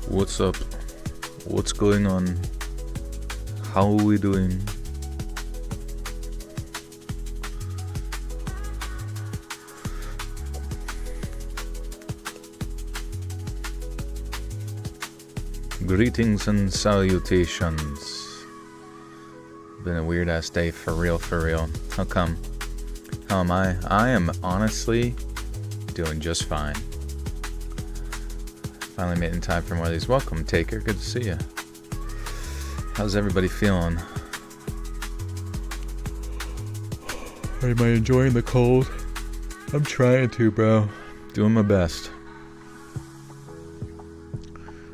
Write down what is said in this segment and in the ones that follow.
What's up? What's going on? How are we doing? Greetings and salutations. Been a weird ass day for real. How come? How am I? I am honestly doing just fine. Finally made in time for one of these. Welcome, Taker. Good to see you. How's everybody feeling? Am I enjoying the cold? I'm trying to, bro. Doing my best.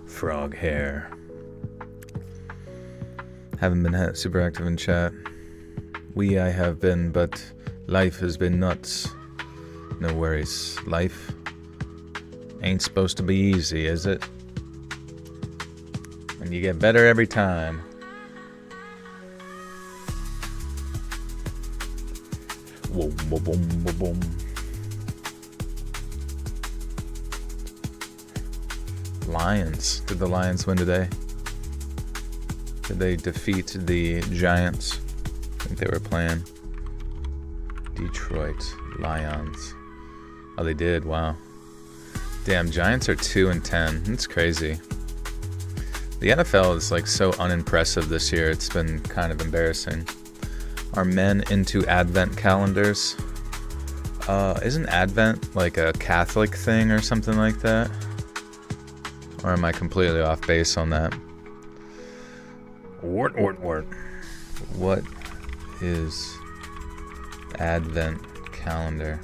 Frog hair. Haven't been super active in chat. I have been, but life has been nuts. No worries. Life ain't supposed to be easy, is it? And you get better every time. Whoa, boom, boom, boom, boom. Lions. Did the Lions win today? Did they defeat the Giants? I think they were playing. Detroit Lions. Oh, they did. Wow. Damn, Giants are 2-10. That's crazy. The NFL is like so unimpressive this year. It's been kind of embarrassing. Are men into Advent calendars? Isn't Advent like a Catholic thing or something like that? Or am I completely off base on that? What is Advent calendar?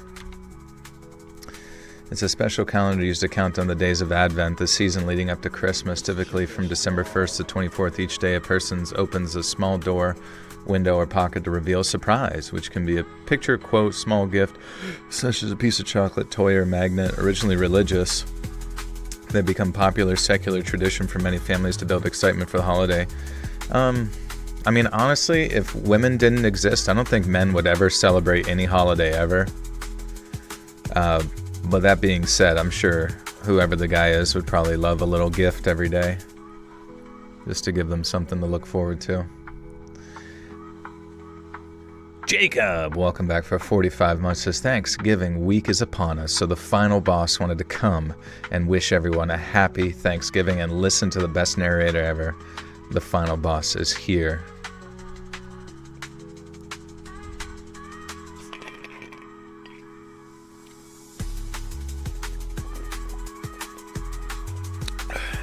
It's a special calendar used to count down the days of Advent, the season leading up to Christmas. Typically from December 1st to 24th each day, a person opens a small door, window, or pocket to reveal a surprise, which can be a picture, quote, small gift, such as a piece of chocolate, toy, or magnet. Originally religious, they become popular secular tradition for many families to build excitement for the holiday. I mean, honestly, if women didn't exist, I don't think men would ever celebrate any holiday ever. But that being said, I'm sure whoever the guy is would probably love a little gift every day, just to give them something to look forward to. Jacob, welcome back for 45 months. Says Thanksgiving week is upon us, so the final boss wanted to come and wish everyone a happy Thanksgiving and listen to the best narrator ever. The final boss is here.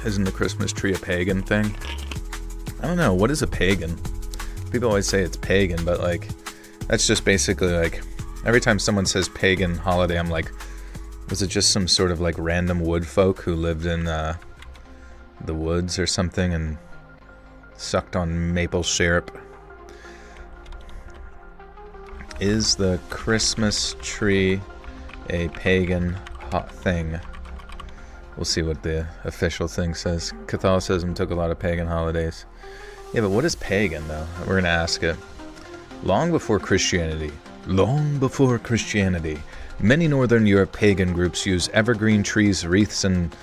Isn't the Christmas tree a pagan thing? I don't know. What is a pagan? People always say it's pagan, but like, that's just basically like, every time someone says pagan holiday, I'm like, was it just some sort of like random wood folk who lived in the woods or something and sucked on maple syrup? Is the Christmas tree a pagan thing? We'll see what the official thing says. Catholicism took a lot of pagan holidays. Yeah, but what is pagan, though? We're going to ask it. Long before Christianity, many Northern Europe pagan groups used evergreen trees, wreaths, and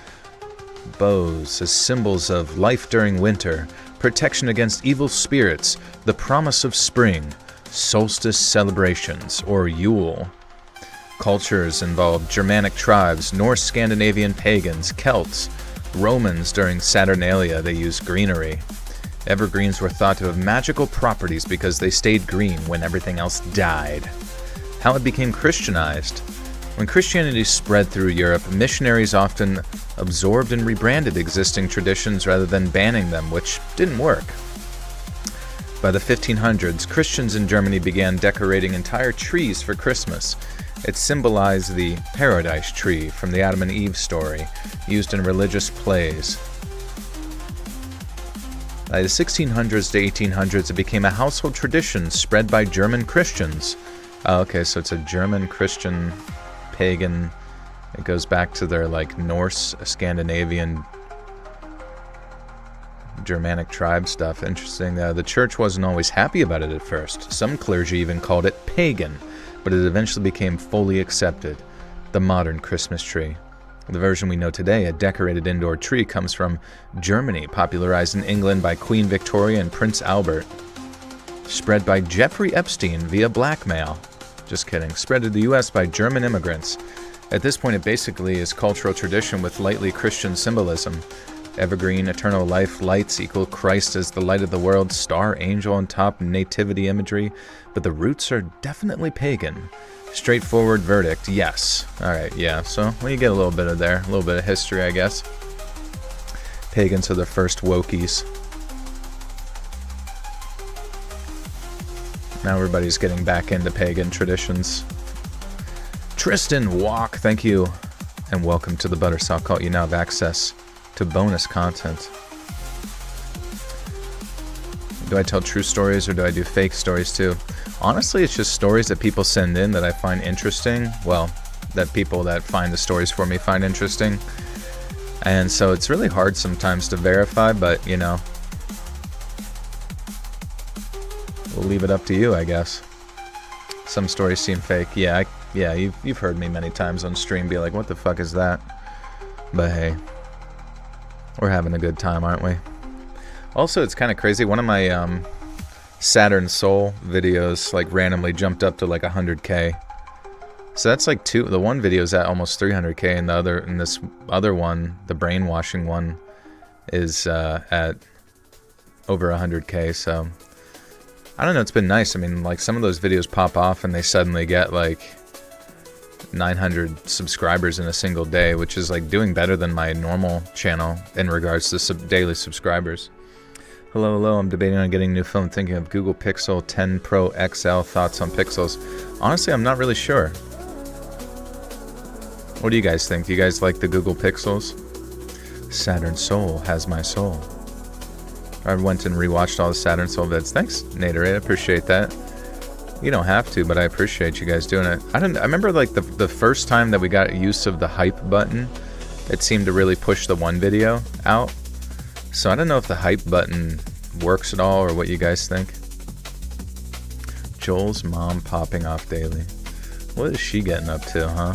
bows as symbols of life during winter, protection against evil spirits, the promise of spring, solstice celebrations, or Yule. Cultures involved Germanic tribes, Norse Scandinavian pagans, Celts, Romans. During Saturnalia, they used greenery. Evergreens were thought to have magical properties because they stayed green when everything else died. How it became Christianized. When Christianity spread through Europe, missionaries often absorbed and rebranded existing traditions rather than banning them, which didn't work. By the 1500s, Christians in Germany began decorating entire trees for Christmas. It symbolized the paradise tree from the Adam and Eve story, used in religious plays. By the 1600s to 1800s, it became a household tradition spread by German Christians. Oh, okay, so it's a German Christian pagan. It goes back to their like Norse, Scandinavian, Germanic tribe stuff. Interesting. The church wasn't always happy about it at first. Some clergy even called it pagan, but it eventually became fully accepted. The modern Christmas tree. The version we know today, a decorated indoor tree, comes from Germany, popularized in England by Queen Victoria and Prince Albert. Spread by Jeffrey Epstein via blackmail. Just kidding. Spread to the U.S. by German immigrants. At this point, it basically is cultural tradition with lightly Christian symbolism. Evergreen, eternal life, lights equal Christ as the light of the world, star, angel on top, nativity imagery, but the roots are definitely pagan. Straightforward verdict, yes. Alright, yeah, so well, you get a little bit of there, a little bit of history, I guess. Pagans are the first wokies. Now everybody's getting back into pagan traditions. Tristan Walk, thank you, and welcome to the Buttersoft Cult. You now have access to bonus content. Do I tell true stories or do I do fake stories too? Honestly, it's just stories that people send in that I find interesting. Well, that people that find the stories for me find interesting. And so it's really hard sometimes to verify, but you know, we'll leave it up to you, I guess. Some stories seem fake. Yeah, you've heard me many times on stream be like, what the fuck is that? But hey, we're having a good time, aren't we? Also, it's kind of crazy. One of my Saturn Soul videos like randomly jumped up to like 100K. So that's like the one video is at almost 300K, and this other one, the brainwashing one, is at over 100K. So I don't know. It's been nice. I mean, like some of those videos pop off and they suddenly get like 900 subscribers in a single day, which is like doing better than my normal channel in regards to daily subscribers. Hello, I'm debating on getting a new phone, thinking of Google Pixel 10 Pro XL. Thoughts on Pixels? Honestly, I'm not really sure. What do you guys think? Do you guys like the Google Pixels? Saturn Soul has my soul. I went and rewatched all the Saturn Soul vids. Thanks, Nader. I appreciate that. You don't have to, but I appreciate you guys doing it. I remember like the first time that we got use of the hype button, it seemed to really push the one video out. So I don't know if the hype button works at all or what you guys think. Joel's mom popping off daily. What is she getting up to, huh?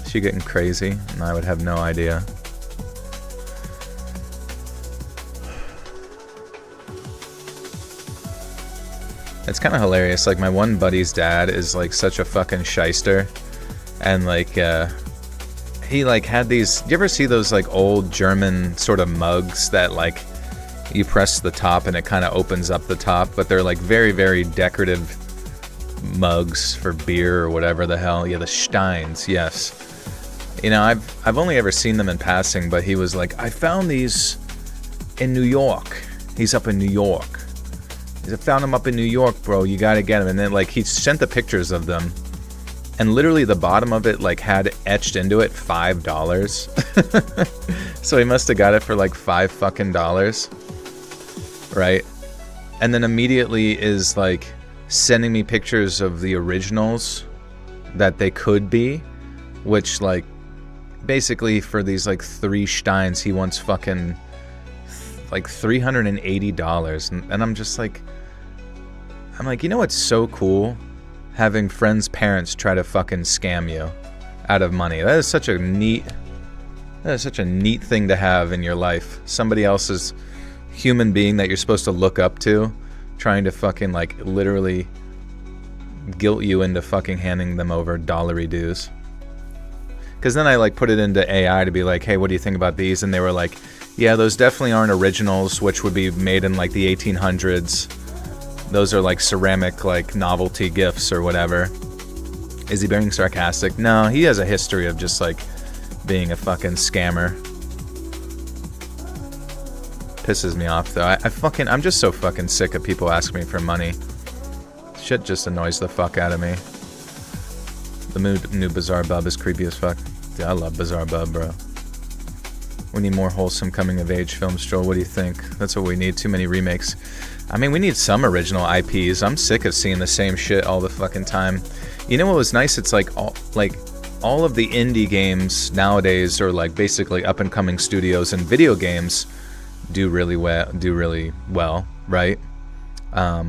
Is she getting crazy? And I would have no idea. It's kind of hilarious. Like my one buddy's dad is like such a fucking shyster. And like, he like had these, do you ever see those like old German sort of mugs that like you press the top and it kind of opens up the top, but they're like very, very decorative mugs for beer or whatever the hell. Yeah, the Steins, yes. You know, I've only ever seen them in passing, but he was like, I found these in New York. He's up in New York. I found them up in New York, bro. You gotta get them. And then like he sent the pictures of them. And literally the bottom of it like had etched into it $5. So he must have got it for like $5 fucking dollars. Right? And then immediately is like sending me pictures of the originals that they could be, which like basically for these like 3 Steins he wants fucking like $380. And I'm just like, you know what's so cool? Having friends' parents try to fucking scam you out of money. That is such a neat thing to have in your life. Somebody else's human being that you're supposed to look up to, trying to fucking like literally guilt you into fucking handing them over dollary dues. Because then I like put it into AI to be like, hey, what do you think about these? And they were like, yeah, those definitely aren't originals, which would be made in like the 1800s. Those are like ceramic, like novelty gifts or whatever. Is he being sarcastic? No, he has a history of just like being a fucking scammer. Pisses me off though. I'm just so fucking sick of people asking me for money. Shit just annoys the fuck out of me. The new Bizarre Bub is creepy as fuck. Dude, I love Bizarre Bub, bro. We need more wholesome coming-of-age films, Joel. What do you think? That's what we need. Too many remakes. I mean, we need some original IPs. I'm sick of seeing the same shit all the fucking time. You know what was nice? It's like all of the indie games nowadays are like basically up-and-coming studios, and video games do really well, right? But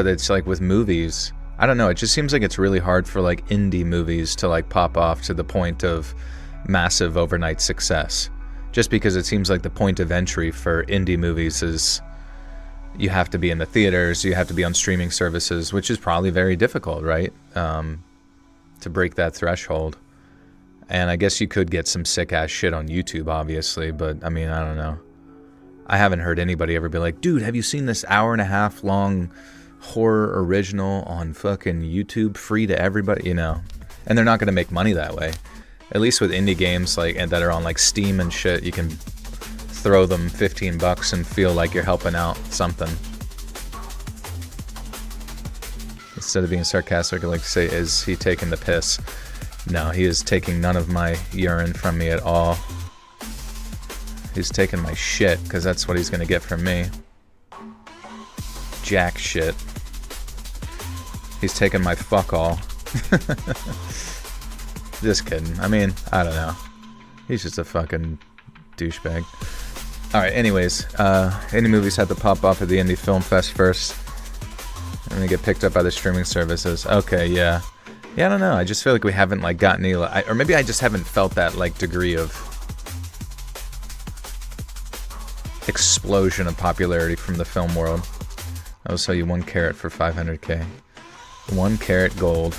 it's like with movies, I don't know, it just seems like it's really hard for like indie movies to like pop off to the point of massive overnight success. Just because it seems like the point of entry for indie movies is you have to be in the theaters, you have to be on streaming services, which is probably very difficult, right? To break that threshold. And I guess you could get some sick ass shit on YouTube, obviously, but I mean, I don't know. I haven't heard anybody ever be like, dude, have you seen this 1.5 hour long horror original on fucking YouTube, free to everybody, you know? And they're not going to make money that way. At least with indie games like and that are on like Steam and shit, you can throw them $15 and feel like you're helping out something. Instead of being sarcastic, I like to say, is he taking the piss? No, he is taking none of my urine from me at all. He's taking my shit, because that's what he's going to get from me. Jack shit. He's taking my fuck all. Just kidding. I mean, I don't know. He's just a fucking douchebag. Alright, anyways. Indie movies have to pop up at the Indie Film Fest first. And they get picked up by the streaming services. Okay, yeah. Yeah, I don't know. I just feel like we haven't, like, gotten any... or maybe I just haven't felt that, like, degree of explosion of popularity from the film world. I will sell you 1 carat for 500k. 1 carat gold.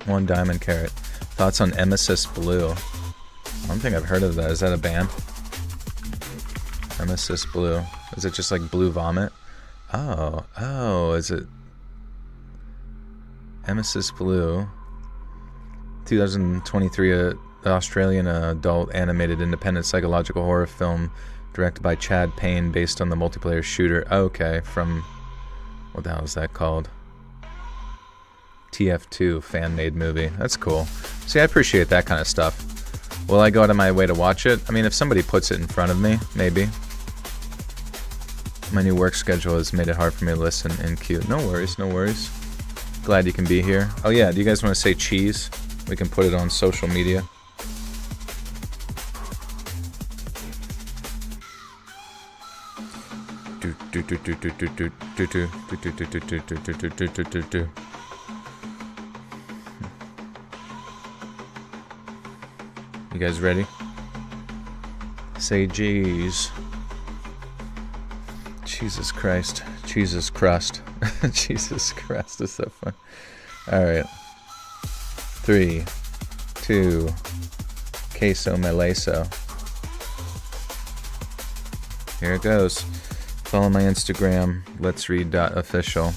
1 diamond carat. Thoughts on Emesis Blue? I don't think I've heard of that. Is that a band? Emesis Blue. Is it just like blue vomit? Oh, is it Emesis Blue? 2023, Australian adult animated independent psychological horror film directed by Chad Payne based on the multiplayer shooter. Okay, from... what the hell is that called? TF2 fan-made movie. That's cool. See, I appreciate that kind of stuff. Will I go out of my way to watch it? I mean, if somebody puts it in front of me, maybe. My new work schedule has made it hard for me to listen in queue. No worries, no worries. Glad you can be here. Oh yeah, do you guys want to say cheese? We can put it on social media. You guys ready? Say geez. Jesus Christ. Jesus crust. Jesus Christ is so fun. Alright. 3, 2, queso meleso. Here it goes. Follow my Instagram, letsread.official.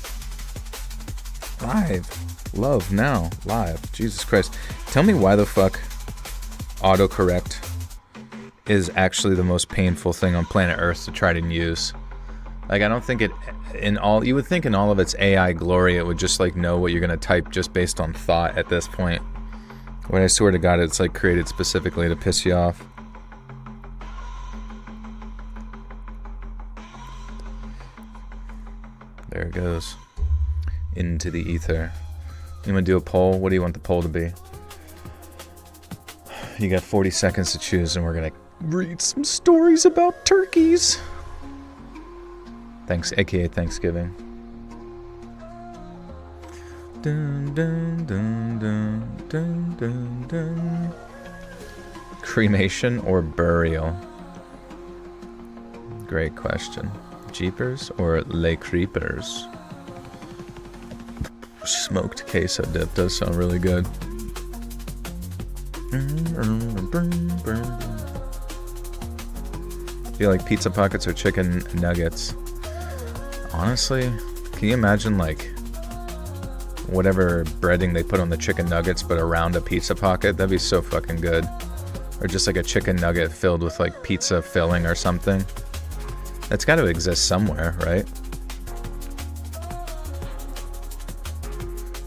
Live. Love now. Live. Jesus Christ. Tell me why the fuck autocorrect is actually the most painful thing on planet Earth to try to use. Like, I don't think it, you would think in all of its AI glory, it would just, like, know what you're gonna type just based on thought at this point. When I swear to God, it's, like, created specifically to piss you off. There it goes. Into the ether. You wanna do a poll? What do you want the poll to be? You got 40 seconds to choose, and we're gonna read some stories about turkeys. Thanks, aka Thanksgiving. Dun, dun, dun, dun, dun, dun, dun. Cremation or burial? Great question. Jeepers or Les Creepers? Smoked queso dip does sound really good. Do you like pizza pockets or chicken nuggets? Honestly, can you imagine, like, whatever breading they put on the chicken nuggets but around a pizza pocket? That'd be so fucking good. Or just like a chicken nugget filled with like pizza filling or something. That's got to exist somewhere, right?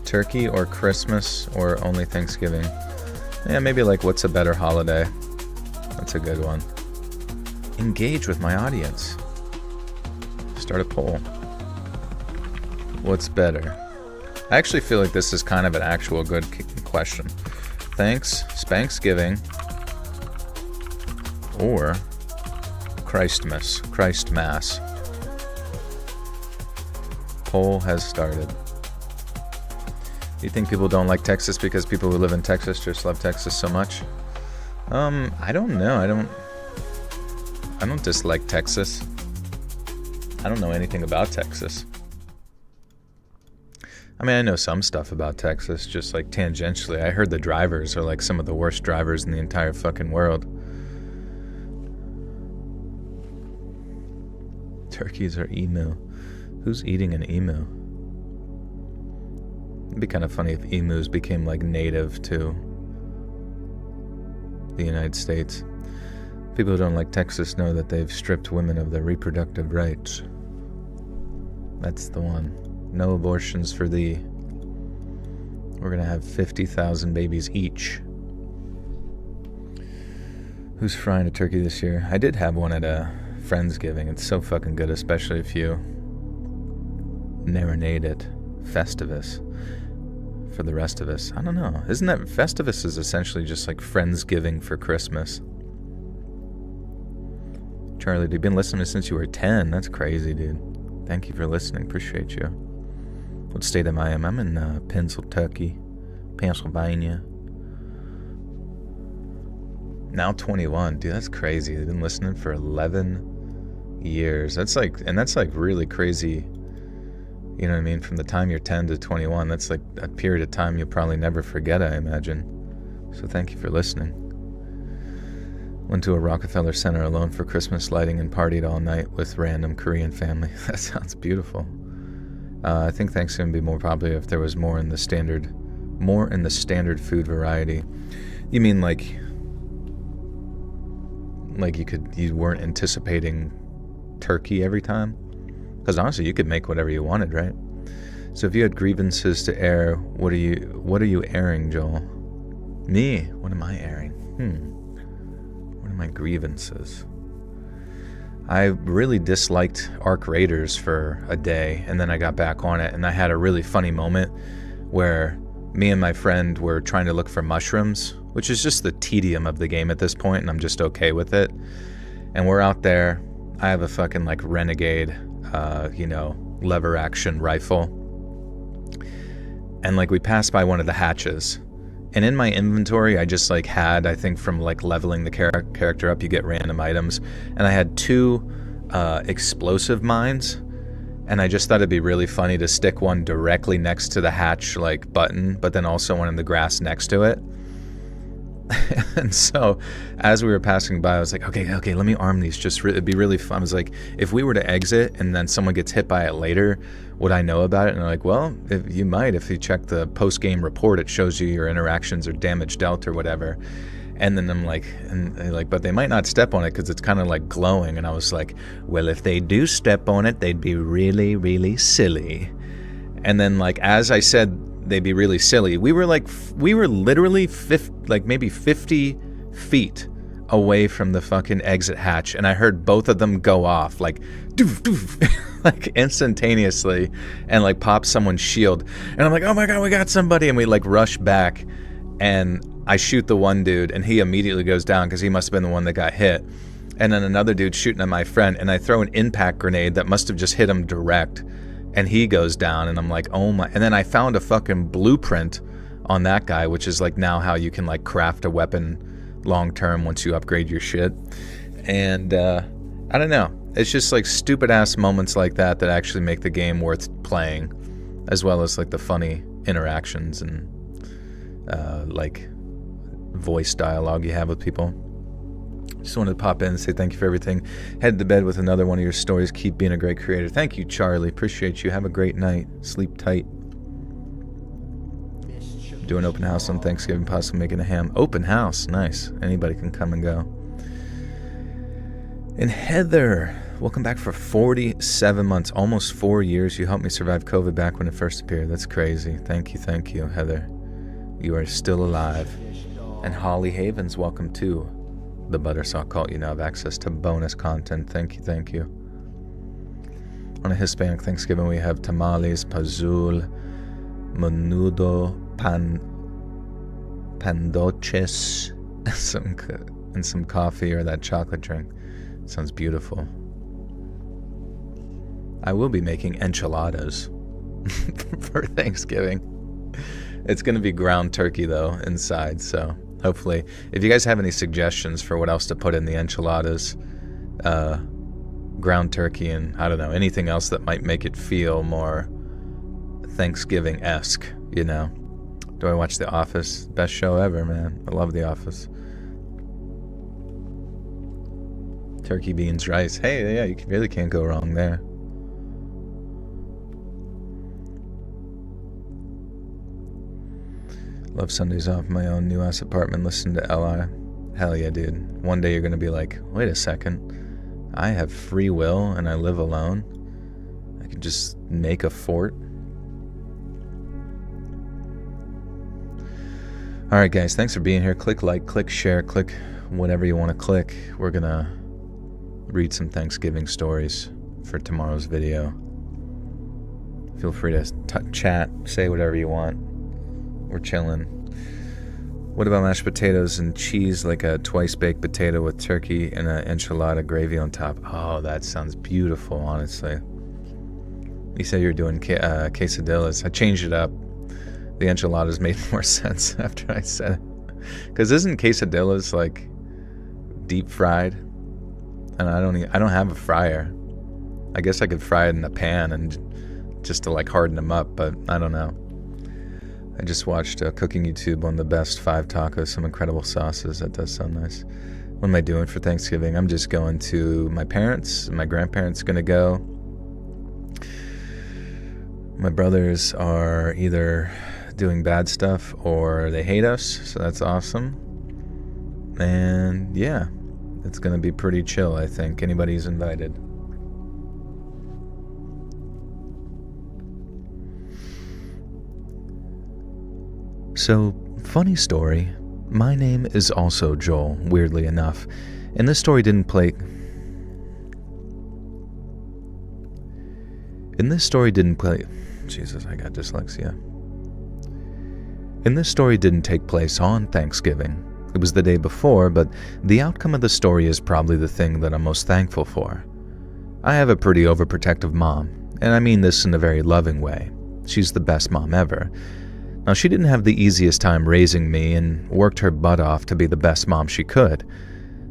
Turkey or Christmas or only Thanksgiving? Yeah, maybe like what's a better holiday? That's a good one. Engage with my audience. Start a poll. What's better? I actually feel like this is kind of an actual good question. Thanksgiving or Christmas. Poll has started. You think people don't like Texas because people who live in Texas just love Texas so much? I don't know. I don't dislike Texas. I don't know anything about Texas. I mean, I know some stuff about Texas, just like tangentially. I heard the drivers are like some of the worst drivers in the entire fucking world. Turkeys are emu. Who's eating an emu? It'd be kind of funny if emus became like native to the United States. People who don't like Texas know that they've stripped women of their reproductive rights. That's the one. No abortions for thee. We're gonna have 50,000 babies each. Who's frying a turkey this year? I did have one at a Friendsgiving. It's so fucking good, especially if you marinate it. Festivus. For the rest of us. I don't know. Isn't that Festivus is essentially just like Friendsgiving for Christmas? Charlie, you've been listening since you were 10. That's crazy, dude. Thank you for listening. Appreciate you. What state am I in? I'm in Pennsylvania. Now 21. Dude, that's crazy. I've been listening for 11 years. That's like really crazy. You know what I mean? From the time you're 10 to 21, that's like a period of time you'll probably never forget, I imagine. So thank you for listening. Went to a Rockefeller Center alone for Christmas lighting and partied all night with random Korean family. That sounds beautiful. I think Thanksgiving would be more popular if there was more in the standard food variety. You mean like you weren't anticipating turkey every time? Because honestly, you could make whatever you wanted, right? So if you had grievances to air, what are you airing, Joel? Me? What am I airing? What are my grievances? I really disliked Arc Raiders for a day, and then I got back on it, and I had a really funny moment where me and my friend were trying to look for mushrooms, which is just the tedium of the game at this point, and I'm just okay with it. And we're out there. I have a fucking like Renegade lever action rifle. And like we passed by one of the hatches. And in my inventory, I just like had, I think from like leveling the character up, you get random items. And I had 2 explosive mines. And I just thought it'd be really funny to stick one directly next to the hatch like button, but then also one in the grass next to it. And so as we were passing by, I was like, okay, let me arm these. It'd be really fun. I was like, if we were to exit and then someone gets hit by it later, would I know about it? And they're like, well, if you check the post-game report, it shows you your interactions or damage dealt or whatever. And then I'm like, but they might not step on it because it's kind of like glowing. And I was like, well, if they do step on it, they'd be really, really silly. And then like, as I said, they'd be really silly. We were literally maybe 50 feet away from the fucking exit hatch, and I heard both of them go off like doof doof like instantaneously and like pop someone's shield. And I'm like, oh my god, we got somebody. And we like rush back, and I shoot the one dude, and he immediately goes down because he must have been the one that got hit. And then another dude shooting at my friend, and I throw an impact grenade that must have just hit him direct. And he goes down, and I'm like, oh my. And then I found a fucking blueprint on that guy, which is like now how you can like craft a weapon long term once you upgrade your shit. And I don't know. It's just like stupid ass moments like that that actually make the game worth playing, as well as like the funny interactions and like voice dialogue you have with people. Just wanted to pop in and say thank you for everything. Head to bed with another one of your stories. Keep being a great creator. Thank you, Charlie. Appreciate you. Have a great night. Sleep tight. Do an open house on Thanksgiving, possibly making a ham. Open house. Nice. Anybody can come and go. And Heather, welcome back for 47 months. Almost 4 years. You helped me survive COVID back when it first appeared. That's crazy. Thank you, Heather. You are still alive. And Holly Havens, welcome to the Buttersaw Cult. You now have access to bonus content. Thank you. On a Hispanic Thanksgiving, we have tamales, pazul, menudo, pandoches, and some coffee or that chocolate drink. Sounds beautiful. I will be making enchiladas for Thanksgiving. It's going to be ground turkey, though, inside. So hopefully, if you guys have any suggestions for what else to put in the enchiladas, ground turkey, and I don't know, anything else that might make it feel more Thanksgiving-esque, you know. Do I watch The Office? Best show ever, man. I love The Office. Turkey, beans, rice. Hey, yeah, you really can't go wrong there. Love Sundays off my own new ass apartment. Listen to Li. Hell yeah, dude. One day you're gonna be like, wait a second. I have free will and I live alone. I can just make a fort. Alright guys, thanks for being here. Click like, click share, click whatever you want to click. We're gonna read some Thanksgiving stories for tomorrow's video. Feel free to chat, say whatever you want. We're chilling. What about mashed potatoes and cheese, like a twice-baked potato with turkey and an enchilada gravy on top? Oh, that sounds beautiful, honestly. You said you were doing quesadillas. I changed it up. The enchiladas made more sense after I said it. Because isn't quesadillas, like, deep fried? And I don't have a fryer. I guess I could fry it in a pan and just to, like, harden them up, but I don't know. I just watched Cooking YouTube on the best 5 tacos, some incredible sauces. That does sound nice. What am I doing for Thanksgiving? I'm just going to my parents. My grandparents going to go. My brothers are either doing bad stuff or they hate us, so that's awesome. And yeah, it's going to be pretty chill, I think. Anybody's invited. So, funny story, my name is also Joel, weirdly enough, and this story didn't Jesus, I got dyslexia. And this story didn't take place on Thanksgiving. It was the day before, but the outcome of the story is probably the thing that I'm most thankful for. I have a pretty overprotective mom, and I mean this in a very loving way. She's the best mom ever. Now, she didn't have the easiest time raising me and worked her butt off to be the best mom she could.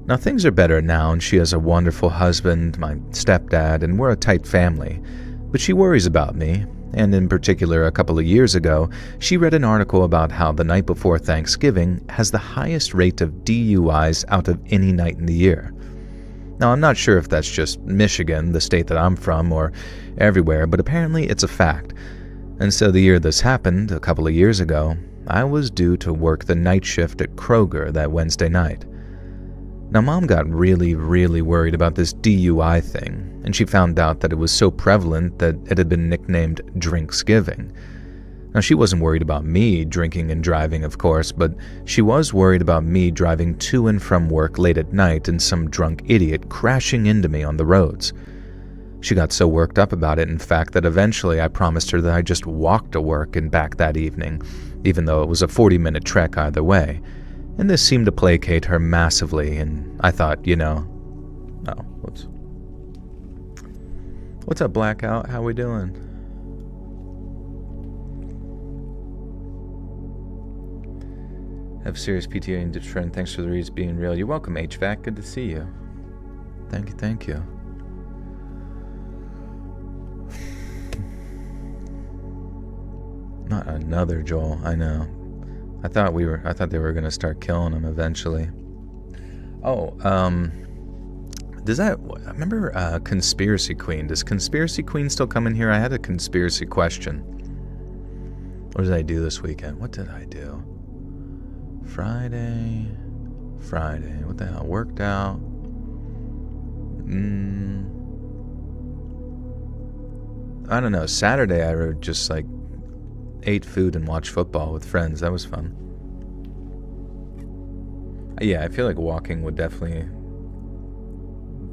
Now, things are better now, and she has a wonderful husband, my stepdad, and we're a tight family. But she worries about me, and in particular, a couple of years ago, she read an article about how the night before Thanksgiving has the highest rate of DUIs out of any night in the year. Now, I'm not sure if that's just Michigan, the state that I'm from, or everywhere, but apparently it's a fact. And so the year this happened, a couple of years ago, I was due to work the night shift at Kroger that Wednesday night. Now, Mom got really, really worried about this DUI thing, and she found out that it was so prevalent that it had been nicknamed Drinksgiving. Now, she wasn't worried about me drinking and driving, of course, but she was worried about me driving to and from work late at night and some drunk idiot crashing into me on the roads. She got so worked up about it, in fact, that eventually I promised her that I just walked to work and back that evening, even though it was a 40-minute trek either way. And this seemed to placate her massively, and I thought, you know... Oh, what's up, Blackout? How we doing? Have serious PTA and ditch friend. Thanks for the reads being real. You're welcome, HVAC. Good to see you. Thank you. Not another Joel, I know. I thought they were gonna start killing him eventually. Oh, I remember Conspiracy Queen. Does Conspiracy Queen still come in here? I had a conspiracy question. What did I do this weekend? What did I do? Friday. What the hell? Worked out. I don't know. Saturday I just like ate food and watched football with friends. That was fun. Yeah, I feel like walking would definitely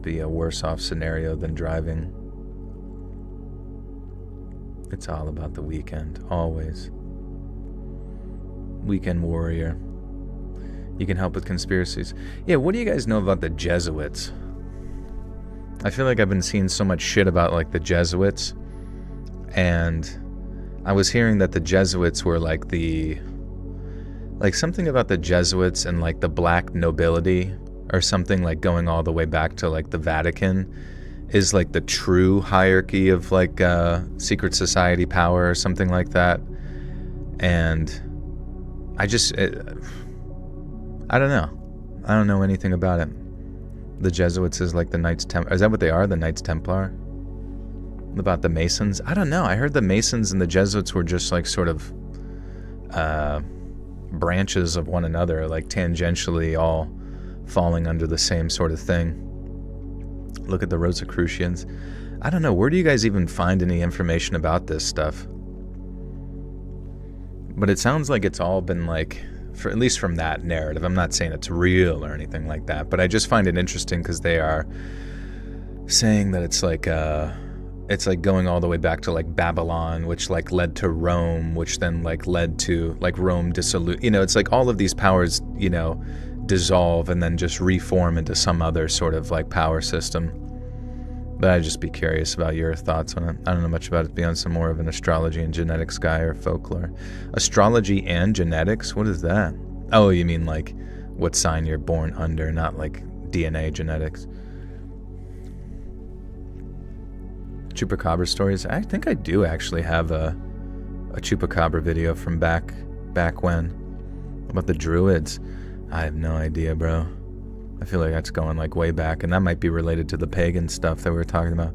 be a worse off scenario than driving. It's all about the weekend, always. Weekend warrior. You can help with conspiracies. Yeah, what do you guys know about the Jesuits? I feel like I've been seeing so much shit about like the Jesuits, and I was hearing that the Jesuits were like something about the Jesuits and like the black nobility or something, like going all the way back to like the Vatican is like the true hierarchy of like secret society power or something like that. And I don't know anything about it. The Jesuits is like the Knights Templar. Is that what they are, the Knights Templar? About the Masons? I don't know. I heard the Masons and the Jesuits were just like sort of branches of one another, like tangentially all falling under the same sort of thing. Look at the Rosicrucians. I don't know. Where do you guys even find any information about this stuff? But it sounds like it's all been like, at least from that narrative. I'm not saying it's real or anything like that, but I just find it interesting because they are saying that it's like going all the way back to like Babylon, which like led to Rome, which then like led to like Rome dissolute. It's like all of these powers, dissolve and then just reform into some other sort of like power system. But I'd just be curious about your thoughts on it. I don't know much about it beyond some more of an astrology and genetics guy or folklore. Astrology and genetics? What is that? Oh, you mean like what sign you're born under, not like DNA genetics. Chupacabra stories? I think I do actually have a Chupacabra video from back when. About the Druids. I have no idea, bro. I feel like that's going like way back, and that might be related to the pagan stuff that we were talking about.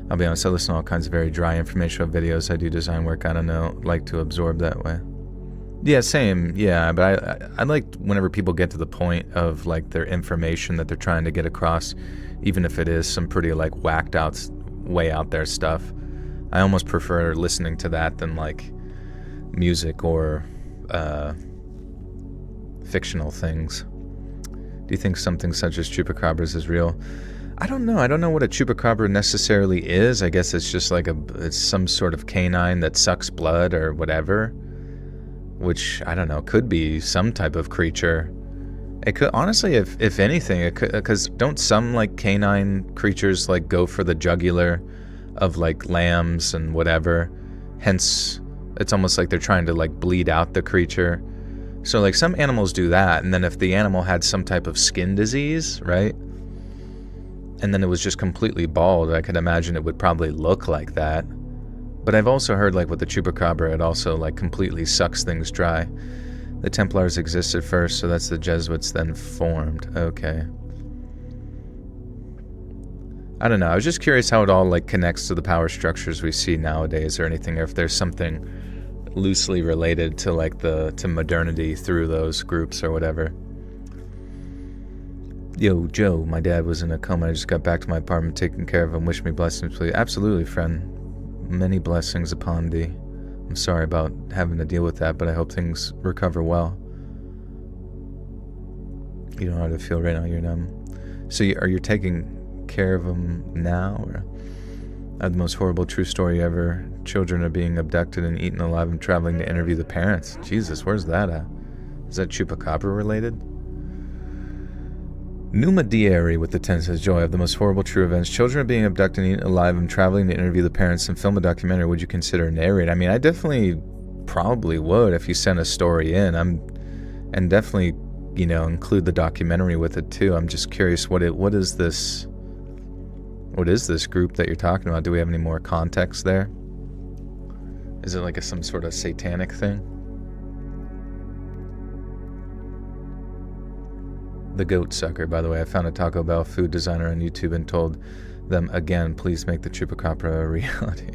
I'll be honest, I listen to all kinds of very dry informational videos. I do design work. I don't know, like to absorb that way. Yeah, same. Yeah, but I like whenever people get to the point of like their information that they're trying to get across, even if it is some pretty like whacked out, way out there stuff. I almost prefer listening to that than like music or fictional things. Do you think something such as chupacabras is real? I don't know. I don't know what a chupacabra necessarily is. I guess it's just like it's some sort of canine that sucks blood or whatever, which I don't know, could be some type of creature. It could, honestly, if anything, it could, because don't some like canine creatures like go for the jugular of like lambs and whatever? Hence, it's almost like they're trying to like bleed out the creature. So like some animals do that, and then if the animal had some type of skin disease, right? And then it was just completely bald, I could imagine it would probably look like that. But I've also heard like with the chupacabra, it also like completely sucks things dry. The Templars existed first, so that's the Jesuits then formed. Okay. I don't know. I was just curious how it all like connects to the power structures we see nowadays or anything, or if there's something loosely related to like to modernity through those groups or whatever. Yo, Joe, my dad was in a coma. I just got back to my apartment taking care of him. Wish me blessings, please. Absolutely, friend. Many blessings upon thee. I'm sorry about having to deal with that, but I hope things recover well. You don't know how to feel right now. You're numb. So are you taking care of him now? Or I had the most horrible true story ever. Children are being abducted and eaten alive and traveling to interview the parents. Jesus, where's that at? Is that chupacabra related? Numa Diary with the 10 says, Joy, of the most horrible true events. Children are being abducted and eaten alive and traveling to interview the parents and film a documentary. Would you consider narrating? I mean, I definitely probably would if you sent a story in. And definitely, include the documentary with it too. I'm just curious, what is this group that you're talking about? Do we have any more context there? Is it like some sort of satanic thing? The Goat Sucker, by the way. I found a Taco Bell food designer on YouTube and told them again, please make the chupacabra a reality.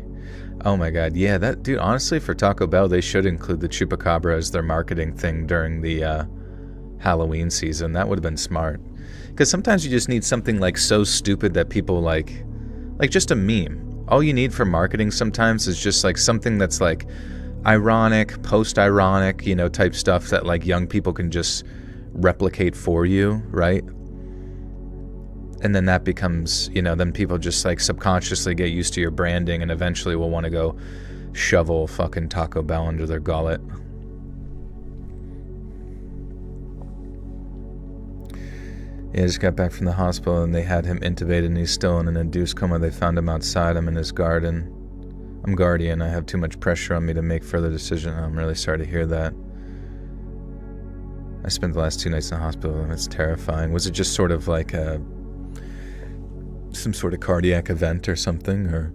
Oh my god, yeah, that dude, honestly, for Taco Bell, they should include the chupacabra as their marketing thing during the Halloween season. That would have been smart. Because sometimes you just need something like so stupid that people like just a meme. All you need for marketing sometimes is just like something that's like ironic, post-ironic, type stuff that like young people can just replicate for you, right? And then that becomes, then people just like subconsciously get used to your branding and eventually will want to go shovel fucking Taco Bell under their gullet. Yeah, I just got back from the hospital and they had him intubated and he's still in an induced coma. They found him outside. I'm in his garden. I'm guardian. I have too much pressure on me to make further decisions. I'm really sorry to hear that. I spent the last 2 nights in the hospital, and it's terrifying. Was it just sort of like some sort of cardiac event or something? Or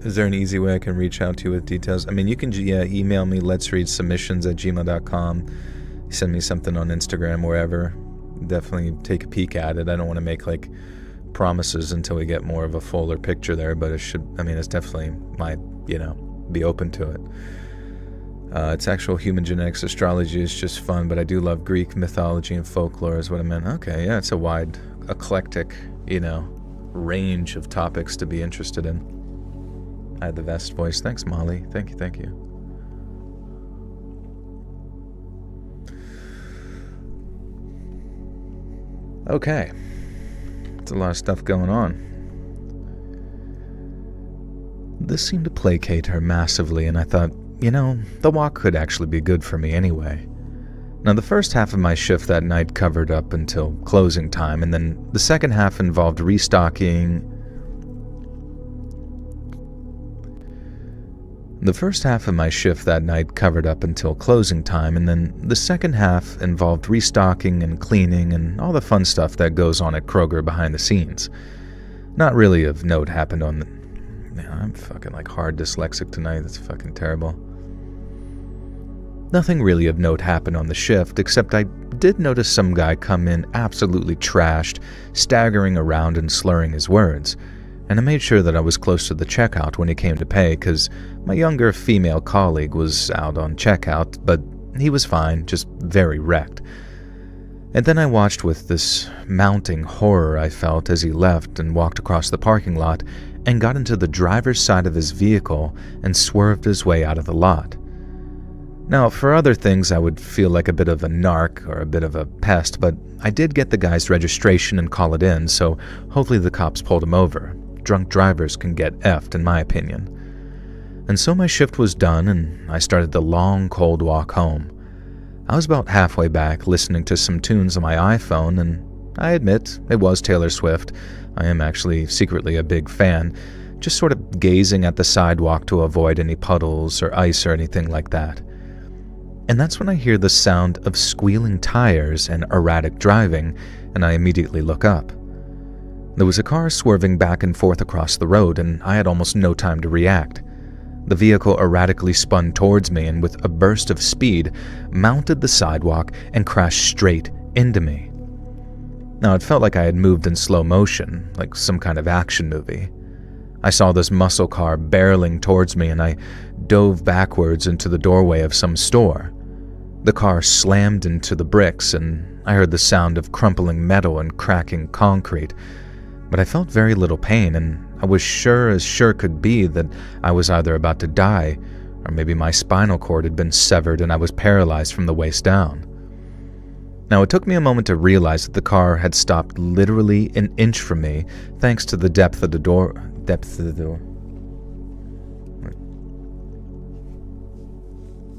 is there an easy way I can reach out to you with details? I mean, you can email me, letsreadsubmissions@gmail.com. Send me something on Instagram, wherever. Definitely take a peek at it. I don't want to make promises until we get more of a fuller picture there, but it's definitely might, be open to it. It's actual human genetics. Astrology is just fun, but I do love Greek mythology and folklore is what I meant. Okay, yeah, it's a wide, eclectic, range of topics to be interested in. I had the best voice. Thanks, Molly. Thank you. Okay. It's a lot of stuff going on. This seemed to placate her massively, and I thought, the walk could actually be good for me anyway. Now, the first half of my shift that night covered up until closing time, and then the second half involved restocking. The first half of my shift that night covered up until closing time, and then the second half involved restocking and cleaning and all the fun stuff that goes on at Kroger behind the scenes. Not really of note happened on the... I'm fucking hard dyslexic tonight. That's fucking terrible. Nothing really of note happened on the shift, except I did notice some guy come in absolutely trashed, staggering around and slurring his words. And I made sure that I was close to the checkout when he came to pay, because my younger female colleague was out on checkout, but he was fine, just very wrecked. And then I watched with this mounting horror I felt as he left and walked across the parking lot and got into the driver's side of his vehicle and swerved his way out of the lot. Now, for other things, I would feel like a bit of a narc or a bit of a pest, but I did get the guy's registration and call it in, so hopefully the cops pulled him over. Drunk drivers can get effed, in my opinion. And so my shift was done, and I started the long, cold walk home. I was about halfway back, listening to some tunes on my iPhone, and I admit, it was Taylor Swift. I am actually secretly a big fan, just sort of gazing at the sidewalk to avoid any puddles or ice or anything like that. And that's when I hear the sound of squealing tires and erratic driving, and I immediately look up. There was a car swerving back and forth across the road, and I had almost no time to react. The vehicle erratically spun towards me and with a burst of speed, mounted the sidewalk and crashed straight into me. Now, it felt like I had moved in slow motion, like some kind of action movie. I saw this muscle car barreling towards me, and I dove backwards into the doorway of some store. The car slammed into the bricks, and I heard the sound of crumpling metal and cracking concrete. But I felt very little pain, and I was sure as sure could be that I was either about to die, or maybe my spinal cord had been severed and I was paralyzed from the waist down. Now, it took me a moment to realize that the car had stopped literally an inch from me, thanks to the depth of the door.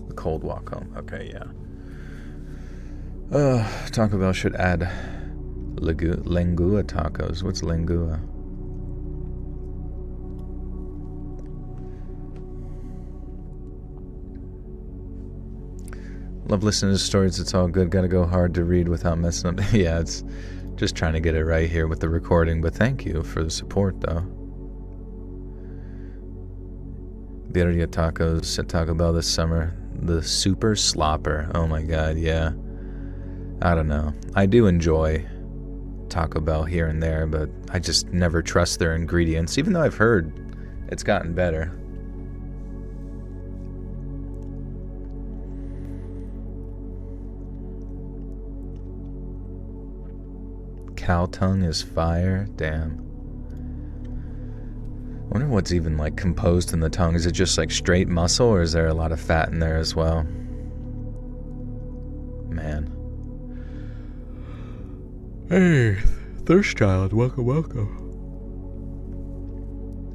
The cold walk home. Okay, yeah. Taco Bell should add lengua tacos. What's lengua? Love listening to stories. It's all good. Gotta go hard to read without messing up. Yeah, it's just trying to get it right here with the recording. But thank you for the support, though. Birria tacos at Taco Bell this summer. The super slopper. Oh my god, yeah. I don't know. I do enjoy Taco Bell here and there, but I just never trust their ingredients, even though I've heard it's gotten better. Cow tongue is fire? Damn. I wonder what's even composed in the tongue. Is it just straight muscle, or is there a lot of fat in there as well? Man. Hey, Thirst Child, welcome.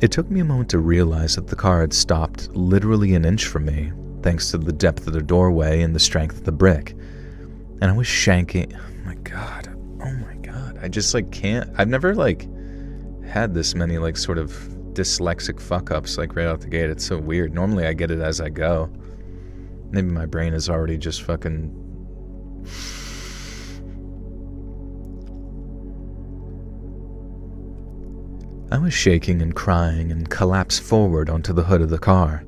It took me a moment to realize that the car had stopped literally an inch from me, thanks to the depth of the doorway and the strength of the brick. And I was shanking... Oh my god. I just can't... I've never had this many sort of dyslexic fuck-ups, like, right out the gate. It's so weird. Normally I get it as I go. Maybe my brain is already just fucking... I was shaking and crying and collapsed forward onto the hood of the car.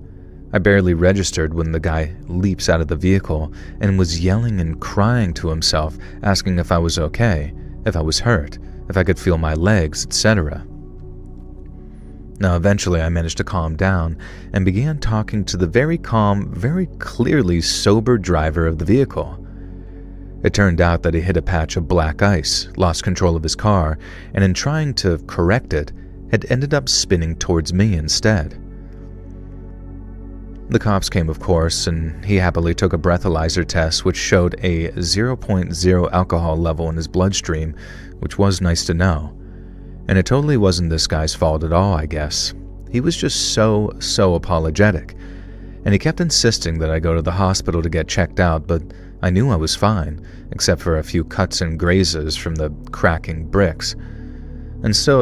I barely registered when the guy leaps out of the vehicle and was yelling and crying to himself, asking if I was okay, if I was hurt, if I could feel my legs, etc. Now, eventually I managed to calm down and began talking to the very calm, very clearly sober driver of the vehicle. It turned out that he hit a patch of black ice, lost control of his car, and in trying to correct it, had ended up spinning towards me instead. The cops came, of course, and he happily took a breathalyzer test which showed a 0.0 alcohol level in his bloodstream, which was nice to know. And it totally wasn't this guy's fault at all, I guess. He was just so apologetic. And he kept insisting that I go to the hospital to get checked out, but I knew I was fine, except for a few cuts and grazes from the cracking bricks. And so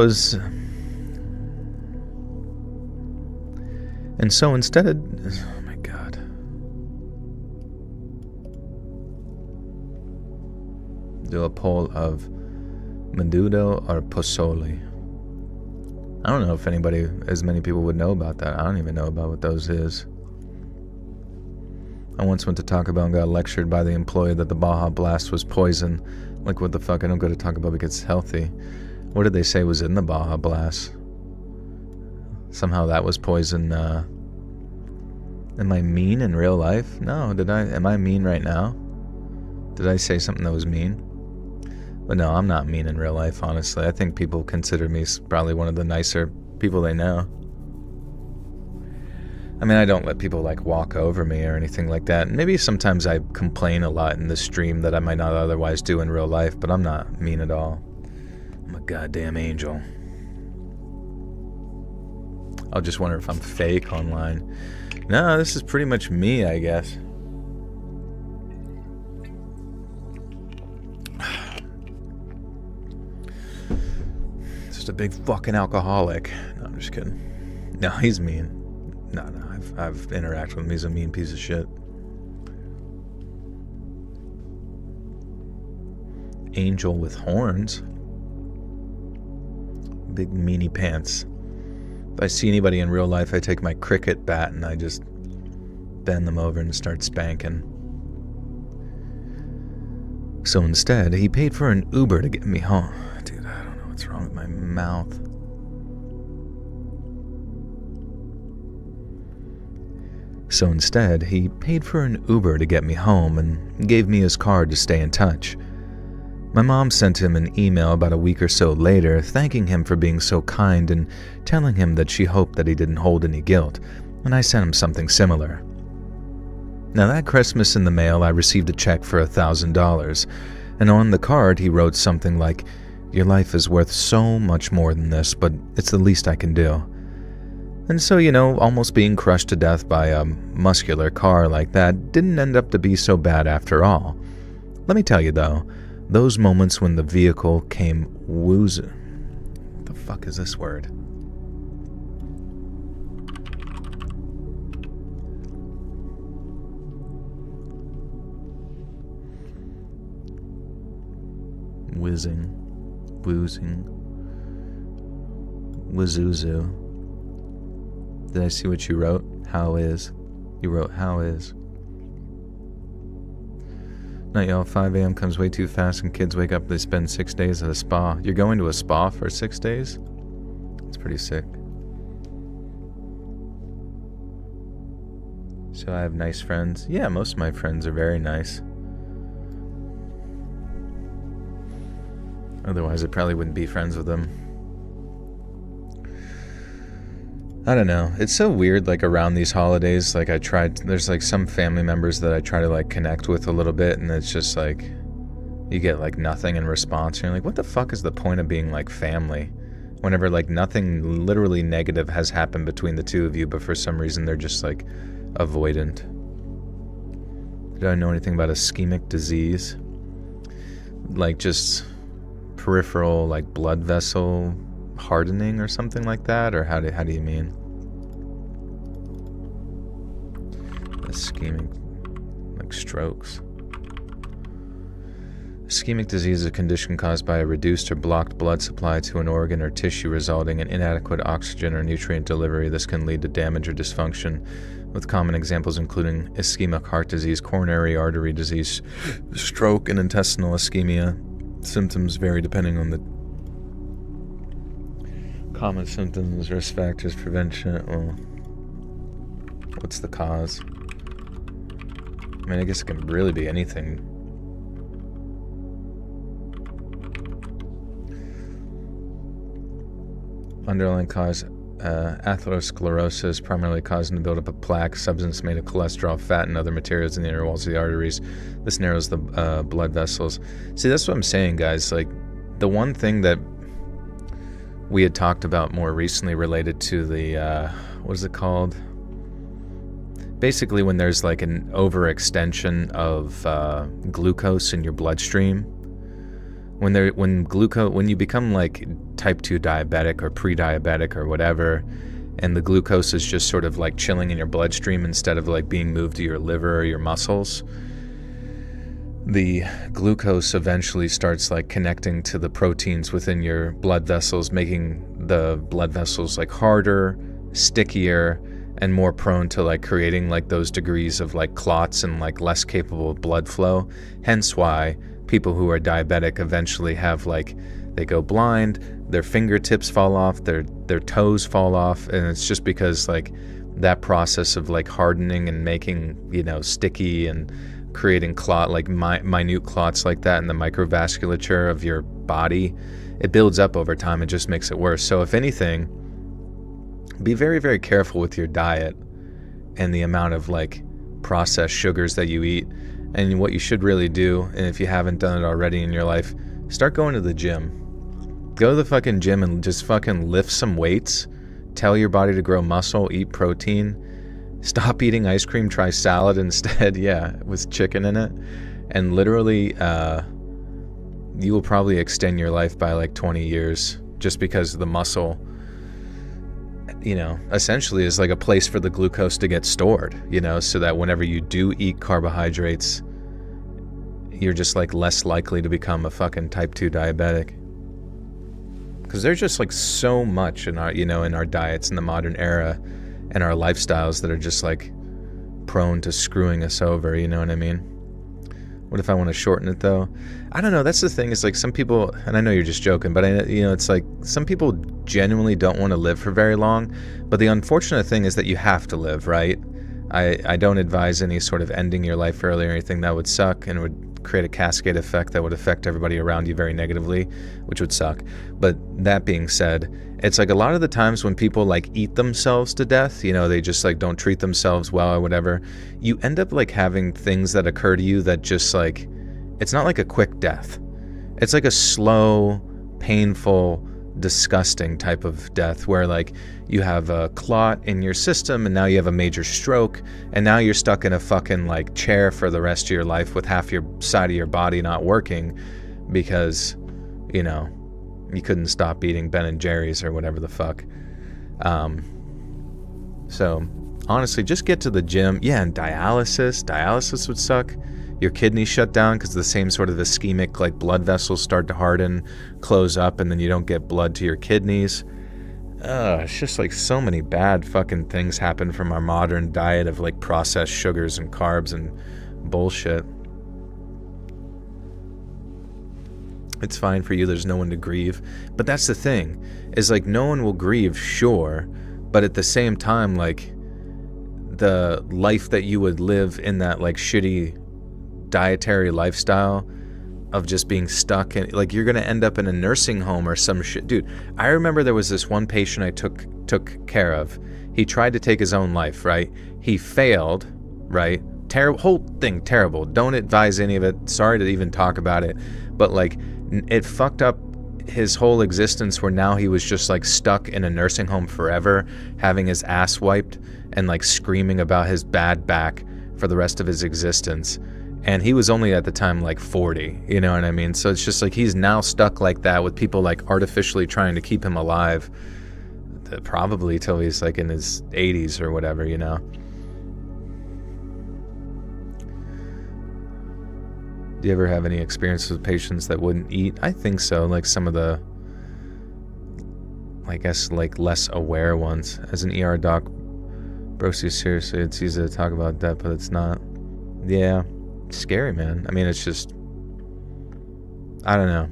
instead of... Oh my god. Do a poll of menudo or pozole. I don't know if as many people would know about that. I don't even know about what those is. I once went to Taco Bell and got lectured by the employee that the Baja Blast was poison. Like, what the fuck? I don't go to Taco Bell because it's healthy. What did they say was in the Baja Blast? Somehow that was poison. Am I mean in real life? No, am I mean right now? Did I say something that was mean? But no, I'm not mean in real life, honestly. I think people consider me probably one of the nicer people they know. I mean, I don't let people, like, walk over me or anything like that. Maybe sometimes I complain a lot in the stream that I might not otherwise do in real life, but I'm not mean at all. I'm a goddamn angel. I'll just wonder if I'm fake online. No, this is pretty much me, I guess. Just a big fucking alcoholic. No, I'm just kidding. No, he's mean. No, I've interacted with him. He's a mean piece of shit. Angel with horns. Big meanie pants. If I see anybody in real life, I take my cricket bat and I just bend them over and start spanking. So instead, he paid for an Uber to get me home. Dude, I don't know what's wrong with my mouth. So instead, he paid for an Uber to get me home and gave me his card to stay in touch. My mom sent him an email about a week or so later, thanking him for being so kind and telling him that she hoped that he didn't hold any guilt, and I sent him something similar. Now that Christmas in the mail, I received a check for $1,000, and on the card he wrote something like, "Your life is worth so much more than this, but it's the least I can do." And so, almost being crushed to death by a muscular car like that didn't end up to be so bad after all. Let me tell you though, those moments when the vehicle came woozing... What the fuck is this word? Whizzing. Woozing. Wazuzu. Did I see what you wrote? How is? You wrote, how is? Not y'all, 5 a.m. comes way too fast and kids wake up, they spend 6 days at a spa. You're going to a spa for 6 days? It's pretty sick. So I have nice friends. Yeah, most of my friends are very nice. Otherwise, I probably wouldn't be friends with them. I don't know. It's so weird, like, around these holidays, like, there's, like, some family members that I try to, like, connect with a little bit, and it's just, like, you get, like, nothing in response, and you're like, what the fuck is the point of being, like, family? Whenever, like, nothing literally negative has happened between the two of you, but for some reason they're just, like, avoidant. Did I know anything about ischemic disease? Like, just peripheral, like, blood vessel hardening or something like that, or how do you mean? Ischemic, like strokes. Ischemic disease is a condition caused by a reduced or blocked blood supply to an organ or tissue, resulting in inadequate oxygen or nutrient delivery. This can lead to damage or dysfunction, with common examples including ischemic heart disease, coronary artery disease, stroke, and intestinal ischemia. Symptoms vary depending on the common symptoms, risk factors, prevention. Well, what's the cause? I mean, I guess it can really be anything. Underlying cause, atherosclerosis, primarily causing the buildup of plaque, substance made of cholesterol, fat, and other materials in the inner walls of the arteries. This narrows the blood vessels. See, that's what I'm saying, guys. Like, the one thing that we had talked about more recently related to the, what is it called? Basically, when there's like an overextension of glucose in your bloodstream, when you become like type 2 diabetic or pre-diabetic or whatever, and the glucose is just sort of like chilling in your bloodstream instead of like being moved to your liver or your muscles, the glucose eventually starts like connecting to the proteins within your blood vessels, making the blood vessels like harder, stickier, and more prone to like creating like those degrees of like clots and like less capable of blood flow. Hence why people who are diabetic eventually have like, they go blind, their fingertips fall off, their toes fall off, and it's just because like that process of like hardening and making, you know, sticky and creating clot, like minute clots like that in the microvasculature of your body, it builds up over time and just makes it worse. So if anything, be very, very careful with your diet and the amount of like processed sugars that you eat. And what you should really do, and if you haven't done it already in your life, start going to the gym. Go to the fucking gym and just fucking lift some weights. Tell your body to grow muscle, eat protein. Stop eating ice cream, try salad instead, with chicken in it. And literally, you will probably extend your life by like 20 years just because the muscle, you know, essentially is like a place for the glucose to get stored, you know, so that whenever you do eat carbohydrates, you're just like less likely to become a fucking type 2 diabetic. Because there's just like so much in our, you know, in our diets in the modern era and our lifestyles that are just like prone to screwing us over, you know what I mean? What if I want to shorten it though? I don't know. That's the thing. Is like some people, and I know you're just joking, but it's like some people genuinely don't want to live for very long. But the unfortunate thing is that you have to live, right? I don't advise any sort of ending your life early or anything. That would suck, and it would create a cascade effect that would affect everybody around you very negatively, which would suck. But that being said, it's like a lot of the times when people like eat themselves to death, you know, they just like don't treat themselves well or whatever, you end up like having things that occur to you that just like, it's not like a quick death. It's like a slow, painful, disgusting type of death where like you have a clot in your system and now you have a major stroke and now you're stuck in a fucking like chair for the rest of your life with half your side of your body not working because, you know, you couldn't stop eating Ben and Jerry's or whatever the fuck. So honestly, just get to the gym. Yeah, and dialysis would suck. Your kidneys shut down because the same sort of ischemic like blood vessels start to harden, close up, and then you don't get blood to your kidneys. It's just like so many bad fucking things happen from our modern diet of like processed sugars and carbs and bullshit. It's fine for you, there's no one to grieve. But that's the thing, is like no one will grieve, sure, but at the same time, like the life that you would live in that like shitty dietary lifestyle of just being stuck in, like you're gonna end up in a nursing home or some shit. Dude, I remember there was this one patient I took care of. He tried to take his own life, right? He failed, right? Whole thing terrible. Don't advise any of it. Sorry to even talk about it, but like it fucked up his whole existence where now he was just like stuck in a nursing home forever, having his ass wiped and like screaming about his bad back for the rest of his existence. And he was only at the time like 40, you know what I mean? So it's just like he's now stuck like that with people like artificially trying to keep him alive, probably till he's like in his 80s or whatever, you know? Do you ever have any experience with patients that wouldn't eat? I think so, like some of the, I guess, like less aware ones. As an ER doc, Brosi, seriously, it's easy to talk about that, but it's not. Yeah. Scary, man. I mean, it's just, I don't know.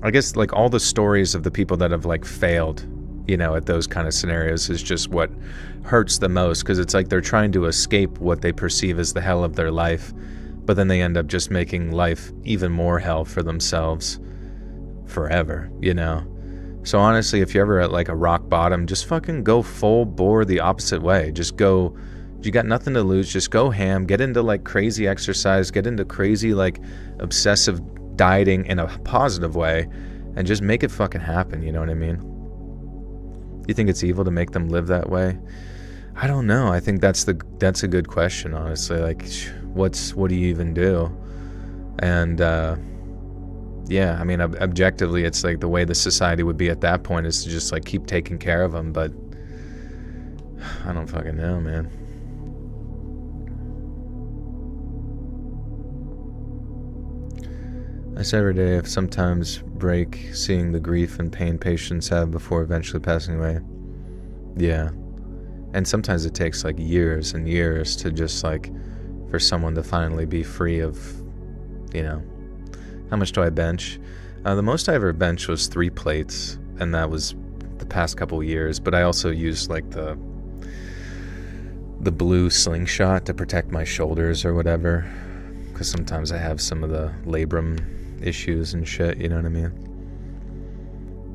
I guess like all the stories of the people that have like failed, you know, at those kind of scenarios is just what hurts the most, because it's like they're trying to escape what they perceive as the hell of their life, but then they end up just making life even more hell for themselves forever, you know? So honestly, if you're ever at like a rock bottom, just fucking go full bore the opposite way. Just go. You got nothing to lose, just go ham, get into like crazy exercise, get into crazy like obsessive dieting in a positive way, and just make it fucking happen, you know what I mean? You think it's evil to make them live that way? I don't know. I think that's a good question, honestly. Like, what do you even do? And yeah, I mean, objectively, it's like the way the society would be at that point is to just like keep taking care of them, but I don't fucking know, man. I say every day, I sometimes break seeing the grief and pain patients have before eventually passing away. Yeah. And sometimes it takes like years and years to just like, for someone to finally be free of, you know. How much do I bench? The most I ever benched was 3 plates, and that was the past couple years, but I also used like the blue slingshot to protect my shoulders or whatever, because sometimes I have some of the labrum issues and shit, you know what I mean?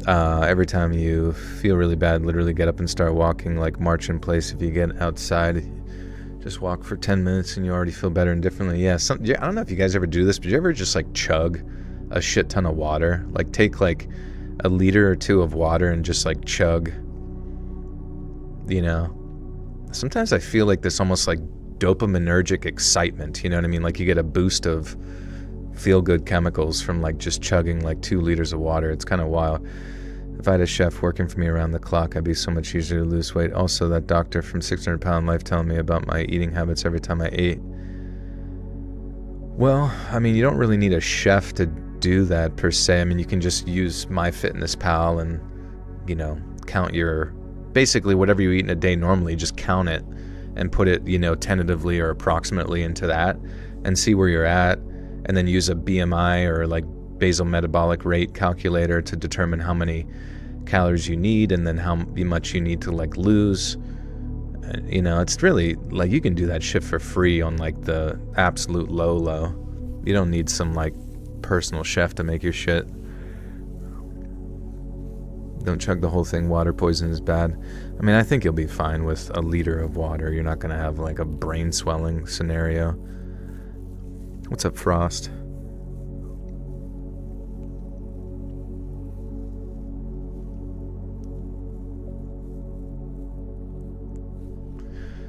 Every time you feel really bad, literally get up and start walking, like march in place. If you get outside, just walk for 10 minutes and you already feel better and differently. Yeah, I don't know if you guys ever do this, but you ever just like chug a shit ton of water? Like take like a liter or 2 of water and just like chug, you know? Sometimes I feel like this almost like dopaminergic excitement, you know what I mean? Like you get a boost of feel-good chemicals from like just chugging like 2 liters of water. It's kind of wild. If I had a chef working for me around the clock, I'd be so much easier to lose weight. Also, that doctor from 600 Pound Life telling me about my eating habits every time I ate. Well, I mean, you don't really need a chef to do that per se. I mean, you can just use MyFitnessPal and, you know, count your, basically whatever you eat in a day normally, just count it and put it, you know, tentatively or approximately into that and see where you're at. And then use a BMI or like basal metabolic rate calculator to determine how many calories you need and then how much you need to like lose. You know, it's really like you can do that shit for free on like the absolute low. You don't need some like personal chef to make your shit. Don't chug the whole thing. Water poison is bad. I mean, I think you'll be fine with a liter of water. You're not going to have like a brain swelling scenario. What's up, Frost?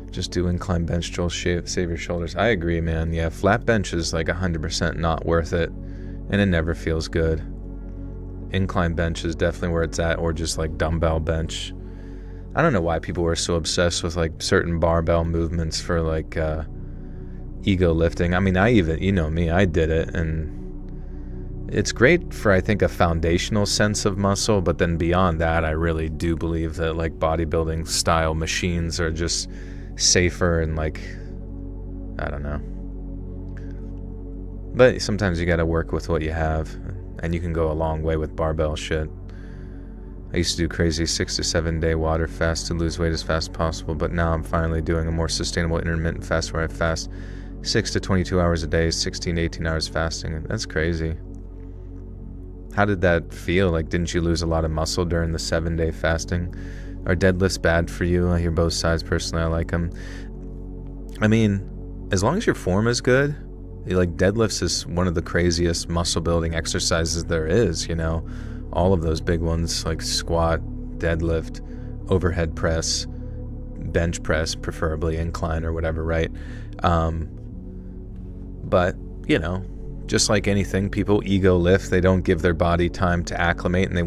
Just do incline bench, Joel, save your shoulders. I agree, man. Yeah, flat bench is like 100% not worth it, and it never feels good. Incline bench is definitely where it's at, or just like dumbbell bench. I don't know why people were so obsessed with like certain barbell movements for like ego lifting. I mean, I even, you know me, I did it, and it's great for, I think, a foundational sense of muscle, but then beyond that, I really do believe that like bodybuilding style machines are just safer and like, I don't know. But sometimes you gotta work with what you have, and you can go a long way with barbell shit. I used to do crazy 6 to 7 day water fast to lose weight as fast as possible, but now I'm finally doing a more sustainable intermittent fast where I fast 6 to 22 hours a day, 16 to 18 hours fasting. That's crazy. How did that feel? Like, didn't you lose a lot of muscle during the 7-day fasting? Are deadlifts bad for you? I hear both sides. Personally, I like them. I mean, as long as your form is good, like deadlifts is one of the craziest muscle building exercises there is, you know? All of those big ones like squat, deadlift, overhead press, bench press, preferably incline or whatever, right? But, you know, just like anything, people ego lift. They don't give their body time to acclimate, and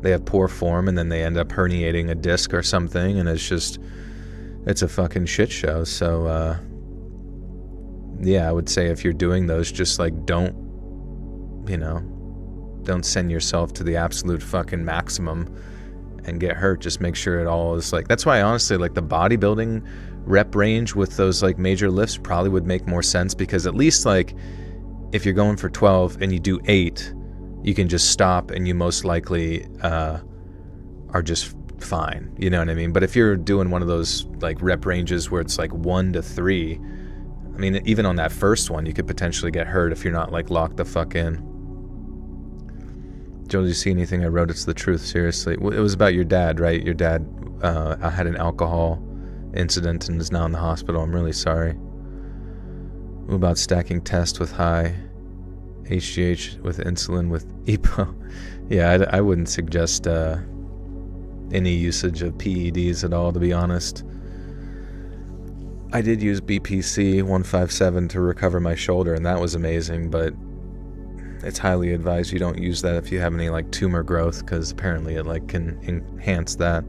they have poor form, and then they end up herniating a disc or something, and it's a fucking shit show. So, yeah, I would say if you're doing those, just like don't send yourself to the absolute fucking maximum and get hurt. Just make sure it all is like, that's why honestly, like the bodybuilding rep range with those like major lifts probably would make more sense, because at least like if you're going for 12 and you do 8, you can just stop and you most likely are just fine, you know what I mean? But if you're doing one of those like rep ranges where it's like 1 to 3, I mean, even on that first one you could potentially get hurt if you're not like locked the fuck in. Joe, did you see anything I wrote? It's the truth, seriously. It was about your dad, right? Your dad had an alcohol incident and is now in the hospital. I'm really sorry. What about stacking tests with high HGH with insulin with EPO? Yeah, I wouldn't suggest any usage of PEDs at all, to be honest. I did use BPC 157 to recover my shoulder, and that was amazing, but it's highly advised you don't use that if you have any like tumor growth, because apparently it like can enhance that.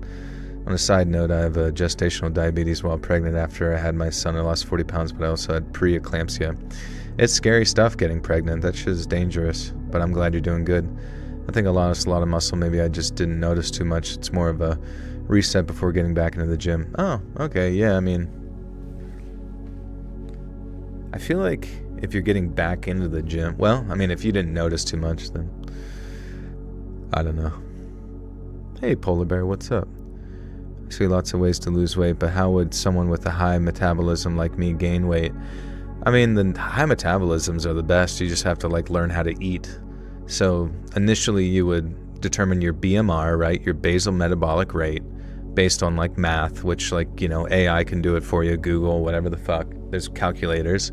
On a side note, I have a gestational diabetes while pregnant. After I had my son, I lost 40 pounds, but I also had preeclampsia. It's scary stuff getting pregnant. That shit is dangerous, but I'm glad you're doing good. I think I lost a lot of muscle. Maybe I just didn't notice too much. It's more of a reset before getting back into the gym. Oh, okay, yeah, I mean, I feel like if you're getting back into the gym, well, I mean, if you didn't notice too much, then I don't know. Hey, Polar Bear, what's up? I see lots of ways to lose weight, but how would someone with a high metabolism like me gain weight? I mean, the high metabolisms are the best. You just have to like learn how to eat. So initially you would determine your BMR, right? Your basal metabolic rate, based on like math, which like, you know, AI can do it for you, Google, whatever the fuck. There's calculators.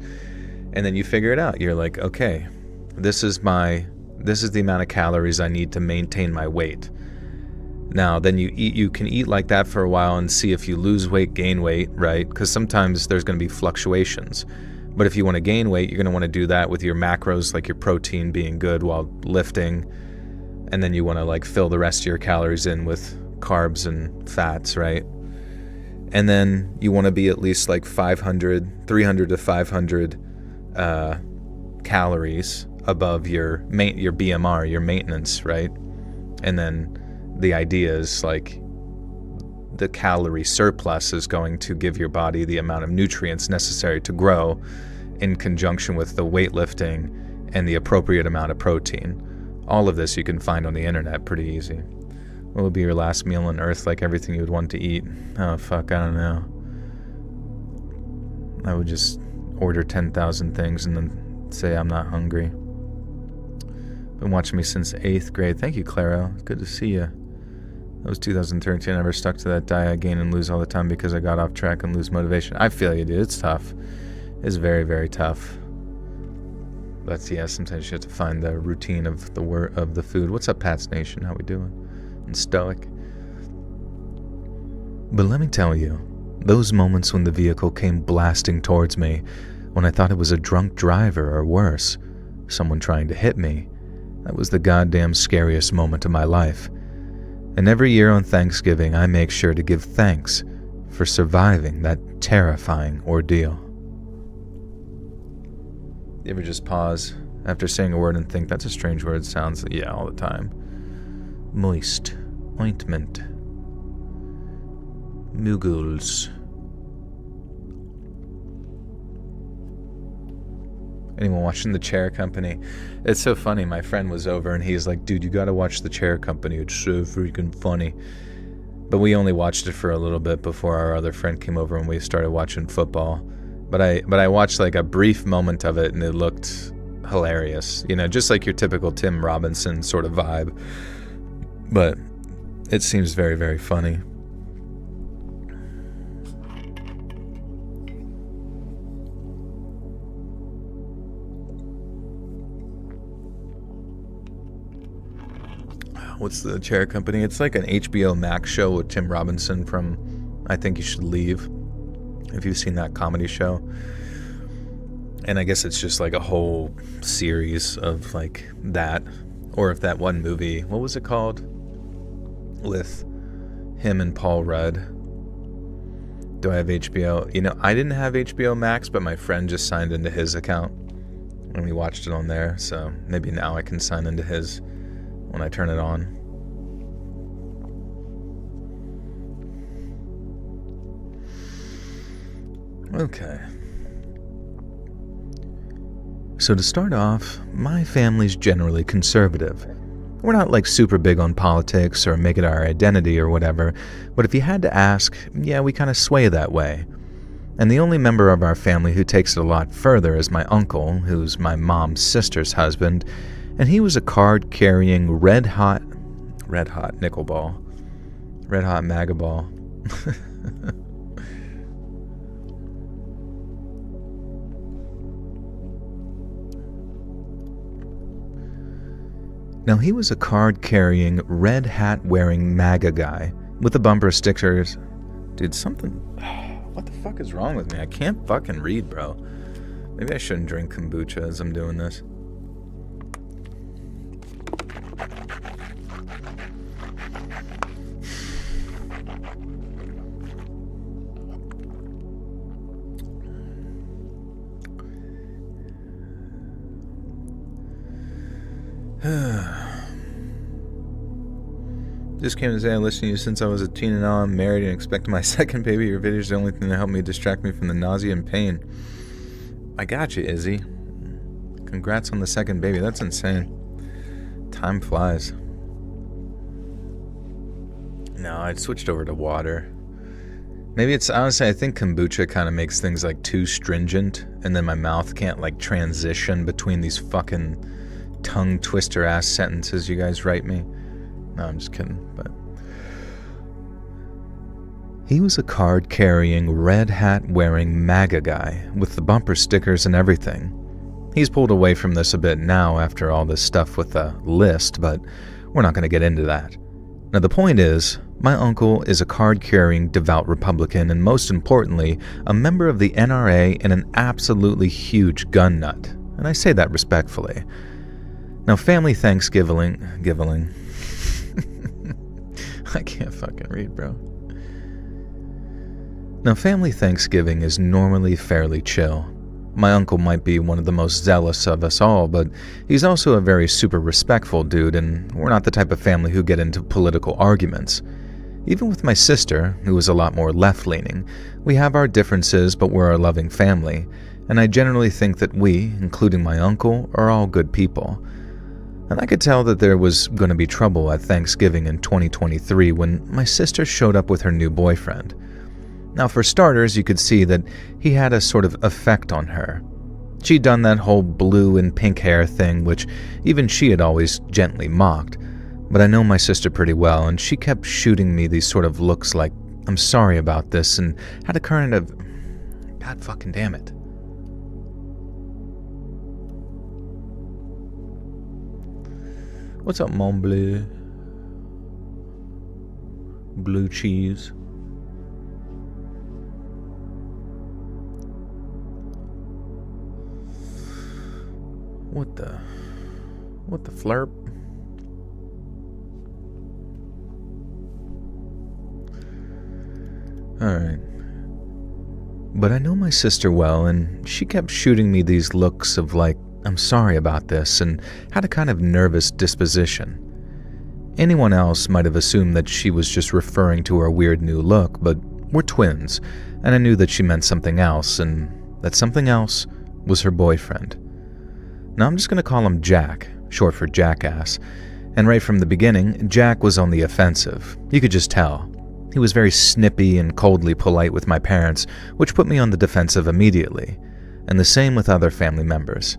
And then you figure it out. You're like, okay, this is the amount of calories I need to maintain my weight. Now, then you can eat like that for a while and see if you lose weight, gain weight, right? Because sometimes there's going to be fluctuations. But if you want to gain weight, you're going to want to do that with your macros, like your protein being good while lifting. And then you want to like fill the rest of your calories in with carbs and fats, right? And then you want to be at least like 300 to 500 calories above your BMR, your maintenance, right? And then the idea is like the calorie surplus is going to give your body the amount of nutrients necessary to grow, in conjunction with the weightlifting and the appropriate amount of protein. All of this you can find on the internet pretty easy. What would be your last meal on earth, like everything you would want to eat? Oh fuck, I don't know. I would just order 10,000 things and then say I'm not hungry. Been watching me since 8th grade. Thank you, Claro. Good to see you. That was 2013. I never stuck to that diet. I gain and lose all the time because I got off track and lose motivation. I feel you, dude. It's tough. It's very, very tough. But yeah, sometimes you have to find the routine of the food. What's up, Pat's Nation? How we doing? And Stoic. But let me tell you, those moments when the vehicle came blasting towards me, when I thought it was a drunk driver or worse, someone trying to hit me, that was the goddamn scariest moment of my life. And every year on Thanksgiving, I make sure to give thanks for surviving that terrifying ordeal. You ever just pause after saying a word and think, that's a strange word, sounds, yeah, all the time. Moist, ointment, muggles. Anyone watching The Chair Company? It's so funny. My friend was over and he's like, dude, you gotta watch The Chair Company. It's so freaking funny. But we only watched it for a little bit before our other friend came over and we started watching football. But I watched like a brief moment of it and it looked hilarious. You know, just like your typical Tim Robinson sort of vibe. But it seems very, very funny. What's The Chair Company? It's like an HBO Max show with Tim Robinson from I Think You Should Leave, if you've seen that comedy show. And I guess it's just like a whole series of like that. Or if that one movie, what was it called? With him and Paul Rudd. Do I have HBO? You know, I didn't have HBO Max, but my friend just signed into his account. And we watched it on there. So maybe now I can sign into his when I turn it on. Okay. So to start off, my family's generally conservative. We're not like super big on politics or make it our identity or whatever, but if you had to ask, yeah, we kind of sway that way. And the only member of our family who takes it a lot further is my uncle, who's my mom's sister's husband, and he was a card-carrying red hot nickel ball. Red hot MAGA ball. Now, he was a card-carrying, red hat-wearing MAGA guy with the bumper stickers. Dude, something... What the fuck is wrong with me? I can't fucking read, bro. Maybe I shouldn't drink kombucha as I'm doing this. Just came to say I listened to you since I was a teen and now I'm married and expecting my second baby. Your videos are the only thing that helped me distract me from the nausea and pain. I got you, Izzy. Congrats on the second baby. That's insane. Time flies. No, I switched over to water. Maybe it's, honestly, I think kombucha kind of makes things like too stringent and then my mouth can't like transition between these fucking tongue twister ass sentences you guys write me. No, I'm just kidding, but... He was a card-carrying, red hat-wearing MAGA guy with the bumper stickers and everything. He's pulled away from this a bit now after all this stuff with the list, but we're not going to get into that. Now, the point is, my uncle is a card-carrying devout Republican and most importantly, a member of the NRA and an absolutely huge gun nut. And I say that respectfully. Now, family Thanksgiving... I can't fucking read, bro. Now, family Thanksgiving is normally fairly chill. My uncle might be one of the most zealous of us all, but he's also a very super respectful dude, and we're not the type of family who get into political arguments. Even with my sister, who is a lot more left-leaning, we have our differences, but we're a loving family, and I generally think that we, including my uncle, are all good people. And I could tell that there was going to be trouble at Thanksgiving in 2023 when my sister showed up with her new boyfriend. Now, for starters, you could see that he had a sort of effect on her. She'd done that whole blue and pink hair thing, which even she had always gently mocked. But I know my sister pretty well, and she kept shooting me these sort of looks like, I'm sorry about this, and had a kind of... God fucking damn it. What's up, Mon Bleu? Blue cheese. What the flurp? Alright. But I know my sister well, and she kept shooting me these looks of like, I'm sorry about this, and had a kind of nervous disposition. Anyone else might have assumed that she was just referring to her weird new look, but we're twins, and I knew that she meant something else, and that something else was her boyfriend. Now I'm just going to call him Jack, short for Jackass, and right from the beginning, Jack was on the offensive. You could just tell. He was very snippy and coldly polite with my parents, which put me on the defensive immediately, and the same with other family members.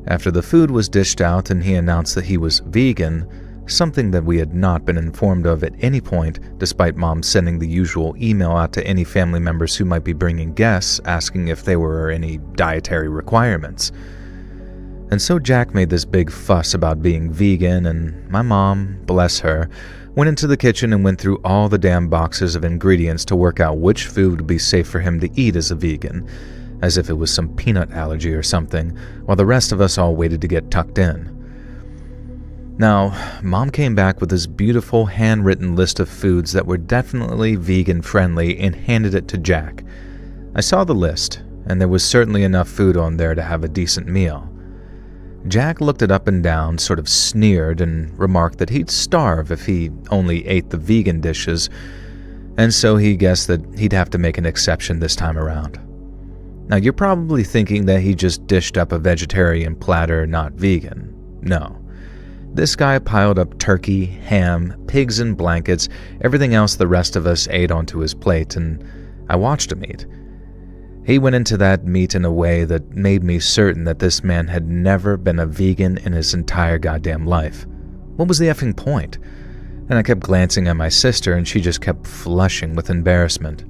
After the food was dished out and he announced that he was vegan, something that we had not been informed of at any point, despite Mom sending the usual email out to any family members who might be bringing guests asking if there were any dietary requirements. And so Jack made this big fuss about being vegan, and my mom, bless her, went into the kitchen and went through all the damn boxes of ingredients to work out which food would be safe for him to eat as a vegan. as if it was some peanut allergy or something, while the rest of us all waited to get tucked in. Now, Mom came back with this beautiful handwritten list of foods that were definitely vegan-friendly and handed it to Jack. I saw the list, and there was certainly enough food on there to have a decent meal. Jack looked it up and down, sort of sneered, and remarked that he'd starve if he only ate the vegan dishes, and so he guessed that he'd have to make an exception this time around. Now, you're probably thinking that he just dished up a vegetarian platter, not vegan. No. This guy piled up turkey, ham, pigs in blankets, everything else the rest of us ate onto his plate, and I watched him eat. He went into that meat in a way that made me certain that this man had never been a vegan in his entire goddamn life. What was the effing point? And I kept glancing at my sister, and she just kept flushing with embarrassment.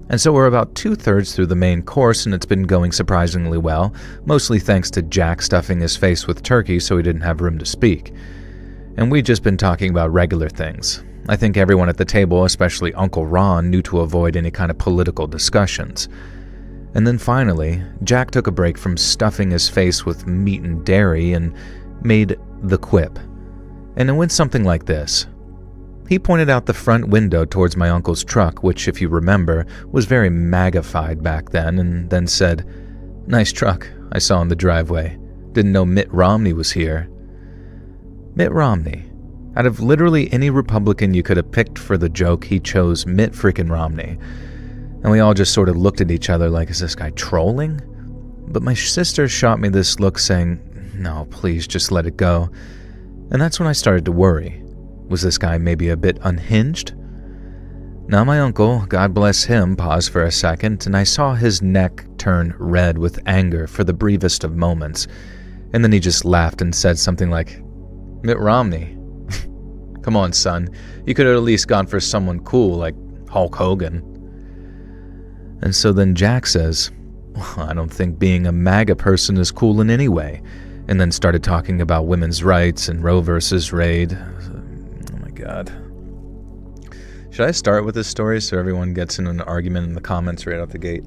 And so we're about 2/3 through the main course, and it's been going surprisingly well, mostly thanks to Jack stuffing his face with turkey so he didn't have room to speak. And we'd just been talking about regular things. I think everyone at the table, especially Uncle Ron, knew to avoid any kind of political discussions. And then finally, Jack took a break from stuffing his face with meat and dairy and made the quip. And it went something like this. He pointed out the front window towards my uncle's truck, which, if you remember, was very magnified back then, and then said, "Nice truck I saw in the driveway. Didn't know Mitt Romney was here." Mitt Romney. Out of literally any Republican you could have picked for the joke, he chose Mitt freaking Romney. And we all just sort of looked at each other like, is this guy trolling? But my sister shot me this look saying, no, please just let it go. And that's when I started to worry. Was this guy maybe a bit unhinged? Now my uncle, God bless him, paused for a second, and I saw his neck turn red with anger for the briefest of moments. And then he just laughed and said something like, Mitt Romney. Come on, son. You could have at least gone for someone cool like Hulk Hogan. And so then Jack says, well, I don't think being a MAGA person is cool in any way, and then started talking about women's rights and Roe versus Wade. Oh my God. Should I start with this story so everyone gets in an argument in the comments right out the gate?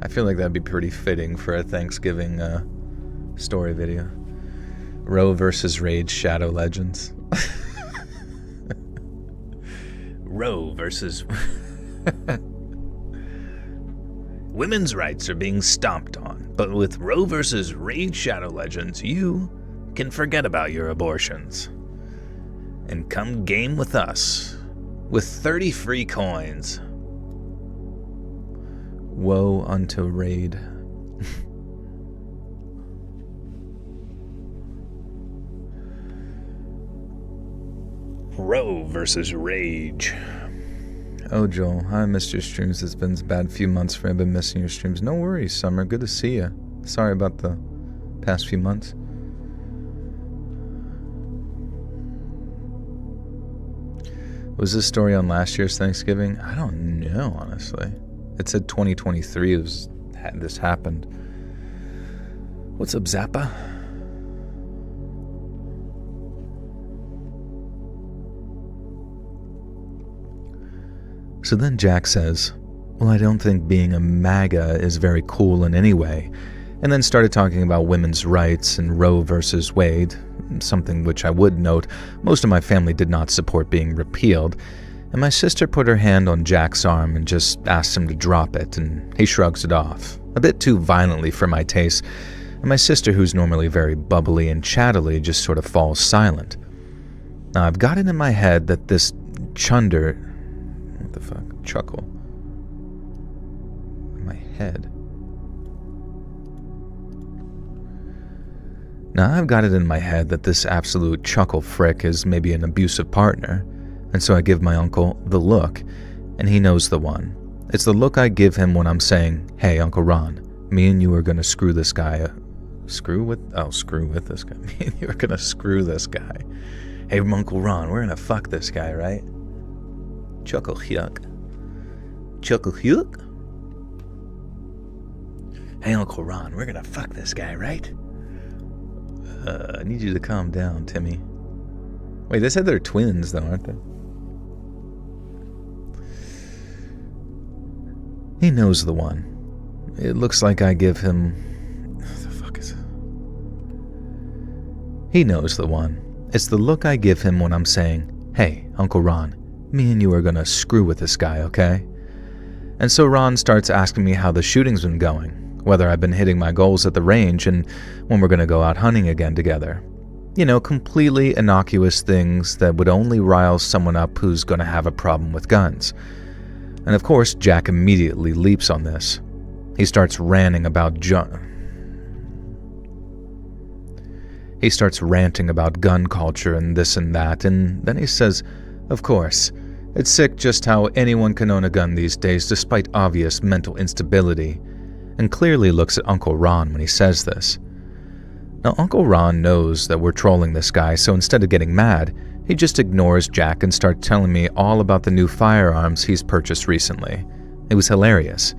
I feel like that'd be pretty fitting for a Thanksgiving story video. Roe versus Wade Shadow Legends. Roe versus... Women's rights are being stomped on, but with Roe versus Wade Shadow Legends, you can forget about your abortions. And come game with us with 30 free coins. Woe unto Raid. Roe versus Rage. Oh, Joel, I missed your streams. It's been a bad few months for me. I've been missing your streams. No worries, Summer. Good to see you. Sorry about the past few months. Was this story on last year's Thanksgiving? I don't know, honestly. It said 2023 this happened. What's up, Zappa? So then Jack says, well, I don't think being a MAGA is very cool in any way, and then started talking about women's rights and Roe versus Wade, something which I would note most of my family did not support being repealed, and my sister put her hand on Jack's arm and just asked him to drop it, and he shrugs it off, a bit too violently for my taste, and my sister, who's normally very bubbly and chattily, just sort of falls silent. Now, I've got it in my head that this chunder... What the fuck? Chuckle. In my head. Now, I've got it in my head that this absolute chuckle frick is maybe an abusive partner, and so I give my uncle the look, and he knows the one. It's the look I give him when I'm saying, hey, Uncle Ron, me and you are going to screw this guy. Screw with this guy. Me and you are going to screw this guy. Hey, Uncle Ron, we're going to fuck this guy, right? Chuckle yuck. Chuckle yuck? Hey, Uncle Ron, we're going to fuck this guy, right? I need you to calm down, Timmy. Wait, they said they're twins, though, aren't they? He knows the one. It looks like I give him... What the fuck is it? He knows the one. It's the look I give him when I'm saying, "Hey, Uncle Ron, me and you are gonna screw with this guy, okay?" And so Ron starts asking me how the shooting's been going, whether I've been hitting my goals at the range, and when we're gonna go out hunting again together. You know, completely innocuous things that would only rile someone up who's gonna have a problem with guns. And of course, Jack immediately leaps on this. He starts ranting about gun culture and this and that, and then he says, "Of course, it's sick just how anyone can own a gun these days despite obvious mental instability," and clearly looks at Uncle Ron when he says this. Now, Uncle Ron knows that we're trolling this guy, so instead of getting mad, he just ignores Jack and starts telling me all about the new firearms he's purchased recently. It was hilarious.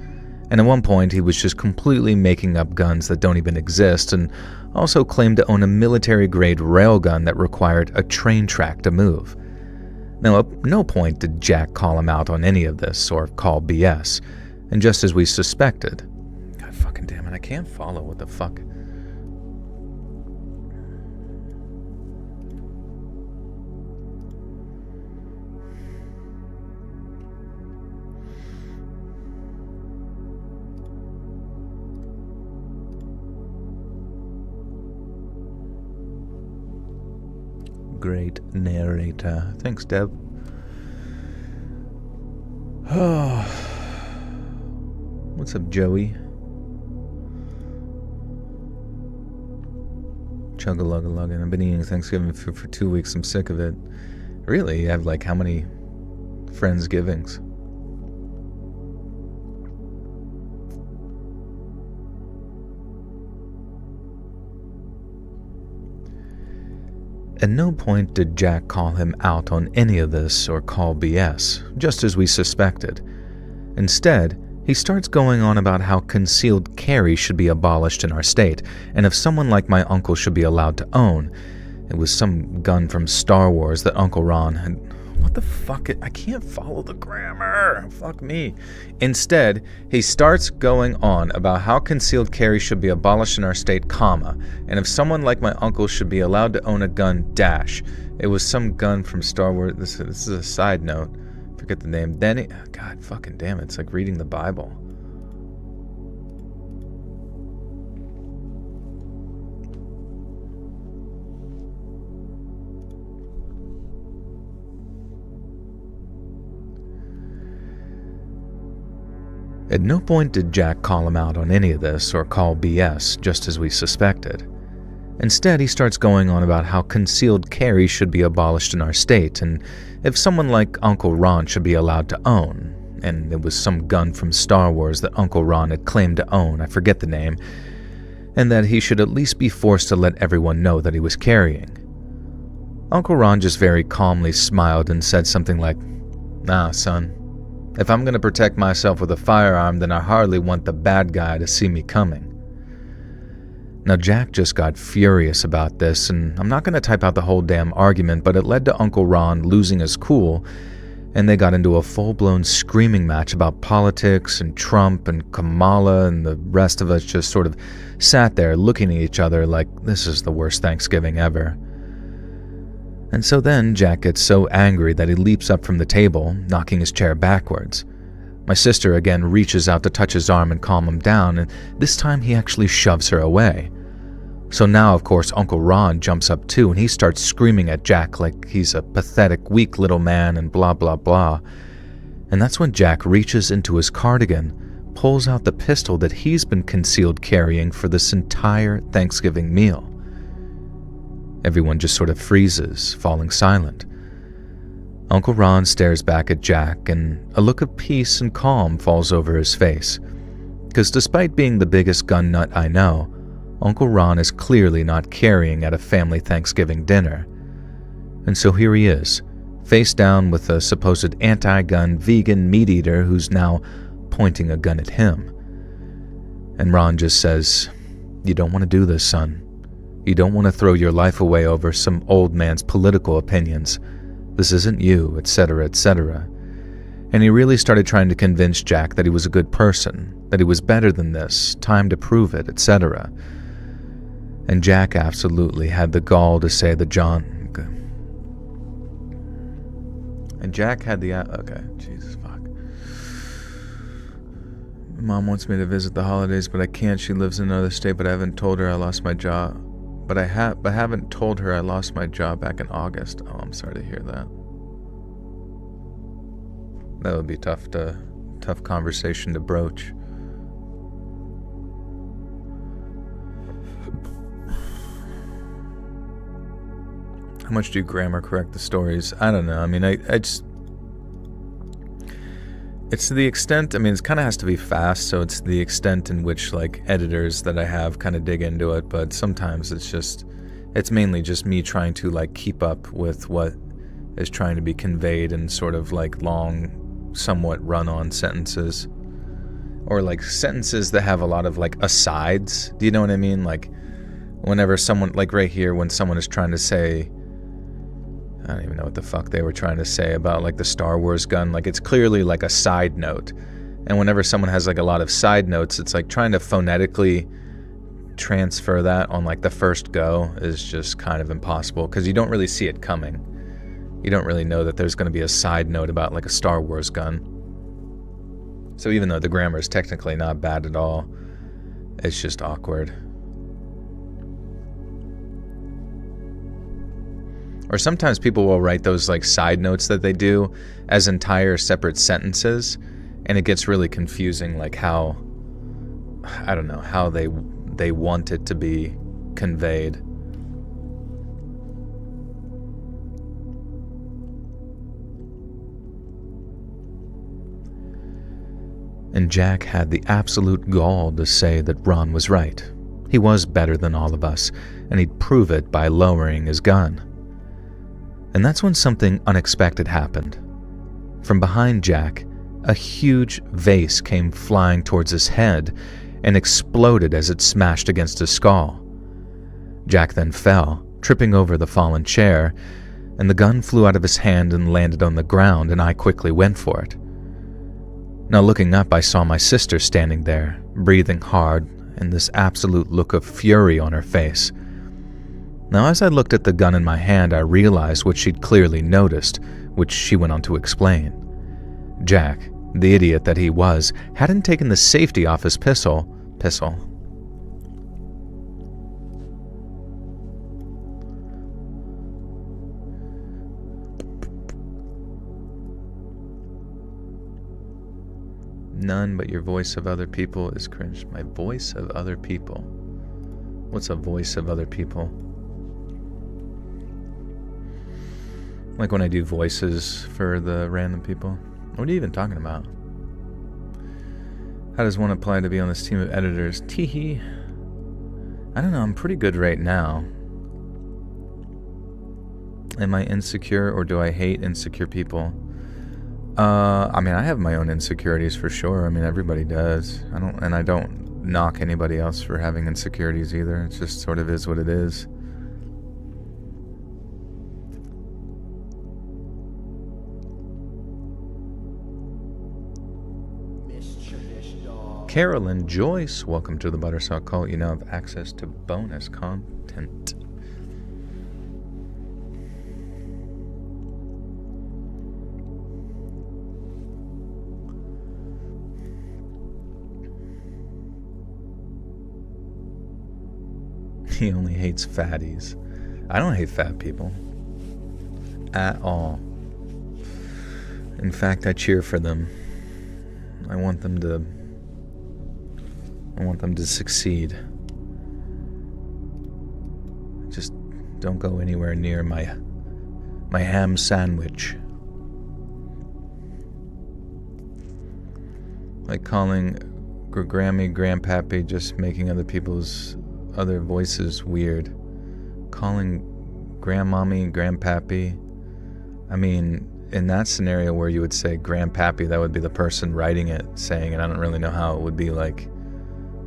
And at one point, he was just completely making up guns that don't even exist, and also claimed to own a military-grade railgun that required a train track to move. Now, at no point did Jack call him out on any of this or call BS, and just as we suspected... God fucking damn it, I can't follow what the fuck... Great narrator. Thanks, Deb. Oh. What's up, Joey? Chug-a-lug-a-lug. I've been eating Thanksgiving food for 2 weeks. I'm sick of it. Really? You have like how many Friendsgivings? At no point did Jack call him out on any of this or call BS, just as we suspected. Instead, he starts going on about how concealed carry should be abolished in our state, and if someone like my uncle should be allowed to own. It was some gun from Star Wars that Uncle Ron had... What the fuck? I can't follow the grammar. Fuck me. Instead, he starts going on about how concealed carry should be abolished in our state, comma, and if someone like my uncle should be allowed to own a gun, dash. It was some gun from Star Wars. This is a side note. Forget the name. Then God fucking damn it. It's like reading the Bible. At no point did Jack call him out on any of this or call BS, just as we suspected. Instead, he starts going on about how concealed carry should be abolished in our state, and if someone like Uncle Ron should be allowed to own, and it was some gun from Star Wars that Uncle Ron had claimed to own, I forget the name, and that he should at least be forced to let everyone know that he was carrying. Uncle Ron just very calmly smiled and said something like, "Nah, son. If I'm going to protect myself with a firearm, then I hardly want the bad guy to see me coming." Now, Jack just got furious about this, and I'm not going to type out the whole damn argument, but it led to Uncle Ron losing his cool, and they got into a full-blown screaming match about politics and Trump and Kamala, and the rest of us just sort of sat there looking at each other like this is the worst Thanksgiving ever. And so then Jack gets so angry that he leaps up from the table, knocking his chair backwards. My sister again reaches out to touch his arm and calm him down, and this time he actually shoves her away. So now, of course, Uncle Ron jumps up too, and he starts screaming at Jack like he's a pathetic, weak little man and blah blah blah. And that's when Jack reaches into his cardigan, pulls out the pistol that he's been concealed carrying for this entire Thanksgiving meal. Everyone just sort of freezes, falling silent. Uncle Ron stares back at Jack, and a look of peace and calm falls over his face. Because despite being the biggest gun nut I know, Uncle Ron is clearly not carrying at a family Thanksgiving dinner. And so here he is, face down with a supposed anti-gun vegan meat-eater who's now pointing a gun at him. And Ron just says, "You don't want to do this, son. You don't want to throw your life away over some old man's political opinions. This isn't you, etc., etc." And he really started trying to convince Jack that he was a good person, that he was better than this, time to prove it, etc. And Jack absolutely had the gall to say that okay, Jesus, fuck. Mom wants me to visit the holidays, but I can't. She lives in another state, but I haven't told her I lost my job. But I haven't told her I lost my job back in August. Oh, I'm sorry to hear that. That would be tough conversation to broach. How much do you grammar correct the stories? I don't know. I mean, I just... It's to the extent, I mean, it kind of has to be fast, so it's the extent in which, like, editors that I have kind of dig into it, but sometimes it's mainly just me trying to, like, keep up with what is trying to be conveyed in sort of, like, long, somewhat run-on sentences. Or, like, sentences that have a lot of, like, asides. Do you know what I mean? Like, whenever someone, like right here, when someone is trying to say... I don't even know what the fuck they were trying to say about, like, the Star Wars gun. Like, it's clearly, like, a side note. And whenever someone has, like, a lot of side notes, it's, like, trying to phonetically transfer that on, like, the first go is just kind of impossible, because you don't really see it coming. You don't really know that there's going to be a side note about, like, a Star Wars gun. So even though the grammar is technically not bad at all, it's just awkward. Or sometimes people will write those, like, side notes that they do as entire separate sentences, and it gets really confusing, like, how, I don't know, how they want it to be conveyed. And Jack had the absolute gall to say that Ron was right. He was better than all of us, and he'd prove it by lowering his gun. And that's when something unexpected happened. From behind Jack, a huge vase came flying towards his head and exploded as it smashed against his skull. Jack then fell, tripping over the fallen chair, and the gun flew out of his hand and landed on the ground, and I quickly went for it. Now looking up, I saw my sister standing there, breathing hard, and this absolute look of fury on her face. Now, as I looked at the gun in my hand, I realized what she'd clearly noticed, which she went on to explain. Jack, the idiot that he was, hadn't taken the safety off his pistol. None but your voice of other people is cringe. My voice of other people? What's a voice of other people? Like when I do voices for the random people? What are you even talking about? How does one apply to be on this team of editors? Teehee. I don't know, I'm pretty good right now. Am I insecure, or do I hate insecure people? I mean, I have my own insecurities for sure. I mean, everybody does. I don't knock anybody else for having insecurities either. It just sort of is what it is. Carolyn Joyce, welcome to the Buttersalt Cult. You now have access to bonus content. He only hates fatties. I don't hate fat people. At all. In fact, I cheer for them. I want them to succeed. Just don't go anywhere near my ham sandwich. Like calling Grammy Grandpappy, just making other people's other voices weird. Calling Grandmommy Grandpappy. I mean, in that scenario where you would say Grandpappy, that would be the person writing it saying it. I don't really know how it would be like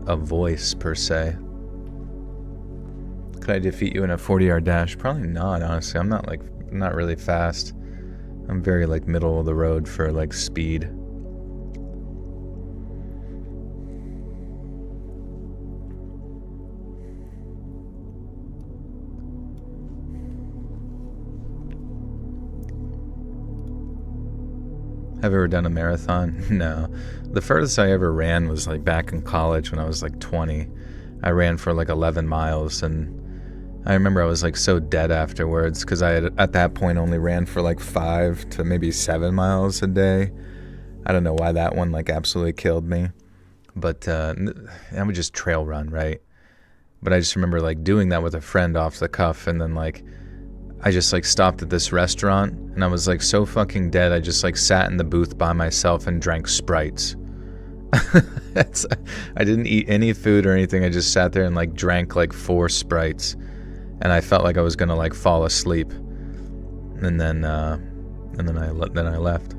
a voice per se. Could I defeat you in a 40-yard dash? Probably not, honestly. I'm not really fast. I'm very like middle of the road for like speed. Have you ever done a marathon? No. The furthest I ever ran was like back in college when I was like 20. I ran for like 11 miles, and I remember I was like so dead afterwards because I had at that point only ran for like 5 to maybe 7 miles a day. I don't know why that one like absolutely killed me, but I would just trail run, right? But I just remember like doing that with a friend off the cuff, and then like I just like stopped at this restaurant and I was like so fucking dead. I just like sat in the booth by myself and drank Sprites. I didn't eat any food or anything. I just sat there and like drank like 4 Sprites, and I felt like I was gonna like fall asleep. And then I left.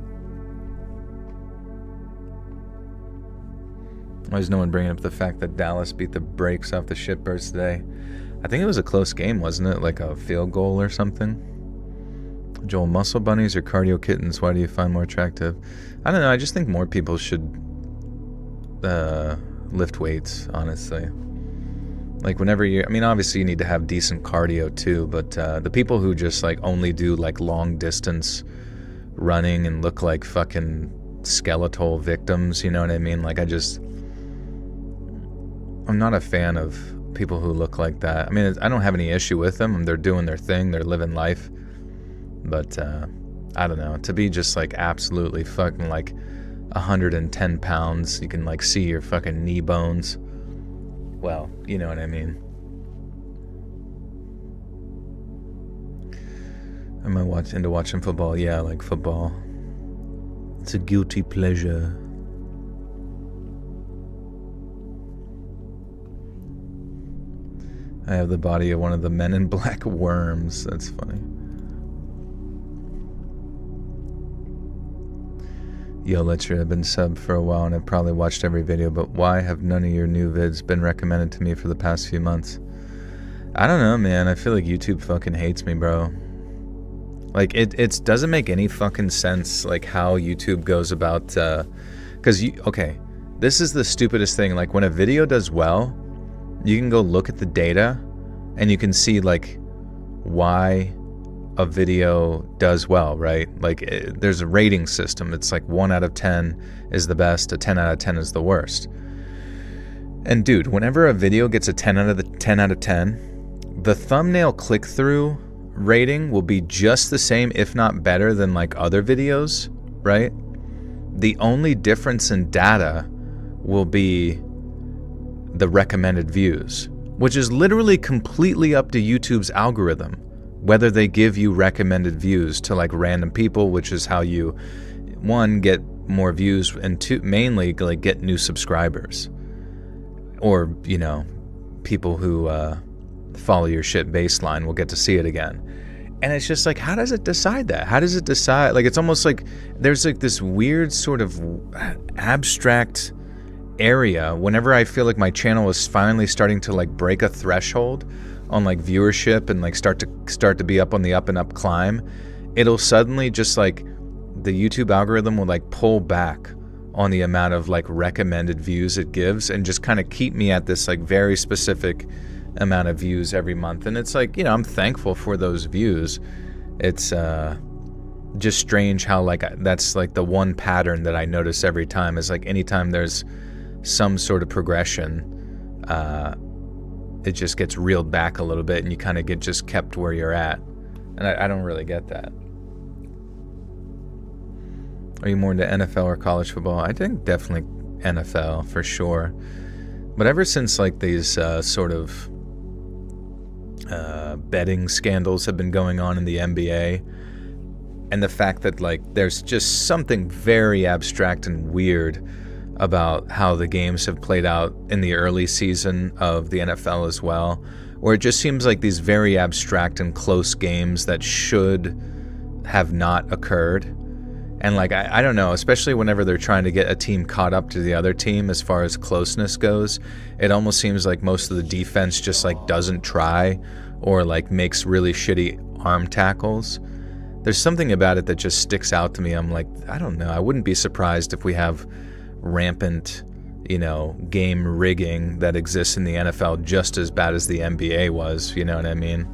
Why is no one bringing up the fact that Dallas beat the brakes off the shitbirds today? I think it was a close game, wasn't it? Like a field goal or something. Joel, muscle bunnies or cardio kittens? Why do you find more attractive? I don't know. I just think more people should lift weights, honestly. Like whenever I mean, obviously you need to have decent cardio too, but the people who just like only do like long distance running and look like fucking skeletal victims, you know what I mean? Like I'm not a fan of people who look like that. I mean, I don't have any issue with them. They're doing their thing. They're living life. But I don't know. To be just like absolutely fucking like 110 pounds, you can like see your fucking knee bones. Well, you know what I mean. Am I into watching football? Yeah, I like football. It's a guilty pleasure. I have the body of one of the Men in Black worms. That's funny. Yo, Letcher, I've been subbed for a while and I've probably watched every video, but why have none of your new vids been recommended to me for the past few months? I don't know, man. I feel like YouTube fucking hates me, bro. Like, it doesn't make any fucking sense, like, how YouTube goes about, okay, this is the stupidest thing. Like, when a video does well, you can go look at the data and you can see like why a video does well, right? Like there's a rating system. It's like 1 out of 10 is the best, a 10 out of 10 is the worst. And dude, whenever a video gets a 10 out of 10, the thumbnail click-through rating will be just the same, if not better than like other videos, right? The only difference in data will be the recommended views, which is literally completely up to YouTube's algorithm, whether they give you recommended views to like random people, which is how you, 1, get more views, and 2, mainly like get new subscribers, or, you know, people who follow your shit baseline will get to see it again. And it's just like, how does it decide that? How does it decide? Like, it's almost like there's like this weird sort of abstract area whenever I feel like my channel is finally starting to like break a threshold on like viewership and like start to be up on the up and up climb. It'll suddenly just like the YouTube algorithm will like pull back on the amount of like recommended views it gives and just kind of keep me at this like very specific amount of views every month. And it's like, you know, I'm thankful for those views. It's just strange how like that's like the one pattern that I notice every time is like anytime there's some sort of progression, it just gets reeled back a little bit and you kind of get just kept where you're at. And I don't really get that. Are you more into NFL or college football? I think definitely NFL for sure. But ever since like these sort of betting scandals have been going on in the NBA, and the fact that like there's just something very abstract and weird about how the games have played out in the early season of the NFL as well, where it just seems like these very abstract and close games that should have not occurred. And like, I don't know, especially whenever they're trying to get a team caught up to the other team as far as closeness goes, it almost seems like most of the defense just like doesn't try or like makes really shitty arm tackles. there's something about it that just sticks out to me. I'm like, I don't know. I wouldn't be surprised if we have rampant, game rigging that exists in the NFL just as bad as the NBA was. You know what I mean?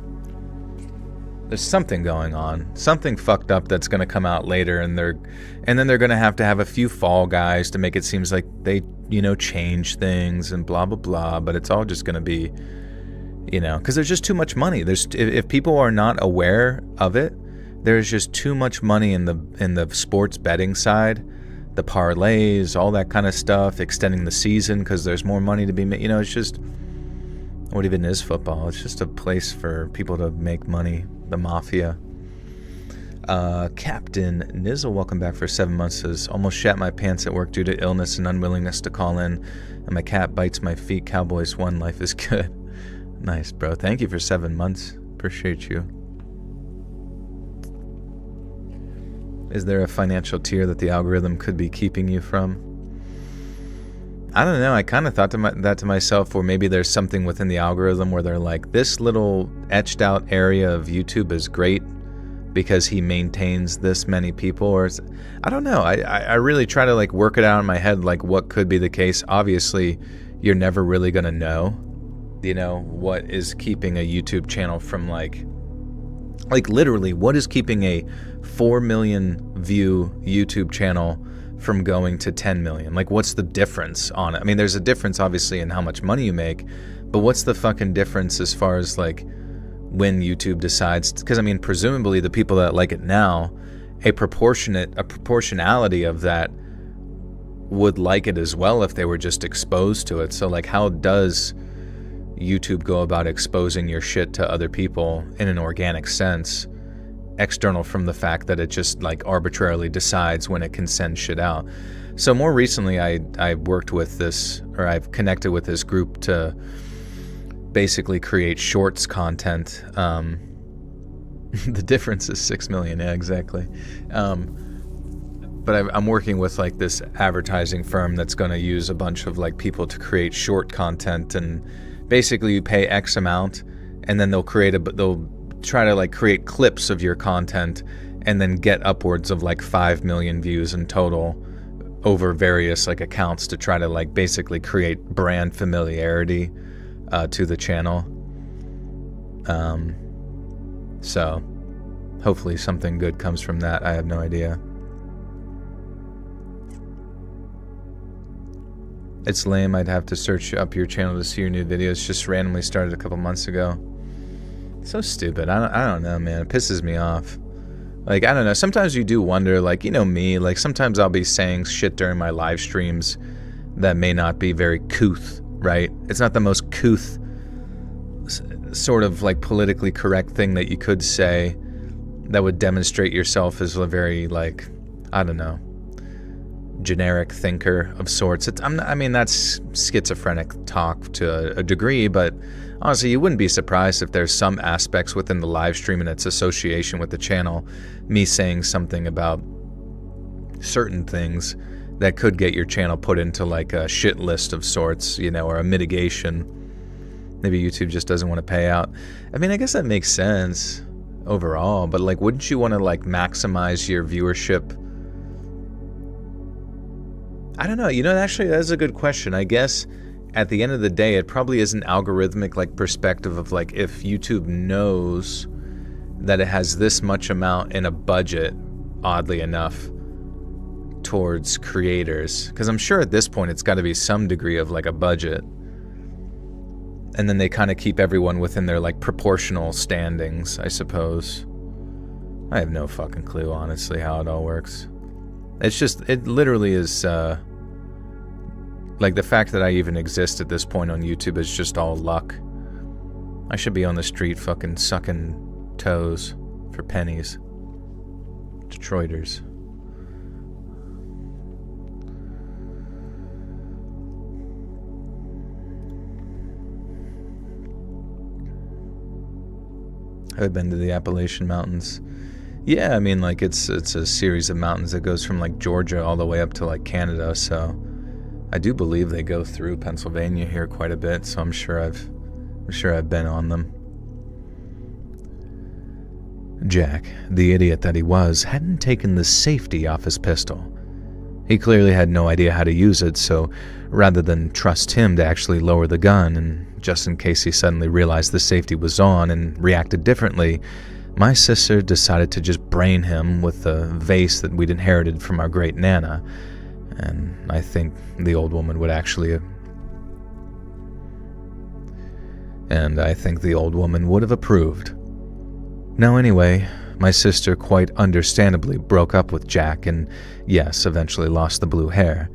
There's something going on, something fucked up that's going to come out later, and then they're going to have a few fall guys to make it seem like they, change things and blah blah blah. But it's all just going to be, because there's just too much money. If people are not aware of it, there's just too much money in the sports betting side, the parlays, all that kind of stuff, extending the season because there's more money to be made. It's just, what even is football? It's just a place for people to make money. The mafia. Captain Nizzle, welcome back for 7 months, says, almost shat my pants at work due to illness and unwillingness to call in, and my cat bites my feet. Cowboys won. Life is good. Nice, bro. Thank you for 7 months. Appreciate you. Is there a financial tier that the algorithm could be keeping you from? I don't know. I kind of thought that to myself, or maybe there's something within the algorithm where they're like, this little etched out area of YouTube is great because he maintains this many people, or I don't know. I really try to work it out in my head, what could be the case. Obviously, you're never really going to know, what is keeping a YouTube channel from literally what is keeping a 4 million view YouTube channel from going to 10 million? What's the difference on it? I mean, there's a difference obviously in how much money you make, but what's the fucking difference as far as when YouTube decides? Because I mean, presumably the people that like it now, a proportionality of that would like it as well if they were just exposed to it. So how does YouTube go about exposing your shit to other people in an organic sense, external from the fact that it just arbitrarily decides when it can send shit out? So more recently I worked with this, or I've connected with this group to basically create shorts content. The difference is 6 million. Yeah, exactly. But I'm working with this advertising firm that's going to use a bunch of people to create short content, and basically you pay X amount and then they'll try to create clips of your content and then get upwards of 5 million views in total over various accounts to try to basically create brand familiarity to the channel. So hopefully something good comes from that. I have no idea. It's lame. I'd have to search up your channel to see your new videos. Just randomly started a couple months ago. So stupid. I don't know, man. It pisses me off. I don't know. Sometimes you do wonder, me, sometimes I'll be saying shit during my live streams that may not be very couth, right? It's not the most couth sort of politically correct thing that you could say that would demonstrate yourself as a very I don't know, generic thinker of sorts. I mean, that's schizophrenic talk to a degree, but honestly, you wouldn't be surprised if there's some aspects within the live stream and its association with the channel, me saying something about certain things that could get your channel put into a shit list of sorts, or a mitigation. Maybe YouTube just doesn't want to pay out. I mean, I guess that makes sense overall, but wouldn't you want to maximize your viewership? I don't know. Actually, that's a good question. I guess at the end of the day, it probably is an algorithmic perspective of if YouTube knows that it has this much amount in a budget, oddly enough, towards creators, because I'm sure at this point it's got to be some degree of a budget, and then they kind of keep everyone within their proportional standings, I suppose. I have no fucking clue, honestly, how it all works. It's just, it literally is the fact that I even exist at this point on YouTube is just all luck. I should be on the street fucking sucking toes for pennies. Detroiters. I've been to the Appalachian Mountains. Yeah, I mean, it's a series of mountains that goes from Georgia all the way up to Canada, so I do believe they go through Pennsylvania here quite a bit, so I'm sure I've been on them. Jack, the idiot that he was, hadn't taken the safety off his pistol. He clearly had no idea how to use it, so rather than trust him to actually lower the gun, and just in case he suddenly realized the safety was on and reacted differently, my sister decided to just brain him with a vase that we'd inherited from our great Nana, and I think the old woman would have approved. Now anyway, my sister quite understandably broke up with Jack and, yes, eventually lost the blue hair.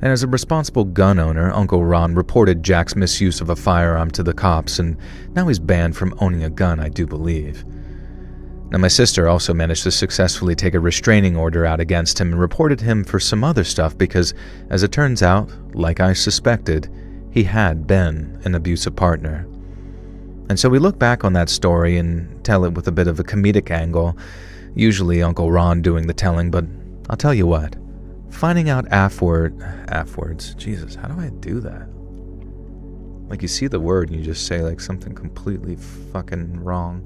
And as a responsible gun owner, Uncle Ron reported Jack's misuse of a firearm to the cops, and now he's banned from owning a gun, I do believe. Now my sister also managed to successfully take a restraining order out against him and reported him for some other stuff because, as it turns out, like I suspected, he had been an abusive partner. And so we look back on that story and tell it with a bit of a comedic angle, usually Uncle Ron doing the telling, but I'll tell you what, finding out afterwards, Jesus, how do I do that? Like you see the word and you just say like something completely fucking wrong.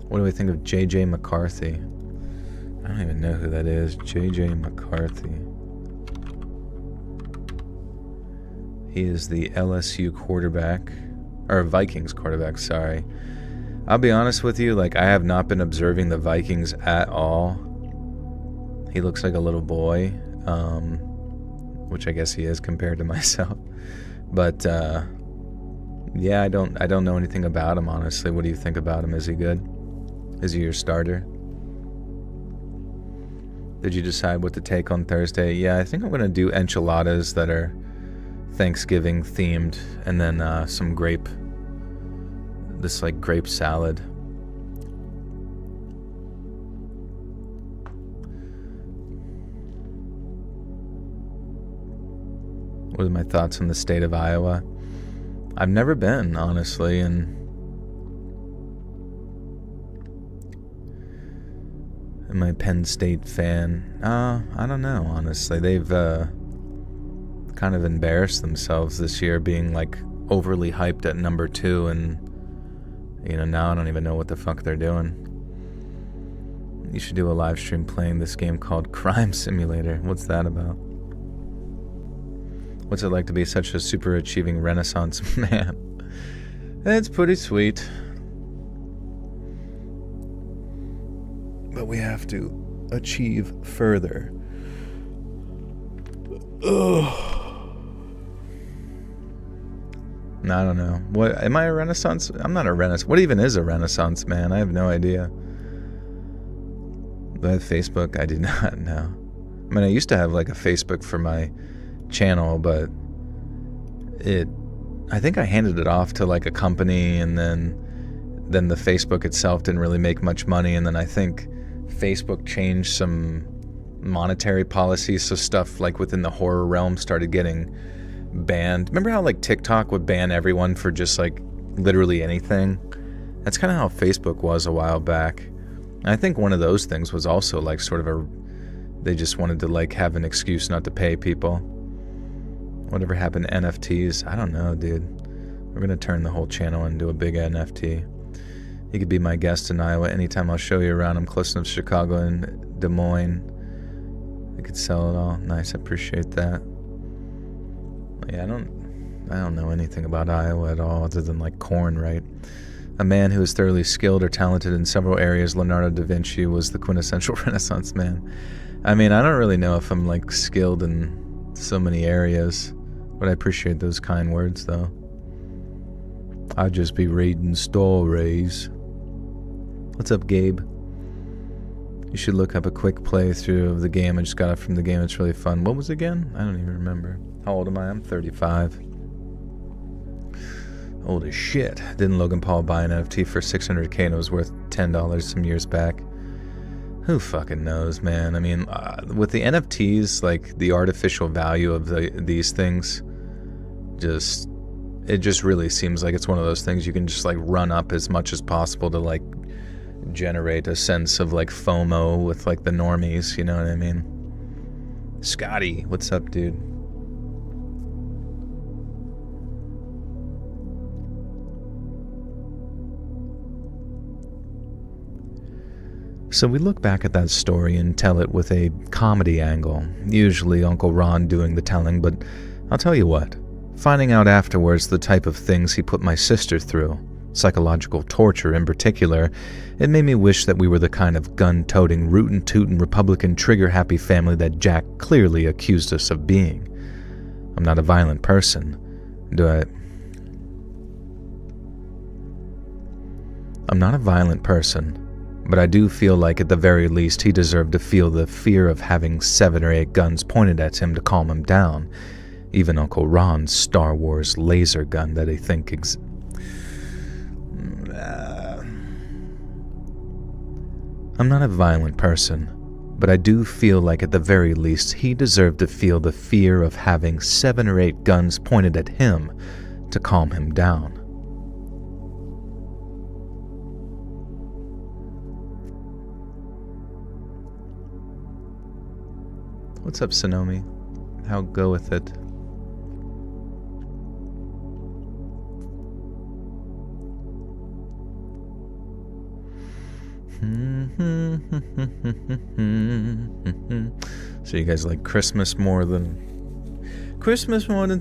What do we think of J.J. McCarthy? I don't even know who that is. J.J. McCarthy. He is the LSU quarterback, or Vikings quarterback, sorry. I'll be honest with you, like I have not been observing the Vikings at all. He looks like a little boy, which I guess he is compared to myself. But yeah, I don't know anything about him, honestly. What do you think about him? Is he good? Is he your starter? Did you decide what to take on Thursday? Yeah, I think I'm going to do enchiladas that are Thanksgiving themed, and then some grape salad. What are my thoughts on the state of Iowa? I've never been, honestly, and am I a Penn State fan? I don't know, honestly. They've kind of embarrassed themselves this year, being like overly hyped at number 2, and now I don't even know what the fuck they're doing. You should do a live stream playing this game called Crime Simulator. What's that about? What's it like to be such a super achieving Renaissance man? It's pretty sweet. But we have to achieve further. Ugh. I don't know. What am I a Renaissance? I'm not a Renaissance. What even is a Renaissance man? I have no idea. Do I have Facebook? I do not know. I mean, I used to have like a Facebook for my channel, but I think I handed it off to like a company, and then the Facebook itself didn't really make much money, and then I think Facebook changed some monetary policies, so stuff like within the horror realm started getting banned. Remember how like TikTok would ban everyone for just like literally anything? That's kind of how Facebook was a while back. And I think one of those things was also like sort of they just wanted to like have an excuse not to pay people. Whatever happened to NFTs? I don't know, dude. We're gonna turn the whole channel into a big NFT. You could be my guest in Iowa anytime. I'll show you around. I'm close enough to Chicago and Des Moines. I could sell it all. Nice, I appreciate that. Yeah, I don't know anything about Iowa at all other than like corn, right? A man who is thoroughly skilled or talented in several areas, Leonardo da Vinci was the quintessential Renaissance man. I mean, I don't really know if I'm like skilled in so many areas, but I appreciate those kind words though. I'd just be reading stories. What's up, Gabe? You should look up a quick playthrough of the game. I just got it from the game. It's really fun. What was it again? I don't even remember. How old am I? I'm 35. Old as shit. Didn't Logan Paul buy an NFT for $600K and it was worth $10 some years back? Who fucking knows, man? I mean, with the NFTs, like the artificial value of these things, it just really seems like it's one of those things you can just like run up as much as possible to like generate a sense of like FOMO with like the normies, you know what I mean? Scotty, what's up, dude? So we look back at that story and tell it with a comedy angle, usually Uncle Ron doing the telling, but I'll tell you what, finding out afterwards the type of things he put my sister through, psychological torture in particular, it made me wish that we were the kind of gun-toting, rootin'-tootin' Republican trigger-happy family that Jack clearly accused us of being. I'm not a violent person. I'm not a violent person. But I do feel like at the very least he deserved to feel the fear of having 7 or 8 guns pointed at him to calm him down. Even Uncle Ron's Star Wars laser gun that I think I'm not a violent person, but I do feel like at the very least he deserved to feel the fear of having 7 or 8 guns pointed at him to calm him down. What's up, Sonomi? How goeth it? So you guys like Christmas more than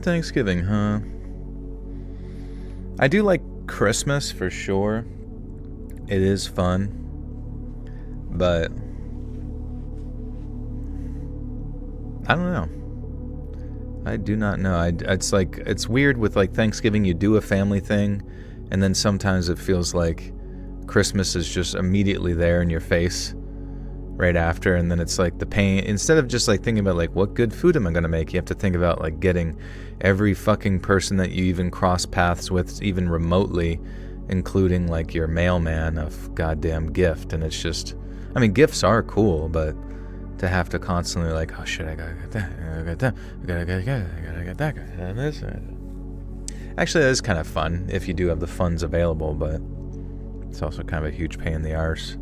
Thanksgiving, huh? I do like Christmas for sure. It is fun. But I don't know. I do not know. It's weird with like Thanksgiving, you do a family thing, and then sometimes it feels like Christmas is just immediately there in your face right after, and then it's like the pain. Instead of just like thinking about like what good food am I going to make, you have to think about like getting every fucking person that you even cross paths with, even remotely, including like your mailman, a goddamn gift. And it's just, I mean, gifts are cool, but to have to constantly like, oh shit, I gotta get that, I gotta get that, I gotta get that, I gotta this. Actually, that is kind of fun if you do have the funds available, but it's also kind of a huge pain in the arse.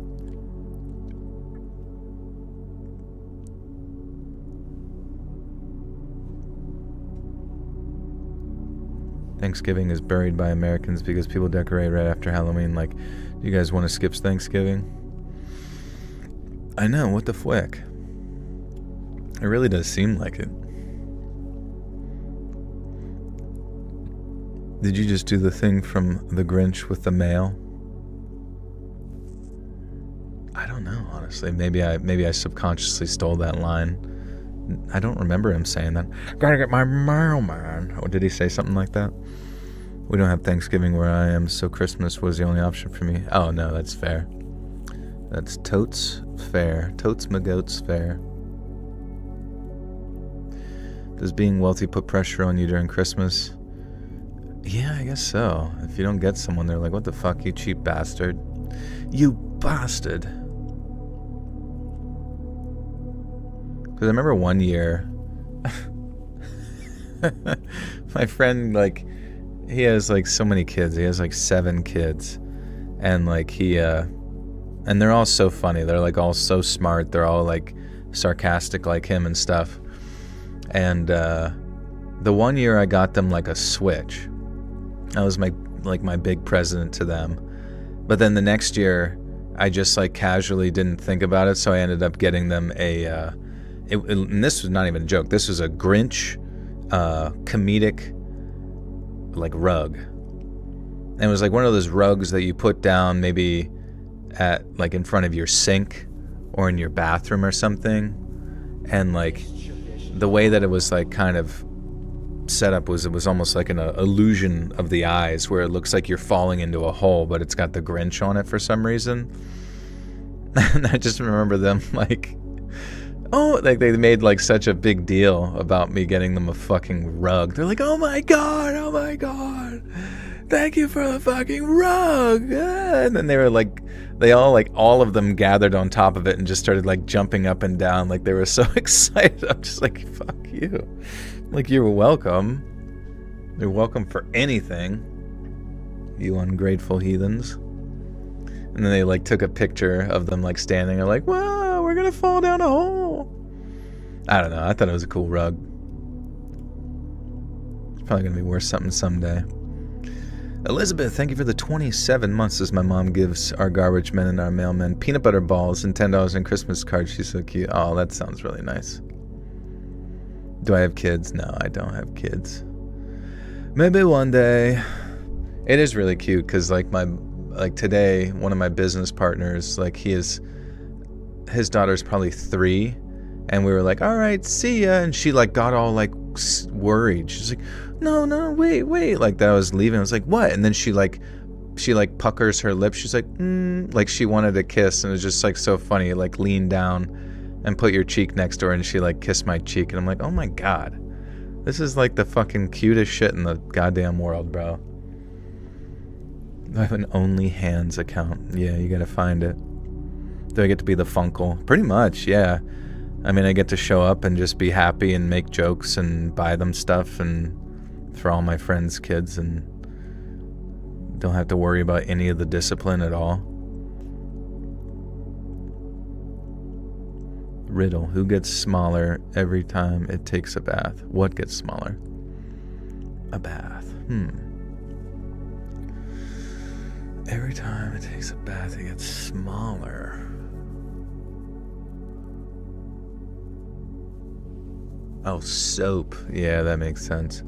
Thanksgiving is buried by Americans because people decorate right after Halloween. Like, do you guys want to skip Thanksgiving? I know, what the flick? It really does seem like it. Did you just do the thing from The Grinch with the mail? I don't know, honestly. Maybe I subconsciously stole that line. I don't remember him saying that. Gotta get my mail, man. Or did he say something like that? We don't have Thanksgiving where I am, so Christmas was the only option for me. Oh, no, that's fair. That's totes fair. Totes my goats fair. Does being wealthy put pressure on you during Christmas? Yeah, I guess so. If you don't get someone, they're like, what the fuck, you cheap bastard. You bastard. Because I remember one year, my friend, like, he has, like, so many kids. He has, like, 7 kids. And, like, and they're all so funny. They're, like, all so smart. They're all, like, sarcastic like him and stuff. And the one year I got them, like, a Switch. That was my big present to them. But then the next year, I just, like, casually didn't think about it. So I ended up getting them and this was not even a joke. This was a Grinch comedic like rug. And it was like one of those rugs that you put down maybe at like in front of your sink or in your bathroom or something. And like the way that it was like kind of set up was it was almost like an illusion of the eyes where it looks like you're falling into a hole, but it's got the Grinch on it for some reason. And I just remember them like, oh, like they made like such a big deal about me getting them a fucking rug. They're like, oh my god, thank you for the fucking rug. And then they were like, all of them gathered on top of it and just started like jumping up and down like they were so excited. I'm just like, fuck you. Like, you're welcome. You're welcome for anything, you ungrateful heathens. And then they like took a picture of them like standing there like, whoa, we're gonna fall down a hole. I don't know, I thought it was a cool rug. It's probably gonna be worth something someday. Elizabeth, thank you for the 27 months as my mom gives our garbage men and our mailmen peanut butter balls and $10 in Christmas cards. She's so cute. Oh, that sounds really nice. Do I have kids? No, I don't have kids. Maybe one day. It is really cute because today, one of my business partners, his daughter's probably 3, and we were like, all right, see ya, and she got all worried. She's like, no, wait, that I was leaving. I was like, what? And then she puckers her lips. She's like she wanted a kiss, and it was just so funny. Leaned down and put your cheek next to her, and she kissed my cheek, and I'm like, oh my god, this is the fucking cutest shit in the goddamn world, bro. I have an OnlyHands account. Yeah, you gotta find it. Do I get to be the Funkle? Pretty much, yeah. I mean, I get to show up and just be happy and make jokes and buy them stuff and for all my friends' kids, and don't have to worry about any of the discipline at all. Riddle, who gets smaller every time it takes a bath? What gets smaller? A bath. Every time it takes a bath, it gets smaller. Oh, soap. Yeah, that makes sense.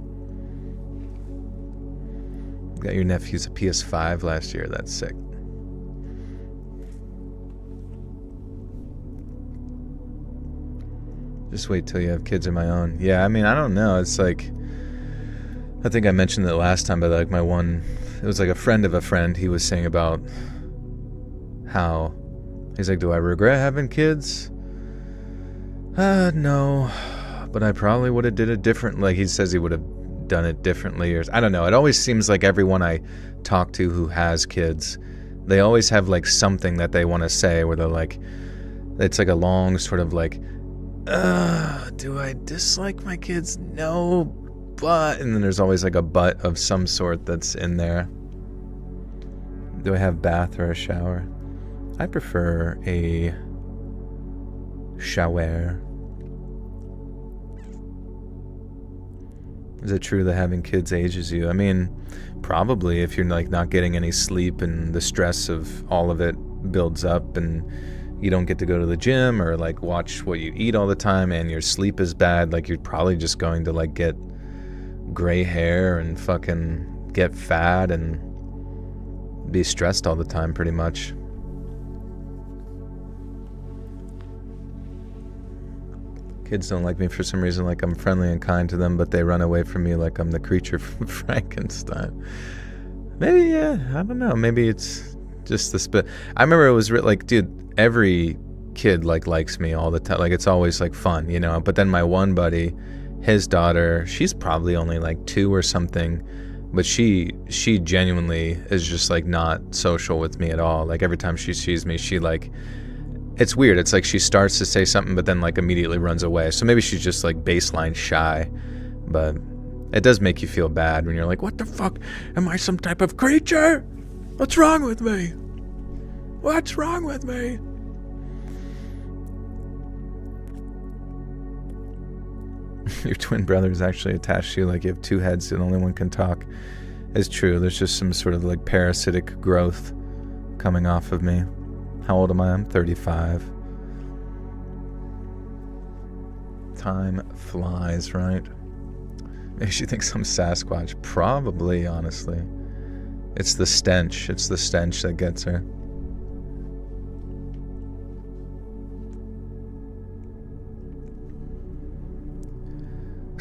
Got your nephew's a PS5 last year. That's sick. Just wait till you have kids of my own. Yeah, I mean, I don't know. It's I think I mentioned it last time, but it was a friend of a friend. He was saying about how, he's like, do I regret having kids? No, but I probably would have did it different. He says he would have done it differently, or I don't know. It always seems like everyone I talk to who has kids, they always have something that they want to say where they're it's a long sort of do I dislike my kids? No, but, and then there's always a but of some sort that's in there. Do I have bath or a shower? I prefer a shower. Is it true that having kids ages you? I mean, probably, if you're not getting any sleep and the stress of all of it builds up and you don't get to go to the gym or watch what you eat all the time and your sleep is bad, you're probably just going to get gray hair and fucking get fat and be stressed all the time, pretty much. Kids don't like me for some reason, I'm friendly and kind to them, but they run away from me like I'm the creature from Frankenstein. Maybe, yeah, I don't know. Maybe it's just the spit. I remember it was dude, every kid likes me all the time. It's always fun, But then my one buddy, his daughter, she's probably only 2 or something, but she genuinely is just not social with me at all. Every time she sees me, she it's weird. It's she starts to say something, but then immediately runs away. So maybe she's just baseline shy, but it does make you feel bad when you're what the fuck? Am I some type of creature? What's wrong with me? What's wrong with me? Your twin brother is actually attached to you you have 2 heads and only one can talk. It's true. There's just some sort of parasitic growth coming off of me. How old am I? I'm 35. Time flies, right? Maybe she thinks I'm Sasquatch. Probably, honestly. It's the stench. It's the stench that gets her.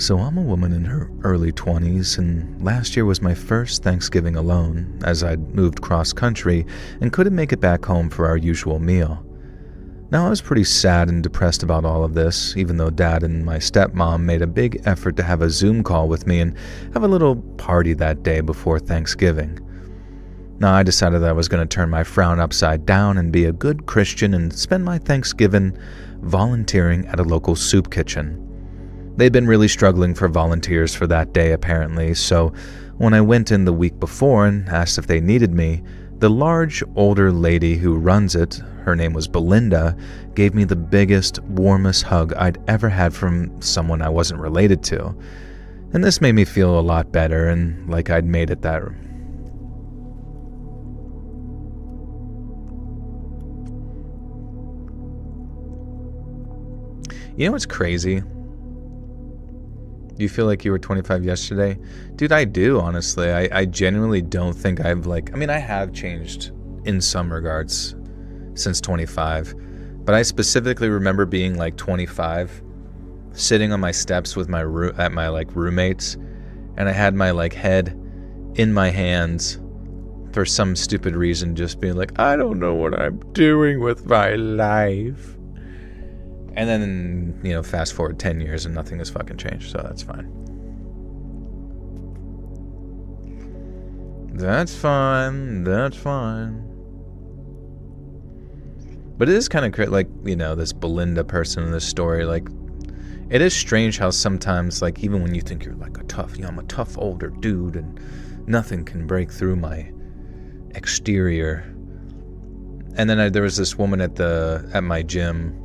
So I'm a woman in her early 20s, and last year was my first Thanksgiving alone, as I'd moved cross-country and couldn't make it back home for our usual meal. Now, I was pretty sad and depressed about all of this, even though Dad and my stepmom made a big effort to have a Zoom call with me and have a little party that day before Thanksgiving. Now, I decided that I was going to turn my frown upside down and be a good Christian and spend my Thanksgiving volunteering at a local soup kitchen. They'd been really struggling for volunteers for that day, apparently, so when I went in the week before and asked if they needed me, the large, older lady who runs it, her name was Belinda, gave me the biggest, warmest hug I'd ever had from someone I wasn't related to. And this made me feel a lot better and like I'd made it that You know what's crazy? You feel like you were 25 yesterday? Dude, I do, honestly. I genuinely don't think I've like... I mean, I have changed in some regards since 25. But I specifically remember being like 25, sitting on my steps with my like roommates, and I had my like head in my hands for some stupid reason, just being like, I don't know what I'm doing with my life. And then, you know, fast forward 10 years and nothing has fucking changed, so that's fine. That's fine. That's fine. But it is kind of like, you know, this Belinda person in this story, like, it is strange how sometimes, like, even when you think you're like a tough, you know, I'm a tough older dude and nothing can break through my exterior. And then there was this woman at my gym.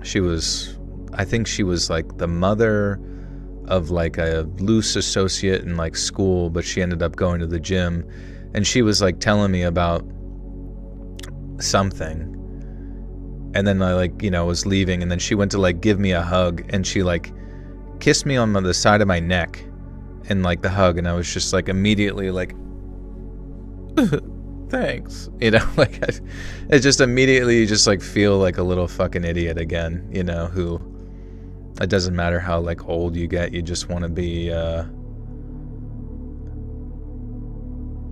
I think she was like the mother of like a loose associate in like school, but she ended up going to the gym, and she was like telling me about something. And then I like, you know, was leaving, and then she went to like give me a hug, and she like kissed me on the side of my neck and like the hug, and I was just like immediately like thanks, you know, like it just immediately you just like feel like a little fucking idiot again, you know, who it doesn't matter how like old you get, you just want to be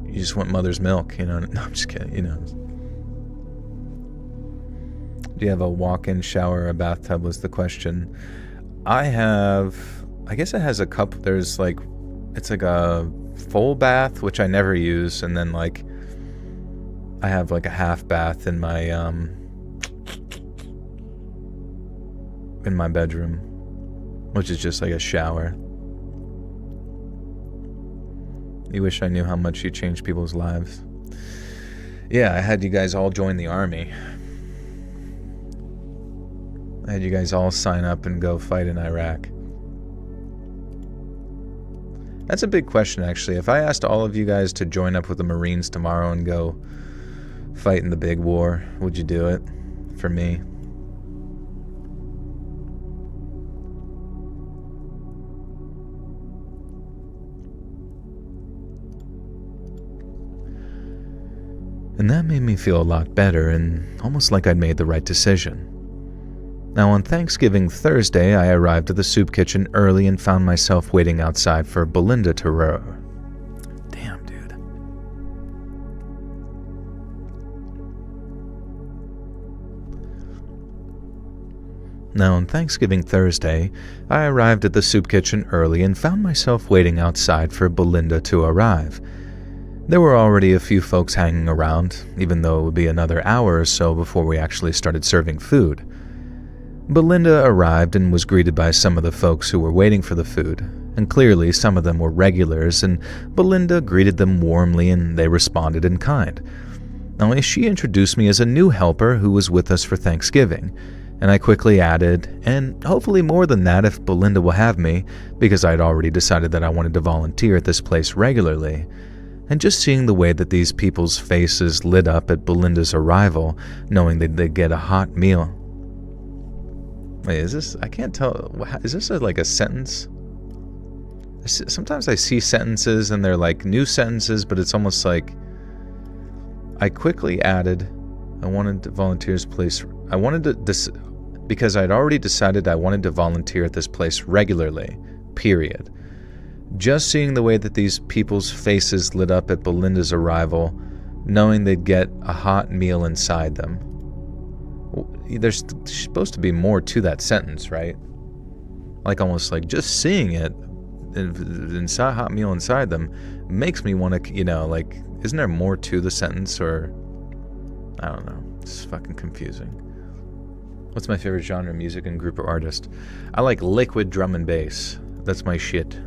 you just want mother's milk, you know. No, I'm just kidding, you know. Do you have a walk-in shower or a bathtub was the question. I guess it has a couple. There's like, it's like a full bath, which I never use, and then like I have like a half bath in my bedroom, which is just like a shower. You wish I knew how much you changed people's lives. Yeah, I had you guys all join the army. I had you guys all sign up and go fight in Iraq. That's a big question, actually. If I asked all of you guys to join up with the Marines tomorrow and go fight in the big war, would you do it? For me. And that made me feel a lot better and almost like I'd made the right decision. Now, on Thanksgiving Thursday, I arrived at the soup kitchen early and found myself waiting outside for Belinda to arrive. Damn, dude. Now, on Thanksgiving Thursday, I arrived at the soup kitchen early and found myself waiting outside for Belinda to arrive. There were already a few folks hanging around, even though it would be another hour or so before we actually started serving food. Belinda arrived and was greeted by some of the folks who were waiting for the food, and clearly some of them were regulars, and Belinda greeted them warmly and they responded in kind. Now, she introduced me as a new helper who was with us for Thanksgiving, and I quickly added, and hopefully more than that if Belinda will have me, because I'd already decided that I wanted to volunteer at this place regularly. And just seeing the way that these people's faces lit up at Belinda's arrival, knowing that they'd get a hot meal. Wait, is this... I can't tell... Is this like a sentence? Sometimes I see sentences and they're like new sentences, but it's almost like... I quickly added, I wanted to volunteer this place... I wanted to... because I'd already decided I wanted to volunteer at this place regularly. Period. Just seeing the way that these people's faces lit up at Belinda's arrival, knowing they'd get a hot meal inside them. There's supposed to be more to that sentence, right? Like almost like just seeing it, inside hot meal inside them, makes me want to, you know, like, isn't there more to the sentence, or I don't know. It's fucking confusing. What's my favorite genre of music and group or artist? I like liquid drum and bass. That's my shit.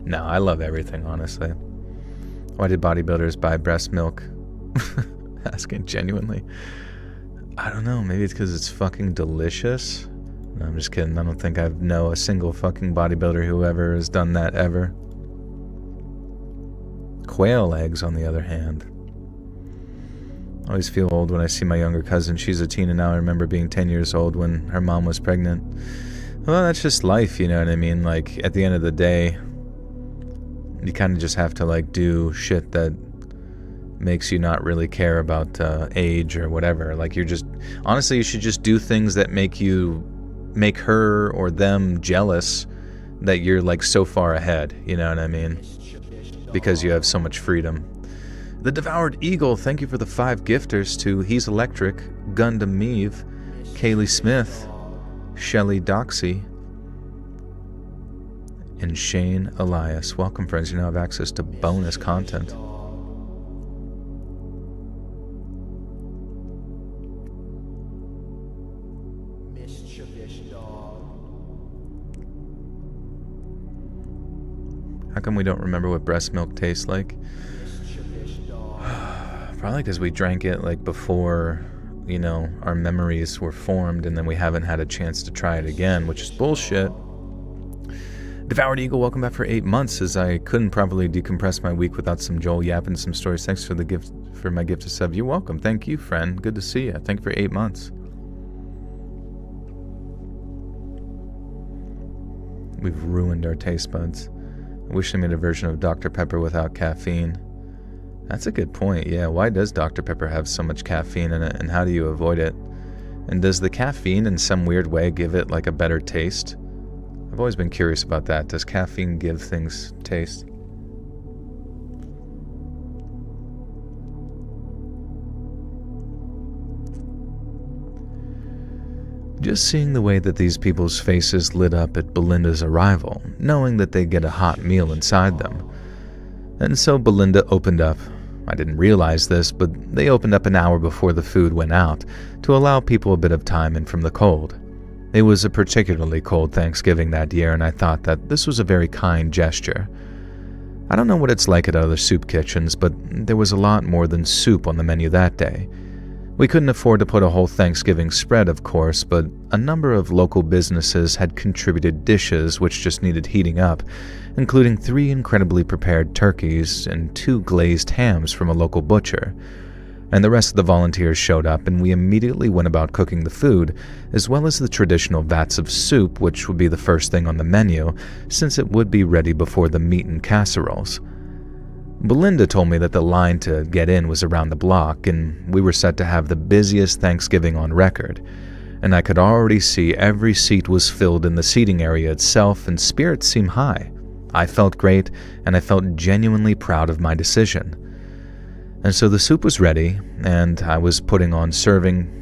No, I love everything, honestly. Why did bodybuilders buy breast milk? Asking genuinely. I don't know, maybe it's because it's fucking delicious. No, I'm just kidding. I don't think I know a single fucking bodybuilder who ever has done that ever. Quail eggs, on the other hand. I always feel old when I see my younger cousin. She's a teen and now. I remember being 10 years old when her mom was pregnant. Well, that's just life, you know what I mean? Like, at the end of the day, you kind of just have to, like, do shit that makes you not really care about age or whatever. Like, honestly, you should just do things that make her or them jealous that you're, like, so far ahead, you know what I mean? Because you have so much freedom. The Devoured Eagle, thank you for the 5 gifters to He's Electric, Gundam Meave, Kaylee Smith, Shelly Doxy, and Shane Elias. Welcome, friends. You now have access to bonus content. How come we don't remember what breast milk tastes like? Probably because we drank it like before, you know, our memories were formed, and then we haven't had a chance to try it again, which is bullshit. Devoured Eagle, welcome back for 8 months, as I couldn't properly decompress my week without some Joel yapping some stories. Thanks for the gift, for my gift of sub. You're welcome. Thank you, friend. Good to see you. Thank you for 8 months. We've ruined our taste buds. I wish they made a version of Dr. Pepper without caffeine. That's a good point, yeah. Why does Dr. Pepper have so much caffeine in it, and how do you avoid it? And does the caffeine in some weird way give it like a better taste? I've always been curious about that. Does caffeine give things taste? Just seeing the way that these people's faces lit up at Belinda's arrival, knowing that they'd get a hot meal inside them. And so Belinda opened up. I didn't realize this, but they opened up an hour before the food went out to allow people a bit of time in from the cold. It was a particularly cold Thanksgiving that year, and I thought that this was a very kind gesture. I don't know what it's like at other soup kitchens, but there was a lot more than soup on the menu that day. We couldn't afford to put a whole Thanksgiving spread, of course, but a number of local businesses had contributed dishes which just needed heating up, including 3 incredibly prepared turkeys and 2 glazed hams from a local butcher. And the rest of the volunteers showed up, and we immediately went about cooking the food, as well as the traditional vats of soup, which would be the first thing on the menu, since it would be ready before the meat and casseroles. Belinda told me that the line to get in was around the block, and we were set to have the busiest Thanksgiving on record. And I could already see every seat was filled in the seating area itself, and spirits seemed high. I felt great, and I felt genuinely proud of my decision. And so the soup was ready, and I was putting on serving.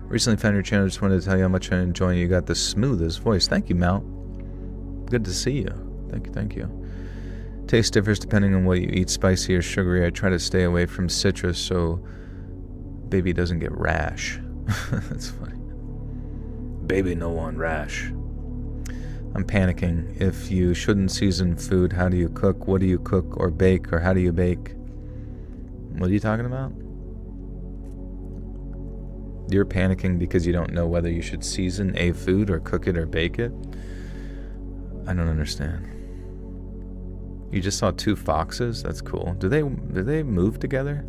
Recently found your channel, just wanted to tell you how much I enjoy you. Got the smoothest voice. Thank you, Mal. Good to see you. Thank you. Taste differs depending on what you eat, spicy or sugary. I try to stay away from citrus so baby doesn't get rash. That's funny. Baby no one rash. I'm panicking. If you shouldn't season food, how do you cook? What do you cook or bake, or how do you bake? What are you talking about? You're panicking because you don't know whether you should season a food or cook it or bake it? I don't understand. You just saw 2 foxes? That's cool. Do they move together?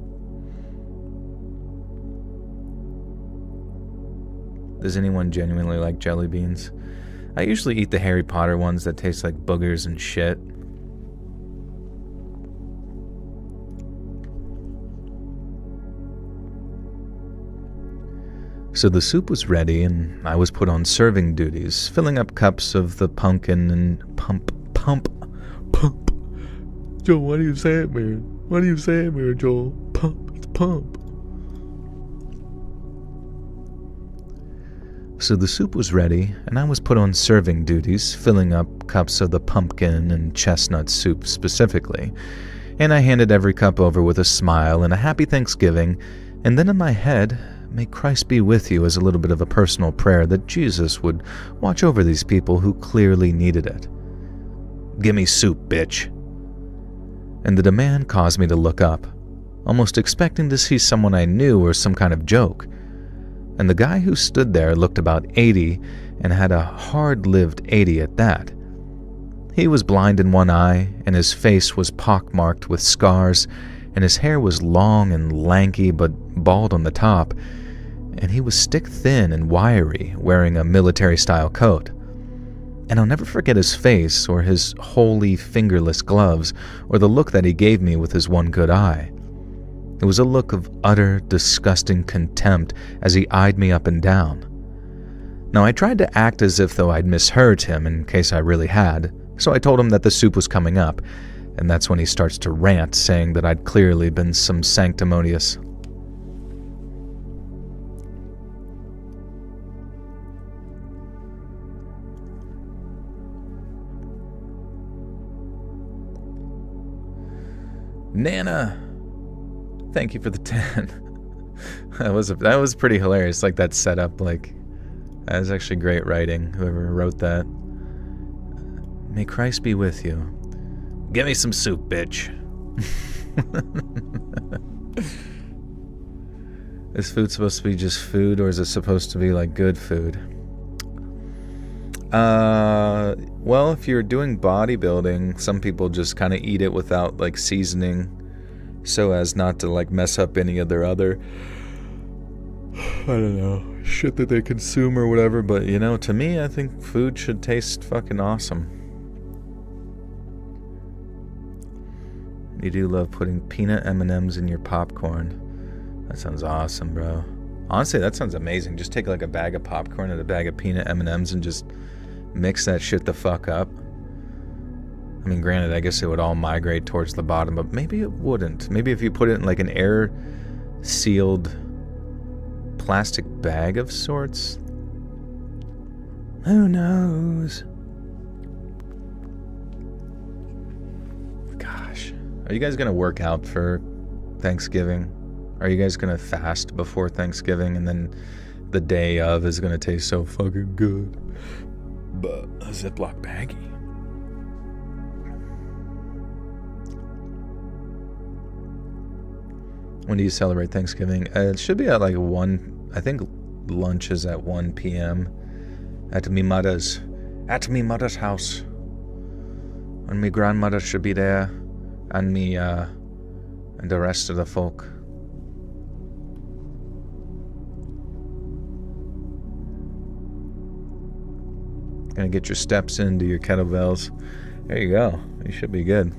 Does anyone genuinely like jelly beans? I usually eat the Harry Potter ones that taste like boogers and shit. So the soup was ready, and I was put on serving duties, filling up cups of the pumpkin and pump. Joel, why do you say it weird? Why do you say it weird, Joel? Pump, it's pump. So the soup was ready, and I was put on serving duties, filling up cups of the pumpkin and chestnut soup specifically. And I handed every cup over with a smile and a happy Thanksgiving, and then in my head, may Christ be with you, as a little bit of a personal prayer that Jesus would watch over these people who clearly needed it. Gimme soup, bitch. And the demand caused me to look up, almost expecting to see someone I knew or some kind of joke. And the guy who stood there looked about 80 and had a hard-lived 80 at that. He was blind in one eye, and his face was pockmarked with scars, and his hair was long and lanky but bald on the top, and he was stick-thin and wiry, wearing a military-style coat. And I'll never forget his face, or his wholly fingerless gloves, or the look that he gave me with his one good eye. It was a look of utter, disgusting contempt as he eyed me up and down. Now, I tried to act as if though I'd misheard him in case I really had, so I told him that the soup was coming up, and that's when he starts to rant, saying that I'd clearly been some sanctimonious. Nana, thank you for the 10. that was pretty hilarious. Like that setup, like that was actually great writing. Whoever wrote that. May Christ be with you. Give me some soup, bitch. Is food supposed to be just food, or is it supposed to be like good food? Well, if you're doing bodybuilding, some people just kind of eat it without like seasoning so as not to like mess up any of their other, I don't know, shit that they consume or whatever. But you know, to me, I think food should taste fucking awesome. You do love putting peanut M&Ms in your popcorn. That sounds awesome, bro. Honestly, that sounds amazing. Just take like a bag of popcorn and a bag of peanut M&Ms and just mix that shit the fuck up. I mean, granted, I guess it would all migrate towards the bottom, but maybe it wouldn't. Maybe if you put it in like an air-sealed plastic bag of sorts. Who knows? Gosh. Are you guys gonna work out for Thanksgiving? Are you guys gonna fast before Thanksgiving and then the day of is gonna taste so fucking good? But a Ziploc baggie. When do you celebrate Thanksgiving? It should be at like 1, I think lunch is at 1 p.m. at me mother's house. And my grandmother should be there, and me, and the rest of the folk. Gonna get your steps in, do your kettlebells. There you go. You should be good.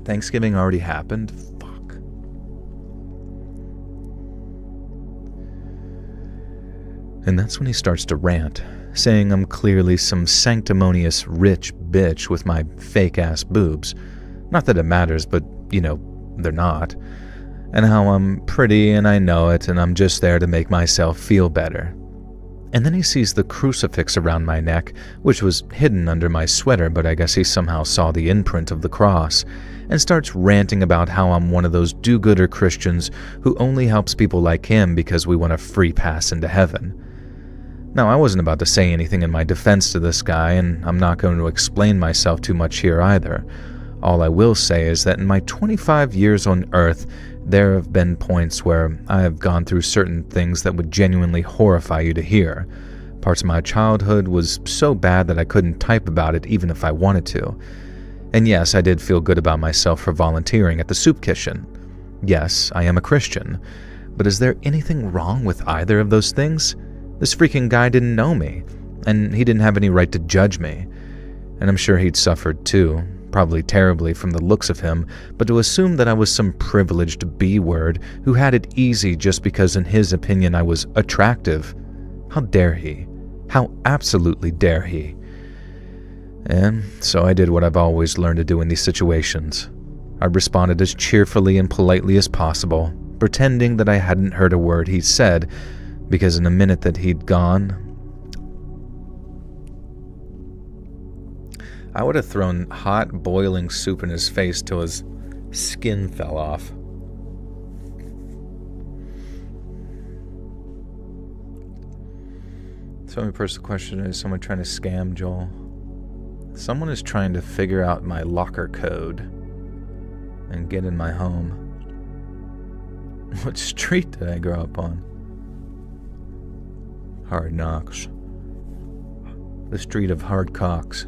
Thanksgiving already happened? Fuck. And that's when he starts to rant, saying I'm clearly some sanctimonious rich bitch with my fake-ass boobs. Not that it matters, but, you know, they're not. And how I'm pretty and I know it, and I'm just there to make myself feel better. And then he sees the crucifix around my neck, which was hidden under my sweater, but I guess he somehow saw the imprint of the cross, and starts ranting about how I'm one of those do-gooder Christians who only helps people like him because we want a free pass into heaven. Now, I wasn't about to say anything in my defense to this guy, and I'm not going to explain myself too much here either. All I will say is that in my 25 years on Earth, there have been points where I have gone through certain things that would genuinely horrify you to hear. Parts of my childhood was so bad that I couldn't type about it even if I wanted to. And yes, I did feel good about myself for volunteering at the soup kitchen. Yes, I am a Christian. But is there anything wrong with either of those things? This freaking guy didn't know me, and he didn't have any right to judge me. And I'm sure he'd suffered too. Probably terribly from the looks of him, but to assume that I was some privileged B-word who had it easy just because in his opinion I was attractive. How dare he? How absolutely dare he? And so I did what I've always learned to do in these situations. I responded as cheerfully and politely as possible, pretending that I hadn't heard a word he said, because in a minute that he'd gone, I would have thrown hot, boiling soup in his face till his skin fell off. So my personal question is someone trying to scam Joel? Someone is trying to figure out my locker code and get in my home. What street did I grow up on? Hard Knocks. The street of hard cocks.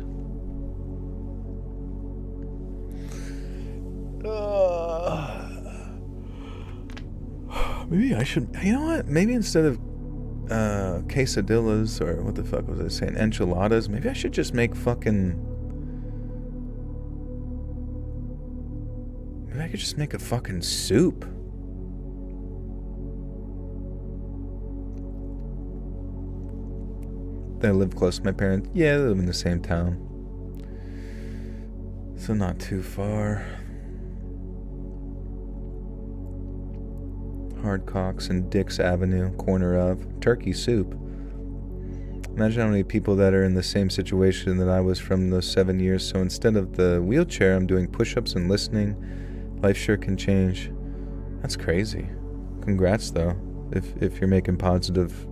Maybe I should, you know what? Maybe instead of quesadillas, or what the fuck was I saying? Enchiladas. Maybe I should just make fucking... Maybe I could just make a fucking soup. They live close to my parents. Yeah, they live in the same town. So not too far. Hardcocks and Dix Avenue, corner of turkey soup. Imagine how many people that are in the same situation that I was from those 7 years. So instead of the wheelchair, I'm doing push-ups and listening. Life sure can change. That's crazy. Congrats, though. If you're making positive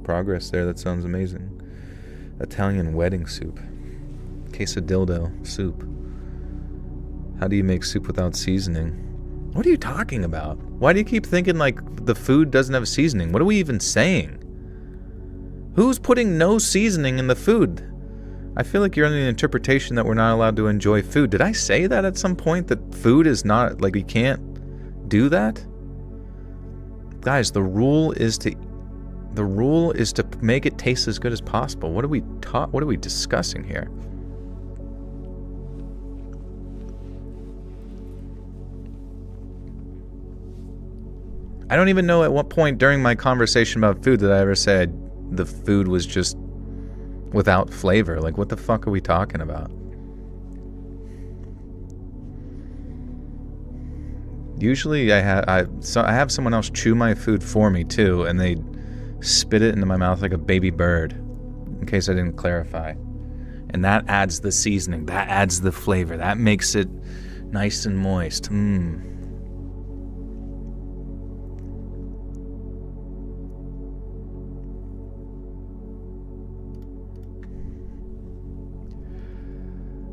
progress there, that sounds amazing. Italian wedding soup. Quesadildo soup. How do you make soup without seasoning? What are you talking about? Why do you keep thinking like the food doesn't have seasoning? What are we even saying? Who's putting no seasoning in the food? I feel like you're under the interpretation that we're not allowed to enjoy food. Did I say that at some point? That food is not, like, we can't do that? Guys, the rule is to make it taste as good as possible. What are we discussing here? I don't even know at what point during my conversation about food did I ever say the food was just without flavor. Like, what the fuck are we talking about? Usually I have someone else chew my food for me too, and they spit it into my mouth like a baby bird, in case I didn't clarify. And that adds the seasoning, that adds the flavor, that makes it nice and moist.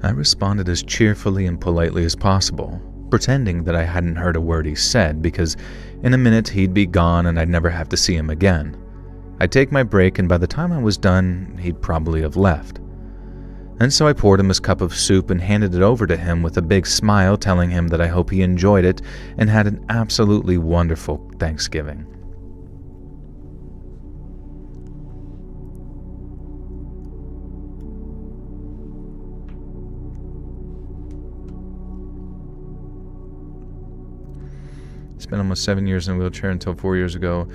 I responded as cheerfully and politely as possible, pretending that I hadn't heard a word he said, because in a minute he'd be gone and I'd never have to see him again. I'd take my break, and by the time I was done, he'd probably have left. And so I poured him his cup of soup and handed it over to him with a big smile, telling him that I hope he enjoyed it and had an absolutely wonderful Thanksgiving. Spent almost 7 years in a wheelchair until 4 years ago,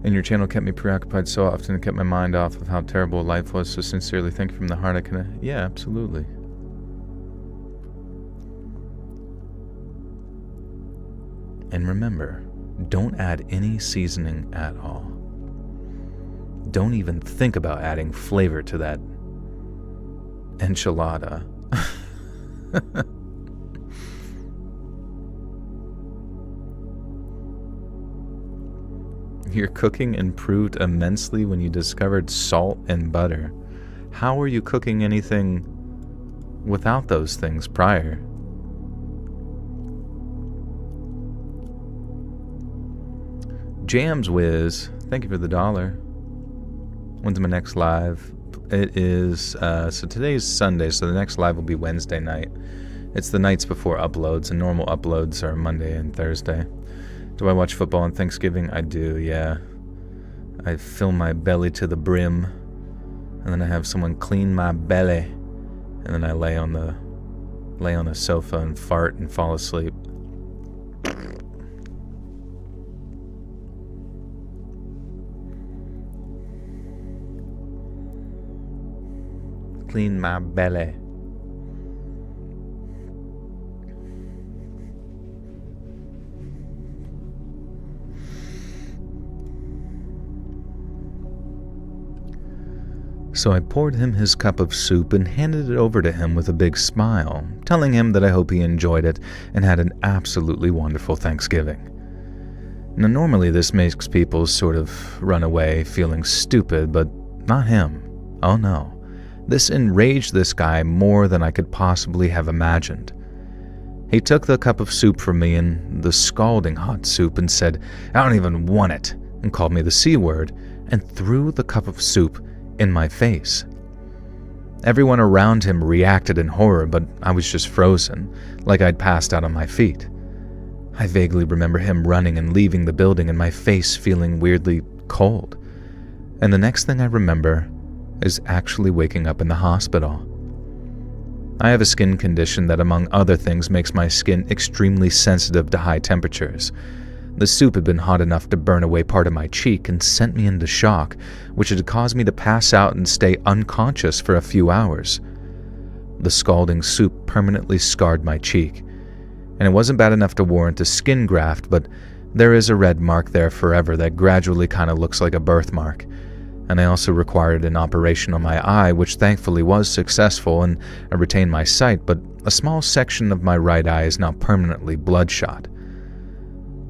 and your channel kept me preoccupied so often and kept my mind off of how terrible life was. So sincerely, thank you from the heart. Yeah, absolutely. And remember, don't add any seasoning at all. Don't even think about adding flavor to that enchilada. Your cooking improved immensely when you discovered salt and butter. How were you cooking anything without those things prior? Jams Wiz, thank you for the $1. When's my next live? It is, so today's Sunday, so the next live will be Wednesday night. It's the nights before uploads, and normal uploads are Monday and Thursday. Do I watch football on Thanksgiving? I do, yeah. I fill my belly to the brim, and then I have someone clean my belly, and then I lay on a sofa and fart and fall asleep. Clean my belly. So I poured him his cup of soup and handed it over to him with a big smile, telling him that I hope he enjoyed it and had an absolutely wonderful Thanksgiving. Now, normally this makes people sort of run away feeling stupid, but not him. Oh no. This enraged this guy more than I could possibly have imagined. He took the cup of soup from me, and the scalding hot soup, and said, "I don't even want it," and called me the C word, and threw the cup of soup in my face. Everyone around him reacted in horror, but I was just frozen, like I'd passed out on my feet. I vaguely remember him running and leaving the building and my face feeling weirdly cold. And the next thing I remember is actually waking up in the hospital. I have a skin condition that, among other things, makes my skin extremely sensitive to high temperatures. The soup had been hot enough to burn away part of my cheek and sent me into shock, which had caused me to pass out and stay unconscious for a few hours. The scalding soup permanently scarred my cheek, and it wasn't bad enough to warrant a skin graft, but there is a red mark there forever that gradually kind of looks like a birthmark. And I also required an operation on my eye, which thankfully was successful, and I retained my sight, but a small section of my right eye is now permanently bloodshot.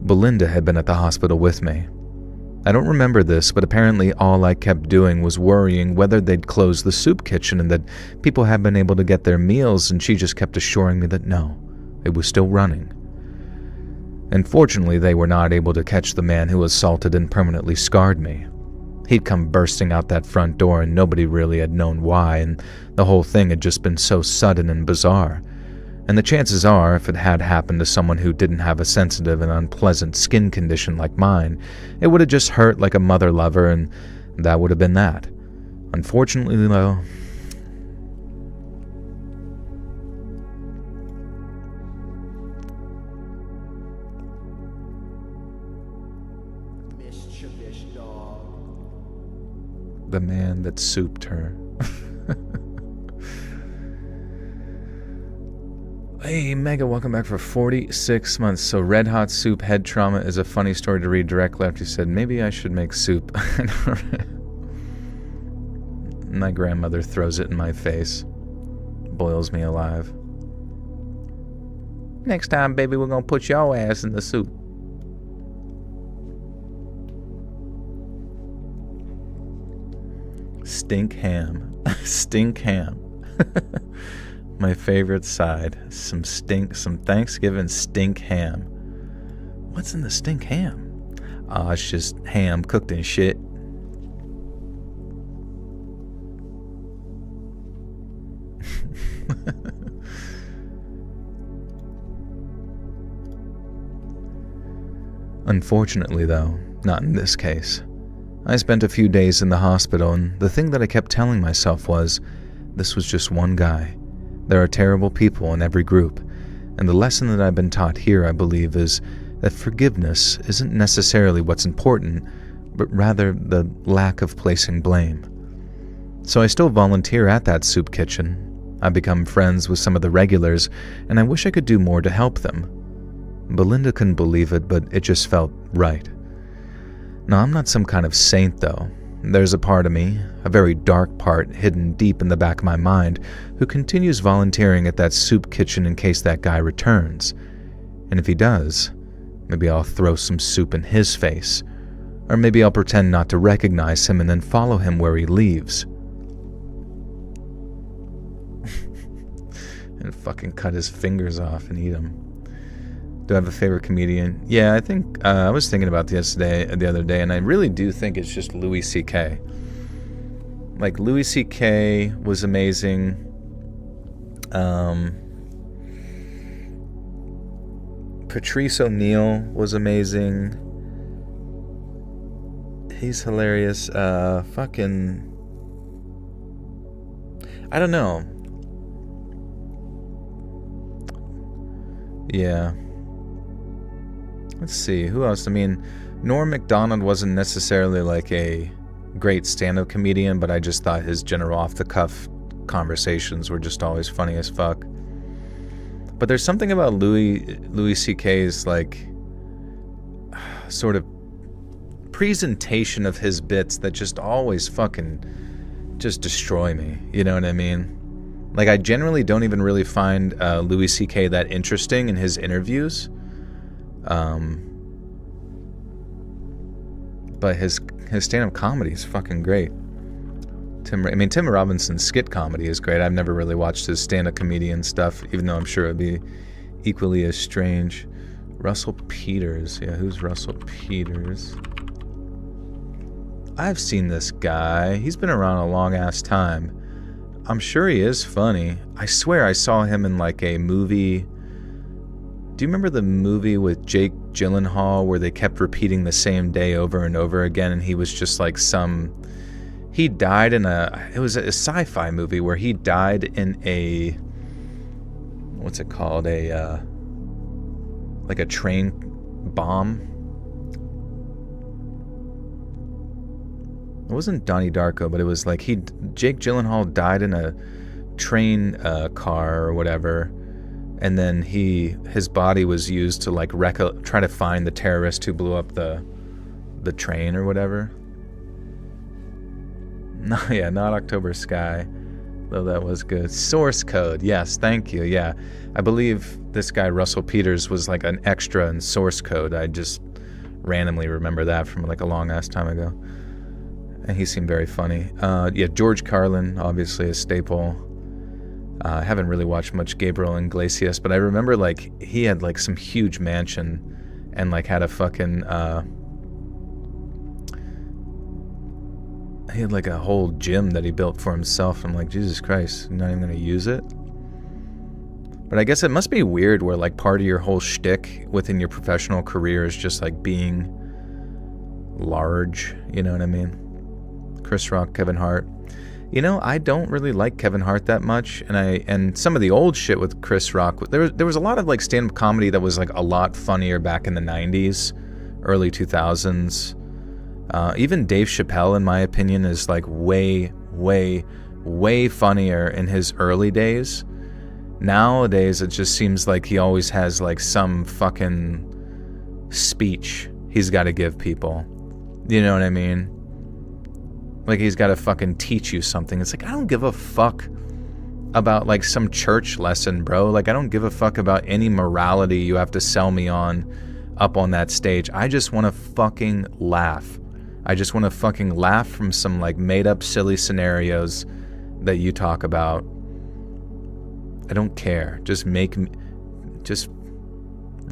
Belinda had been at the hospital with me. I don't remember this, but apparently all I kept doing was worrying whether they'd close the soup kitchen and that people had been able to get their meals, and she just kept assuring me that no, it was still running. Unfortunately, they were not able to catch the man who assaulted and permanently scarred me. He'd come bursting out that front door and nobody really had known why, and the whole thing had just been so sudden and bizarre. And the chances are, if it had happened to someone who didn't have a sensitive and unpleasant skin condition like mine, it would have just hurt like a mother lover, and that would have been that. Unfortunately, though, the man that souped her. Hey, Mega, welcome back for 46 months. So, Red Hot Soup head trauma is a funny story to read directly after you said, maybe I should make soup. My grandmother throws it in my face. Boils me alive. Next time, baby, we're gonna put your ass in the soup. Stink ham. Stink ham. My favorite side. Some Thanksgiving stink ham. What's in the stink ham? It's just ham cooked in shit. Unfortunately, though, not in this case. I spent a few days in the hospital, and the thing that I kept telling myself was, this was just one guy. There are terrible people in every group, and the lesson that I've been taught here, I believe, is that forgiveness isn't necessarily what's important, but rather the lack of placing blame. So I still volunteer at that soup kitchen. I've become friends with some of the regulars, and I wish I could do more to help them. Belinda couldn't believe it, but it just felt right. Now, I'm not some kind of saint, though. There's a part of me, a very dark part hidden deep in the back of my mind, who continues volunteering at that soup kitchen in case that guy returns. And if he does, maybe I'll throw some soup in his face. Or maybe I'll pretend not to recognize him and then follow him where he leaves. And fucking cut his fingers off and eat them. Do I have a favorite comedian? Yeah, I think, I was thinking about this the other day, and I really do think it's just Louis C.K. Like, Louis C.K. was amazing. Patrice O'Neal was amazing. He's hilarious. I don't know. Yeah. Let's see, who else? I mean, Norm Macdonald wasn't necessarily like a great stand-up comedian, but I just thought his general off-the-cuff conversations were just always funny as fuck. But there's something about Louis C.K.'s, like, sort of presentation of his bits that just always fucking just destroy me. You know what I mean? Like, I generally don't even really find Louis C.K. that interesting in his interviews. But his stand-up comedy is fucking great. Tim Robinson's skit comedy is great. I've never really watched his stand-up comedian stuff, even though I'm sure it'd be equally as strange. Russell Peters. Yeah, who's Russell Peters? I've seen this guy. He's been around a long-ass time. I'm sure he is funny. I swear I saw him in like a movie Do you remember the movie with Jake Gyllenhaal where they kept repeating the same day over and over again, and he was just like he died in it was a sci-fi movie where he died in a, what's it called, like a train bomb. It wasn't Donnie Darko, but it was like Jake Gyllenhaal died in a train car or whatever, and then his body was used to like try to find the terrorist who blew up the train or whatever. No, yeah, not October Sky, though that was good. Source Code, yes, thank you. Yeah, I believe this guy Russell Peters was like an extra in Source Code. I just randomly remember that from like a long ass time ago, and he seemed very funny. Yeah, George Carlin, obviously a staple. I haven't really watched much Gabriel Iglesias, but I remember like he had like some huge mansion and like had a fucking he had like a whole gym that he built for himself. I'm like, Jesus Christ, you're not even gonna use it? But I guess it must be weird where like part of your whole shtick within your professional career is just like being large, you know what I mean? Chris Rock, Kevin Hart. You know, I don't really like Kevin Hart that much, and some of the old shit with Chris Rock, there was a lot of like stand-up comedy that was like a lot funnier back in the 90s, early 2000s. Even Dave Chappelle, in my opinion, is like way, way, way funnier in his early days. Nowadays, it just seems like he always has like some fucking speech he's got to give people. You know what I mean? Like he's got to fucking teach you something. It's like, I don't give a fuck about like some church lesson, bro. Like I don't give a fuck about any morality you have to sell me on up on that stage. I just want to fucking laugh. I just want to fucking laugh from some like made up silly scenarios that you talk about. I don't care. Just just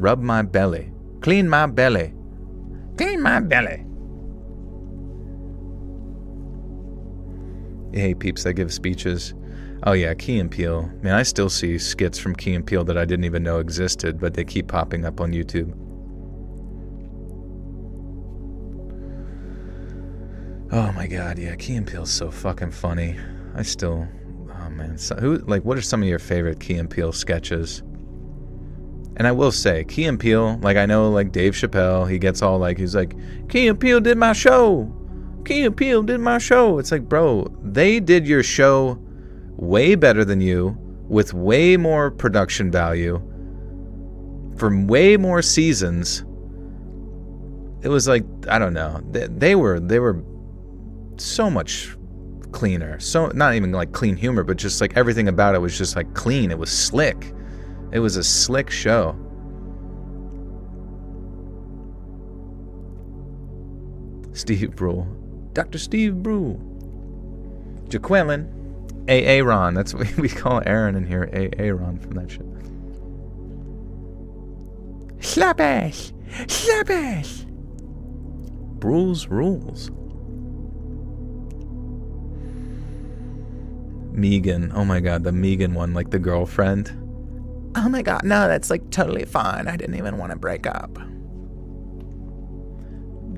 rub my belly. Clean my belly. Clean my belly. Hey peeps that give speeches. Oh yeah, Key and Peele. Man, I still see skits from Key and Peele that I didn't even know existed, but they keep popping up on YouTube. Oh my god, yeah, Key and Peele's so fucking funny. Oh man, what are some of your favorite Key and Peele sketches? And I will say, Key and Peele, like I know like Dave Chappelle, he gets all like, he's like, Key and Peele did my show. Key and Peele did my show. It's like, bro, they did your show way better than you, with way more production value, from way more seasons. It was like, I don't know, they were so much cleaner. So not even like clean humor, but just like everything about it was just like clean. It was slick. It was a slick show. Steve Brule. Dr. Steve Brule. Jaqueline. Aaron. That's what we call Aaron in here. Aaron from that shit. Slap ass. Slap ass. Brule's rules. Megan. Oh my god, the Megan one, like the girlfriend. Oh my god, no, that's like totally fine. I didn't even want to break up.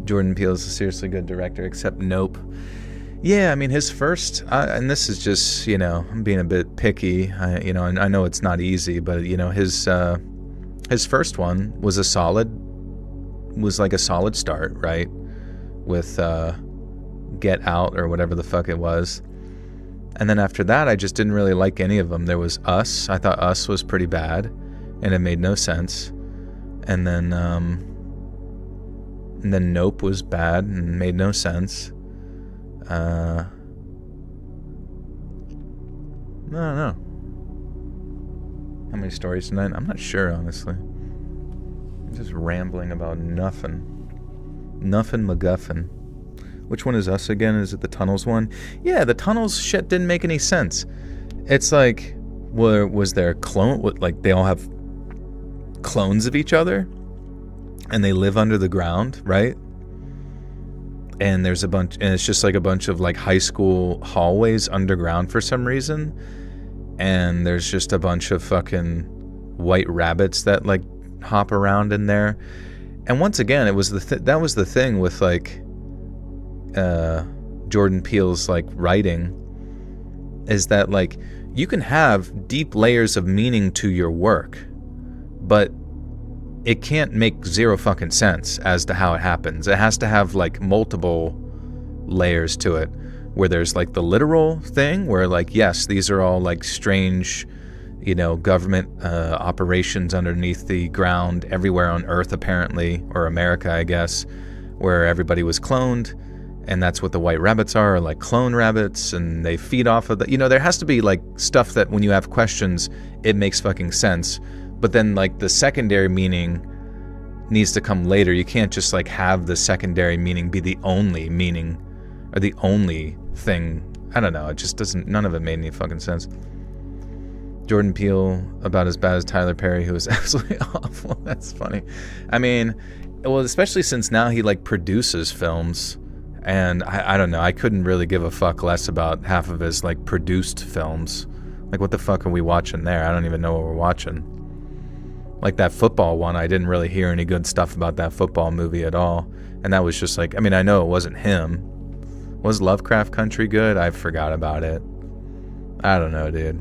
Jordan Peele is a seriously good director, except Nope. Yeah, I mean, his first, and this is just, you know, I'm being a bit picky, and I know it's not easy, but, you know, his first one was like a solid start, right? With Get Out or whatever the fuck it was. And then after that, I just didn't really like any of them. There was Us. I thought Us was pretty bad, and it made no sense. And then Nope was bad and made no sense. I don't know. How many stories tonight? I'm not sure, honestly. I'm just rambling about nothing. Nothing MacGuffin. Which one is Us again? Is it the Tunnels one? Yeah, the Tunnels shit didn't make any sense. It's like, was there a clone? Like, they all have clones of each other? And they live under the ground, right? And there's and it's just like a bunch of like high school hallways underground for some reason. And there's just a bunch of fucking white rabbits that like hop around in there. And once again, it was that was the thing with like Jordan Peele's like writing, is that like you can have deep layers of meaning to your work, but it can't make zero fucking sense as to how it happens. It has to have like multiple layers to it, where there's like the literal thing where like, yes, these are all like strange, you know, government operations underneath the ground everywhere on Earth apparently, or America I guess, where everybody was cloned, and that's what the white rabbits are like clone rabbits, and they feed off of the, you know, there has to be like stuff that when you have questions it makes fucking sense. But then like the secondary meaning needs to come later. You can't just like have the secondary meaning be the only meaning or the only thing. I don't know, it just doesn't, none of it made any fucking sense. Jordan Peele about as bad as Tyler Perry, who was absolutely awful. That's funny. I mean, well, especially since now he like produces films, and I don't know, I couldn't really give a fuck less about half of his like produced films. Like what the fuck are we watching there? I don't even know what we're watching. Like that football one, I didn't really hear any good stuff about that football movie at all. And that was just like, I mean, I know it wasn't him. Was Lovecraft Country good? I forgot about it. I don't know, dude.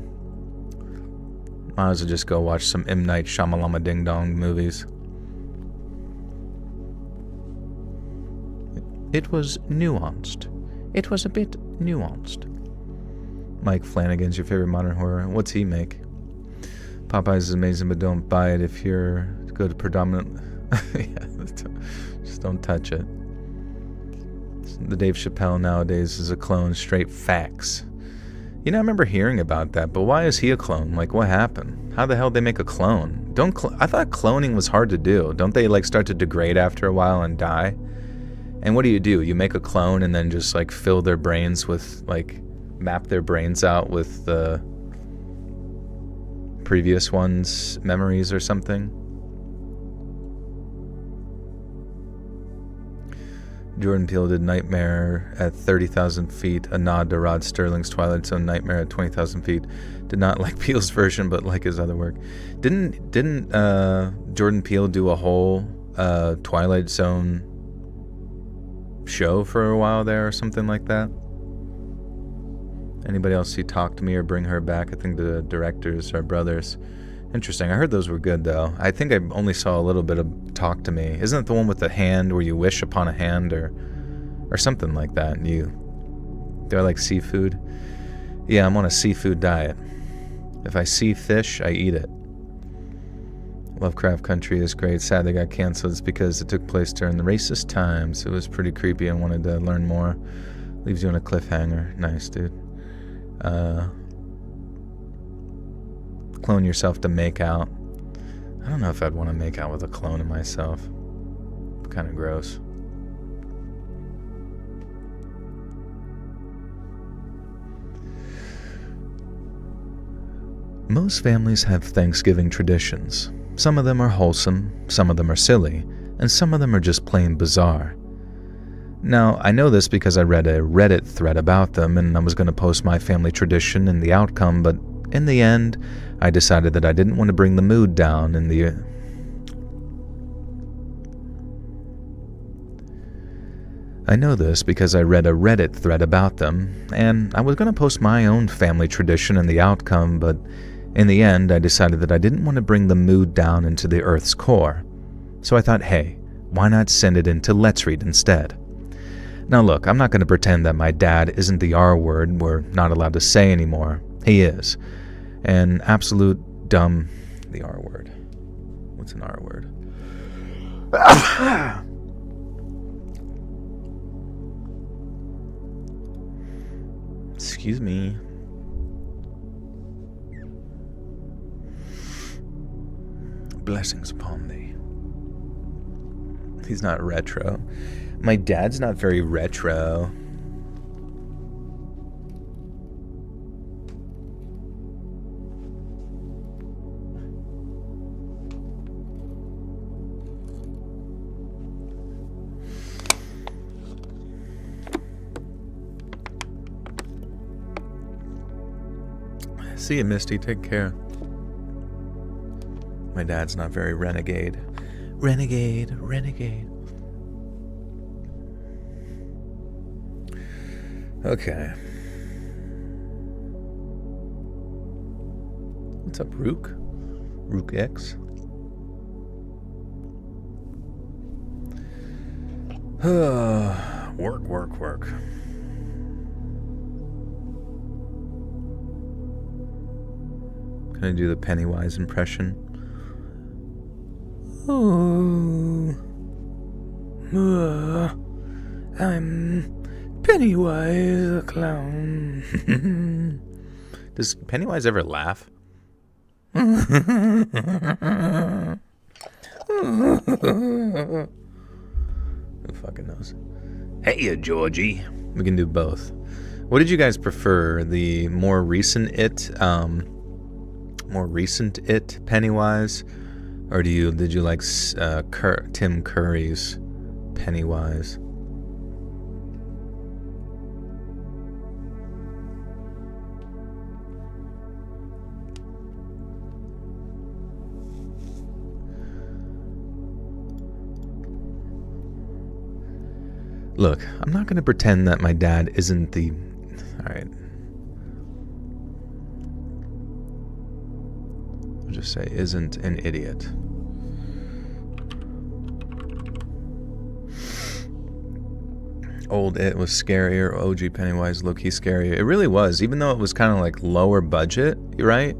Might as well just go watch some M. Night Shyamalama Ding Dong movies. It was nuanced. It was a bit nuanced. Mike Flanagan's your favorite modern horror. What's he make? Popeyes is amazing, but don't buy it if you're good predominant. Yeah, just don't touch it. The Dave Chappelle nowadays is a clone, straight facts. You know, I remember hearing about that, but why is he a clone? Like, what happened? How the hell did they make a clone? I thought cloning was hard to do. Don't they like start to degrade after a while and die? And what do? You make a clone and then just like fill their brains with like map their brains out with the previous one's memories or something. Jordan Peele did Nightmare at 30,000 feet, a nod to Rod Sterling's Twilight Zone Nightmare at 20,000 feet. Did not like Peele's version, but like his other work. Didn't Jordan Peele do a whole Twilight Zone show for a while there or something like that? Anybody else see Talk to Me or Bring Her Back? I think the directors are brothers. Interesting. I heard those were good, though. I think I only saw a little bit of Talk to Me. Isn't it the one with the hand where you wish upon a hand or something like that? And do I like seafood? Yeah, I'm on a seafood diet. If I see fish, I eat it. Lovecraft Country is great. Sad they got canceled. It's because it took place during the racist times. It was pretty creepy and wanted to learn more. Leaves you on a cliffhanger. Nice, dude. Clone yourself to make out. I don't know if I'd want to make out with a clone of myself. Kind of gross. Most families have Thanksgiving traditions. Some of them are wholesome, some of them are silly, and some of them are just plain bizarre. Now, I know this because I read a Reddit thread about them, and I was going to post my family tradition and the outcome, but in the end, I decided that I didn't want to bring the mood down in the... I know this because I read a Reddit thread about them, and I was going to post my own family tradition and the outcome, but in the end, I decided that I didn't want to bring the mood down into the Earth's core. So I thought, hey, why not send it into Let's Read instead? Now look, I'm not going to pretend that my dad isn't the R word we're not allowed to say anymore. He is. An absolute dumb... The R word. What's an R word? Excuse me. Blessings upon thee. He's not retro. My dad's not very retro. See you, Misty. Take care. My dad's not very renegade. Renegade. Okay. What's up, Rook? Rook X? Work. Can I do the Pennywise impression? I'm Pennywise the clown. Does Pennywise ever laugh? Who fucking knows? Hey, Georgie. We can do both. What did you guys prefer? The more recent It Pennywise, or did you like Tim Curry's Pennywise? Look, I'm not going to pretend that my dad isn't the... Alright. I'll just say isn't an idiot. Old It was scarier. OG Pennywise low-key scarier. It really was, even though it was kind of like lower budget, right?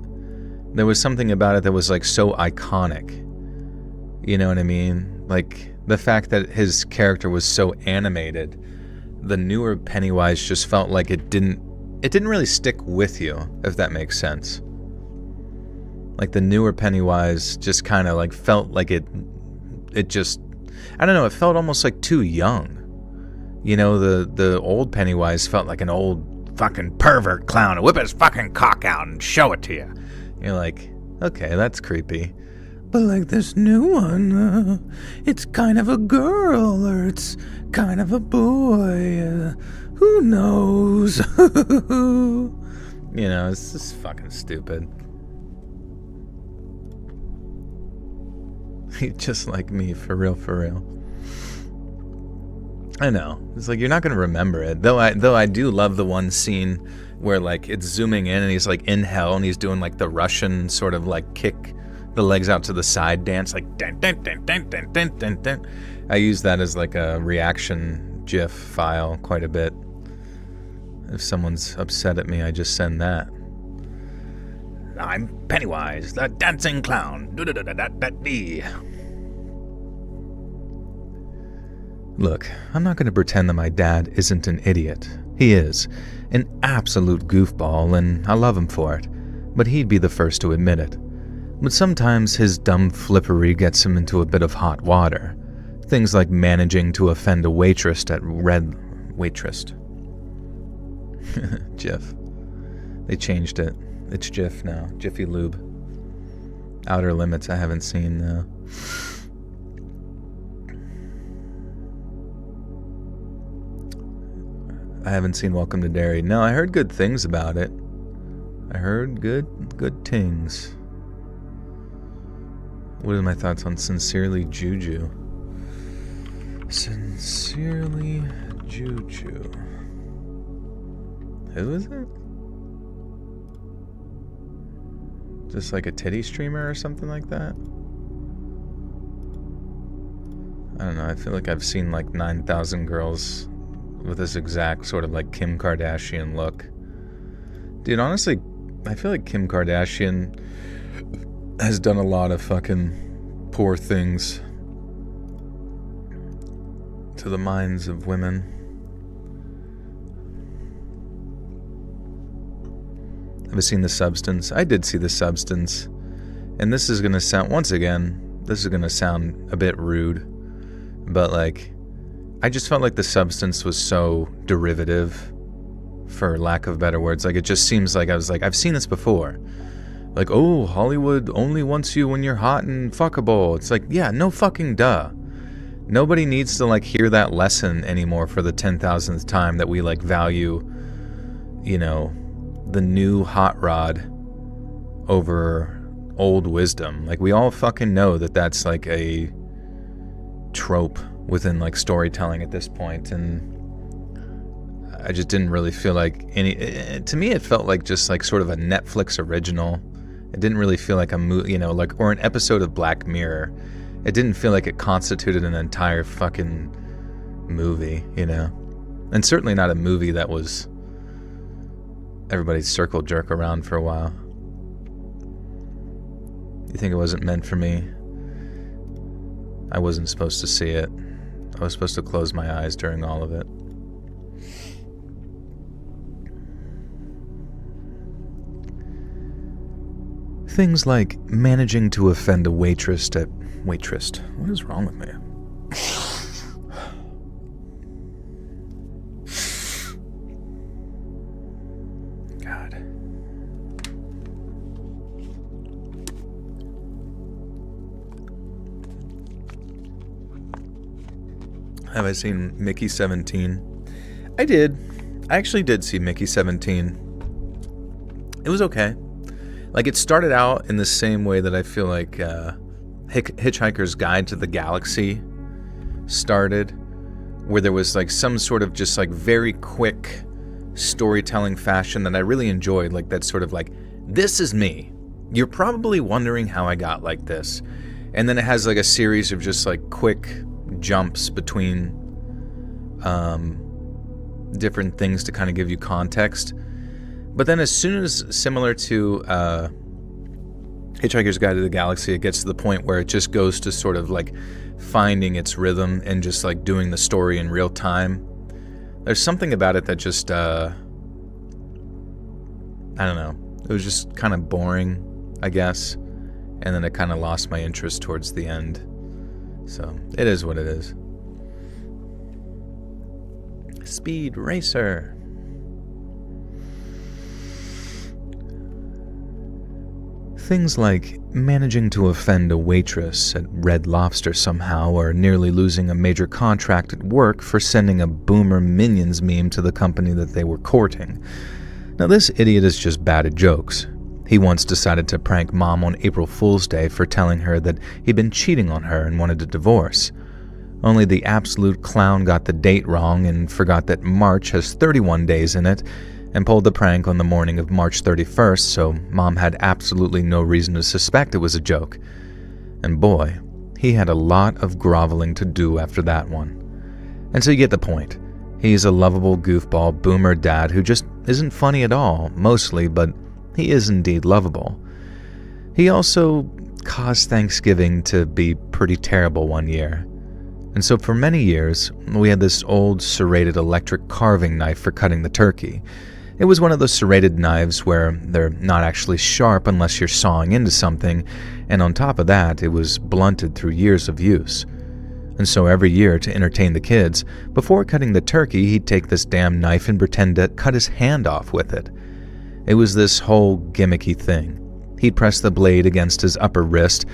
There was something about it that was like so iconic. You know what I mean? Like... the fact that his character was so animated, the newer Pennywise just felt like it didn't really stick with you, if that makes sense. Like the newer Pennywise just kind of like felt like it just, I don't know, it felt almost like too young. You know, the old Pennywise felt like an old fucking pervert clown to whip his fucking cock out and show it to you. You're like, okay, that's creepy. But like this new one, it's kind of a girl, or it's kind of a boy. Who knows? You know, it's just fucking stupid. Just like me, for real. I know. It's like, you're not going to remember it. Though I do love the one scene where like it's zooming in and he's like in hell and he's doing like the Russian sort of like kick the legs out to the side dance, like dun, dun, dun, dun, dun, dun, dun, dun. I use that as like a reaction GIF file quite a bit. If someone's upset at me, I just send that. I'm Pennywise, the dancing clown. Look, I'm not going to pretend that my dad isn't an idiot. He is. An absolute goofball, and I love him for it. But he'd be the first to admit it. But sometimes his dumb flippery gets him into a bit of hot water. Things like managing to offend a waitress at Waitress. Jif. They changed it. It's Jif now. Jiffy Lube. Outer Limits I haven't seen though. I haven't seen Welcome to Derry. No, I heard good things about it. I heard good things. What are my thoughts on Sincerely Juju? Sincerely Juju. Who is it? Just like a titty streamer or something like that? I don't know, I feel like I've seen like 9,000 girls with this exact sort of like Kim Kardashian look. Dude, honestly, I feel like Kim Kardashian has done a lot of fucking poor things to the minds of women. Have you seen The Substance? I did see The Substance. And this is gonna sound, once again, this is gonna sound a bit rude, but like, I just felt like The Substance was so derivative, for lack of better words. Like, it just seems like I was like, I've seen this before. Like, oh, Hollywood only wants you when you're hot and fuckable. It's like, yeah, no fucking duh. Nobody needs to, like, hear that lesson anymore for the 10,000th time that we, like, value, you know, the new hot rod over old wisdom. Like, we all fucking know that that's like a trope within like storytelling at this point, and I just didn't really feel like to me it felt like just like sort of a Netflix original. It didn't really feel like a movie, like, or an episode of Black Mirror. It didn't feel like it constituted an entire fucking movie, and certainly not a movie that was everybody's circle jerk around for a while. You think it wasn't meant for me? I wasn't supposed to see it. I was supposed to close my eyes during all of it. Things like managing to offend a waitress. What is wrong with me? God. Have I seen Mickey 17? I did. I actually did see Mickey 17. It was okay. Like, it started out in the same way that I feel like Hitchhiker's Guide to the Galaxy started, where there was like some sort of just like very quick storytelling fashion that I really enjoyed. Like, that sort of like, this is me. You're probably wondering how I got like this. And then it has like a series of just like quick jumps between different things to kind of give you context. But then as soon as, similar to Hitchhiker's Guide to the Galaxy, it gets to the point where it just goes to sort of like finding its rhythm and just like doing the story in real time. There's something about it that just, I don't know. It was just kind of boring, I guess. And then it kind of lost my interest towards the end. So, it is what it is. Speed Racer. Things like managing to offend a waitress at Red Lobster somehow, or nearly losing a major contract at work for sending a boomer Minions meme to the company that they were courting. Now, this idiot is just bad at jokes. He once decided to prank Mom on April Fool's Day for telling her that he'd been cheating on her and wanted a divorce. Only the absolute clown got the date wrong and forgot that March has 31 days in it, and pulled the prank on the morning of March 31st, so Mom had absolutely no reason to suspect it was a joke. And boy, he had a lot of groveling to do after that one. And so you get the point. He's a lovable goofball boomer dad who just isn't funny at all, mostly, but he is indeed lovable. He also caused Thanksgiving to be pretty terrible one year. And so for many years, we had this old serrated electric carving knife for cutting the turkey. It was one of those serrated knives where they're not actually sharp unless you're sawing into something, and on top of that, it was blunted through years of use. And so every year, to entertain the kids, before cutting the turkey, he'd take this damn knife and pretend to cut his hand off with it. It was this whole gimmicky thing. He'd press the blade against his upper wrist,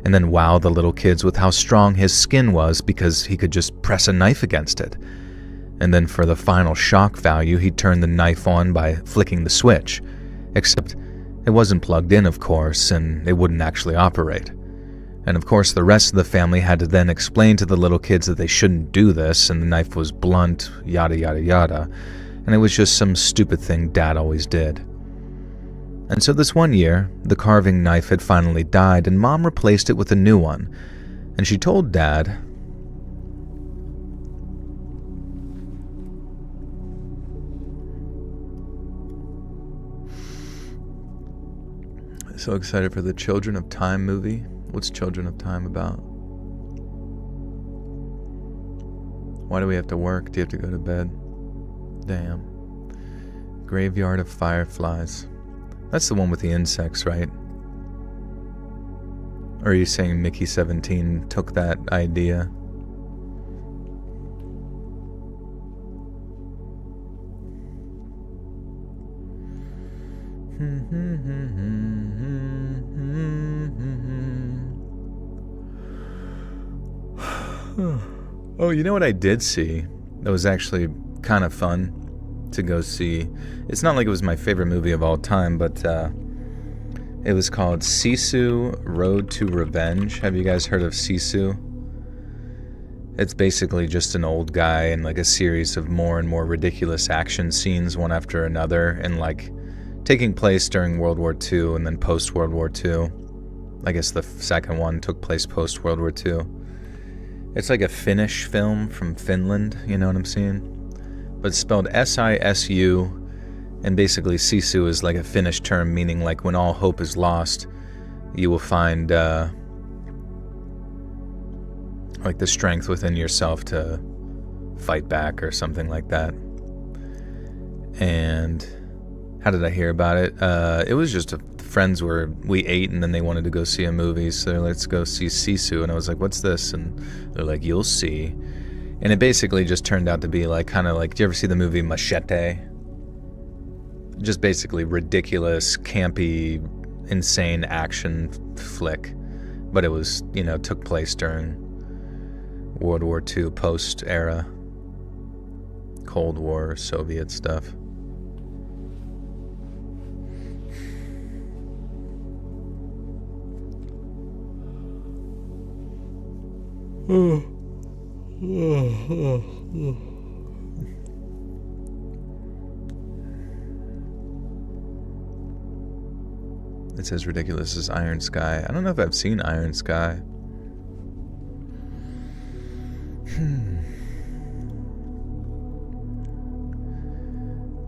and then wow the little kids with how strong his skin was because he could just press a knife against it. And then for the final shock value, he'd turn the knife on by flicking the switch. Except it wasn't plugged in, of course, and it wouldn't actually operate. And of course, the rest of the family had to then explain to the little kids that they shouldn't do this, and the knife was blunt, yada yada yada. And it was just some stupid thing Dad always did. And so this one year, the carving knife had finally died, and Mom replaced it with a new one. And she told Dad, so excited for the Children of Time movie. What's Children of Time about? Why do we have to work? Do you have to go to bed? Damn. Graveyard of Fireflies. That's the one with the insects, right? Or are you saying Mickey 17 took that idea? Oh, you know what I did see that was actually kind of fun to go see? It's not like it was my favorite movie of all time, but It was called Sisu Road to Revenge. Have you guys heard of Sisu? It's basically just an old guy in like a series of more and more ridiculous action scenes, one after another, and like taking place during World War II and then post-World War II. I guess the second one took place post-World War II. It's like a Finnish film from Finland, you know what I'm saying? But it's spelled S-I-S-U, and basically Sisu is like a Finnish term meaning like when all hope is lost, you will find like the strength within yourself to fight back or something like that. And how did I hear about it? It was just friends we ate and then they wanted to go see a movie, so they're like, let's go see Sisu, and I was like, what's this? And they're like, you'll see. And it basically just turned out to be like kind of like, do you ever see the movie Machete? Just basically ridiculous, campy, insane action flick, but it was, you know, took place during World War II post era, Cold War, Soviet stuff. It says ridiculous as Iron Sky. I don't know if I've seen Iron Sky.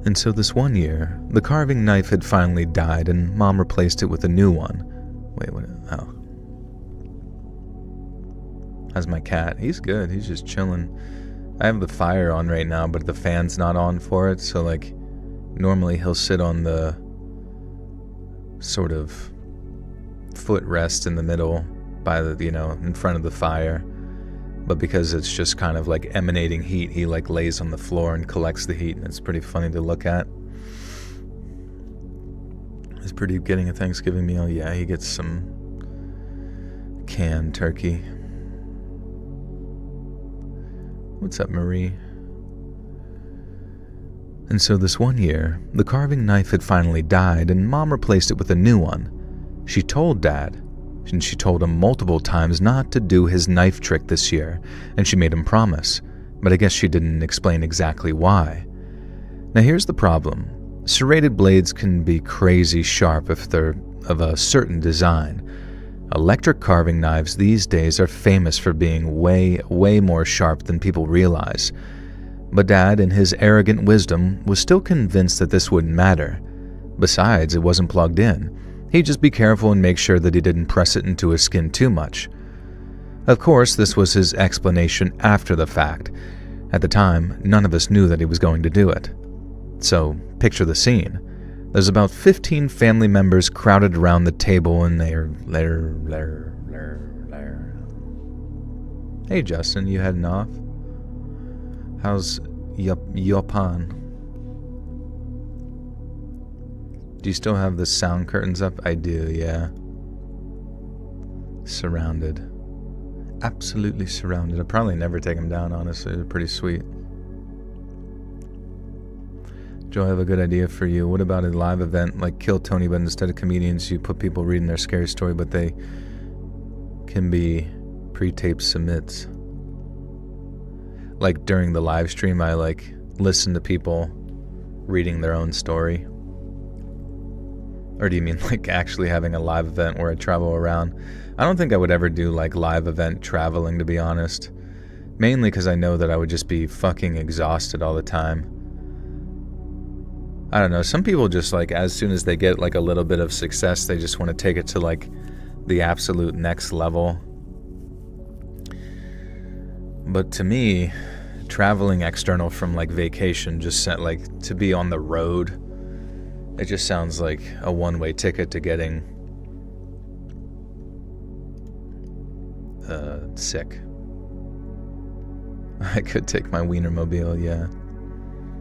And so this one year, the carving knife had finally died and Mom replaced it with a new one. Wait, what? Oh. How's my cat? He's good. He's just chilling. I have the fire on right now, but the fan's not on for it, so like normally he'll sit on the sort of footrest in the middle by the, you know, in front of the fire. But because it's just kind of like emanating heat, he like lays on the floor and collects the heat, and it's pretty funny to look at. He's pretty getting a Thanksgiving meal. Yeah, he gets some canned turkey. What's up, Marie? And so this one year, the carving knife had finally died and Mom replaced it with a new one. She told Dad, and she told him multiple times not to do his knife trick this year, and she made him promise, but I guess she didn't explain exactly why. Now here's the problem. Serrated blades can be crazy sharp if they're of a certain design. Electric carving knives these days are famous for being way, way more sharp than people realize. But Dad, in his arrogant wisdom, was still convinced that this wouldn't matter. Besides, it wasn't plugged in. He'd just be careful and make sure that he didn't press it into his skin too much. Of course, this was his explanation after the fact. At the time, none of us knew that he was going to do it. So, picture the scene. There's about 15 family members crowded around the table and they're... Hey Justin, you heading off? How's Yappin? Do you still have the sound curtains up? I do, yeah. Surrounded. Absolutely surrounded. I'd probably never take them down, honestly. They're pretty sweet. Joe, I have a good idea for you. What about a live event like Kill Tony, but instead of comedians, you put people reading their scary story, but they can be pre-taped submits. Like during the live stream, I like listen to people reading their own story. Or do you mean like actually having a live event where I travel around? I don't think I would ever do like live event traveling, to be honest. Mainly because I know that I would just be fucking exhausted all the time. I don't know, some people just like as soon as they get like a little bit of success, they just want to take it to like the absolute next level. But to me, traveling external from like vacation, just like to be on the road, it just sounds like a one-way ticket to getting sick. I could take my Wienermobile, yeah.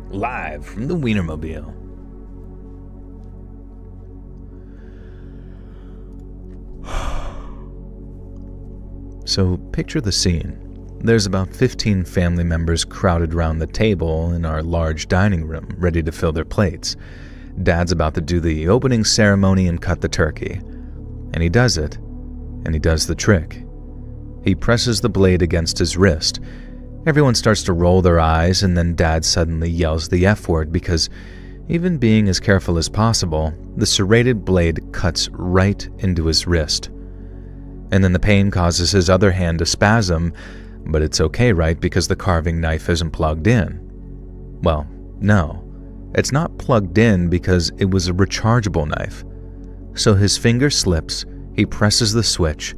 Live from the Wienermobile. So picture the scene. There's about 15 family members crowded around the table in our large dining room, ready to fill their plates. Dad's about to do the opening ceremony and cut the turkey. And he does it, and he does the trick. He presses the blade against his wrist. Everyone starts to roll their eyes, and then Dad suddenly yells the F word because, even being as careful as possible, the serrated blade cuts right into his wrist. And then the pain causes his other hand to spasm, but it's okay, right, because the carving knife isn't plugged in. Well, no, it's not plugged in because it was a rechargeable knife. So his finger slips, he presses the switch,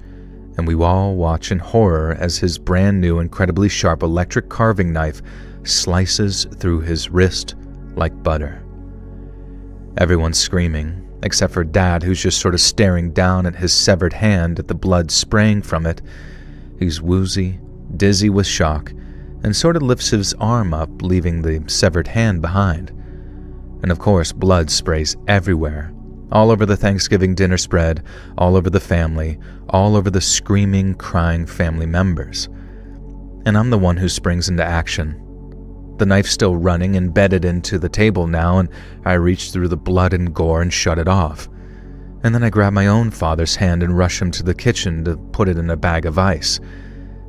and we all watch in horror as his brand new, incredibly sharp electric carving knife slices through his wrist like butter. Everyone's screaming, except for Dad, who's just sort of staring down at his severed hand at the blood spraying from it. He's woozy, dizzy with shock, and sort of lifts his arm up, leaving the severed hand behind. And of course, blood sprays everywhere, all over the Thanksgiving dinner spread, all over the family, all over the screaming, crying family members. And I'm the one who springs into action. The knife's still running, embedded into the table now, and I reach through the blood and gore and shut it off. And then I grab my own father's hand and rush him to the kitchen to put it in a bag of ice.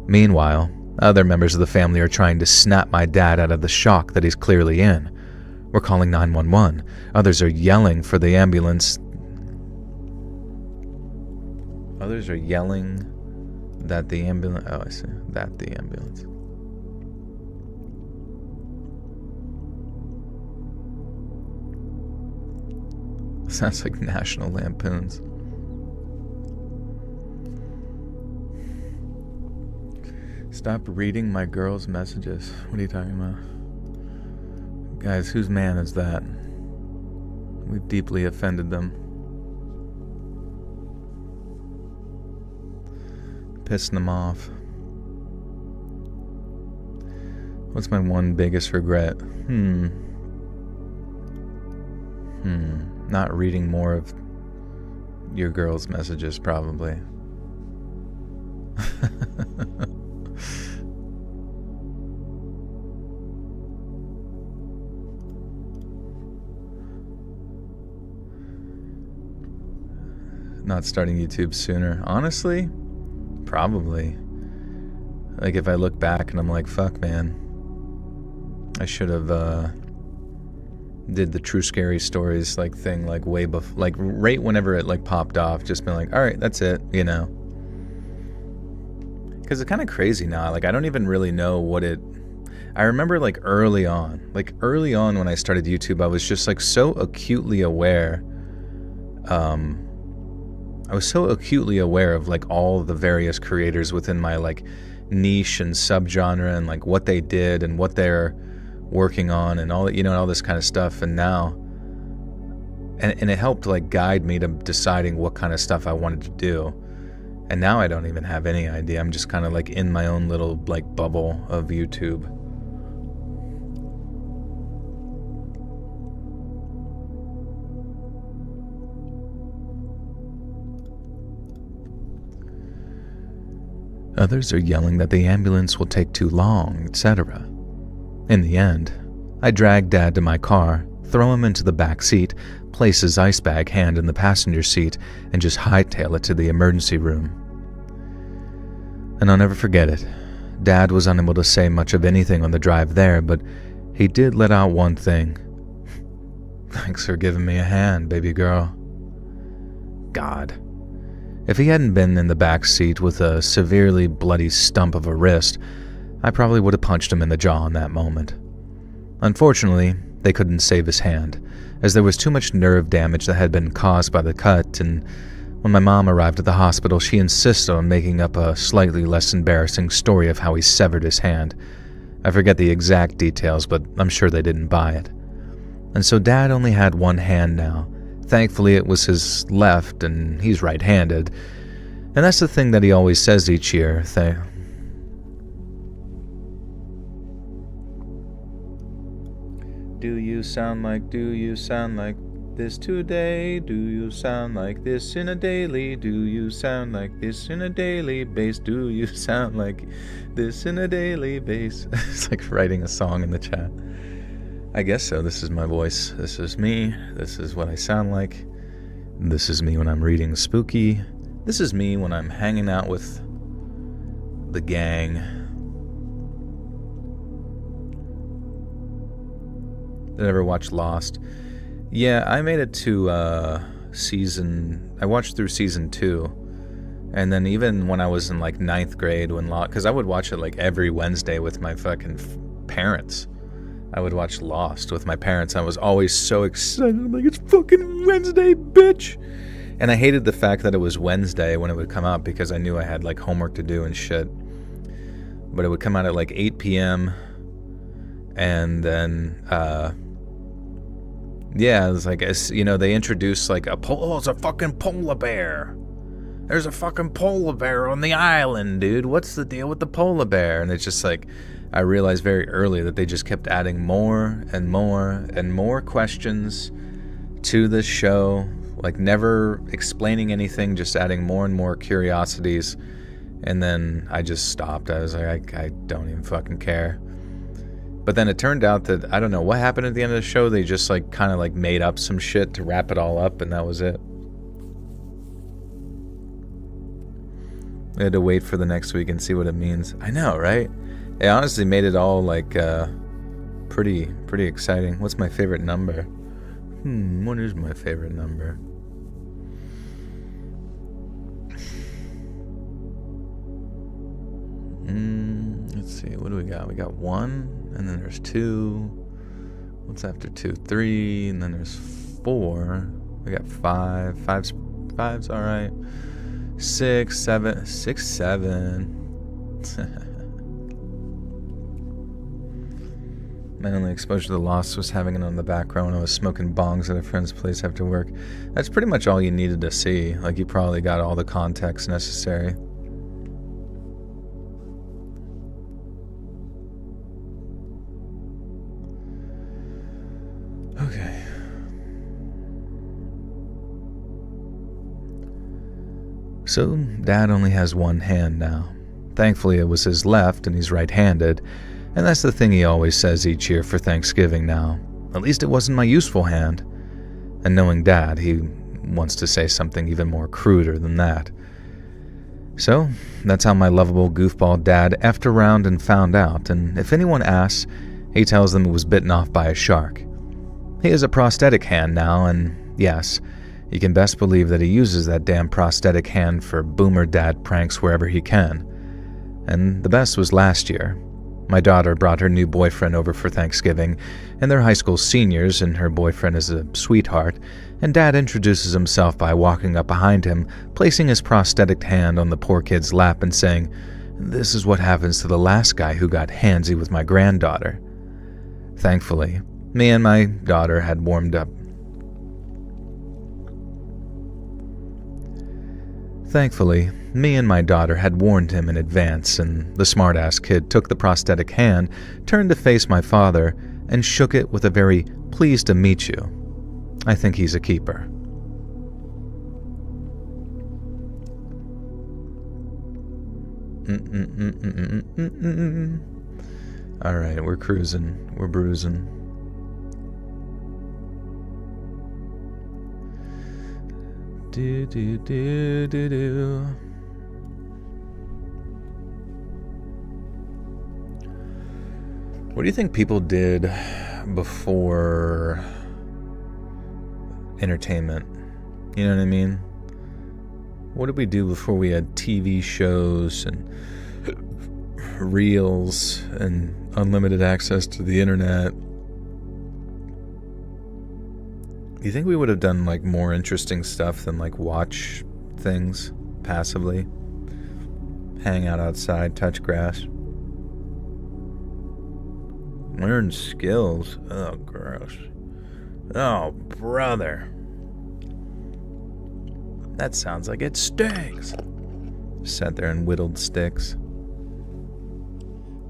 Meanwhile, other members of the family are trying to snap my dad out of the shock that he's clearly in. We're calling 911. Others are yelling for the ambulance. Others are yelling that the ambulance... Oh, I see. That the ambulance. Sounds like National Lampoons. Stop reading my girl's messages. What are you talking about? Guys, whose man is that? We've deeply offended them. Pissing them off. What's my one biggest regret? Not reading more of your girl's messages, probably. Not starting YouTube sooner. Honestly, probably. Like, if I look back and I'm like, fuck, man, I should have did the True Scary Stories like thing like way before, like right whenever it like popped off, just been like, all right, that's it, you know. Because it's kind of crazy now. Like, I don't even really know what it... I remember like early on when I started YouTube, I was just like so acutely aware. I was so acutely aware of like all the various creators within my like niche and subgenre and like what they did and what they're working on and all that, you know, and all this kind of stuff. And now, and it helped like guide me to deciding what kind of stuff I wanted to do. And now I don't even have any idea. I'm just kind of like in my own little like bubble of YouTube. Others are yelling that the ambulance will take too long, etc. In the end, I drag Dad to my car, throw him into the back seat, place his ice bag hand in the passenger seat, and just hightail it to the emergency room. And I'll never forget it. Dad was unable to say much of anything on the drive there, but he did let out one thing. Thanks for giving me a hand, baby girl. God. If he hadn't been in the back seat with a severely bloody stump of a wrist, I probably would have punched him in the jaw in that moment. Unfortunately, they couldn't save his hand, as there was too much nerve damage that had been caused by the cut, and when my mom arrived at the hospital, she insisted on making up a slightly less embarrassing story of how he severed his hand. I forget the exact details, but I'm sure they didn't buy it. And so Dad only had one hand now. Thankfully, it was his left, and he's right-handed. And that's the thing that he always says each year. Do you sound like this today? Do you sound like this in a daily? Do you sound like this in a daily bass? Do you sound like this in a daily bass? It's like writing a song in the chat. I guess so. This is my voice. This is me. This is what I sound like. This is me when I'm reading spooky. This is me when I'm hanging out with the gang. Did I ever watch Lost? Yeah, I made it to I watched through season 2. And then even when I was in like 9th grade, because I would watch it like every Wednesday with my fucking parents. I would watch Lost with my parents. I was always so excited. I'm like, it's fucking Wednesday, bitch. And I hated the fact that it was Wednesday when it would come out because I knew I had like homework to do and shit. But it would come out at like 8 p.m. And then, yeah, it was like, they introduced like it's a fucking polar bear. There's a fucking polar bear on the island, dude. What's the deal with the polar bear? And it's just like, I realized very early that they just kept adding more and more and more questions to this show, like never explaining anything, just adding more and more curiosities. And then I just stopped. I was like, I don't even fucking care. But then it turned out that, I don't know what happened at the end of the show. They just like kind of like made up some shit to wrap it all up, and that was it. I had to wait for the next week and see what it means. I know, right? It honestly made it all like pretty exciting. What's my favorite number? What is my favorite number? Let's see. What do we got? We got 1, and then there's 2. What's after 2? 3, and then there's 4. We got 5. Five's all right. 6, 7. My only exposure to Lost was having it on the background when I was smoking bongs at a friend's place after work. That's pretty much all you needed to see. Like, you probably got all the context necessary. Okay. So, Dad only has one hand now. Thankfully, it was his left, and he's right-handed, and that's the thing he always says each year for Thanksgiving now. At least it wasn't my useful hand. And knowing Dad, he wants to say something even more cruder than that. So, that's how my lovable goofball dad effed around and found out, and if anyone asks, he tells them it was bitten off by a shark. He has a prosthetic hand now, and yes, you can best believe that he uses that damn prosthetic hand for boomer dad pranks wherever he can. And the best was last year. My daughter brought her new boyfriend over for Thanksgiving, and they're high school seniors, and her boyfriend is a sweetheart, and Dad introduces himself by walking up behind him, placing his prosthetic hand on the poor kid's lap and saying, "This is what happens to the last guy who got handsy with my granddaughter." Thankfully, me and my daughter had warmed up. Thankfully, me and my daughter had warned him in advance, and the smart-ass kid took the prosthetic hand, turned to face my father, and shook it with a very "pleased to meet you." I think he's a keeper. Alright, we're cruising. We're bruising. Do do do do do. What do you think people did before entertainment? You know what I mean? What did we do before we had TV shows and reels and unlimited access to the internet? Do you think we would have done like more interesting stuff than like watch things passively? Hang out outside, touch grass. Learn skills. Oh, gross. Oh, brother. That sounds like it stinks. Sat there and whittled sticks.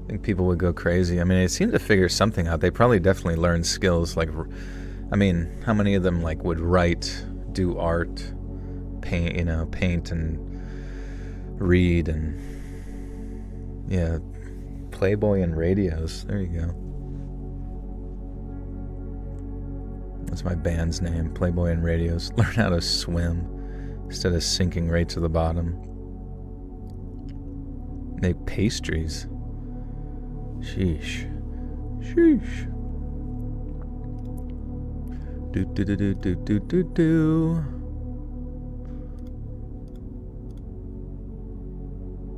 I think people would go crazy. I mean, they seem to figure something out. They probably definitely learn skills like... I mean, how many of them like would write, do art, paint and read and Playboy and radios. There you go. What's my band's name? Playboy and Radios. Learn how to swim instead of sinking right to the bottom. Make pastries. Sheesh. Do.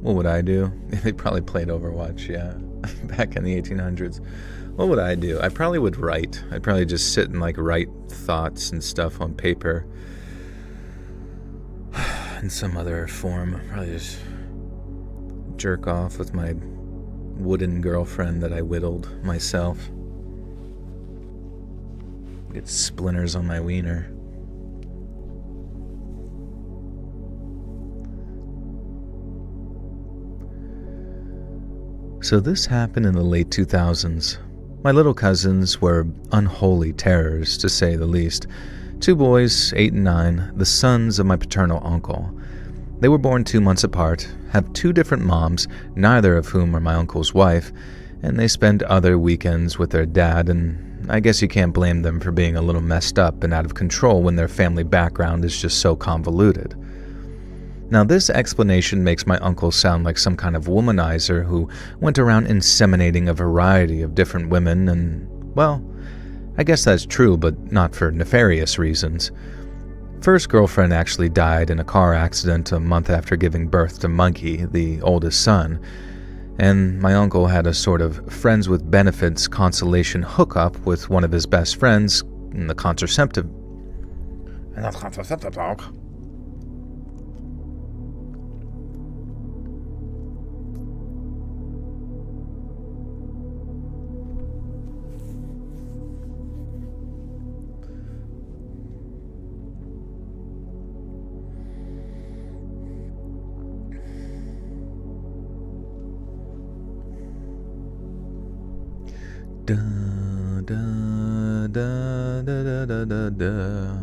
What would I do? They probably played Overwatch, yeah. Back in the 1800s. What would I do? I probably would write. I'd probably just sit and write thoughts and stuff on paper. In some other form. I'd probably just jerk off with my wooden girlfriend that I whittled myself. Get splinters on my wiener. So this happened in the late 2000s. My little cousins were unholy terrors, to say the least. 2 boys, 8 and 9, the sons of my paternal uncle. They were born 2 months apart, have 2 different moms, neither of whom are my uncle's wife, and they spend other weekends with their dad, and I guess you can't blame them for being a little messed up and out of control when their family background is just so convoluted. Now, this explanation makes my uncle sound like some kind of womanizer who went around inseminating a variety of different women, and, well, I guess that's true, but not for nefarious reasons. First girlfriend actually died in a car accident a month after giving birth to Monkey, the oldest son, and my uncle had a sort of friends with benefits consolation hookup with one of his best friends in the contraceptive talk. Da, da, da, da, da, da, da.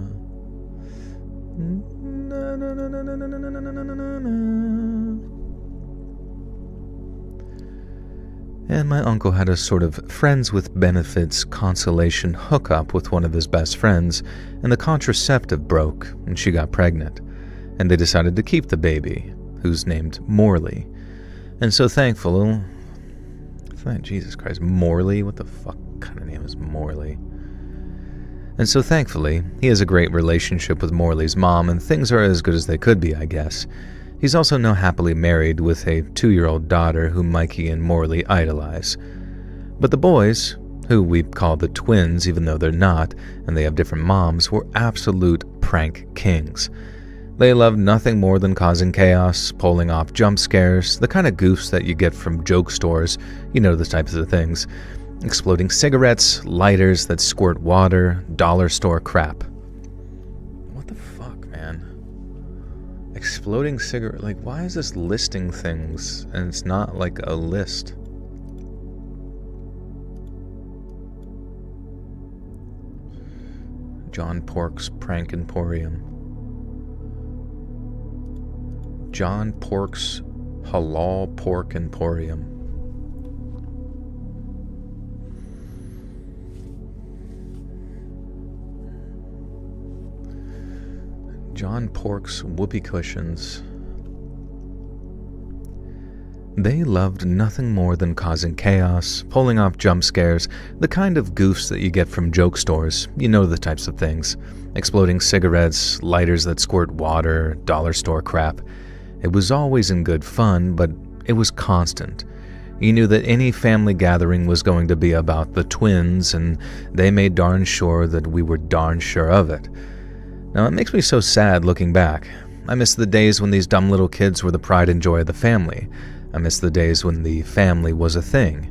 Na, na, na, na, na, na, na, na, na, na. And my uncle had a sort of friends with benefits consolation hookup with one of his best friends, and the contraceptive broke, and she got pregnant, and they decided to keep the baby, who's named Morley. And so thankful, Jesus Christ, Morley? What the fuck kind of name is Morley? And so thankfully, he has a great relationship with Morley's mom, and things are as good as they could be, I guess. He's also now happily married with a 2-year-old daughter whom Mikey and Morley idolize. But the boys, who we call the twins even though they're not, and they have different moms, were absolute prank kings. They loved nothing more than causing chaos, pulling off jump scares, the kind of goofs that you get from joke stores, you know, the types of things. Exploding cigarettes, lighters that squirt water, dollar store crap. What the fuck, man? Exploding cigarette, why is this listing things and it's not like a list? John Pork's Prank Emporium. John Pork's Halal Pork Emporium. John Pork's Whoopee Cushions. They loved nothing more than causing chaos, pulling off jump scares, the kind of goofs that you get from joke stores, you know the types of things. Exploding cigarettes, lighters that squirt water, dollar store crap. It was always in good fun, but it was constant. You knew that any family gathering was going to be about the twins, and they made darn sure that we were darn sure of it. Now, it makes me so sad looking back. I miss the days when these dumb little kids were the pride and joy of the family. I miss the days when the family was a thing.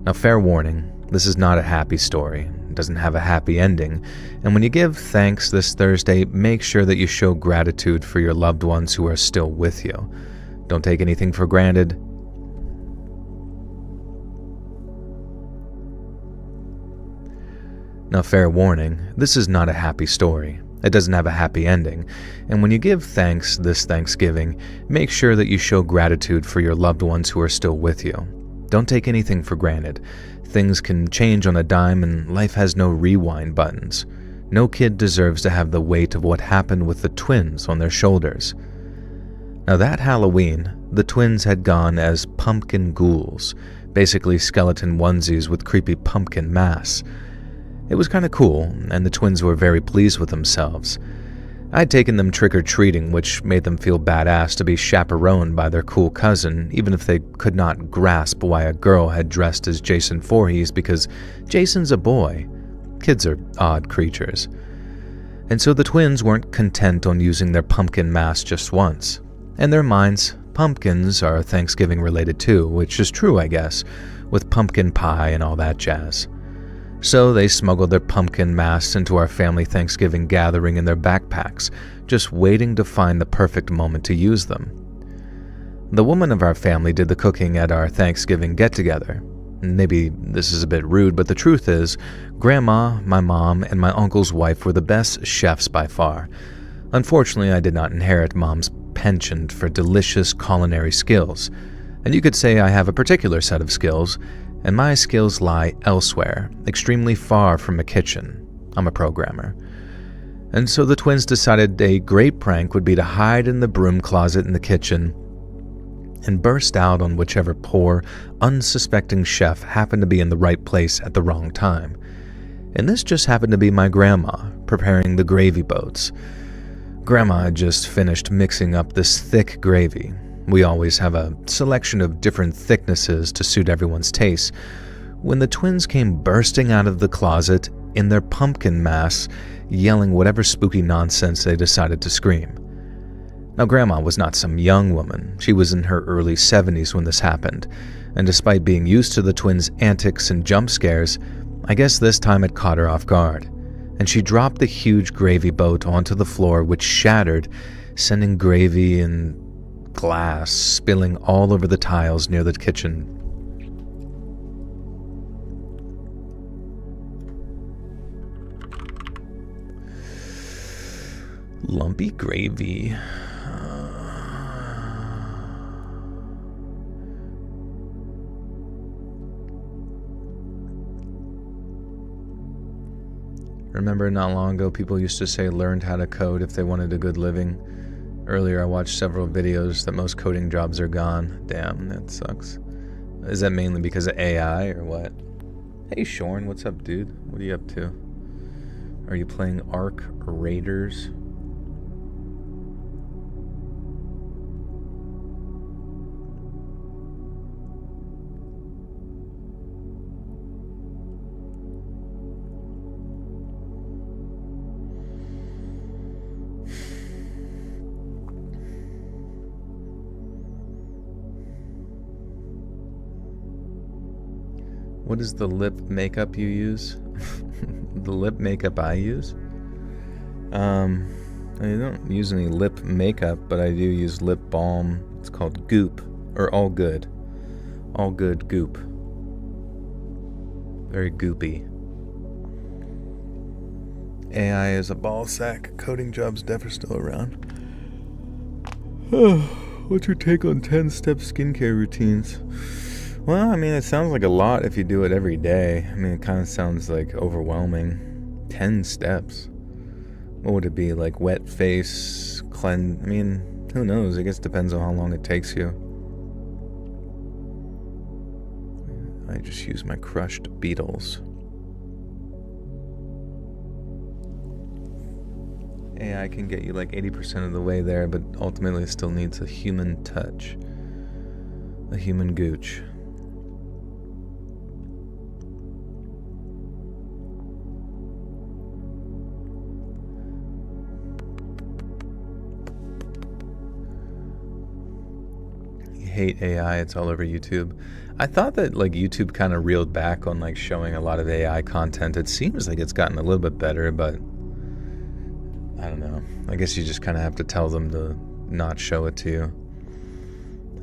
Now, fair warning, this is not a happy story. It doesn't have a happy ending. And when you give thanks this Thursday, make sure that you show gratitude for your loved ones who are still with you. Don't take anything for granted. Now, fair warning, this is not a happy story. It doesn't have a happy ending, and when you give thanks this Thanksgiving, make sure that you show gratitude for your loved ones who are still with you. Don't take anything for granted. Things can change on a dime, and life has no rewind buttons. No kid deserves to have the weight of what happened with the twins on their shoulders. Now that Halloween, the twins had gone as pumpkin ghouls, basically skeleton onesies with creepy pumpkin masks. It was kind of cool, and the twins were very pleased with themselves. I'd taken them trick-or-treating, which made them feel badass to be chaperoned by their cool cousin, even if they could not grasp why a girl had dressed as Jason Voorhees, because Jason's a boy. Kids are odd creatures. And so the twins weren't content on using their pumpkin mask just once. In their minds, pumpkins are Thanksgiving related too, which is true, I guess, with pumpkin pie and all that jazz. So they smuggled their pumpkin masks into our family Thanksgiving gathering in their backpacks, just waiting to find the perfect moment to use them. The woman of our family did the cooking at our Thanksgiving get-together. Maybe this is a bit rude, but the truth is, Grandma, my mom, and my uncle's wife were the best chefs by far. Unfortunately, I did not inherit Mom's penchant for delicious culinary skills, and you could say I have a particular set of skills, and my skills lie elsewhere, extremely far from a kitchen. I'm a programmer. And so the twins decided a great prank would be to hide in the broom closet in the kitchen and burst out on whichever poor, unsuspecting chef happened to be in the right place at the wrong time. And this just happened to be my grandma, preparing the gravy boats. Grandma had just finished mixing up this thick gravy. We always have a selection of different thicknesses to suit everyone's taste. When the twins came bursting out of the closet in their pumpkin masks, yelling whatever spooky nonsense they decided to scream. Now, Grandma was not some young woman. She was in her early 70s when this happened, and despite being used to the twins' antics and jump scares, I guess this time it caught her off guard, and she dropped the huge gravy boat onto the floor, which shattered, sending gravy and glass spilling all over the tiles near the kitchen. Lumpy gravy. Remember not long ago people used to say learned how to code if they wanted a good living? Earlier I watched several videos that most coding jobs are gone. Damn, that sucks. Is that mainly because of AI or what? Hey Shorn, what's up dude? What are you up to? Are you playing Ark Raiders? What is the lip makeup you use? The lip makeup I use? I don't use any lip makeup, but I do use lip balm. It's called Goop, or All Good. All Good Goop. Very goopy. AI is a ball sack. Coding jobs never still around. What's your take on 10-step skincare routines? Well, I mean, it sounds like a lot if you do it every day. I mean, it kind of sounds like overwhelming. 10 steps. What would it be? Like wet face, cleanse? I mean, who knows? I guess it depends on how long it takes you. I just use my crushed beetles. AI can get you like 80% of the way there, but ultimately it still needs a human touch. A human gooch. Hate AI, it's all over YouTube. I thought that like YouTube kind of reeled back on like showing a lot of AI content. It seems like it's gotten a little bit better, but I don't know. I guess you just kind of have to tell them to not show it to you.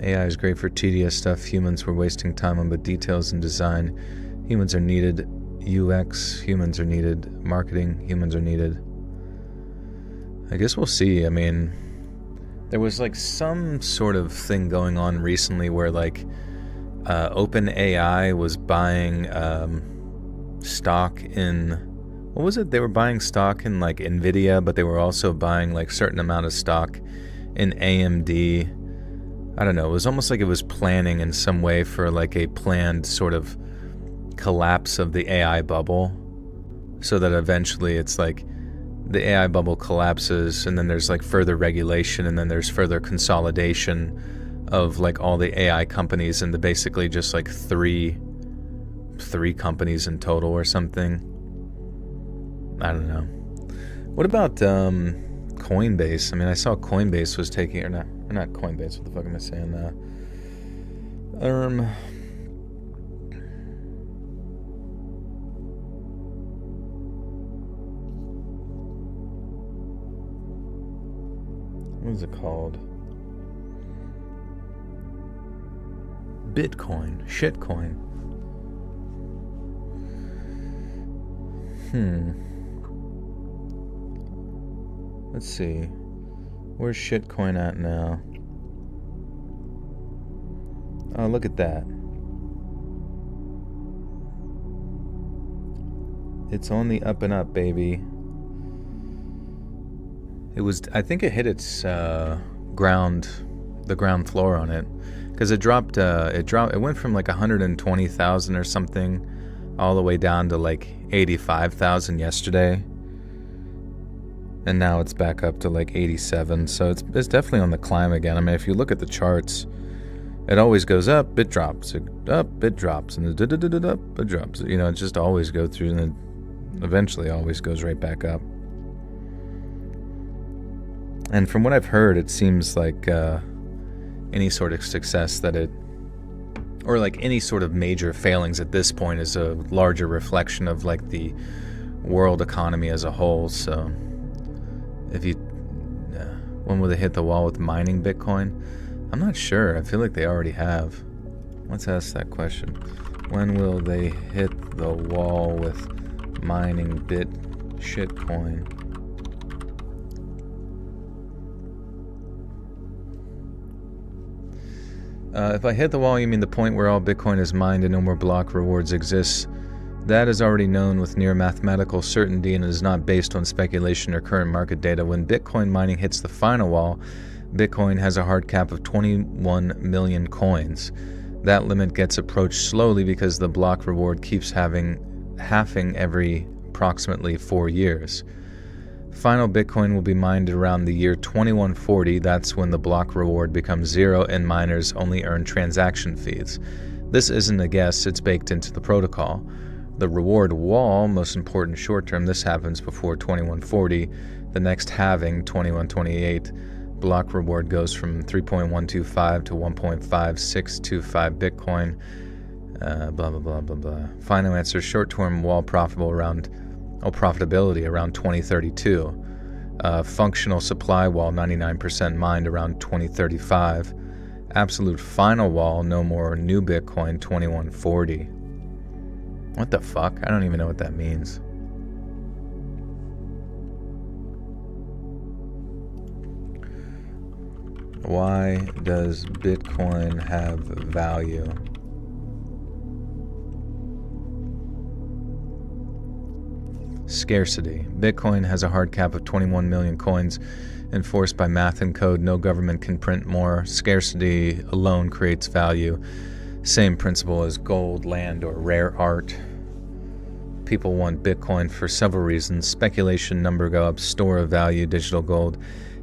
AI is great for tedious stuff. Humans were wasting time on the details and design. Humans are needed. UX, humans are needed. Marketing, humans are needed. I guess we'll see. I mean, there was like some sort of thing going on recently where like OpenAI was buying stock in, what was it? They were buying stock in like Nvidia, but they were also buying like certain amount of stock in AMD. I don't know. It was almost like it was planning in some way for like a planned sort of collapse of the AI bubble, so that eventually it's like the AI bubble collapses and then there's like further regulation and then there's further consolidation of like all the AI companies into basically just like three companies in total or something. I don't know. What about Coinbase? I mean, I saw Coinbase was taking, or not Coinbase, what the fuck am I saying? What is it called? Bitcoin. Shitcoin. Let's see. Where's shitcoin at now? Oh, look at that. It's on the up and up, baby. It was, I think it hit its the ground floor on it, because it went from like 120,000 or something all the way down to like 85,000 yesterday, and now it's back up to like 87. So it's definitely on the climb again. I mean, if you look at the charts, it always goes up, it drops, up, it drops, and up, it drops. You know, it just always goes through, and then eventually always goes right back up. And from what I've heard, it seems like any sort of success that it, or like any sort of major failings at this point, is a larger reflection of like the world economy as a whole. So if you, when will they hit the wall with mining Bitcoin? I'm not sure. I feel like they already have. Let's ask that question. When will they hit the wall with mining shitcoin? If I hit the wall, you mean the point where all Bitcoin is mined and no more block rewards exist. That is already known with near mathematical certainty and is not based on speculation or current market data. When Bitcoin mining hits the final wall, Bitcoin has a hard cap of 21 million coins. That limit gets approached slowly because the block reward keeps halving every approximately 4 years. Final Bitcoin will be mined around the year 2140. That's when the block reward becomes zero and miners only earn transaction fees. This isn't a guess, it's baked into the protocol. The reward wall, most important short term, this happens before 2140. The next halving, 2128, block reward goes from 3.125 to 1.5625 Bitcoin. Blah, blah, blah, blah, blah. Final answer, short-term wall profitability around 2032. Functional supply wall, 99% mined around 2035. Absolute final wall, no more new Bitcoin, 2140. What the fuck? I don't even know what that means. Why does Bitcoin have value? Scarcity. Bitcoin has a hard cap of 21 million coins enforced by math and code. No government can print more. Scarcity alone creates value. Same principle as gold, land, or rare art. People want Bitcoin for several reasons. Speculation, number go up, store of value, digital gold,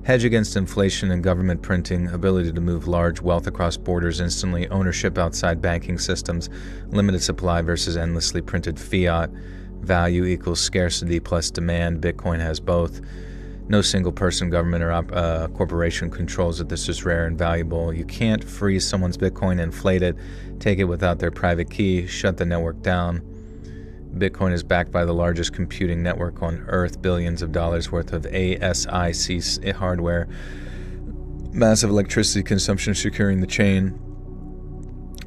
hedge against inflation and government printing, ability to move large wealth across borders instantly, ownership outside banking systems, limited supply versus endlessly printed fiat. Value equals scarcity plus demand. Bitcoin has both. No single person, government, or corporation controls it. This is rare and valuable. You can't freeze someone's Bitcoin, inflate it, take it without their private key, shut the network down. Bitcoin is backed by the largest computing network on Earth, billions of dollars worth of ASIC hardware, massive electricity consumption securing the chain.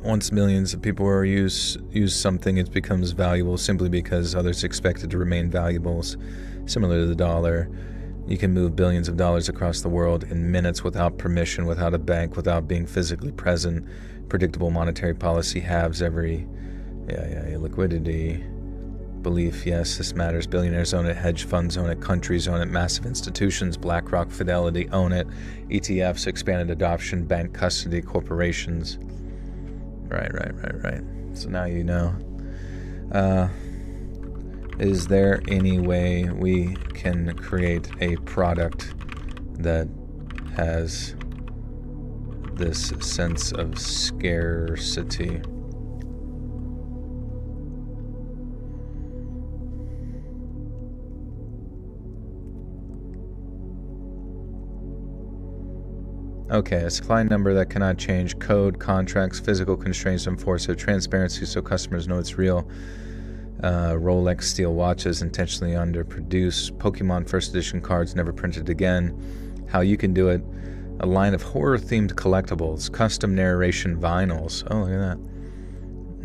Once millions of people use something, it becomes valuable simply because others expect it to remain valuable. Similar to the dollar, you can move billions of dollars across the world in minutes without permission, without a bank, without being physically present. Predictable monetary policy halves every liquidity. belief, yes, this matters. Billionaires own it, hedge funds own it, countries own it, massive institutions, BlackRock, Fidelity own it, ETFs, expanded adoption, bank custody, corporations. Right. So now you know. Is there any way we can create a product that has this sense of scarcity? Okay, a supply number that cannot change, code, contracts, physical constraints to enforce it, transparency so customers know it's real, Rolex steel watches intentionally underproduced, Pokemon first edition cards never printed again, how you can do it, a line of horror-themed collectibles, custom narration vinyls, oh look at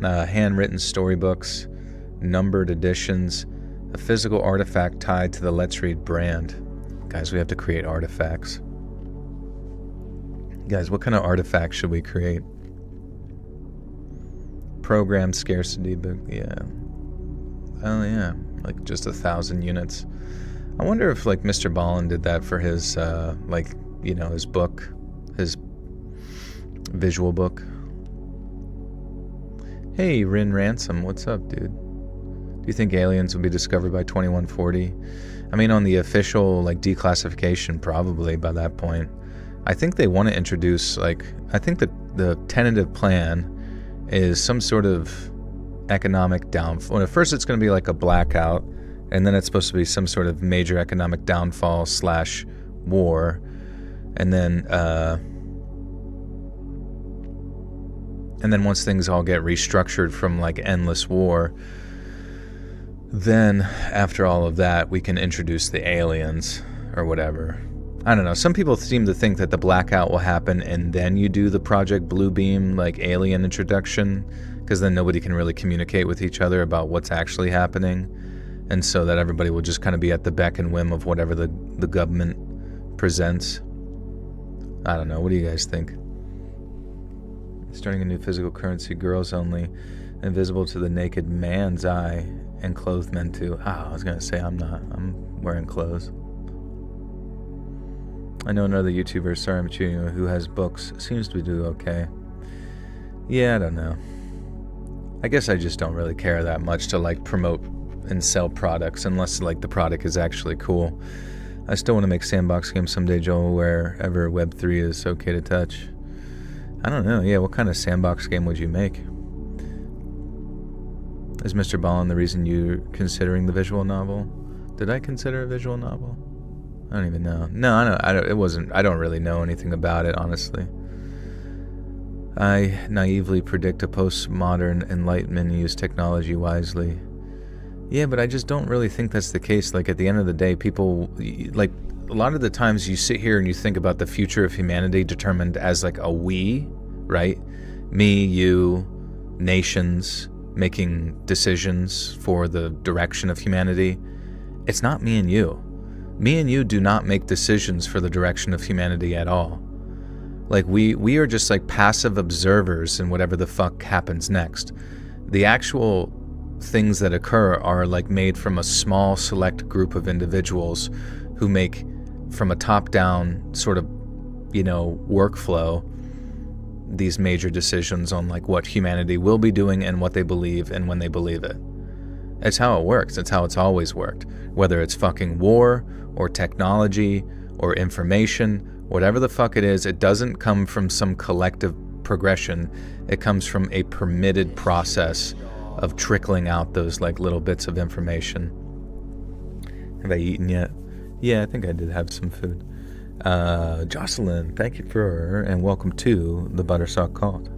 that, handwritten storybooks, numbered editions, a physical artifact tied to the Let's Read brand. Guys, we have to create artifacts. Guys, what kind of artifact should we create? Program scarcity book, yeah. Oh yeah, like just 1,000 units. I wonder if like Mr. Ballin did that for his his book, his visual book. Hey, Rin Ransom, what's up, dude? Do you think aliens will be discovered by 2140? I mean, on the official like declassification, probably by that point. I think they want to introduce, I think that the tentative plan is some sort of economic downfall. Well, at first it's going to be like a blackout, and then it's supposed to be some sort of major economic downfall / war, and then once things all get restructured from like endless war, then after all of that, we can introduce the aliens or whatever. I don't know. Some people seem to think that the blackout will happen and then you do the Project Bluebeam like alien introduction, because then nobody can really communicate with each other about what's actually happening, and so that everybody will just kind of be at the beck and whim of whatever the government presents. I don't know. What do you guys think? Starting a new physical currency, girls only, invisible to the naked man's eye, and clothed men too. I was going to say I'm not. I'm wearing clothes. I know another YouTuber, sorry I'm cheating, who has books. Seems to do okay. Yeah, I don't know. I guess I just don't really care that much to like promote and sell products unless like the product is actually cool. I still want to make sandbox games someday, Joel, wherever Web3 is okay to touch. I don't know. Yeah, what kind of sandbox game would you make? Is Mr. Ballin the reason you're considering the visual novel? Did I consider a visual novel? I don't even know. No, I don't. It wasn't. I don't really know anything about it, honestly. I naively predict a postmodern enlightenment and use technology wisely. Yeah, but I just don't really think that's the case. Like, at the end of the day, people, like, a lot of the times you sit here and you think about the future of humanity determined as, like, a we, right? Me, you, nations, making decisions for the direction of humanity. It's not me and you. Me and you do not make decisions for the direction of humanity at all. Like, we are just like passive observers in whatever the fuck happens next. The actual things that occur are like made from a small select group of individuals who make from a top-down sort of, workflow these major decisions on like what humanity will be doing and what they believe and when they believe it. It's how it works. It's how it's always worked. Whether it's fucking war or technology or information, whatever the fuck it is, it doesn't come from some collective progression. It comes from a permitted process of trickling out those like little bits of information. Have I eaten yet? Yeah, I think I did have some food. Jocelyn, thank you for, and welcome to the Buttersock Cult.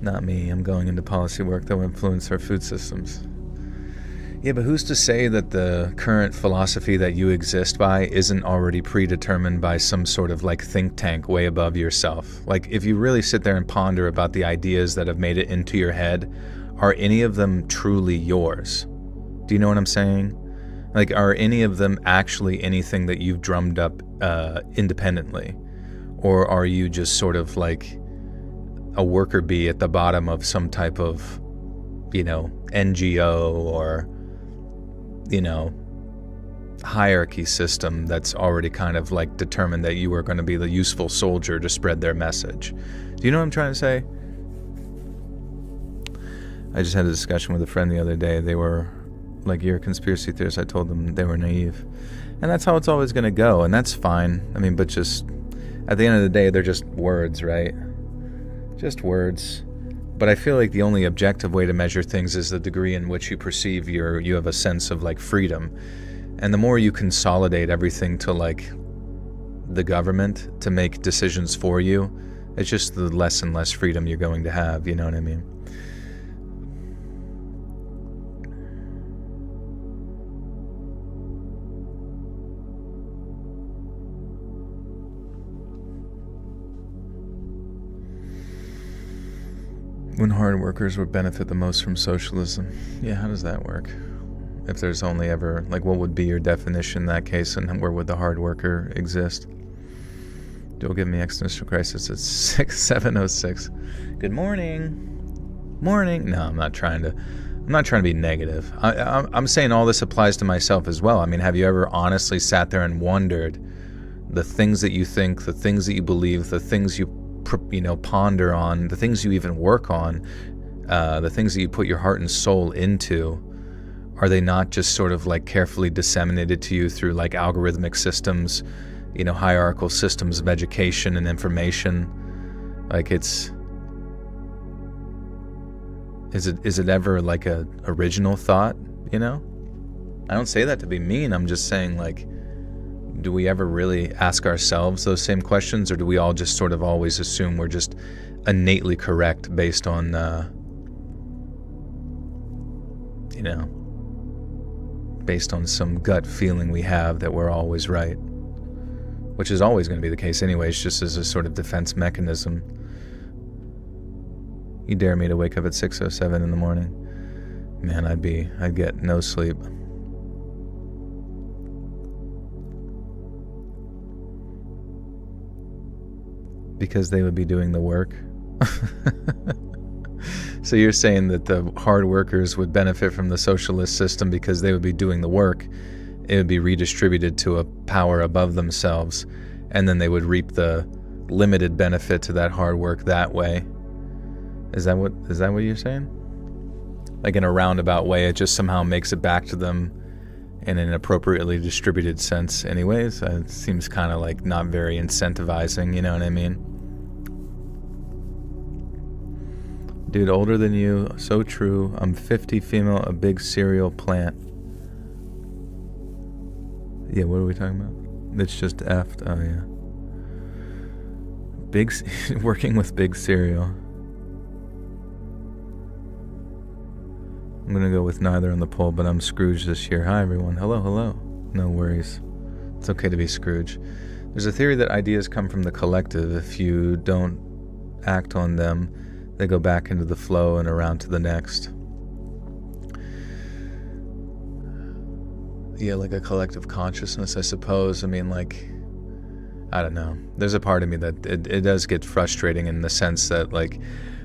Not me. I'm going into policy work that will influence our food systems. Yeah, but who's to say that the current philosophy that you exist by isn't already predetermined by some sort of like think tank way above yourself? Like, if you really sit there and ponder about the ideas that have made it into your head, are any of them truly yours? Do you know what I'm saying? Like, are any of them actually anything that you've drummed up independently? Or are you just sort of like a worker bee at the bottom of some type of, NGO or, hierarchy system that's already kind of like determined that you are going to be the useful soldier to spread their message? Do you know what I'm trying to say? I just had a discussion with a friend the other day. They were like, "You're a conspiracy theorist." I told them they were naive. And that's how it's always going to go, and that's fine. I mean, but just at the end of the day, they're just words, right? Just words. But I feel like the only objective way to measure things is the degree in which you perceive you have a sense of like freedom. And the more you consolidate everything to like the government to make decisions for you, it's just the less and less freedom you're going to have, you know what I mean? When hard workers would benefit the most from socialism. Yeah, how does that work? If there's only ever, like, what would be your definition in that case, and where would the hard worker exist? Don't give me existential crisis. It's 6706. Good morning. Morning. No, I'm not trying to be negative. I'm saying all this applies to myself as well. I mean, have you ever honestly sat there and wondered the things that you think, the things that you believe, the things you ponder on, the things you even work on, the things that you put your heart and soul into, are they not just sort of like carefully disseminated to you through like algorithmic systems, hierarchical systems of education and information? Like is it ever like a original thought, I don't say that to be mean. I'm just saying, like, do we ever really ask ourselves those same questions, or do we all just sort of always assume we're just innately correct based on, based on some gut feeling we have that we're always right, which is always going to be the case anyways, just as a sort of defense mechanism. You dare me to wake up at 6:07 in the morning? Man, I'd get no sleep. Because they would be doing the work. So you're saying that the hard workers would benefit from the socialist system because they would be doing the work. It would be redistributed to a power above themselves, and then they would reap the limited benefit to that hard work that way. Is that what you're saying? Like in a roundabout way, it just somehow makes it back to them in an appropriately distributed sense anyways. It seems kind of like not very incentivizing, you know what I mean? Dude, older than you, so true. I'm 50, female, a big cereal plant. Yeah, what are we talking about? It's just effed. Oh yeah. Working with big cereal. I'm gonna go with neither on the poll, but I'm Scrooge this year. Hi everyone. Hello. No worries. It's okay to be Scrooge. There's a theory that ideas come from the collective. If you don't act on them, they go back into the flow and around to the next. Yeah, like a collective consciousness, I suppose. I mean, like, I don't know. There's a part of me that it does get frustrating in the sense that, like,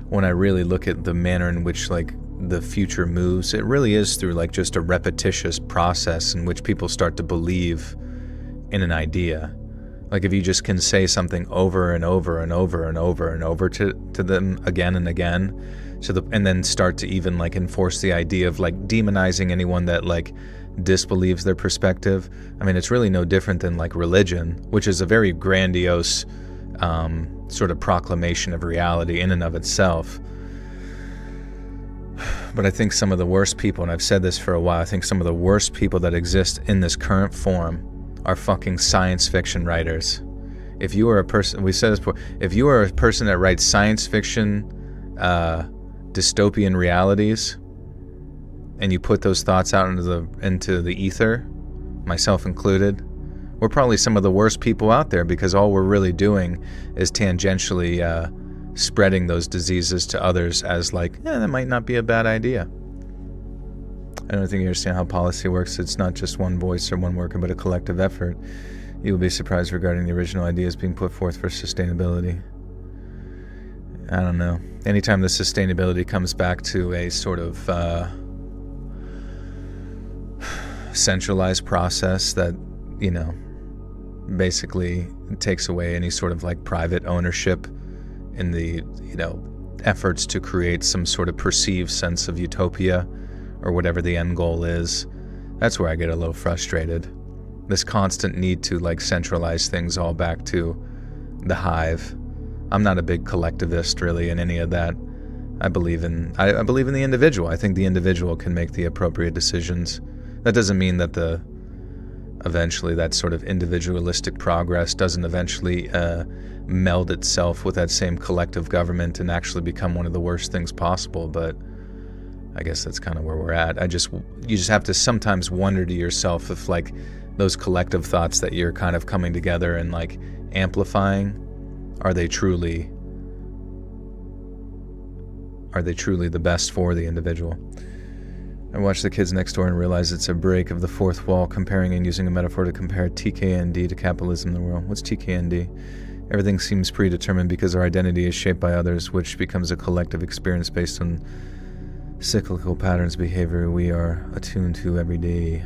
when I really look at the manner in which, like, the future moves, it really is through like just a repetitious process in which people start to believe in an idea. Like if you just can say something over and over and over and over and over to them again and again, and then start to even like enforce the idea of like demonizing anyone that like disbelieves their perspective. I mean, it's really no different than like religion, which is a very grandiose sort of proclamation of reality in and of itself. But I think some of the worst people, and I've said this for a while, I think some of the worst people that exist in this current form are fucking science fiction writers. If you are a person, we said this before, if you are a person that writes science fiction, dystopian realities, and you put those thoughts out into the ether, myself included, we're probably some of the worst people out there, because all we're really doing is tangentially spreading those diseases to others as like, that might not be a bad idea. I don't think you understand how policy works. It's not just one voice or one worker, but a collective effort. You will be surprised regarding the original ideas being put forth for sustainability. I don't know. Anytime the sustainability comes back to a sort of centralized process that, basically takes away any sort of like private ownership in the, efforts to create some sort of perceived sense of utopia or whatever the end goal is, that's where I get a little frustrated. This constant need to like centralize things all back to the hive. I'm not a big collectivist really in any of that. I believe in the individual. I think the individual can make the appropriate decisions. That doesn't mean that eventually that sort of individualistic progress doesn't eventually meld itself with that same collective government and actually become one of the worst things possible, but I guess that's kind of where we're at. You just have to sometimes wonder to yourself if like those collective thoughts that you're kind of coming together and like amplifying, are they truly the best for the individual? I watch The Kids Next Door and realize it's a break of the fourth wall, comparing and using a metaphor to compare TKND to capitalism in the world. What's TKND? Everything seems predetermined because our identity is shaped by others, which becomes a collective experience based on cyclical patterns of behavior we are attuned to every day.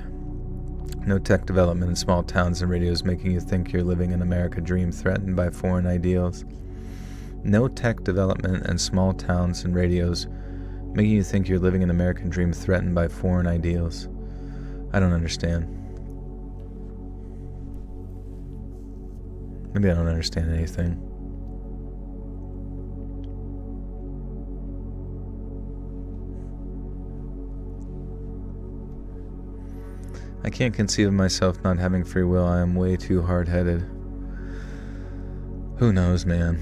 No tech development in small towns and radios making you think you're living an American dream threatened by foreign ideals. No tech development in small towns and radios making you think you're living an American dream threatened by foreign ideals. I don't understand. Maybe I don't understand anything. I can't conceive of myself not having free will. I am way too hard-headed. Who knows, man?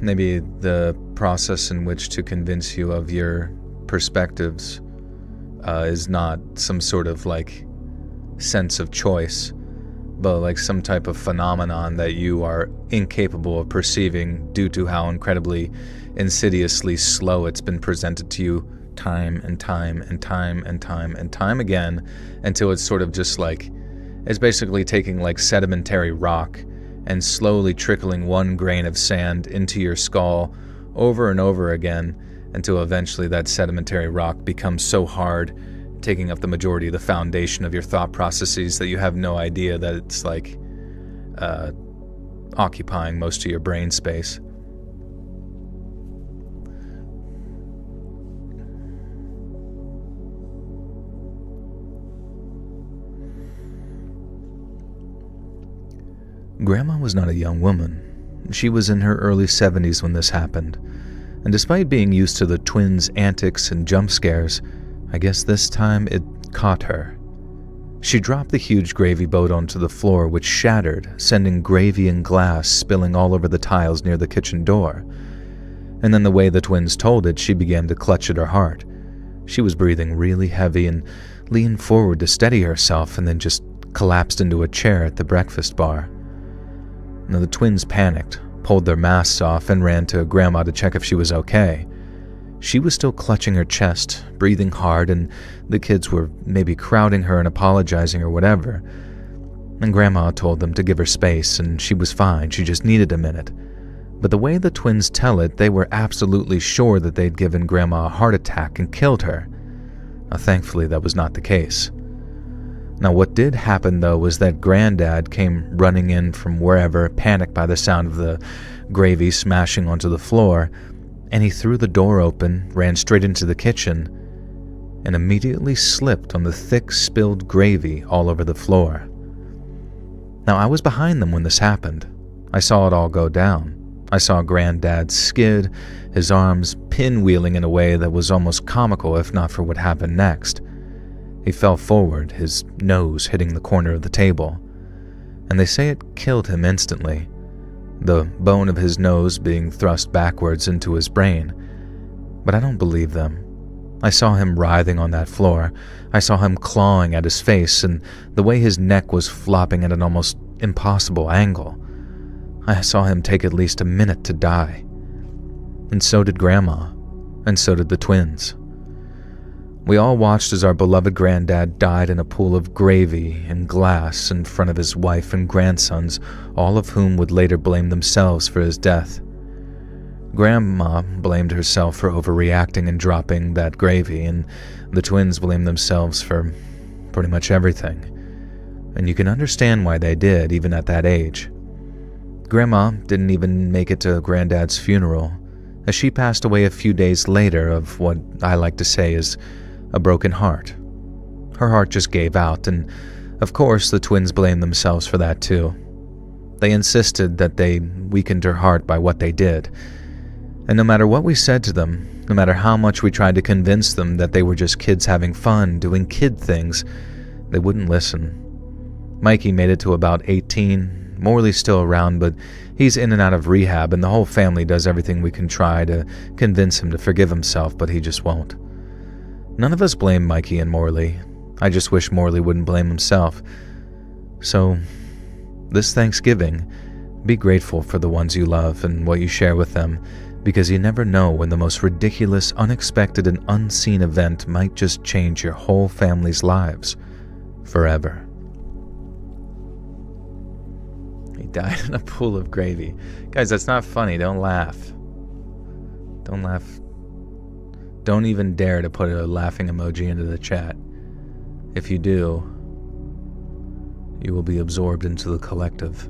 Maybe the process in which to convince you of your perspectives is not some sort of like sense of choice, but like some type of phenomenon that you are incapable of perceiving due to how incredibly insidiously slow it's been presented to you time and time and time and time and time again, until it's sort of just like, it's basically taking like sedimentary rock and slowly trickling one grain of sand into your skull over and over again until eventually that sedimentary rock becomes so hard, taking up the majority of the foundation of your thought processes, that you have no idea that it's like occupying most of your brain space. Grandma was not a young woman. She was in her early 70s when this happened, and despite being used to the twins' antics and jump scares, I guess this time it caught her. She dropped the huge gravy boat onto the floor, which shattered, sending gravy and glass spilling all over the tiles near the kitchen door. And then the way the twins told it, she began to clutch at her heart. She was breathing really heavy and leaned forward to steady herself, and then just collapsed into a chair at the breakfast bar. Now, the twins panicked, pulled their masks off, and ran to Grandma to check if she was okay. She was still clutching her chest, breathing hard, and the kids were maybe crowding her and apologizing or whatever. And Grandma told them to give her space, and she was fine, she just needed a minute. But the way the twins tell it, they were absolutely sure that they'd given Grandma a heart attack and killed her. Now, thankfully, that was not the case. Now, what did happen, though, was that Granddad came running in from wherever, panicked by the sound of the gravy smashing onto the floor, and he threw the door open, ran straight into the kitchen, and immediately slipped on the thick, spilled gravy all over the floor. Now, I was behind them when this happened. I saw it all go down. I saw Granddad skid, his arms pinwheeling in a way that was almost comical if not for what happened next. He fell forward, his nose hitting the corner of the table, and they say it killed him instantly, the bone of his nose being thrust backwards into his brain. But I don't believe them. I saw him writhing on that floor. I saw him clawing at his face, and the way his neck was flopping at an almost impossible angle. I saw him take at least a minute to die. And so did Grandma, and so did the twins. We all watched as our beloved granddad died in a pool of gravy and glass in front of his wife and grandsons, all of whom would later blame themselves for his death. Grandma blamed herself for overreacting and dropping that gravy, and the twins blamed themselves for pretty much everything. And you can understand why they did, even at that age. Grandma didn't even make it to Granddad's funeral, as she passed away a few days later of what I like to say is a broken heart. Her heart just gave out, and of course the twins blamed themselves for that too. They insisted that they weakened her heart by what they did, and no matter what we said to them, no matter how much we tried to convince them that they were just kids having fun, doing kid things, they wouldn't listen. Mikey made it to about 18, Morley's still around, but he's in and out of rehab, and the whole family does everything we can try to convince him to forgive himself, but he just won't. None of us blame Mikey and Morley. I just wish Morley wouldn't blame himself. So, this Thanksgiving, be grateful for the ones you love and what you share with them, because you never know when the most ridiculous, unexpected, and unseen event might just change your whole family's lives forever. He died in a pool of gravy. Guys, that's not funny. Don't laugh. Don't laugh. Don't even dare to put a laughing emoji into the chat. If you do, you will be absorbed into the collective.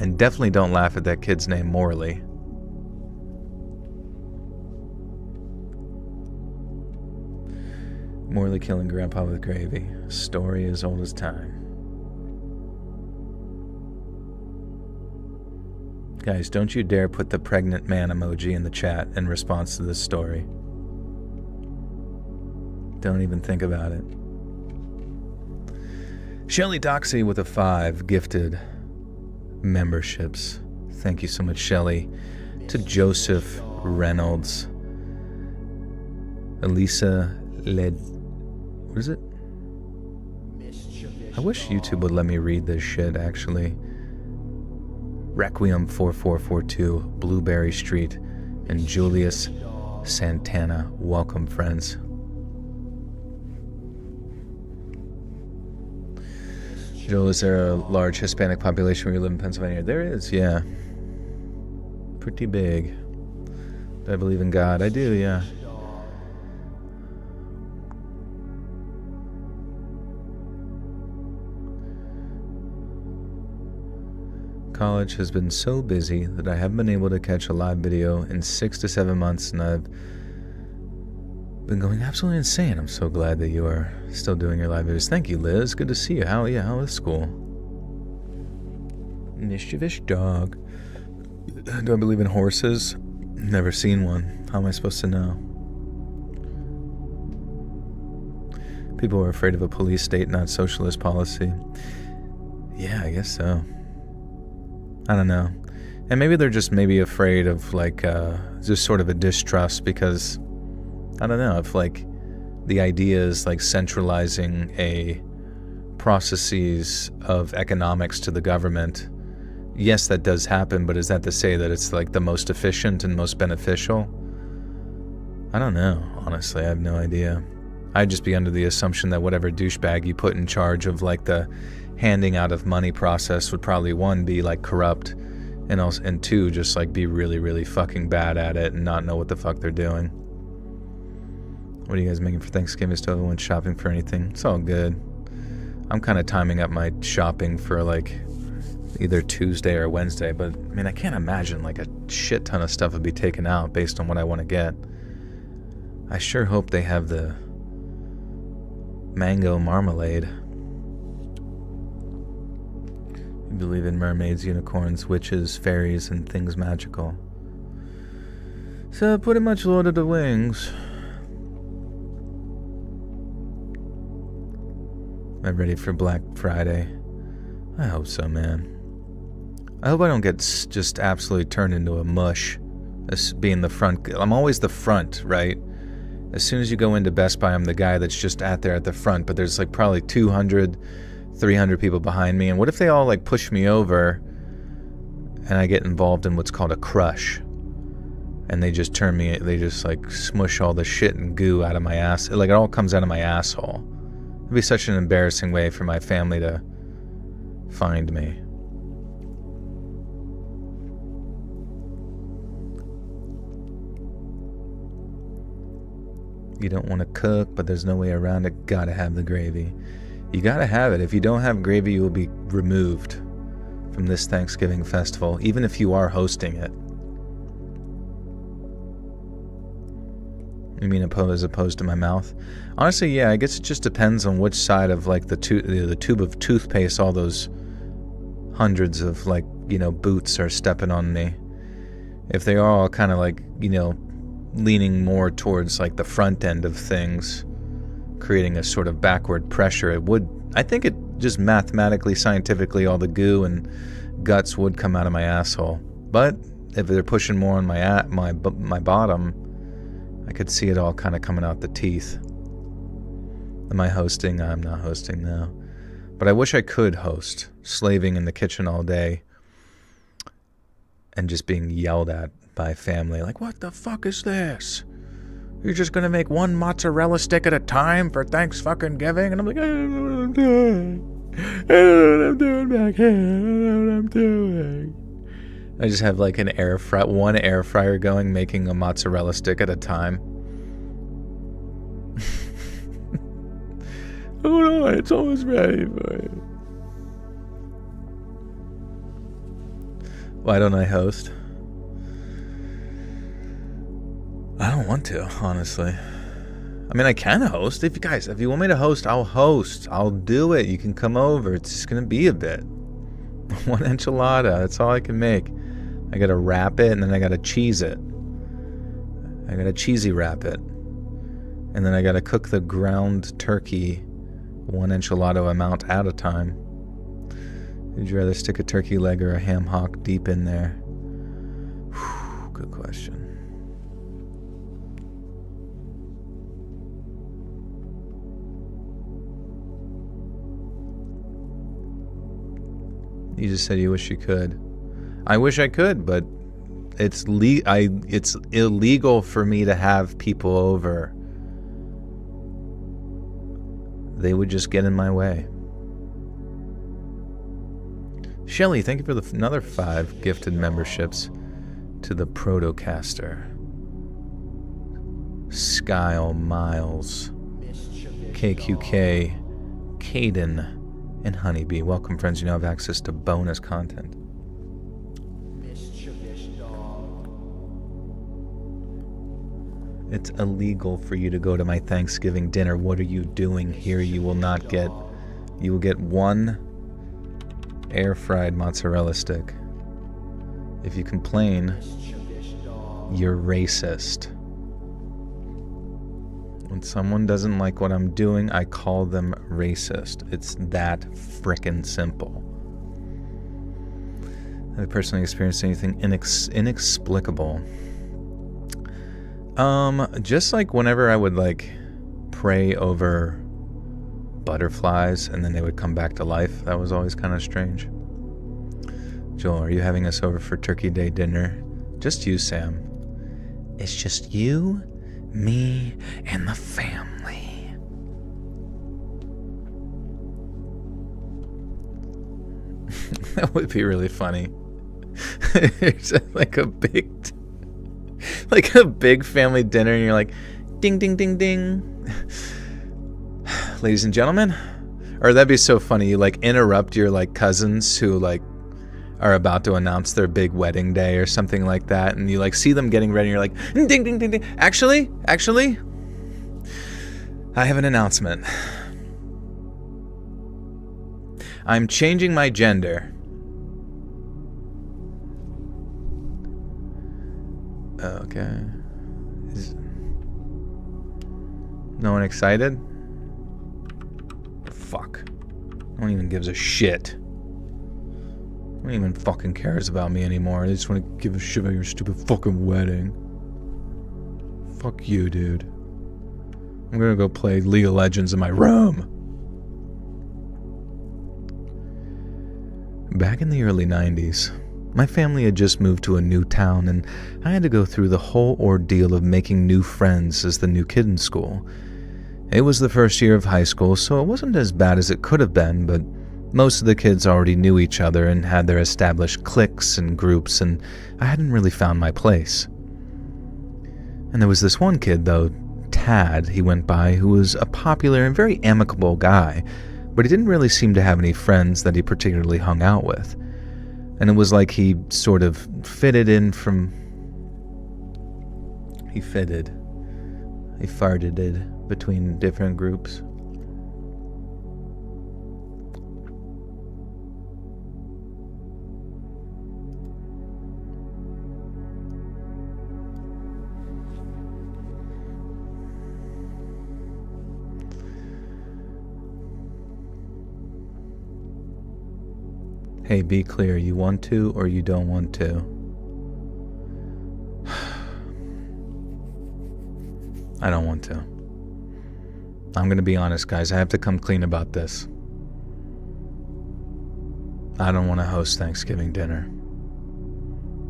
And definitely don't laugh at that kid's name, Morley. Morley killing Grandpa with gravy. Story as old as time. Guys, don't you dare put the pregnant man emoji in the chat in response to this story. Don't even think about it. Shelly Doxy with a 5 gifted memberships. Thank you so much, Shelly. To Joseph Reynolds. Elisa Led... What is it? I wish YouTube would let me read this shit, actually. Requiem 4442, Blueberry Street, and Julius Santana. Welcome, friends. Joel, is there a large Hispanic population where you live in Pennsylvania? There is, yeah. Pretty big. Do I believe in God? I do, yeah. College has been so busy that I haven't been able to catch a live video in 6 to 7 months, and I've been going absolutely insane. I'm so glad that you are still doing your live videos. Thank you, Liz. Good to see you. How is school? Mischievous dog. Do I believe in horses? Never seen one. How am I supposed to know? People are afraid of a police state, not socialist policy. Yeah, I guess so. I don't know. And maybe they're just afraid of just sort of a distrust because, I don't know, if the idea is centralizing a processes of economics to the government. Yes, that does happen, but is that to say that it's the most efficient and most beneficial? I don't know, honestly, I have no idea. I'd just be under the assumption that whatever douchebag you put in charge of the handing out of money process would probably, one, be corrupt, and also, and two, just be really, really fucking bad at it and not know what the fuck they're doing. What are you guys making for Thanksgiving? Still went shopping for anything? It's all good. I'm kind of timing up my shopping for either Tuesday or Wednesday, but I mean, I can't imagine a shit ton of stuff would be taken out based on what I want to get. I sure hope they have the mango marmalade. You believe in mermaids, unicorns, witches, fairies, and things magical. So pretty much Lord of the Rings. I'm ready for Black Friday. I hope so, man. I hope I don't get just absolutely turned into a mush as being the front. I'm always the front, right? As soon as you go into Best Buy, I'm the guy that's just at the front, but there's probably 200, 300 people behind me. And what if they all push me over and I get involved in what's called a crush? and they just they just like smush all the shit and goo out of my ass. Like it all comes out of my asshole. It'd be such an embarrassing way for my family to find me. You don't want to cook, but there's no way around it. Gotta have the gravy. You gotta have it. If you don't have gravy, you will be removed from this Thanksgiving festival, even if you are hosting it. You mean as opposed to my mouth? Honestly, yeah, I guess it just depends on which side of like the tube of toothpaste all those hundreds of like, boots are stepping on me. If they are all kind of like, leaning more towards like the front end of things, creating a sort of backward pressure, I think it just mathematically, scientifically, all the goo and guts would come out of my asshole. But if they're pushing more on my bottom, I could see it all kind of coming out the teeth. Am I hosting? I'm not hosting now. But I wish I could host, slaving in the kitchen all day and just being yelled at by family. Like, what the fuck is this? You're just going to make one mozzarella stick at a time for Thanksgiving? And I'm like, I don't know what I'm doing. I don't know what I'm doing back here. I don't know what I'm doing. I just have like one air fryer going, making a mozzarella stick at a time. Hold on, it's almost ready for you. Why don't I host? I don't want to, honestly. I mean, I can host. If you want me to host, I'll host. I'll do it. You can come over. It's just going to be a bit. One enchilada. That's all I can make. I got to wrap it, and then I got to cheese it. I got to cheesy wrap it. And then I got to cook the ground turkey one enchilada amount at a time. Would you rather stick a turkey leg or a ham hock deep in there? Whew, good question. You just said you wish you could. I wish I could, but it's illegal for me to have people over. They would just get in my way. Shelly, thank you for another 5 gifted memberships to the Protocaster. Skyle Miles, KQK, Caden, and Honeybee. Welcome, friends. You now have access to bonus content. It's illegal for you to go to my Thanksgiving dinner. What are you doing here? You will get one air-fried mozzarella stick. If you complain, you're racist. When someone doesn't like what I'm doing, I call them racist. It's that frickin' simple. Have I personally experienced anything inexplicable? Just like whenever I would like pray over butterflies and then they would come back to life, that was always kind of strange. Joel, are you having us over for Turkey Day dinner? Just you, Sam. It's just you, me, and the family. That would be really funny. It's like a big family dinner, and you're like, ding, ding, ding, ding. Ladies and gentlemen. Or that'd be so funny. You like interrupt your like cousins who like are about to announce their big wedding day or something like that, and you like see them getting ready, and you're like, ding, ding, ding, ding. Actually, I have an announcement. I'm changing my gender. Okay. Is no one excited? Fuck. No one even gives a shit. No one even fucking cares about me anymore. They just want to give a shit about your stupid fucking wedding. Fuck you, dude. I'm gonna go play League of Legends in my room. Back in the early 90s, My family had just moved to a new town, and I had to go through the whole ordeal of making new friends as the new kid in school. It was the first year of high school, so it wasn't as bad as it could have been, but most of the kids already knew each other and had their established cliques and groups, and I hadn't really found my place. And there was this one kid, though, Tad, he went by, who was a popular and very amicable guy, but he didn't really seem to have any friends that he particularly hung out with. And it was like he sort of fitted in from... He farted between different groups. Hey, be clear, you want to or you don't want to? I don't want to. I'm gonna be honest, guys, I have to come clean about this. I don't want to host Thanksgiving dinner.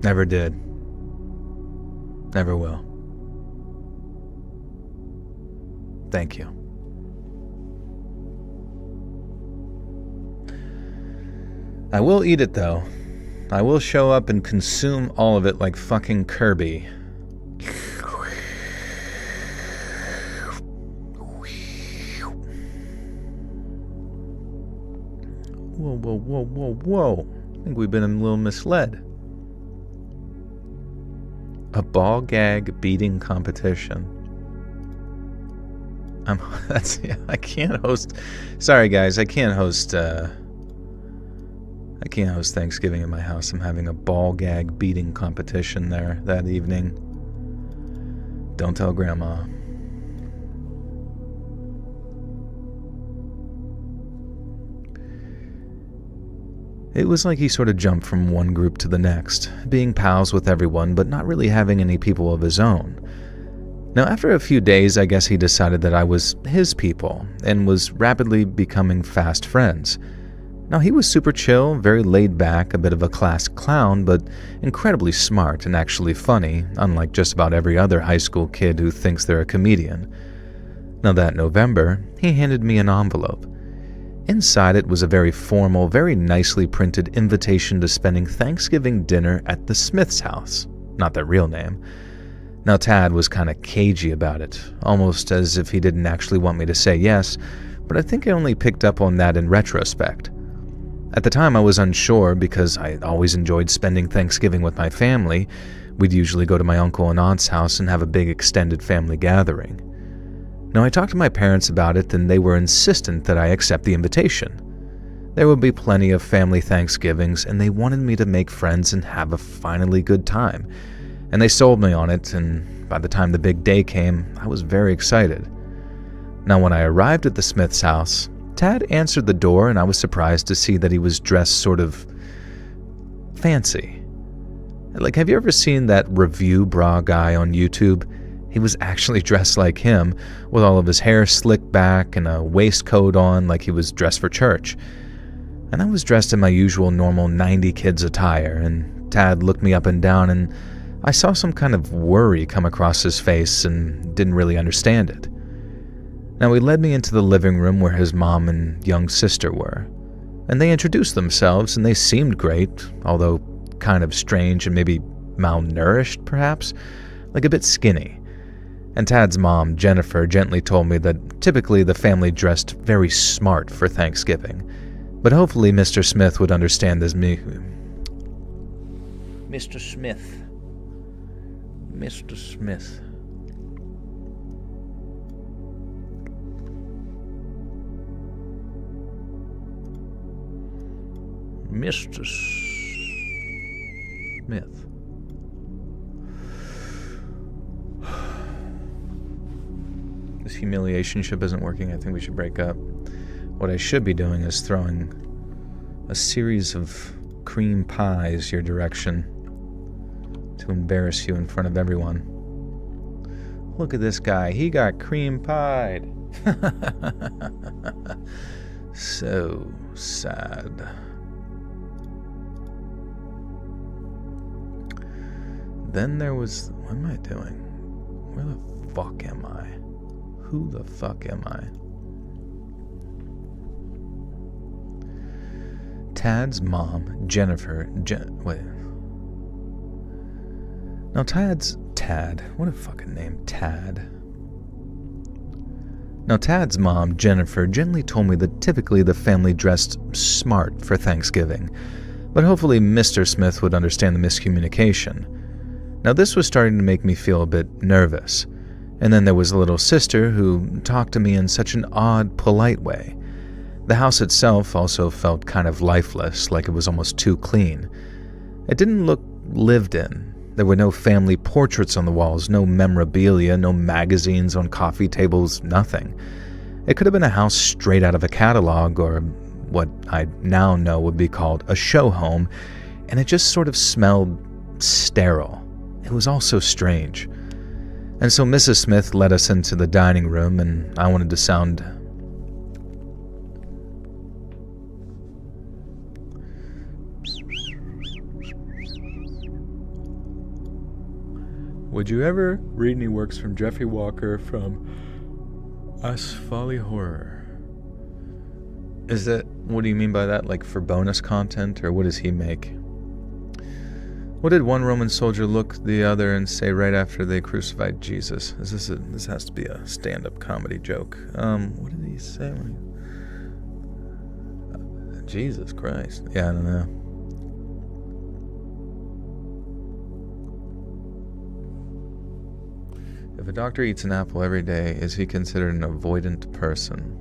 Never did. Never will. Thank you. I will eat it, though. I will show up and consume all of it like fucking Kirby. Whoa. I think we've been a little misled. A ball gag beating competition. I can't host... Sorry, guys, I can't host Thanksgiving in my house. I'm having a ball gag beating competition there that evening. Don't tell Grandma. It was like he sort of jumped from one group to the next, being pals with everyone, but not really having any people of his own. Now, after a few days, I guess he decided that I was his people, and was rapidly becoming fast friends. Now, he was super chill, very laid back, a bit of a class clown, but incredibly smart and actually funny, unlike just about every other high school kid who thinks they're a comedian. Now, that November, he handed me an envelope. Inside it was a very formal, very nicely printed invitation to spending Thanksgiving dinner at the Smith's house, not their real name. Now, Tad was kind of cagey about it, almost as if he didn't actually want me to say yes, but I think I only picked up on that in retrospect. At the time, I was unsure because I always enjoyed spending Thanksgiving with my family. We'd usually go to my uncle and aunt's house and have a big extended family gathering. Now, I talked to my parents about it, and they were insistent that I accept the invitation. There would be plenty of family Thanksgivings, and they wanted me to make friends and have a finally good time. And they sold me on it, and by the time the big day came, I was very excited. Now, when I arrived at the Smith's house, Tad answered the door, and I was surprised to see that he was dressed sort of fancy. Like, have you ever seen that review bra guy on YouTube? He was actually dressed like him, with all of his hair slicked back and a waistcoat on like he was dressed for church. And I was dressed in my usual normal 90 kids attire, and Tad looked me up and down, and I saw some kind of worry come across his face and didn't really understand it. Now, he led me into the living room where his mom and young sister were, and they introduced themselves, and they seemed great, although kind of strange and maybe malnourished, perhaps, like a bit skinny. And Tad's mom, Jennifer, gently told me that typically the family dressed very smart for Thanksgiving, but hopefully Mr. Smith would understand this. Mr. Smith. Mr. Smith. Mr. Smith. This humiliation ship isn't working. I think we should break up. What I should be doing is throwing a series of cream pies your direction to embarrass you in front of everyone. Look at this guy. He got cream pied. So sad. Then there was... What am I doing? Where the fuck am I? Who the fuck am I? Tad's mom, Jennifer... Wait. No, Tad. What a fucking name. Tad. Now, Tad's mom, Jennifer, gently told me that typically the family dressed smart for Thanksgiving, but hopefully Mr. Smith would understand the miscommunication. Now, this was starting to make me feel a bit nervous. And then there was a little sister who talked to me in such an odd, polite way. The house itself also felt kind of lifeless, like it was almost too clean. It didn't look lived in. There were no family portraits on the walls, no memorabilia, no magazines on coffee tables, nothing. It could have been a house straight out of a catalog, or what I now know would be called a show home, and it just sort of smelled sterile. It was all so strange. And so Mrs. Smith led us into the dining room, and I wanted to sound... Would you ever read any works from Jeffrey Walker from Us Folly Horror? Is that... What do you mean by that? Like for bonus content, or what does he make? What did one Roman soldier look the other and say right after they crucified Jesus? This has to be a stand-up comedy joke. What did he say? Jesus Christ. Yeah, I don't know. If a doctor eats an apple every day, is he considered an avoidant person?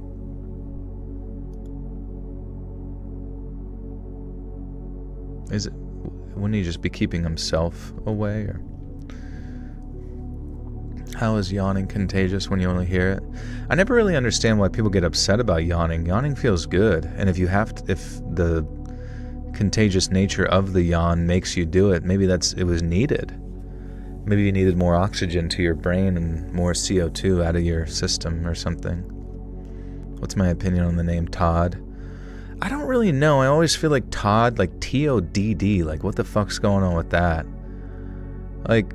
Is it... Wouldn't he just be keeping himself away? Or how is yawning contagious when you only hear it? I never really understand why people get upset about yawning. Yawning feels good, and if the contagious nature of the yawn makes you do it, maybe it was needed. Maybe you needed more oxygen to your brain and more CO2 out of your system or something. What's my opinion on the name Todd? I don't really know. I always feel like Todd, like T-O-D-D, like what the fuck's going on with that? Like,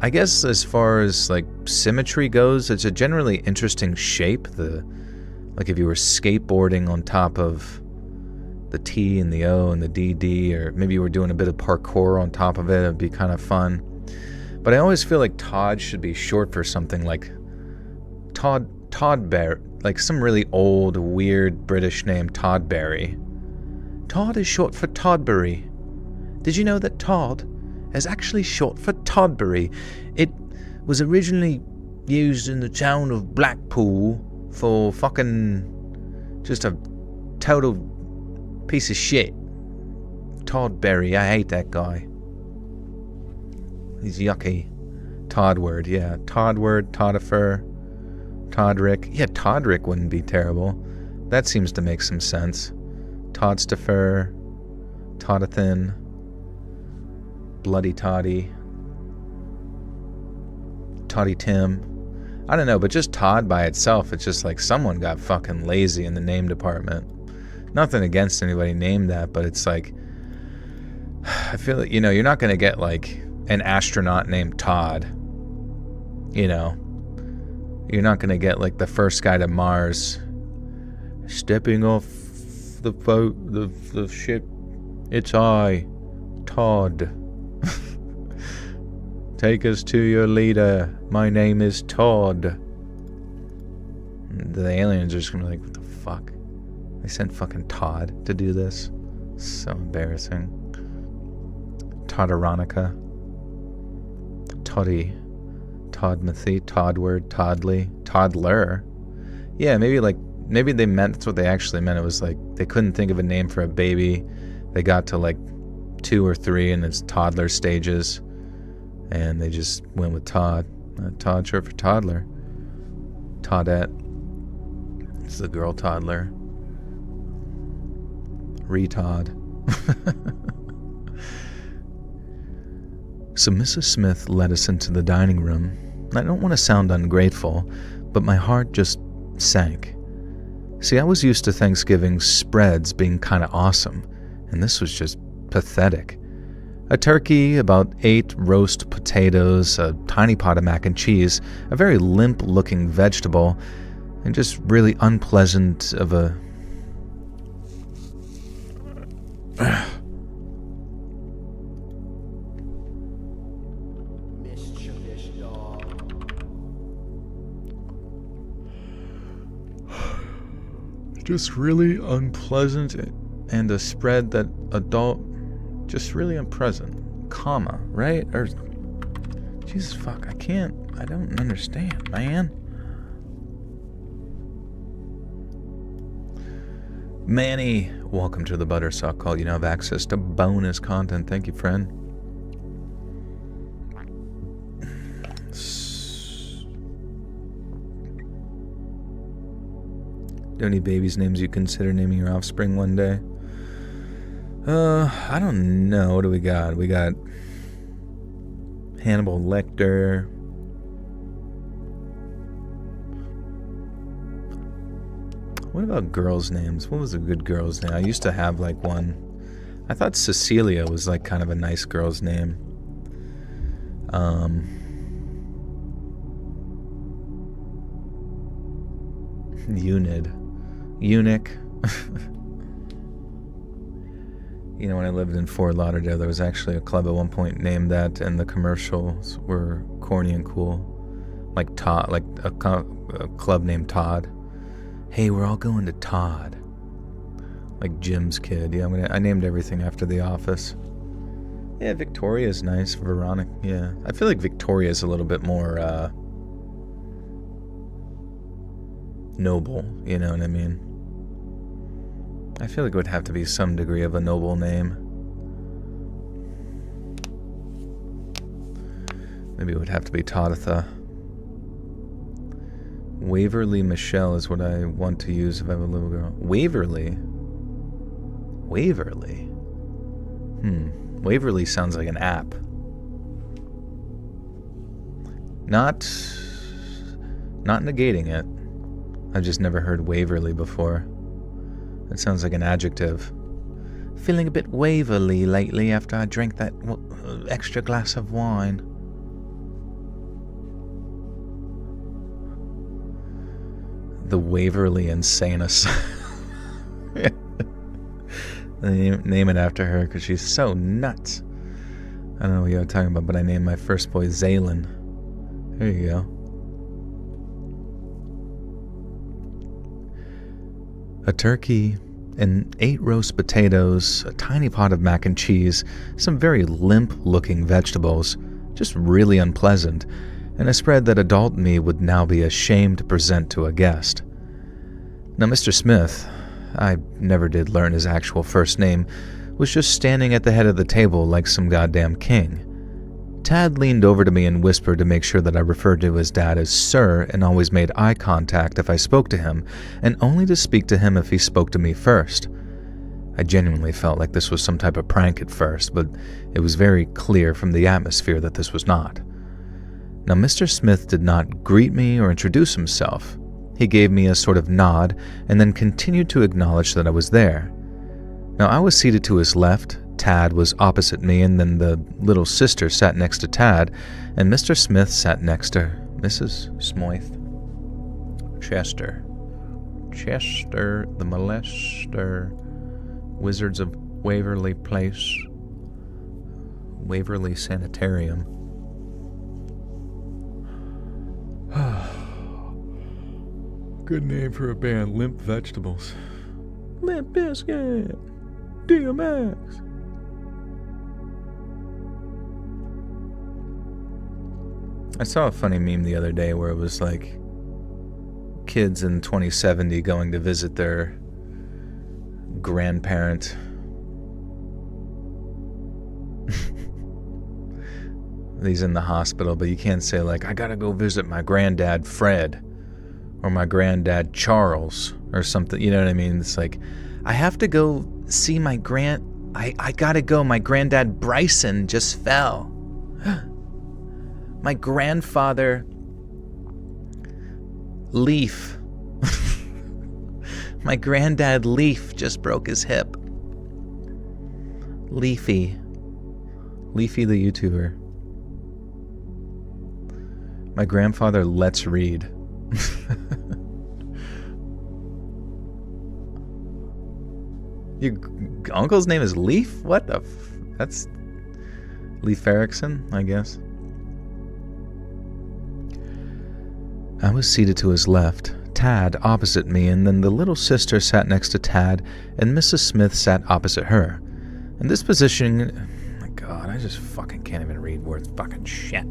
I guess as far as like symmetry goes, it's a generally interesting shape. Like if you were skateboarding on top of the T and the O and the DD, or maybe you were doing a bit of parkour on top of it, it'd be kind of fun. But I always feel like Todd should be short for something like Todd Bear, like some really old, weird British name, Toddberry. Todd is short for Todbury. Did you know that Todd is actually short for Todbury? It was originally used in the town of Blackpool for fucking just a total piece of shit. Todberry, I hate that guy. He's yucky. Toddward, yeah. Toddward, Toddifer, Toddrick. Yeah, Toddrick wouldn't be terrible. That seems to make some sense. Toddstifer, Toddathan, Bloody Toddy, Toddy Tim. I don't know, but just Todd by itself, it's just like someone got fucking lazy in the name department. Nothing against anybody named that, but it's like, I feel like, you're not going to get like an astronaut named Todd. You're not going to get like the first guy to Mars stepping off the boat, the ship. It's I, Todd. Take us to your leader. My name is Todd. The aliens are just going to be like, what the fuck? They sent fucking Todd to do this. So embarrassing. Todderonica. Toddy. Toddmathy. Toddward. Toddly. Toddler. Yeah, maybe they meant, that's what they actually meant. It was like, they couldn't think of a name for a baby. They got to like 2 or 3 in its toddler stages. And they just went with Todd. Todd short for toddler. Toddette. It's the girl toddler. Retod. So Mrs. Smith led us into the dining room. I don't want to sound ungrateful, but my heart just sank. See, I was used to Thanksgiving spreads being kind of awesome, and this was just pathetic. A turkey, about 8 roast potatoes, a tiny pot of mac and cheese, a very limp-looking vegetable, and just really unpleasant of a... just really unpleasant, and a spread that adult... just really unpleasant. Comma, right? Or... Jesus fuck, I don't understand, man. Manny, welcome to the Buttersock Call. You now have access to bonus content. Thank you, friend. Do any babies' names you consider naming your offspring one day? I don't know. What do we got? We got Hannibal Lecter. What about girls' names? What was a good girl's name? I used to have like one. I thought Cecilia was like kind of a nice girl's name. Eunuch. You know, when I lived in Fort Lauderdale, there was actually a club at one point named that, and the commercials were corny and cool. Like Todd, like a club named Todd. Hey, we're all going to Todd. Like Jim's kid. Yeah, I named everything after The Office. Yeah, Victoria's nice. Veronica, yeah. I feel like Victoria's a little bit more, noble, you know what I mean? I feel like it would have to be some degree of a noble name. Maybe it would have to be Tabitha. Waverly Michelle is what I want to use if I have a little girl. Waverly? Waverly sounds like an app. Not negating it. I've just never heard Waverly before. It sounds like an adjective. Feeling a bit waverly lately after I drank that extra glass of wine. The Waverly Insanus. Name it after her because she's so nuts. I don't know what you're talking about, but I named my first boy Zaylin. There you go. A turkey, and 8 roast potatoes, a tiny pot of mac and cheese, some very limp-looking vegetables, just really unpleasant, and a spread that adult me would now be ashamed to present to a guest. Now, Mr. Smith, I never did learn his actual first name, was just standing at the head of the table like some goddamn king. Tad leaned over to me and whispered to make sure that I referred to his dad as Sir and always made eye contact if I spoke to him, and only to speak to him if he spoke to me first. I genuinely felt like this was some type of prank at first, but it was very clear from the atmosphere that this was not. Now, Mr. Smith did not greet me or introduce himself. He gave me a sort of nod and then continued to acknowledge that I was there. Now, I was seated to his left, Tad was opposite me, and then the little sister sat next to Tad, and Mr. Smith sat next to Mrs. Smythe. Chester the molester, Wizards of Waverly Place, Waverly Sanitarium. Good name for a band, Limp Vegetables. Limp Bizkit, DMX. I saw a funny meme the other day where it was like kids in 2070 going to visit their grandparent. He's in the hospital, but you can't say like, I gotta go visit my granddad Fred or my granddad Charles or something, you know what I mean? It's like, I have to go see my I gotta go, my granddad Bryson just fell. My grandfather Leaf. My granddad Leaf just broke his hip. Leafy. Leafy the YouTuber. My grandfather lets read. Your uncle's name is Leaf? What the that's Leif Erikson, I guess. I was seated to his left, Tad opposite me, and then the little sister sat next to Tad, and Mrs. Smith sat opposite her. In this position, oh my God, I just fucking can't even read words. Fucking shit.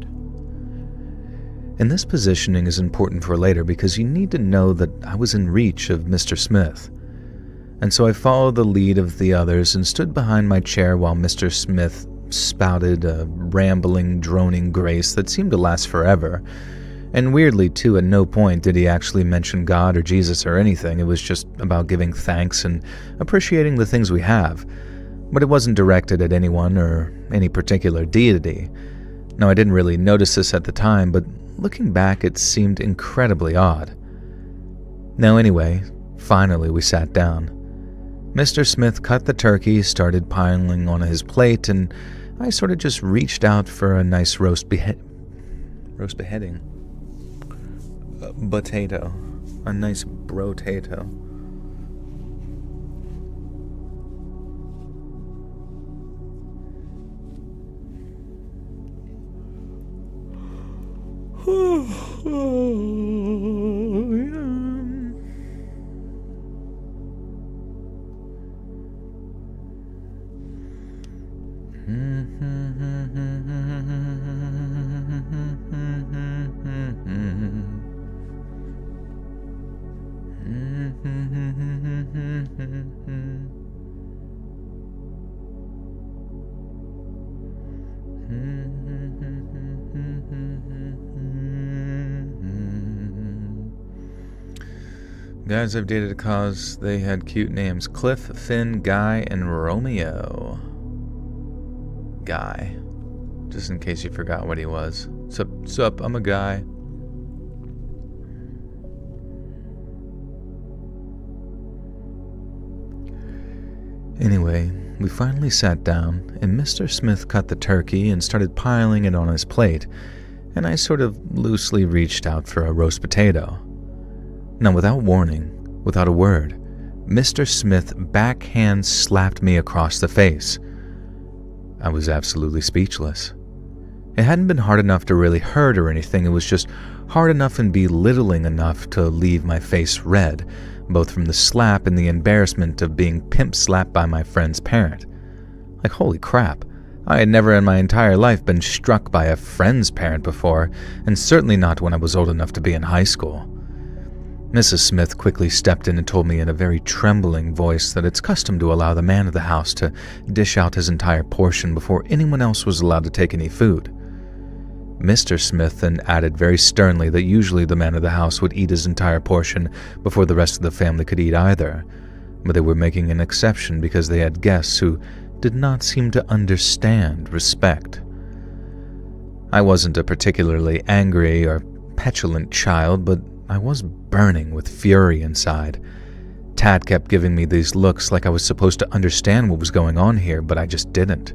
And this positioning is important for later because you need to know that I was in reach of Mr. Smith. And so I followed the lead of the others and stood behind my chair while Mr. Smith spouted a rambling, droning grace that seemed to last forever. And weirdly, too, at no point did he actually mention God or Jesus or anything. It was just about giving thanks and appreciating the things we have. But it wasn't directed at anyone or any particular deity. Now, I didn't really notice this at the time, but looking back, it seemed incredibly odd. Now, anyway, finally we sat down. Mr. Smith cut the turkey, started piling on his plate, and I sort of just reached out for a nice roast beheading. Potato. A nice brotato. Guys I've dated because they had cute names: Cliff, Finn, Guy, and Romeo. Guy. Just in case you forgot what he was. Sup, I'm a guy. Anyway, we finally sat down, and Mr. Smith cut the turkey and started piling it on his plate, and I sort of loosely reached out for a roast potato. Now, without warning, without a word, Mr. Smith backhand slapped me across the face. I was absolutely speechless. It hadn't been hard enough to really hurt or anything, it was just hard enough and belittling enough to leave my face red, both from the slap and the embarrassment of being pimp-slapped by my friend's parent. Like, holy crap, I had never in my entire life been struck by a friend's parent before, and certainly not when I was old enough to be in high school. Mrs. Smith quickly stepped in and told me in a very trembling voice that it's custom to allow the man of the house to dish out his entire portion before anyone else was allowed to take any food. Mr. Smith then added very sternly that usually the man of the house would eat his entire portion before the rest of the family could eat either, but they were making an exception because they had guests who did not seem to understand respect. I wasn't a particularly angry or petulant child, but I was burning with fury inside. Tad kept giving me these looks like I was supposed to understand what was going on here, but I just didn't.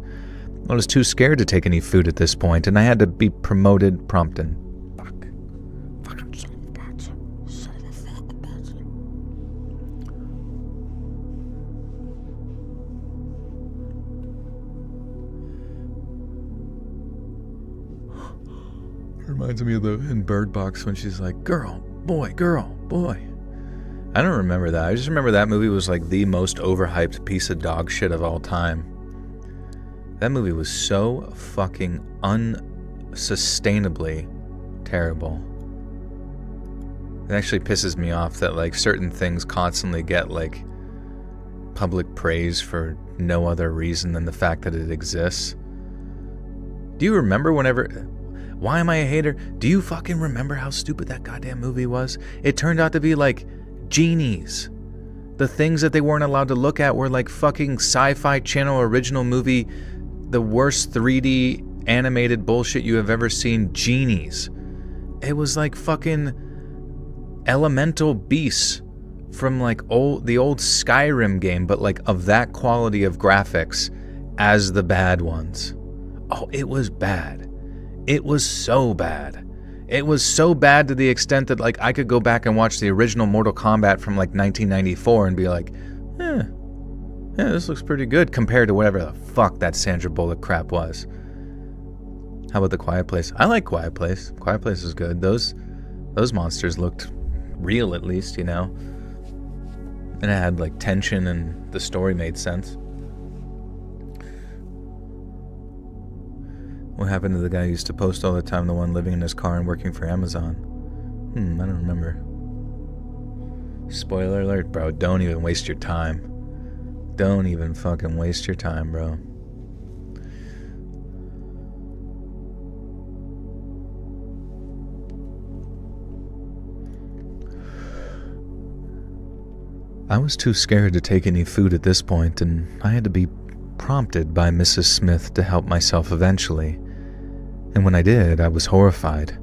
I was too scared to take any food at this point, and I had to be promoted prompt and fucking son of a bitch. Son of a fucking bitch. Reminds me of in Bird Box when she's like, girl, boy. I don't remember that. I just remember that movie was like the most overhyped piece of dog shit of all time. That movie was so fucking unsustainably terrible. It actually pisses me off that like certain things constantly get like public praise for no other reason than the fact that it exists. Do you remember why am I a hater? Do you fucking remember how stupid that goddamn movie was? It turned out to be like genies. The things that they weren't allowed to look at were like fucking Sci-Fi Channel original movie, the worst 3D animated bullshit you have ever seen, genies. It was like fucking elemental beasts from like the old Skyrim game, but like of that quality of graphics as the bad ones. Oh, it was bad. It was so bad. It was so bad to the extent that, like, I could go back and watch the original Mortal Kombat from, like, 1994 and be like, yeah, this looks pretty good compared to whatever the fuck that Sandra Bullock crap was. How about The Quiet Place? I like Quiet Place. Quiet Place is good. Those monsters looked real, at least, you know? And it had, like, tension and the story made sense. What happened to the guy who used to post all the time, the one living in his car and working for Amazon? I don't remember. Spoiler alert, bro. Don't even waste your time. Don't even fucking waste your time, bro. I was too scared to take any food at this point, and I had to be prompted by Mrs. Smith to help myself eventually. And when I did, I was horrified.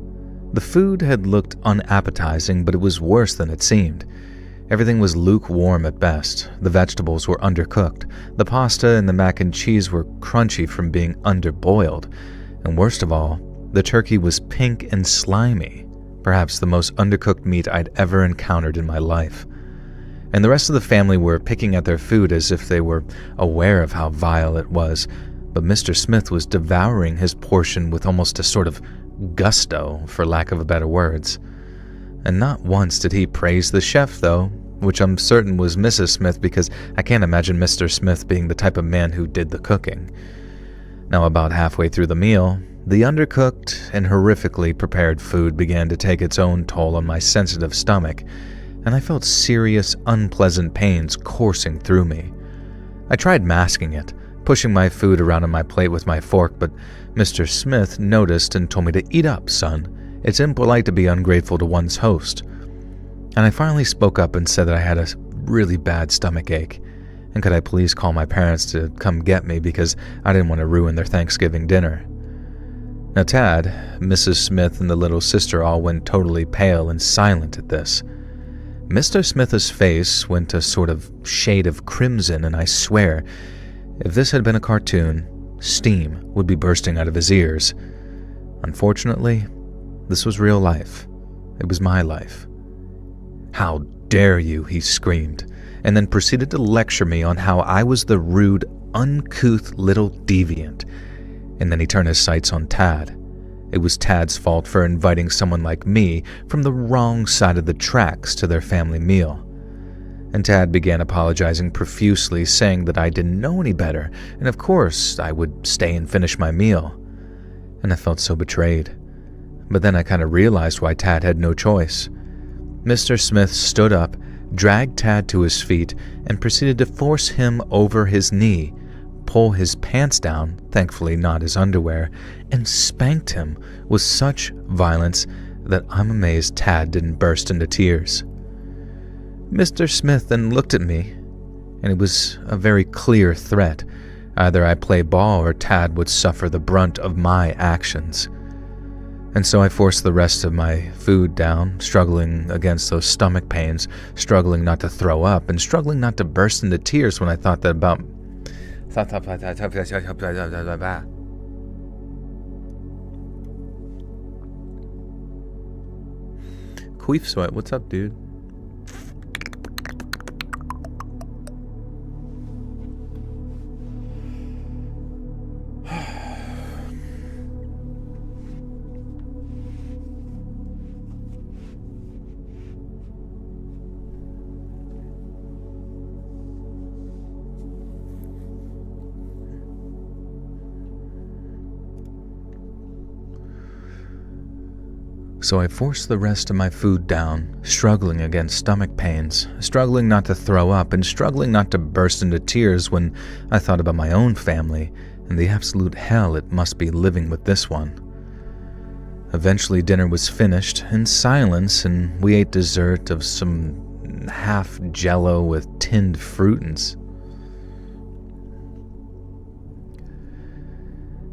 The food had looked unappetizing, but it was worse than it seemed. Everything was lukewarm at best. The vegetables were undercooked. The pasta and the mac and cheese were crunchy from being underboiled. And worst of all, the turkey was pink and slimy, perhaps the most undercooked meat I'd ever encountered in my life. And the rest of the family were picking at their food as if they were aware of how vile it was, but Mr. Smith was devouring his portion with almost a sort of gusto, for lack of better words. And not once did he praise the chef, though, which I'm certain was Mrs. Smith, because I can't imagine Mr. Smith being the type of man who did the cooking. Now, about halfway through the meal, the undercooked and horrifically prepared food began to take its own toll on my sensitive stomach, and I felt serious, unpleasant pains coursing through me. I tried masking it, pushing my food around on my plate with my fork, but Mr. Smith noticed and told me to eat up, son. It's impolite to be ungrateful to one's host. And I finally spoke up and said that I had a really bad stomach ache, and could I please call my parents to come get me because I didn't want to ruin their Thanksgiving dinner. Now Tad, Mrs. Smith, and the little sister all went totally pale and silent at this. Mr. Smith's face went a sort of shade of crimson, and I swear, if this had been a cartoon, steam would be bursting out of his ears. Unfortunately, this was real life. It was my life. "How dare you," he screamed, and then proceeded to lecture me on how I was the rude, uncouth little deviant. And then he turned his sights on Tad. It was Tad's fault for inviting someone like me from the wrong side of the tracks to their family meal. And Tad began apologizing profusely, saying that I didn't know any better, and of course I would stay and finish my meal. And I felt so betrayed. But then I kind of realized why Tad had no choice. Mr. Smith stood up, dragged Tad to his feet, and proceeded to force him over his knee, pull his pants down, thankfully not his underwear, and spanked him with such violence that I'm amazed Tad didn't burst into tears. Mr. Smith then looked at me, and it was a very clear threat. Either I play ball or Tad would suffer the brunt of my actions. And so I forced the rest of my food down, struggling against those stomach pains, struggling not to throw up, and struggling not to burst into tears when I thought that about... Queef Sweat, what's up, dude? So I forced the rest of my food down, struggling against stomach pains, struggling not to throw up, and struggling not to burst into tears when I thought about my own family and the absolute hell it must be living with this one. Eventually dinner was finished in silence, and we ate dessert of some half jello with tinned fruit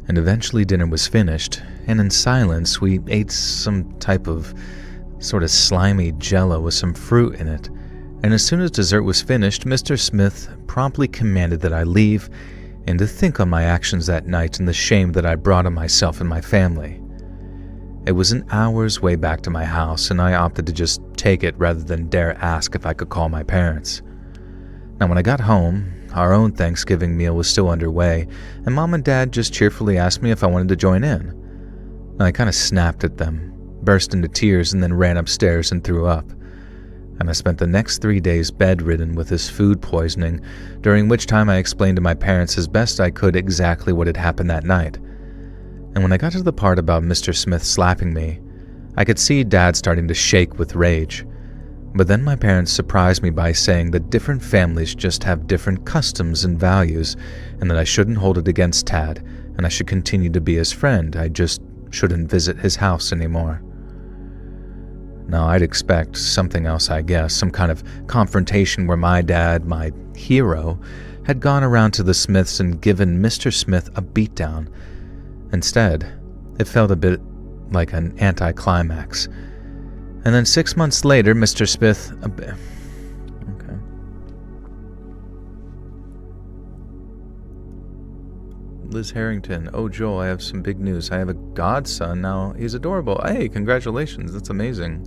and eventually dinner was finished, and in silence we ate some type of sort of slimy jello with some fruit in it. And as soon as dessert was finished, Mr. Smith promptly commanded that I leave, and to think on my actions that night and the shame that I brought on myself and my family. It was an hour's way back to my house, and I opted to just take it rather than dare ask if I could call my parents. Now, when I got home, our own Thanksgiving meal was still underway, and Mom and Dad just cheerfully asked me if I wanted to join in. Now, I kind of snapped at them, burst into tears, and then ran upstairs and threw up. And I spent the next 3 days bedridden with this food poisoning, during which time I explained to my parents as best I could exactly what had happened that night. And when I got to the part about Mr. Smith slapping me, I could see Dad starting to shake with rage. But then my parents surprised me by saying that different families just have different customs and values, and that I shouldn't hold it against Tad, and I should continue to be his friend. I just shouldn't visit his house anymore. Now, I'd expect something else, I guess, some kind of confrontation where my dad, my hero, had gone around to the Smiths and given Mr. Smith a beatdown. Instead, it felt a bit like an anticlimax. And then 6 months later, Mr. Smith... Okay. Liz Harrington. Oh, Joel, I have some big news. I have a godson now. He's adorable. Hey, congratulations. That's amazing.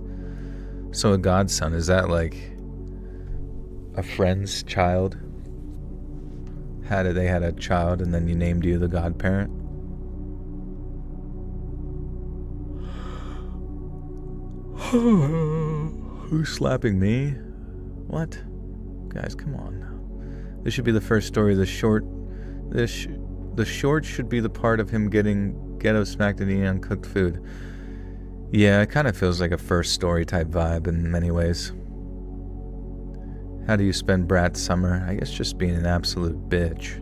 So a godson, is that like a friend's child? They had a child and then you named you the godparent? Who's slapping me? What? Guys, come on now. This should be the first story. The short should be the part of him getting ghetto smacked and eating uncooked food. Yeah, it kind of feels like a first story type vibe in many ways. How do you spend Brat's summer? I guess just being an absolute bitch.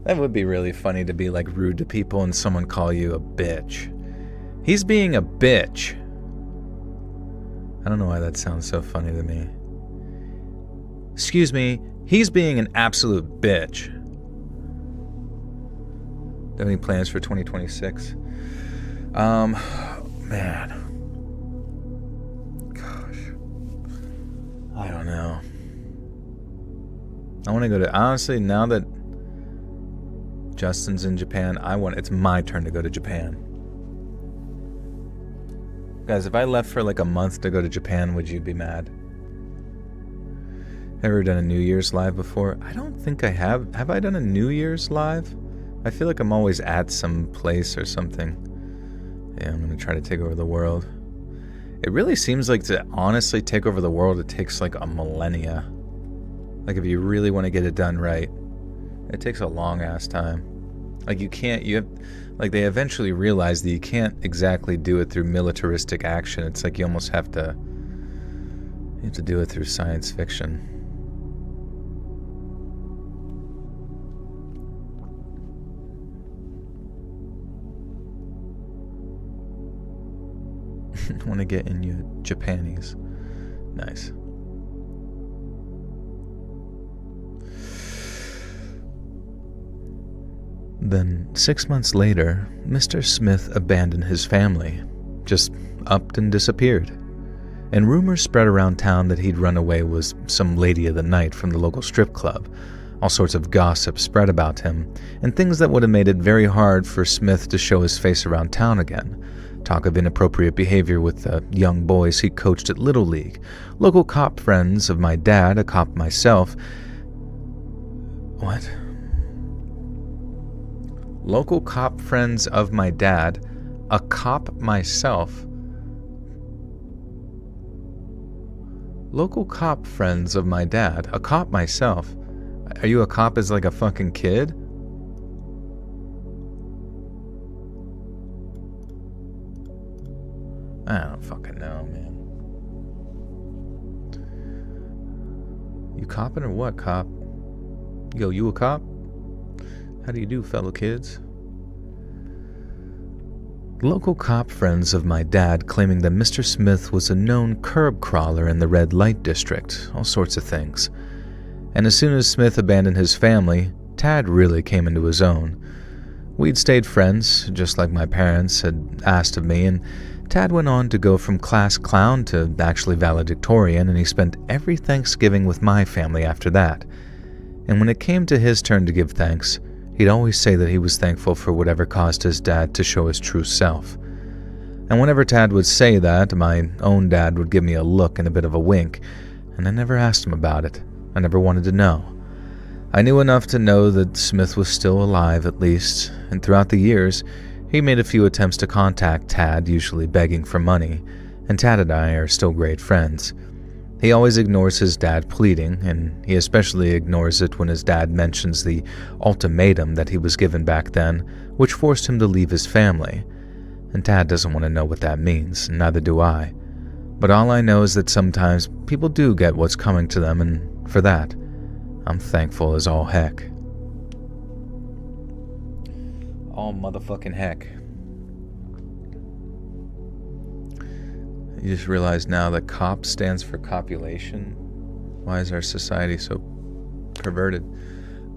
That would be really funny to be like rude to people and someone call you a bitch. He's being a bitch. I don't know why that sounds so funny to me. Excuse me, he's being an absolute bitch. Do you have any plans for 2026? Man. Gosh. I don't know. I want to go to, honestly, now that Justin's in Japan, it's my turn to go to Japan. Guys, if I left for like a month to go to Japan, would you be mad? Ever done a New Year's live before? I don't think I have. Have I done a New Year's live? I feel like I'm always at some place or something. Yeah, I'm gonna try to take over the world. It really seems like to honestly take over the world, it takes like a millennia. Like if you really want to get it done right, it takes a long ass time. Like they eventually realize that you can't exactly do it through militaristic action. It's like you almost have to do it through science fiction. I want to get in you Japanese. Nice. Then, 6 months later, Mr. Smith abandoned his family, just upped and disappeared. And rumors spread around town that he'd run away with some lady of the night from the local strip club. All sorts of gossip spread about him, and things that would have made it very hard for Smith to show his face around town again. Talk of inappropriate behavior with the young boys he coached at Little League, local cop friends of my dad, a cop myself. What? Local cop friends of my dad, a cop myself. Local cop friends of my dad, a cop myself. Are you a cop as like a fucking kid? I don't fucking know, man. You copping or what, cop? Yo, you a cop? How do you do, fellow kids? Local cop friends of my dad claiming that Mr. Smith was a known curb crawler in the red light district, all sorts of things. And as soon as Smith abandoned his family, Tad really came into his own. We'd stayed friends, just like my parents had asked of me, and Tad went on to go from class clown to actually valedictorian, and he spent every Thanksgiving with my family after that. And when it came to his turn to give thanks, he'd always say that he was thankful for whatever caused his dad to show his true self. And whenever Tad would say that, my own dad would give me a look and a bit of a wink, and I never asked him about it. I never wanted to know. I knew enough to know that Smith was still alive, at least, and throughout the years, he made a few attempts to contact Tad, usually begging for money, and Tad and I are still great friends. He always ignores his dad pleading, and he especially ignores it when his dad mentions the ultimatum that he was given back then, which forced him to leave his family. And Tad doesn't want to know what that means, and neither do I. But all I know is that sometimes people do get what's coming to them, and for that, I'm thankful as all heck. All motherfucking heck. You just realize now that COP stands for copulation. Why is our society so perverted?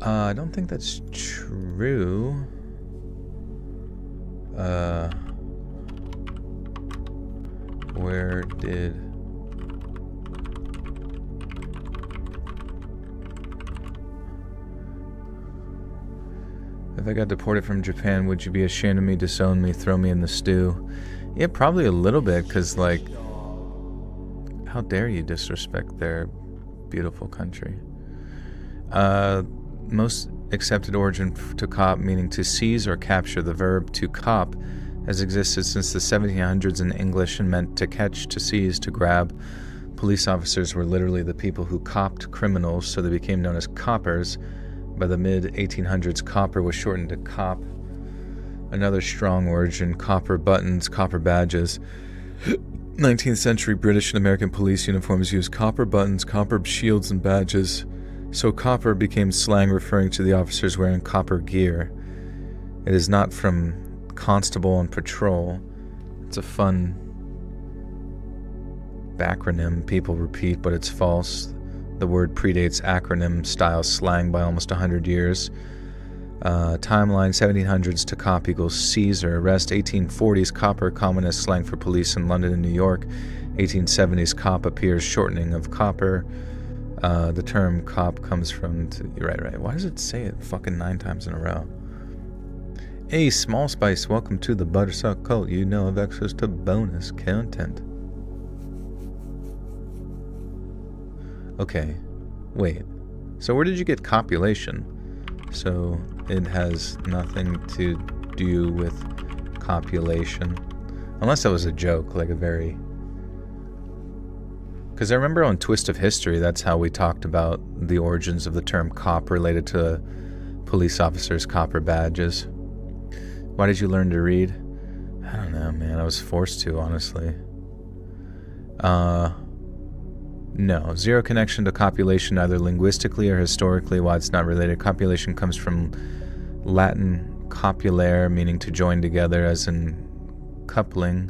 I don't think that's true. Where did... If I got deported from Japan, would you be ashamed of me, disown me, throw me in the stew? Yeah, probably a little bit, because, like, how dare you disrespect their beautiful country? Most accepted origin to cop, meaning to seize or capture. The verb to cop has existed since the 1700s in English and meant to catch, to seize, to grab. Police officers were literally the people who copped criminals, so they became known as coppers. By the mid-1800s, copper was shortened to cop. Another strong origin, copper buttons, copper badges. 19th century British and American police uniforms used copper buttons, copper shields, and badges, so copper became slang referring to the officers wearing copper gear. It is not from constable on patrol. It's a fun backronym people repeat, but it's false. The word predates acronym-style slang by almost 100 years. Timeline 1700s to cop equals Caesar. Arrest 1840s copper, common as slang for police in London and New York. 1870s cop appears, shortening of copper. The term cop comes from... Right. Why does it say it fucking 9 times in a row? Hey, Small Spice, welcome to the Buttersuck Cult. You know of access to bonus content. Okay, wait. So where did you get copulation? So it has nothing to do with copulation. Unless that was a joke, like a very... Because I remember on Twist of History, that's how we talked about the origins of the term cop related to police officers' copper badges. Why did you learn to read? I don't know, man. I was forced to, honestly. No, zero connection to copulation, either linguistically or historically. Why it's not related. Copulation comes from Latin copulare, meaning to join together, as in coupling.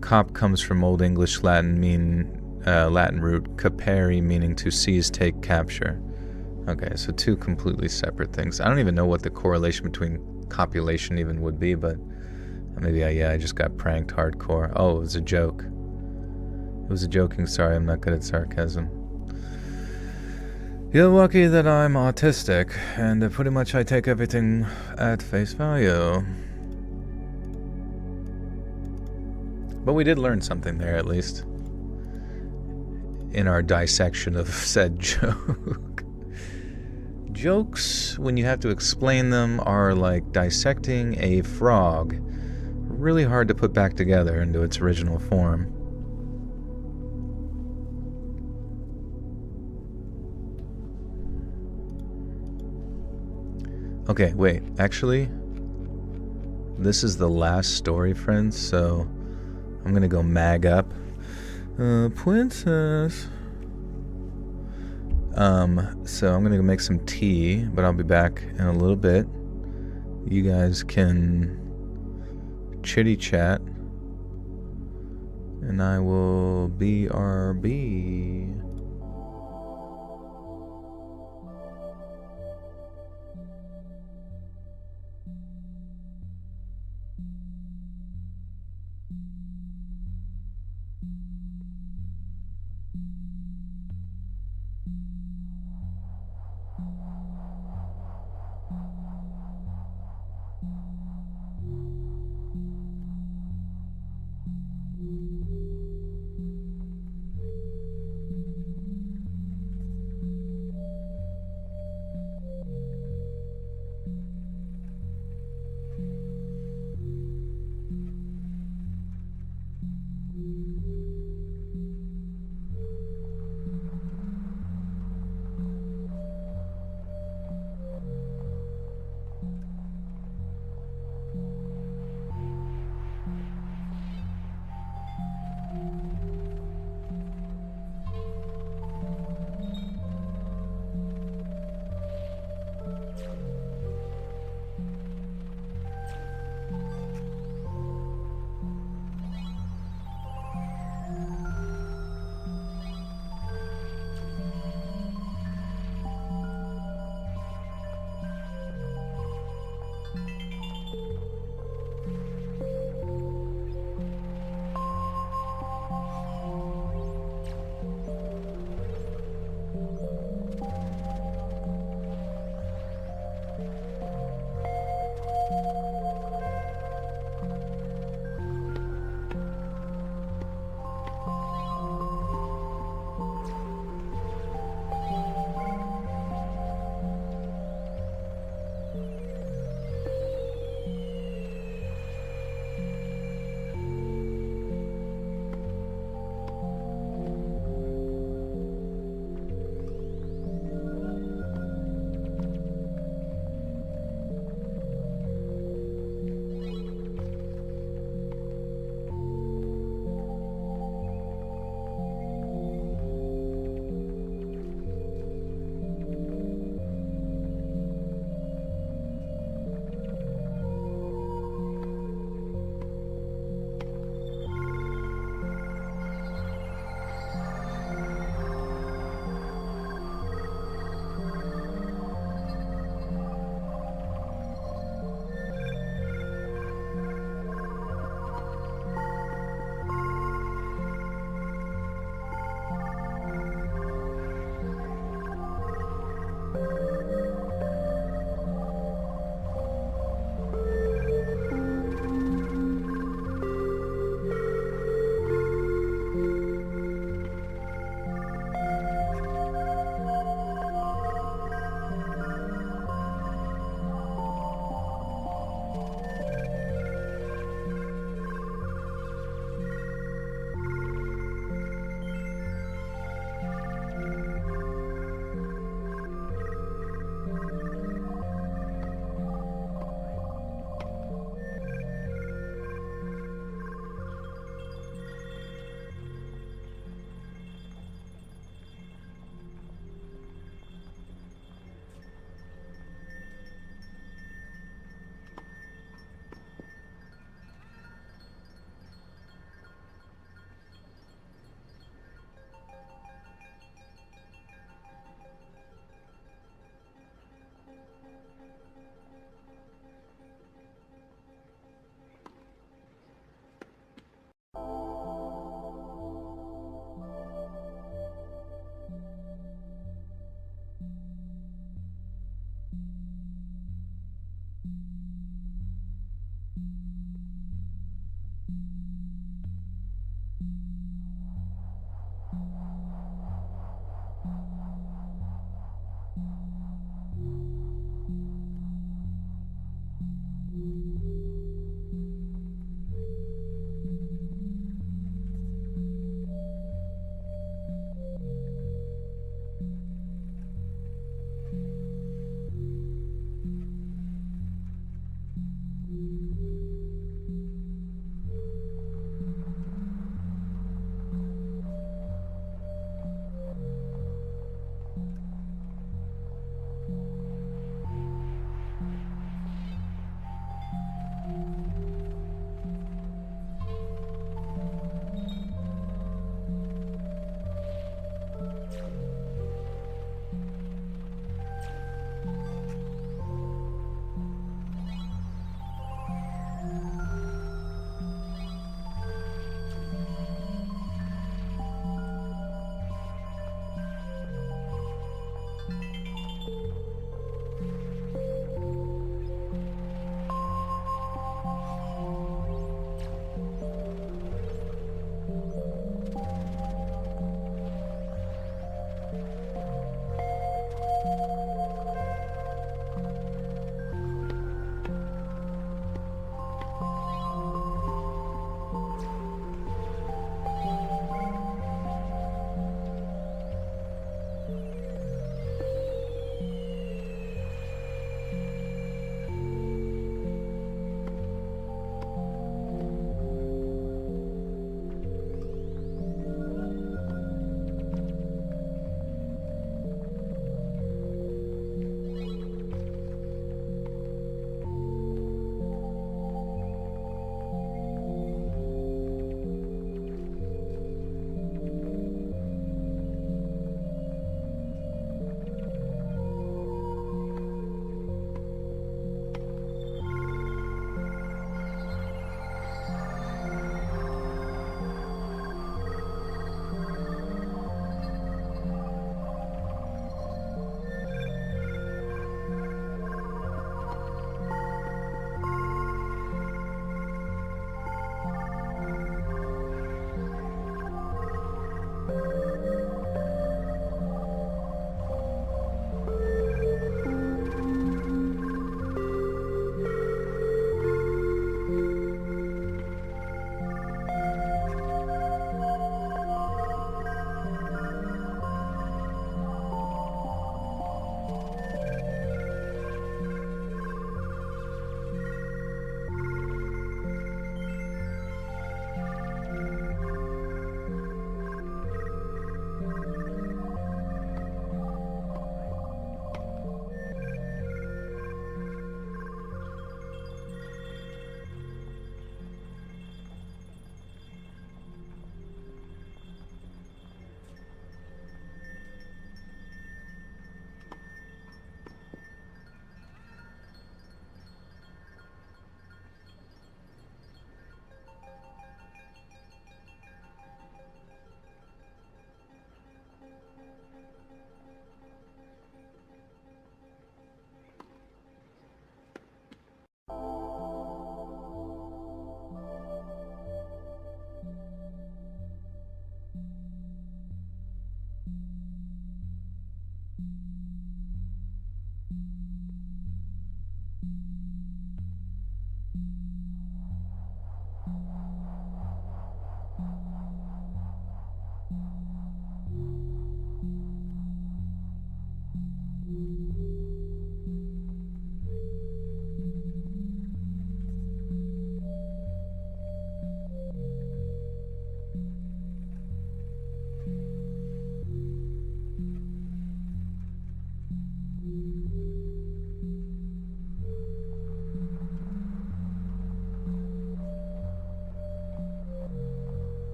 Cop comes from Old English Latin root capere, meaning to seize, take, capture. Okay, so 2 completely separate things. I don't even know what the correlation between copulation even would be, but maybe I just got pranked hardcore. Oh, it was a joke. It was a joking, sorry, I'm not good at sarcasm. You're lucky that I'm autistic, and pretty much I take everything at face value. But we did learn something there, at least. In our dissection of said joke. Jokes, when you have to explain them, are like dissecting a frog. Really hard to put back together into its original form. Okay, wait, actually, this is the last story, friends, so I'm gonna go mag up. Princess. So I'm gonna go make some tea, but I'll be back in a little bit. You guys can chitty chat, and I will BRB.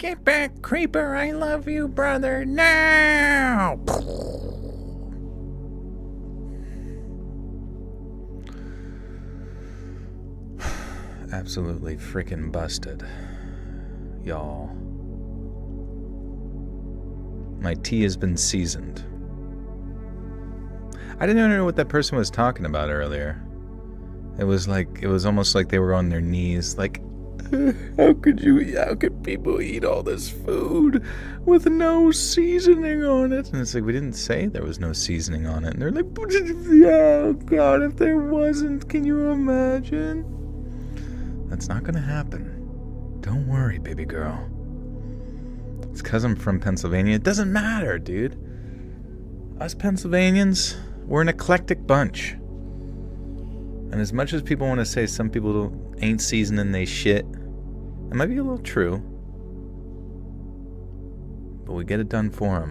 Get back, creeper. I love you, brother. Now! Absolutely freaking busted, y'all. My tea has been seasoned. I didn't know what that person was talking about earlier. It was almost like they were on their knees, like, how could people eat all this food with no seasoning on it? And it's like, we didn't say there was no seasoning on it. And they're like, oh God, if there wasn't, can you imagine? That's not gonna happen. Don't worry, baby girl. It's because I'm from Pennsylvania. It doesn't matter, dude. Us Pennsylvanians, we're an eclectic bunch. And as much as people want to say some people ain't seasoning they shit, it might be a little true. But we get it done for them.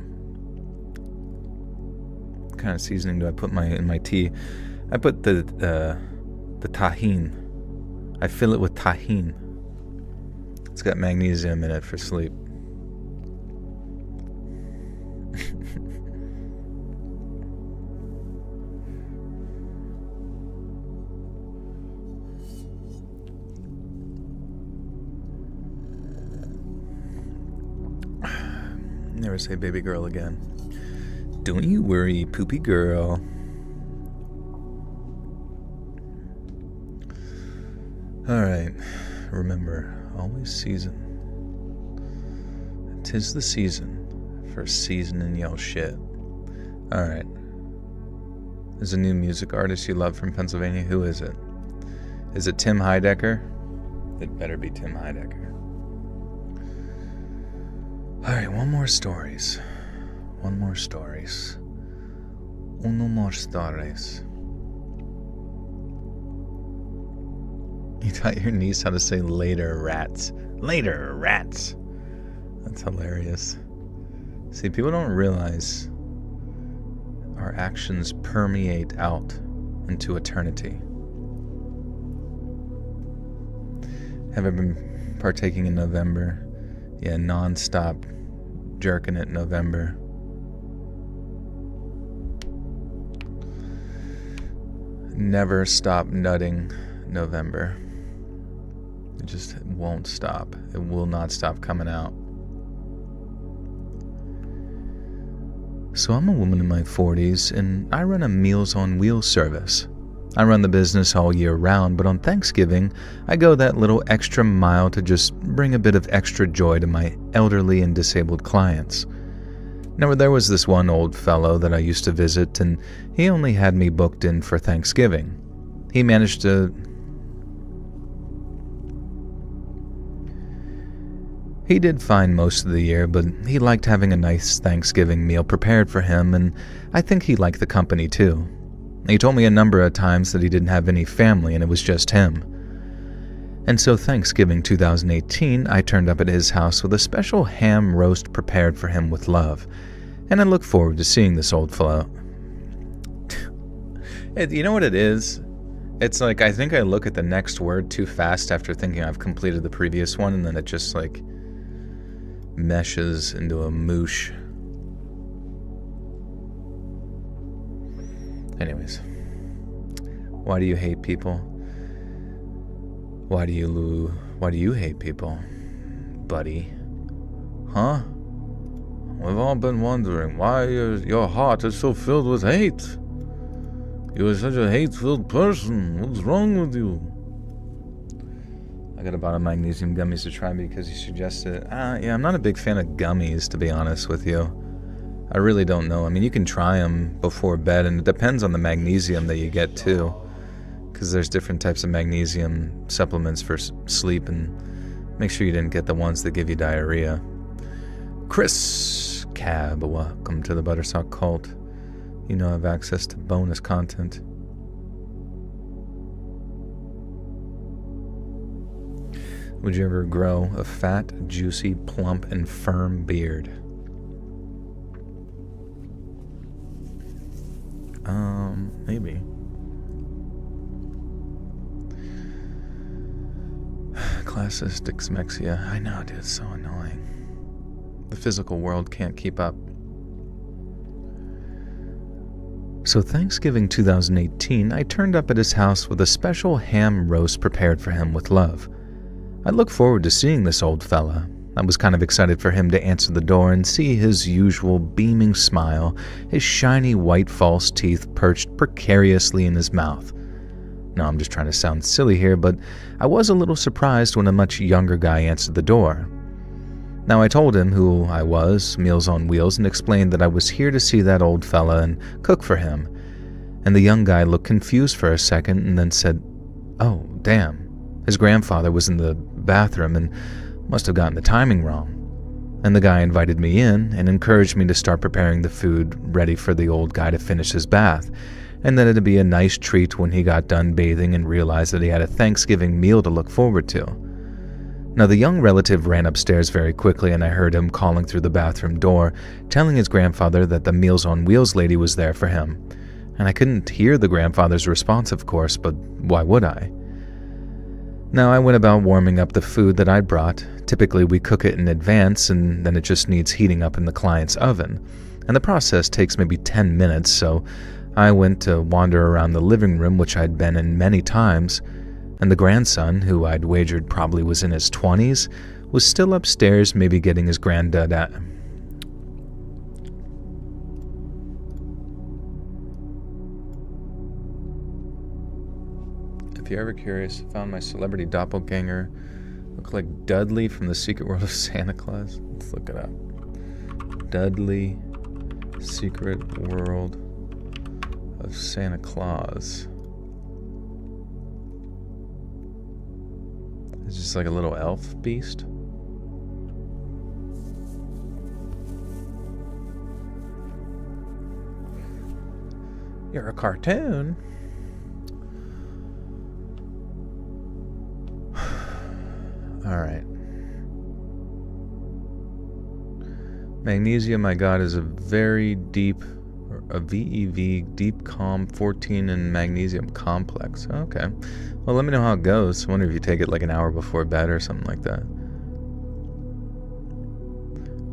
What kind of seasoning do I put in my tea? I put the tahine. I fill it with tahine. It's got magnesium in it for sleep. Never say baby girl again. Don't you worry, poopy girl. Alright, remember, always season. 'Tis the season for seasoning y'all shit. Alright. There's a new music artist you love from Pennsylvania. Who is it? Is it Tim Heidecker? It better be Tim Heidecker. Alright, one more stories. Uno more stories. You taught your niece how to say later, rats. Later, rats. That's hilarious. See, people don't realize our actions permeate out into eternity. Have I been partaking in November? Yeah, non-stop jerking it November. Never stop nutting November. It just won't stop. It will not stop coming out. So I'm a woman in my 40s, and I run a Meals on Wheels service. I run the business all year round, but on Thanksgiving, I go that little extra mile to just bring a bit of extra joy to my elderly and disabled clients. Now, there was this one old fellow that I used to visit, and he only had me booked in for Thanksgiving. He managed to... He did fine most of the year, but he liked having a nice Thanksgiving meal prepared for him, and I think he liked the company too. He told me a number of times that he didn't have any family and it was just him. And so Thanksgiving 2018, I turned up at his house with a special ham roast prepared for him with love, and I look forward to seeing this old fellow. You know what it is? It's like I think I look at the next word too fast after thinking I've completed the previous one, and then it just like meshes into a moosh. Anyways, why do you hate people? Why do you hate people, buddy? Huh? We've all been wondering why your heart is so filled with hate. You are such a hate-filled person. What's wrong with you? I got a bottle of magnesium gummies to try because you suggested it. Yeah, I'm not a big fan of gummies, to be honest with you. I really don't know. I mean, you can try them before bed, and it depends on the magnesium that you get, too. Because there's different types of magnesium supplements for sleep, and make sure you didn't get the ones that give you diarrhea. Chris Cab, welcome to the Buttersock Cult. You know I have access to bonus content. Would you ever grow a fat, juicy, plump, and firm beard? Maybe. Classist dyslexia. I know, dude, it's so annoying. The physical world can't keep up. So Thanksgiving 2018, I turned up at his house with a special ham roast prepared for him with love. I look forward to seeing this old fella. I was kind of excited for him to answer the door and see his usual beaming smile, his shiny white false teeth perched precariously in his mouth. No, I'm just trying to sound silly here, but I was a little surprised when a much younger guy answered the door. Now, I told him who I was, Meals on Wheels, and explained that I was here to see that old fella and cook for him. And the young guy looked confused for a second and then said, "Oh, damn. His grandfather was in the bathroom and must have gotten the timing wrong." And the guy invited me in and encouraged me to start preparing the food ready for the old guy to finish his bath, and that it'd be a nice treat when he got done bathing and realized that he had a Thanksgiving meal to look forward to. Now, the young relative ran upstairs very quickly, and I heard him calling through the bathroom door, telling his grandfather that the Meals on Wheels lady was there for him. And I couldn't hear the grandfather's response, of course, but why would I? Now, I went about warming up the food that I'd brought. Typically, we cook it in advance, and then it just needs heating up in the client's oven. And the process takes maybe 10 minutes, so I went to wander around the living room, which I'd been in many times, and the grandson, who I'd wagered probably was in his 20s, was still upstairs, maybe getting his granddad at him. If you're ever curious, I found my celebrity doppelganger look like Dudley from The Secret World of Santa Claus. Let's look it up. Dudley, Secret World of Santa Claus. It's just like a little elf beast. You're a cartoon. All right. Magnesium, my God, is a very deep, a VEV, deep calm 14 and magnesium complex. Okay. Well, let me know how it goes. I wonder if you take it like an hour before bed or something like that.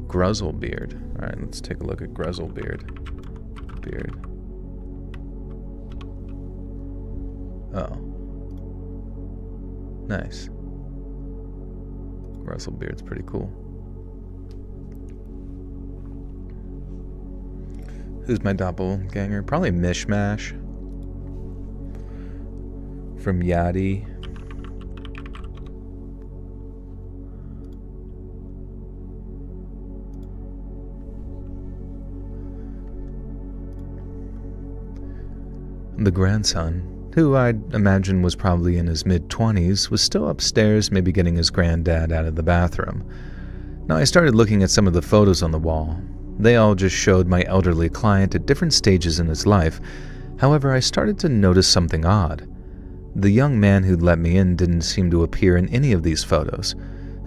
Gruzzlebeard. All right, let's take a look at Gruzzlebeard. Beard. Oh. Nice. Gruzzlebeard's pretty cool. Who's my doppelganger? Probably Mishmash from Yachty. The grandson, who I'd imagine was probably in his mid-20s, was still upstairs, maybe getting his granddad out of the bathroom. Now, I started looking at some of the photos on the wall. They all just showed my elderly client at different stages in his life. However, I started to notice something odd. The young man who'd let me in didn't seem to appear in any of these photos.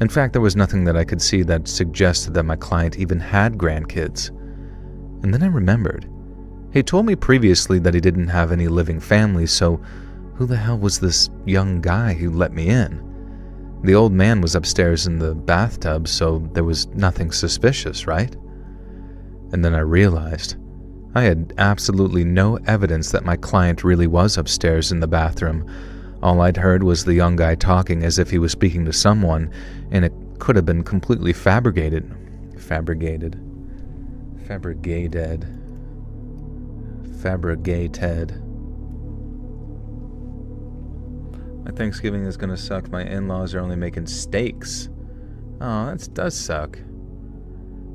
In fact, there was nothing that I could see that suggested that my client even had grandkids. And then I remembered. He told me previously that he didn't have any living family, so who the hell was this young guy who let me in? The old man was upstairs in the bathtub, so there was nothing suspicious, right? And then I realized I had absolutely no evidence that my client really was upstairs in the bathroom. All I'd heard was the young guy talking as if he was speaking to someone, and it could have been completely fabricated. Fabricated. My Thanksgiving is gonna suck. My in-laws are only making steaks. Oh, that does suck.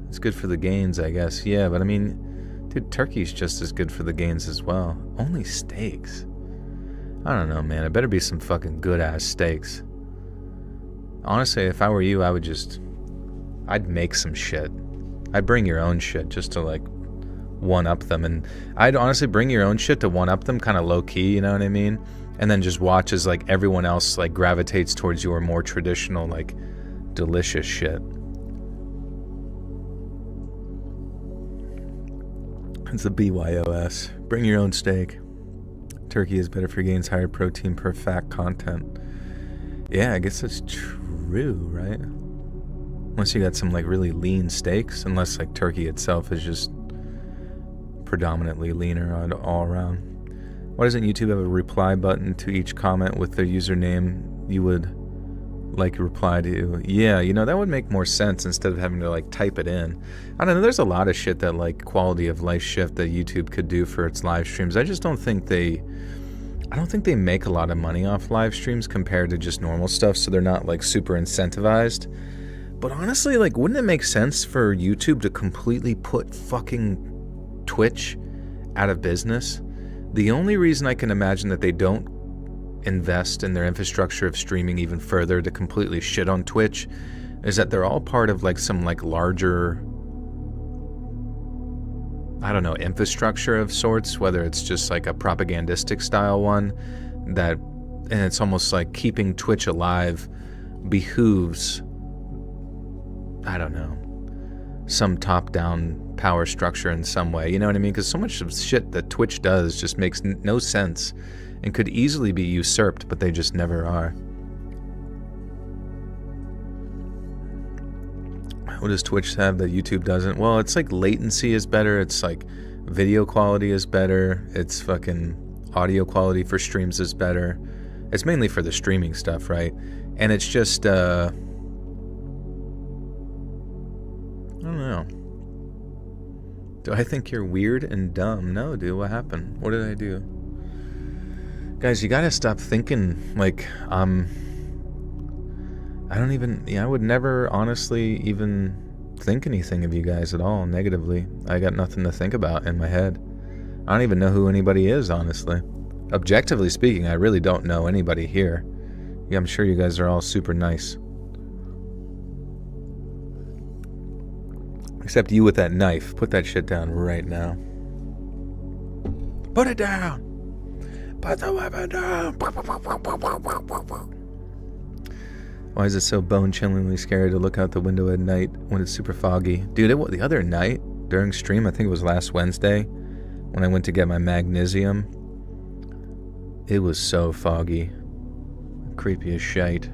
It's good for the gains, I guess. Yeah, but I mean, dude, turkey's just as good for the gains as well. Only steaks. I don't know, man. It better be some fucking good-ass steaks. Honestly, if I were you, I'd make some shit. I'd bring your own shit just to, like, one-up them. And I'd honestly bring your own shit to one-up them, kind of low-key, you know what I mean? And then just watch as, like, everyone else, like, gravitates towards your more traditional, like, delicious shit. It's the BYOS. Bring your own steak. Turkey is better for gains, higher protein per fat content. Yeah, I guess that's true, right? Unless you got some like really lean steaks, unless like turkey itself is just predominantly leaner all around. Why doesn't YouTube have a reply button to each comment with their username you would like to reply to? Yeah, that would make more sense instead of having to like type it in. I don't know, there's a lot of shit that like quality of life shift that YouTube could do for its live streams. I don't think they make a lot of money off live streams compared to just normal stuff, so they're not like super incentivized. But honestly, like, wouldn't it make sense for YouTube to completely put fucking Twitch out of business? The only reason I can imagine that they don't invest in their infrastructure of streaming even further to completely shit on Twitch is that they're all part of like some like larger, I don't know, infrastructure of sorts, whether it's just like a propagandistic style one and it's almost like keeping Twitch alive behooves, I don't know, some top-down power structure in some way, you know what I mean? Because so much of shit that Twitch does just makes no sense and could easily be usurped, but they just never are. What does Twitch have that YouTube doesn't? Well, it's like latency is better, it's like video quality is better, it's fucking audio quality for streams is better. It's mainly for the streaming stuff, right? And it's just, I don't know. Do I think you're weird and dumb? No, dude, what happened? What did I do? Guys, you gotta stop thinking like, I would never honestly even think anything of you guys at all negatively. I got nothing to think about in my head. I don't even know who anybody is, honestly. Objectively speaking, I really don't know anybody here. Yeah, I'm sure you guys are all super nice. Except you with that knife. Put that shit down right now. Put it down! Put the weapon down! Why is it so bone-chillingly scary to look out the window at night when it's super foggy? Dude, the other night, during stream, I think it was last Wednesday, when I went to get my magnesium, it was so foggy. Creepy as shite.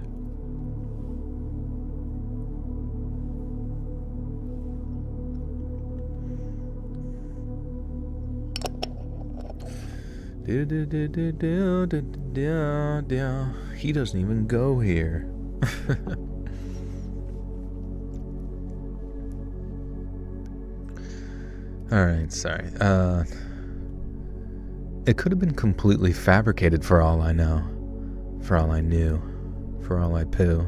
He doesn't even go here. Alright, sorry. It could have been completely fabricated for all I know. For all I knew. For all I poo.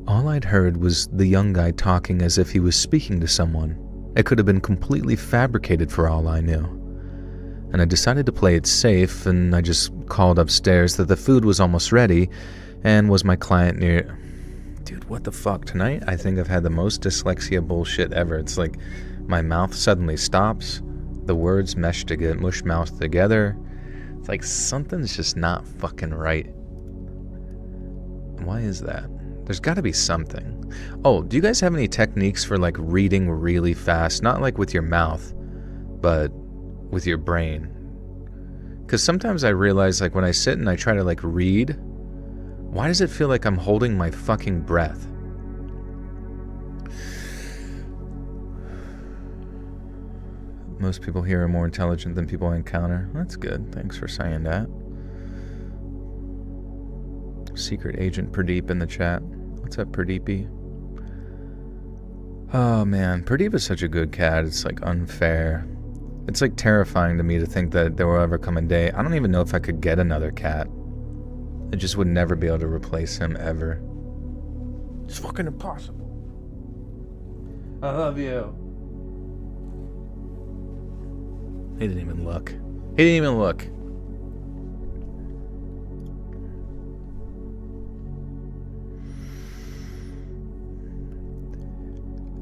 All I'd heard was the young guy talking as if he was speaking to someone. It could have been completely fabricated for all I knew. And I decided to play it safe, and I just called upstairs that the food was almost ready, and was my client near... Dude, what the fuck? Tonight, I think I've had the most dyslexia bullshit ever. It's like my mouth suddenly stops, the words mush mouth together. It's like something's just not fucking right. Why is that? There's got to be something. Oh, do you guys have any techniques for like reading really fast? Not like with your mouth, but with your brain. Because sometimes I realize like when I sit and I try to like read, why does it feel like I'm holding my fucking breath? Most people here are more intelligent than people I encounter. That's good. Thanks for saying that. Secret Agent Pradeep in the chat. What's up, Pradeepy? Oh man, Pradeep is such a good cat. It's like unfair. It's like terrifying to me to think that there will ever come a day. I don't even know if I could get another cat. I just would never be able to replace him ever. It's fucking impossible. I love you. He didn't even look. He didn't even look.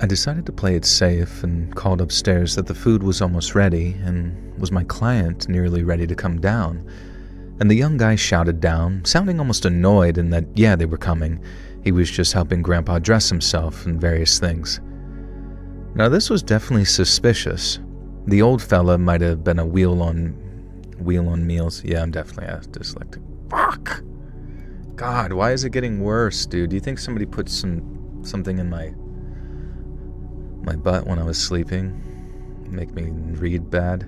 I decided to play it safe and called upstairs that the food was almost ready and was my client nearly ready to come down. And the young guy shouted down, sounding almost annoyed in that, yeah, they were coming. He was just helping Grandpa dress himself and various things. Now this was definitely suspicious. The old fella might have been a wheel on meals. Yeah, I'm definitely dyslexic. Fuck! God, why is it getting worse, dude? Do you think somebody put something in my butt when I was sleeping? Make me read bad?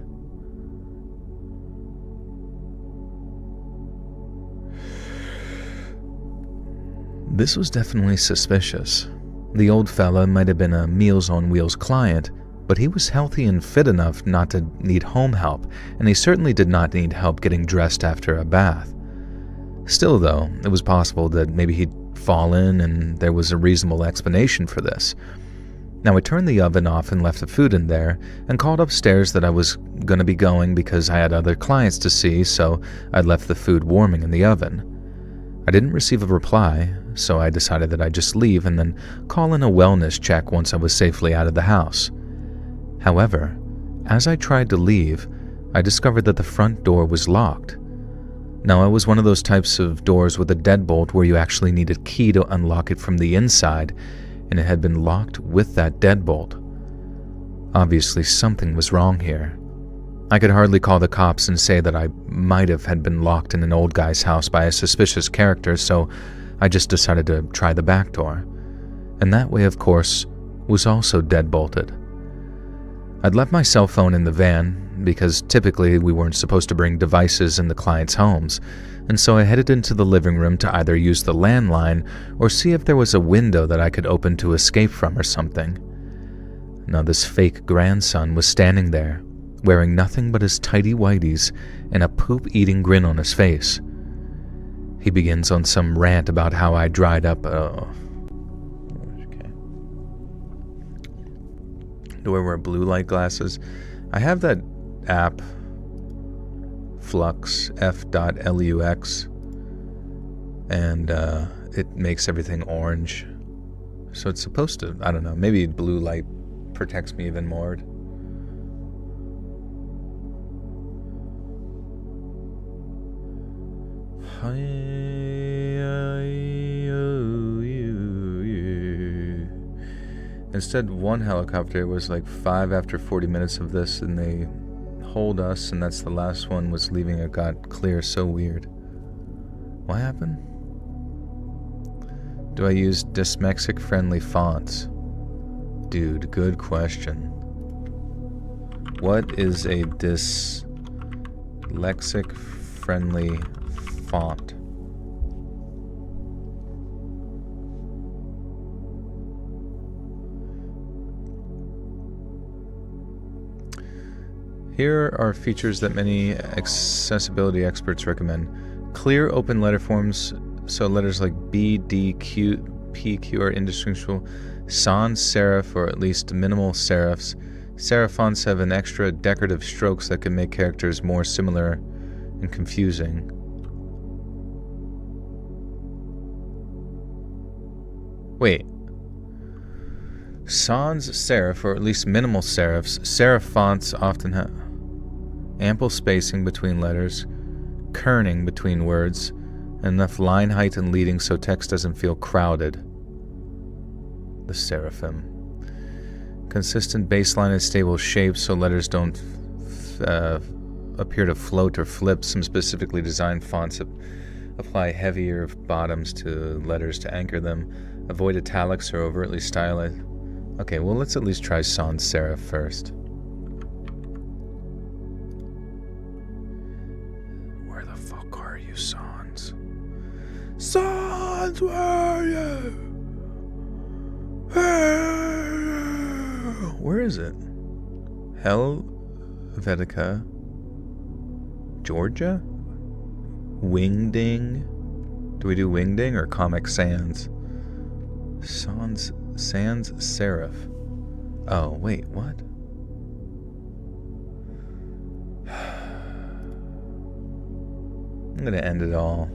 This was definitely suspicious. The old fella might have been a Meals on Wheels client, but he was healthy and fit enough not to need home help, and he certainly did not need help getting dressed after a bath. Still, though, it was possible that maybe he'd fallen and there was a reasonable explanation for this. Now, I turned the oven off and left the food in there and called upstairs that I was going to be going because I had other clients to see, so I left the food warming in the oven. I didn't receive a reply, so I decided that I'd just leave and then call in a wellness check once I was safely out of the house. However, as I tried to leave, I discovered that the front door was locked. Now, it was one of those types of doors with a deadbolt where you actually need a key to unlock it from the inside, and it had been locked with that deadbolt. Obviously, something was wrong here. I could hardly call the cops and say that I might have had been locked in an old guy's house by a suspicious character, so I just decided to try the back door. And that way, of course, was also deadbolted. I'd left my cell phone in the van, because typically we weren't supposed to bring devices in the clients' homes, and so I headed into the living room to either use the landline or see if there was a window that I could open to escape from or something. Now this fake grandson was standing there, wearing nothing but his tidy whities and a poop-eating grin on his face. He begins on some rant about how I dried up Do I wear blue light glasses? I have that app, Flux, F.lux, and it makes everything orange. So it's supposed to, I don't know, maybe blue light protects me even more. Instead, one helicopter was like 5 after 40 minutes of this, and they hold us, and that's the last one was leaving. It got clear. So weird. What happened? Do I use dyslexic-friendly fonts? Dude, good question. What is a dyslexic-friendly font? Here are features that many accessibility experts recommend. Clear open letter forms, so letters like B, D, Q, P, Q are indistinguishable. Sans serif, or at least minimal serifs. Serif fonts have an extra decorative strokes that can make characters more similar and confusing. Wait. Sans serif, or at least minimal serifs. Serif fonts often have ample spacing between letters, kerning between words, and enough line height and leading so text doesn't feel crowded. The seraphim. Consistent baseline and stable shapes so letters don't appear to float or flip. Some specifically designed fonts apply heavier bottoms to letters to anchor them. Avoid italics or overtly stylized. Okay, well, let's at least try sans serif first. Where the fuck are you, Sans? Sans, where are you? Where is it? Helvetica, Georgia? Wingding? Do we do Wingding or Comic Sans? Sans serif. Oh, wait, what? I'm gonna end it all.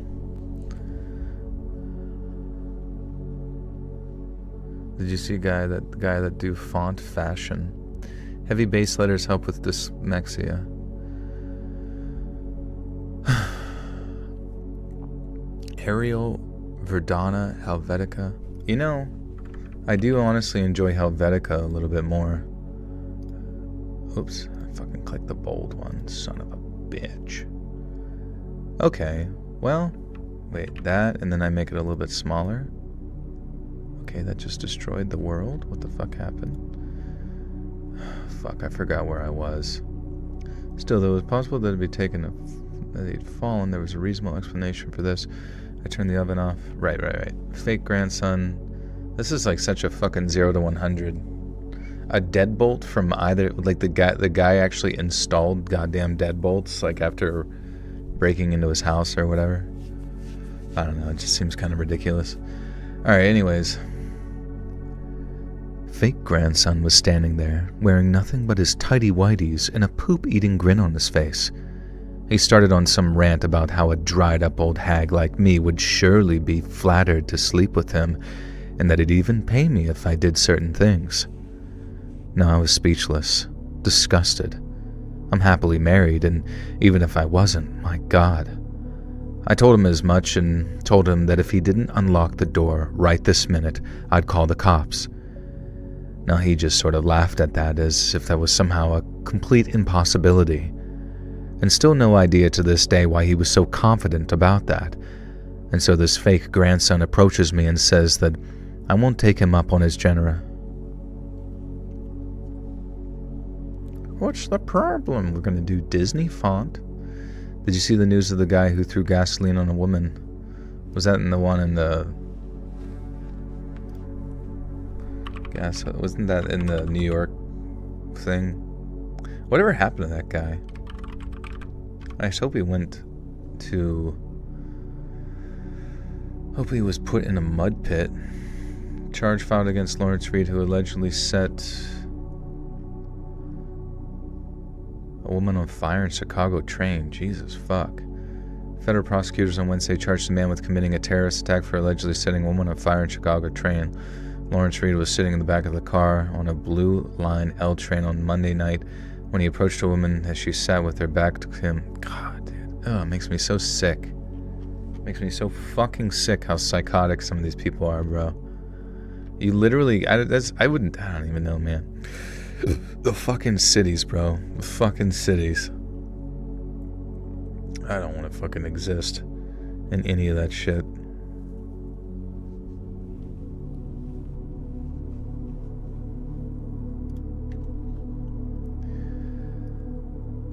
Did you see the guy that do font fashion? Heavy base letters help with dyslexia. Arial Verdana Helvetica. You know, I do honestly enjoy Helvetica a little bit more. Oops, I fucking clicked the bold one, son of a bitch. Okay, well, Wait, that, and then I make it a little bit smaller. Okay, that just destroyed the world? What the fuck happened? Fuck, I forgot where I was. Still, though, it was possible that that he'd fallen. There was a reasonable explanation for this. I turned the oven off. Right. Fake grandson. This is like such a fucking 0 to 100. A deadbolt from either, like the guy actually installed goddamn deadbolts, like after breaking into his house or whatever. I don't know, it just seems kind of ridiculous. Alright, anyways. Fake grandson was standing there, wearing nothing but his tighty-whities and a poop-eating grin on his face. He started on some rant about how a dried-up old hag like me would surely be flattered to sleep with him, and that he'd even pay me if I did certain things. Now I was speechless, disgusted. I'm happily married, and even if I wasn't, my God. I told him as much and told him that if he didn't unlock the door right this minute, I'd call the cops. Now he just sort of laughed at that as if that was somehow a complete impossibility. And still no idea to this day why he was so confident about that. And so this fake grandson approaches me and says that I won't take him up on his genera. What's the problem? We're gonna do Disney font. Did you see the news of the guy who threw gasoline on a woman? Was that in the one in the... Wasn't that in the New York thing? Whatever happened to that guy? I just hope he went to... Hope he was put in a mud pit. Charge filed against Lawrence Reed, who allegedly set a woman on fire in Chicago train. Jesus fuck. Federal prosecutors on Wednesday charged a man with committing a terrorist attack for allegedly setting a woman on fire in Chicago train. Lawrence Reed was sitting in the back of the car on a Blue Line L train on Monday night when he approached a woman as she sat with her back to him. God, dude. Oh, it makes me so sick. It makes me so fucking sick how psychotic some of these people are, bro. You literally... I don't even know, man. The fucking cities, bro. The fucking cities. I don't want to fucking exist in any of that shit.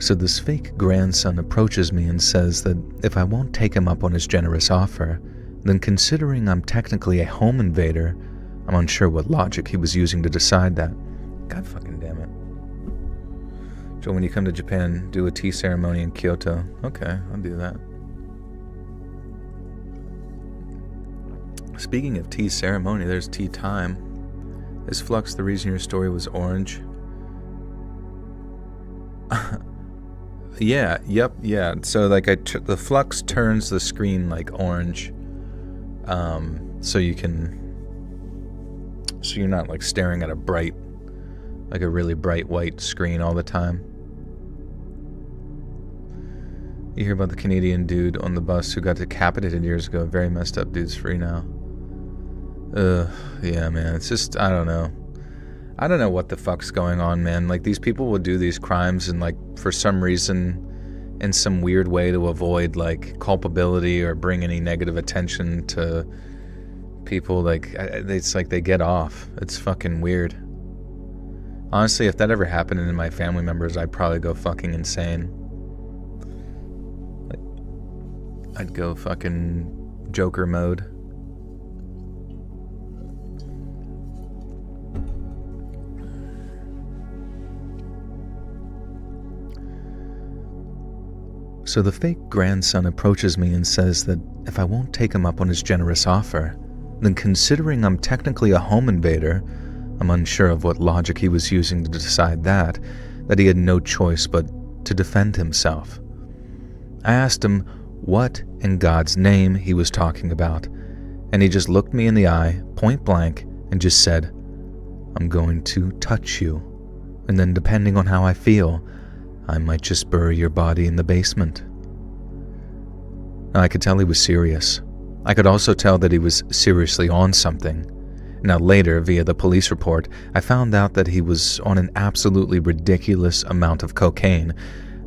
So this fake grandson approaches me and says that if I won't take him up on his generous offer, then considering I'm technically a home invader, I'm unsure what logic he was using to decide that. God fucking damn it. Joe, when you come to Japan, do a tea ceremony in Kyoto. Okay, I'll do that. Speaking of tea ceremony, there's tea time. Is Flux the reason your story was orange? Yeah, yeah. So like the Flux turns the screen like orange, so you're not like staring at a really bright white screen all the time. You hear about the Canadian dude on the bus who got decapitated years ago. Very messed up dude's free now. Yeah, man. It's just, I don't know. I don't know what the fuck's going on, man. Like, these people will do these crimes and, like, for some reason, in some weird way to avoid, like, culpability or bring any negative attention to people. Like, it's like they get off. It's fucking weird. Honestly, if that ever happened to my family members, I'd probably go fucking insane. Like, I'd go fucking Joker mode. So the fake grandson approaches me and says that if I won't take him up on his generous offer, then considering I'm technically a home invader, I'm unsure of what logic he was using to decide that he had no choice but to defend himself. I asked him what in God's name he was talking about, and he just looked me in the eye, point blank, and just said, "I'm going to touch you, and then depending on how I feel, I might just bury your body in the basement." Now, I could tell he was serious. I could also tell that he was seriously on something. Now later, via the police report, I found out that he was on an absolutely ridiculous amount of cocaine,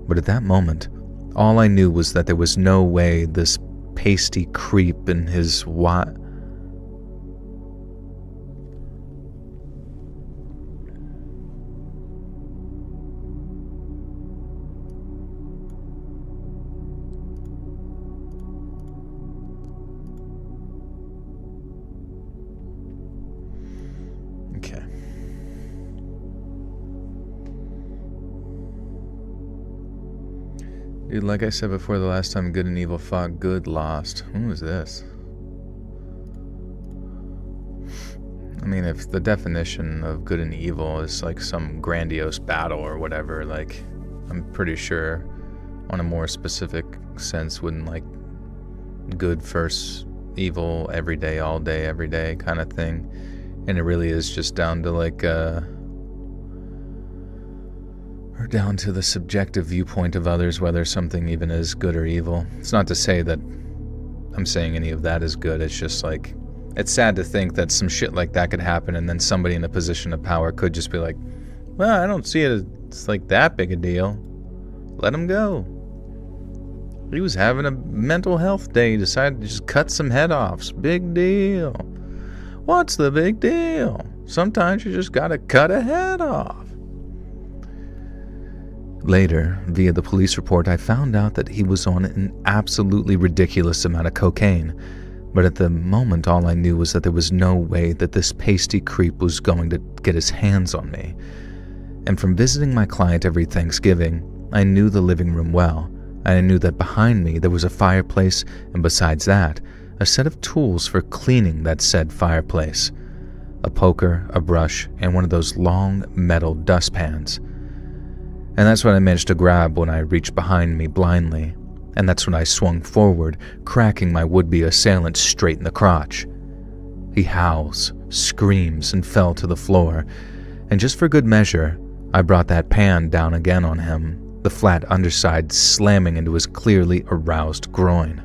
but at that moment, all I knew was that there was no way this pasty creep in his Okay. Dude, like I said before, the last time good and evil fought, good lost. Who is this? I mean, if the definition of good and evil is like some grandiose battle or whatever, like, I'm pretty sure on a more specific sense, wouldn't like good versus evil every day, all day, every day kind of thing. And it really is just down to like, or down to the subjective viewpoint of others, whether something even is good or evil. It's not to say that I'm saying any of that is good. It's just like, it's sad to think that some shit like that could happen and then somebody in a position of power could just be like, well, I don't see it as it's like that big a deal. Let him go. He was having a mental health day. He decided to just cut some head-offs. Big deal. What's the big deal? Sometimes you just gotta cut a head off. Later, via the police report, I found out that he was on an absolutely ridiculous amount of cocaine. But at the moment, all I knew was that there was no way that this pasty creep was going to get his hands on me. And from visiting my client every Thanksgiving, I knew the living room well. I knew that behind me there was a fireplace, and besides that, a set of tools for cleaning that said fireplace. A poker, a brush, and one of those long metal dustpans. And that's what I managed to grab when I reached behind me blindly. And that's when I swung forward, cracking my would-be assailant straight in the crotch. He howls, screams, and fell to the floor. And just for good measure, I brought that pan down again on him, the flat underside slamming into his clearly aroused groin.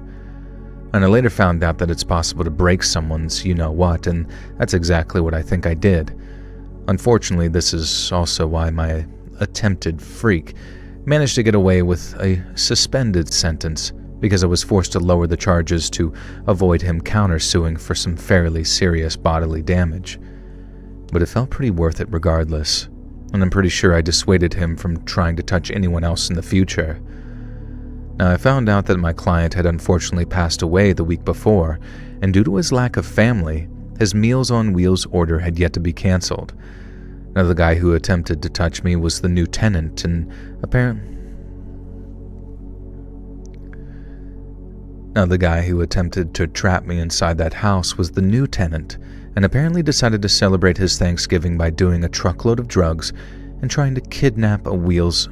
And I later found out that it's possible to break someone's you-know-what, and that's exactly what I think I did. Unfortunately, this is also why my attempted freak managed to get away with a suspended sentence, because I was forced to lower the charges to avoid him countersuing for some fairly serious bodily damage. But it felt pretty worth it regardless, and I'm pretty sure I dissuaded him from trying to touch anyone else in the future. Now, I found out that my client had unfortunately passed away the week before, and due to his lack of family, his Meals on Wheels order had yet to be canceled. Now, the guy who attempted to touch me was the new tenant, and the guy who attempted to trap me inside that house was the new tenant, and apparently decided to celebrate his Thanksgiving by doing a truckload of drugs and trying to kidnap a Wheels.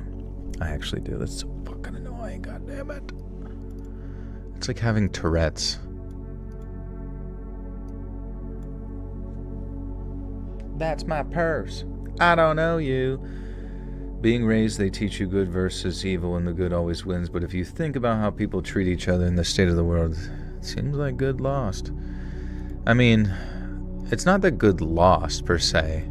I actually do. That's so fucking annoying. God damn it. It's like having Tourette's. That's my purse. I don't know you. Being raised, they teach you good versus evil, and the good always wins. But if you think about how people treat each other in the state of the world, it seems like good lost. I mean, it's not that good lost, per se.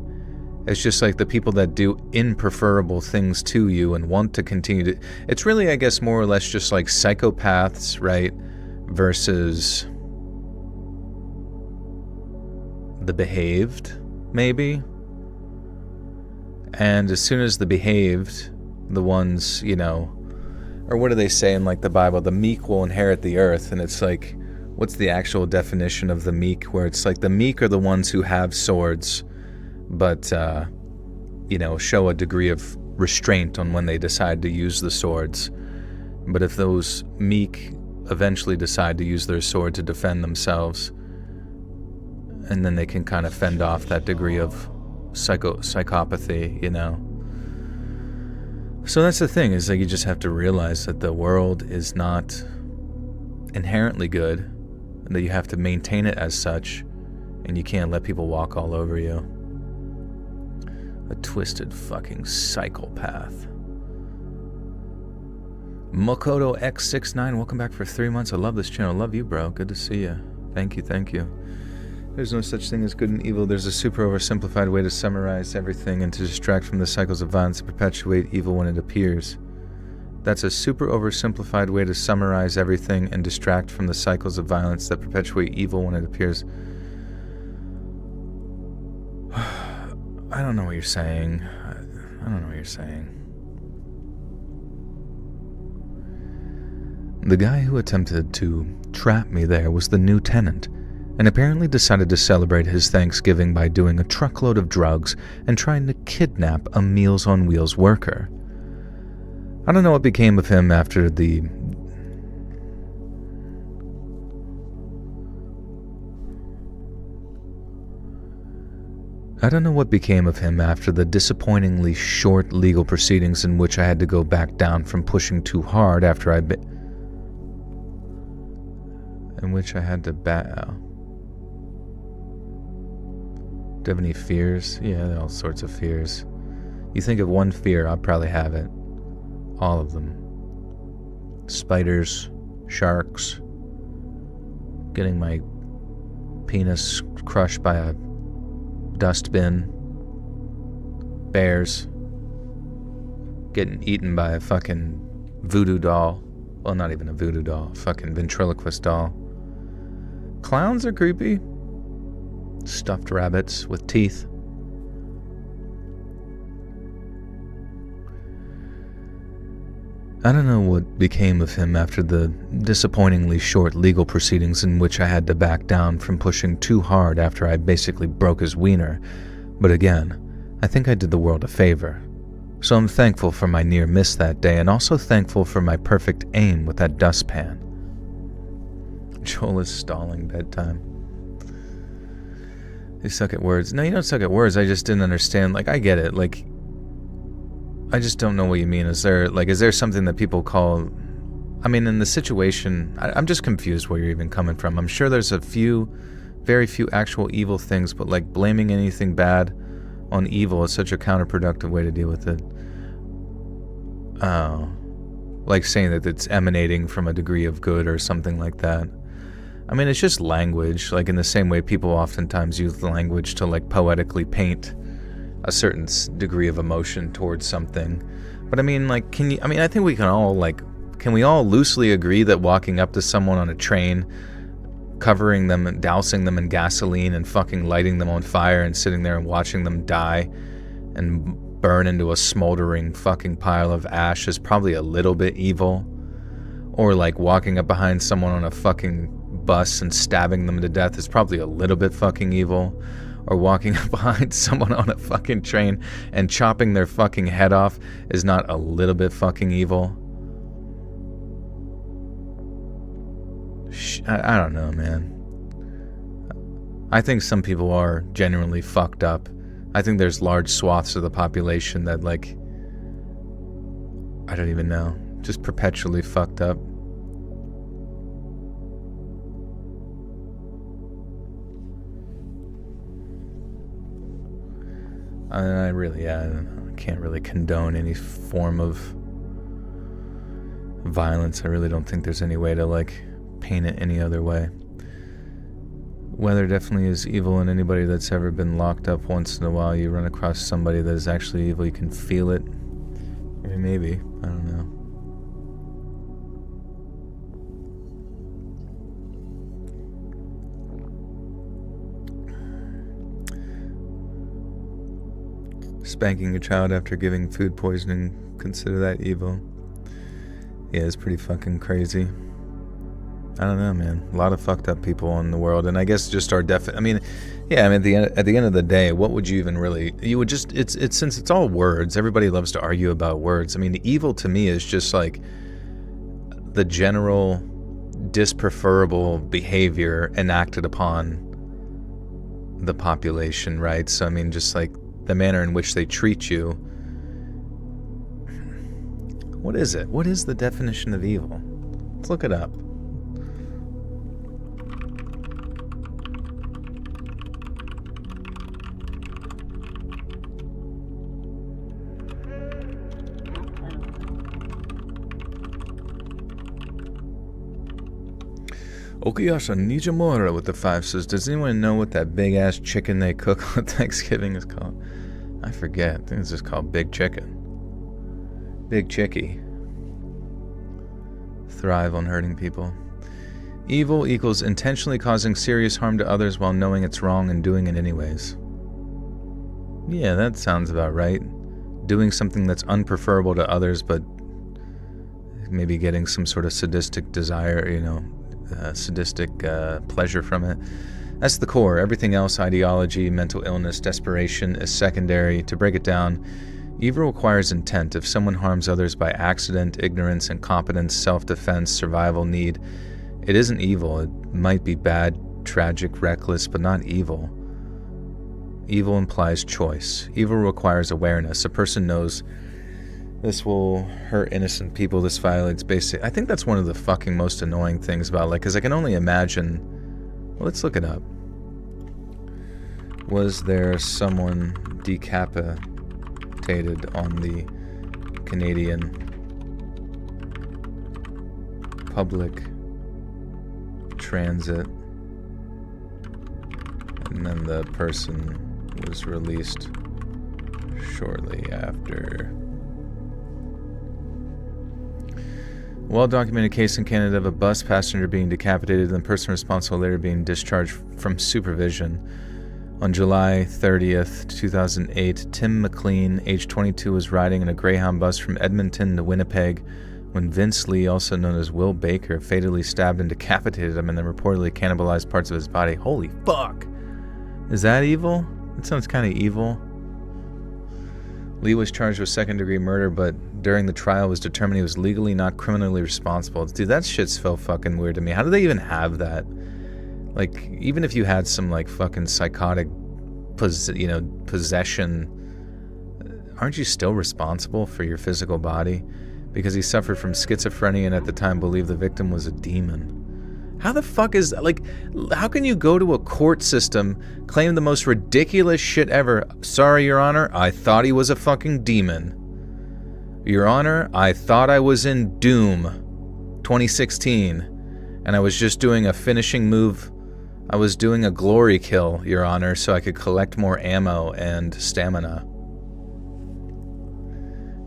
It's just like the people that do impreferable things to you and want to continue to... It's really, I guess, more or less just like psychopaths, right? Versus the behaved, maybe? And as soon as the behaved, the ones, you know... Or what do they say in, like, the Bible? The meek will inherit the earth. And it's like, what's the actual definition of the meek? Where it's like the meek are the ones who have swords, but, show a degree of restraint on when they decide to use the swords. But if those meek eventually decide to use their sword to defend themselves, and then they can kind of fend off that degree of psychopathy, you know. So that's the thing, is like you just have to realize that the world is not inherently good, and that you have to maintain it as such, and you can't let people walk all over you. A twisted fucking psychopath. Mokoto X69, welcome back for 3 months. I love this channel. Love you, bro. Good to see you. Thank you, thank you. There's no such thing as good and evil. There's a super oversimplified way to summarize everything and to distract from the cycles of violence and perpetuate evil when it appears. That's a super oversimplified way to summarize everything and distract from the cycles of violence that perpetuate evil when it appears. I don't know what you're saying. I don't know what you're saying. The guy who attempted to trap me there was the new tenant, and apparently decided to celebrate his Thanksgiving by doing a truckload of drugs and trying to kidnap a Meals on Wheels worker. I don't know what became of him after the... disappointingly short legal proceedings in which I had to go back down from pushing too hard after I in which I had to Do you have any fears? Yeah, all sorts of fears. You think of one fear, I'll probably have it. All of them. Spiders, sharks, getting my penis crushed by a dustbin, bears, getting eaten by a fucking voodoo doll. Well, not even a voodoo doll, fucking ventriloquist doll. Clowns are creepy. Stuffed rabbits with teeth. I don't know what became of him after the disappointingly short legal proceedings in which I had to back down from pushing too hard after I basically broke his wiener, but again, I think I did the world a favor. So I'm thankful for my near miss that day, and also thankful for my perfect aim with that dustpan. Joel is stalling bedtime. You suck at words. No, you don't suck at words. I just didn't understand. Like, I get it. Like, I just don't know what you mean. Is there something that people call... I mean, in the situation, I'm just confused where you're even coming from. I'm sure there's very few actual evil things, but like blaming anything bad on evil is such a counterproductive way to deal with it. Like saying that it's emanating from a degree of good or something like that. I mean, it's just language, like in the same way people oftentimes use language to like poetically paint a certain degree of emotion towards something. But I mean, like, I think we can we all loosely agree that walking up to someone on a train, covering them and dousing them in gasoline and fucking lighting them on fire and sitting there and watching them die and burn into a smoldering fucking pile of ash is probably a little bit evil? Or like walking up behind someone on a fucking bus and stabbing them to death is probably a little bit fucking evil. Or walking up behind someone on a fucking train and chopping their fucking head off is not a little bit fucking evil. I don't know, man. I think some people are genuinely fucked up. I think there's large swaths of the population that, like, I don't even know, just perpetually fucked up. I can't really condone any form of violence. I really don't think there's any way to, like, paint it any other way. Weather definitely is evil, and anybody that's ever been locked up once in a while, you run across somebody that is actually evil, you can feel it. I mean, maybe. I don't know. Spanking a child after giving food poisoning, consider that evil? Yeah, it's pretty fucking crazy. I don't know, man. A lot of fucked up people in the world, and I guess just our at the end of the day, what would you even really? You would just it's since it's all words. Everybody loves to argue about words. I mean, the evil to me is just like the general dispreferable behavior enacted upon the population, right? So I mean, just like the manner in which they treat you. What is it? What is the definition of evil? Let's look it up. Okiyasha Nijimura with the 5 says, does anyone know what that big ass chicken they cook on Thanksgiving is called? I forget. I think it's just called Big Chicken. Big Chickie. thrive on hurting people. Evil equals intentionally causing serious harm to others while knowing it's wrong and doing it anyways. Yeah, that sounds about right. Doing something that's unpreferable to others, but maybe getting some sort of sadistic desire, sadistic pleasure from it. That's the core. Everything else, ideology, mental illness, desperation, is secondary. To break it down, evil requires intent. If someone harms others by accident, ignorance, incompetence, self-defense, survival need, it isn't evil. It might be bad, tragic, reckless, but not evil. Evil implies choice. Evil requires awareness. A person knows this will hurt innocent people. This violates basic... I think that's one of the fucking most annoying things about, because I can only imagine... Well, let's look it up. Was there someone decapitated on the Canadian public transit, and then the person was released shortly after? Well-documented case in Canada of a bus passenger being decapitated and the person responsible later being discharged from supervision. On July 30th, 2008, Tim McLean, age 22, was riding in a Greyhound bus from Edmonton to Winnipeg when Vince Lee, also known as Will Baker, fatally stabbed and decapitated him and then reportedly cannibalized parts of his body. Holy fuck! Is that evil? That sounds kind of evil. Lee was charged with second-degree murder, but during the trial was determined he was legally not criminally responsible. Dude, that shit's so fucking weird to me. How do they even have that? Like, even if you had some, fucking psychotic, possession, aren't you still responsible for your physical body? Because he suffered from schizophrenia and at the time believed the victim was a demon. How the fuck is... how can you go to a court system, claim the most ridiculous shit ever? Sorry, Your Honor, I thought he was a fucking demon. Your Honor, I thought I was in Doom 2016, and I was just doing a finishing move. I was doing a glory kill, Your Honor, so I could collect more ammo and stamina.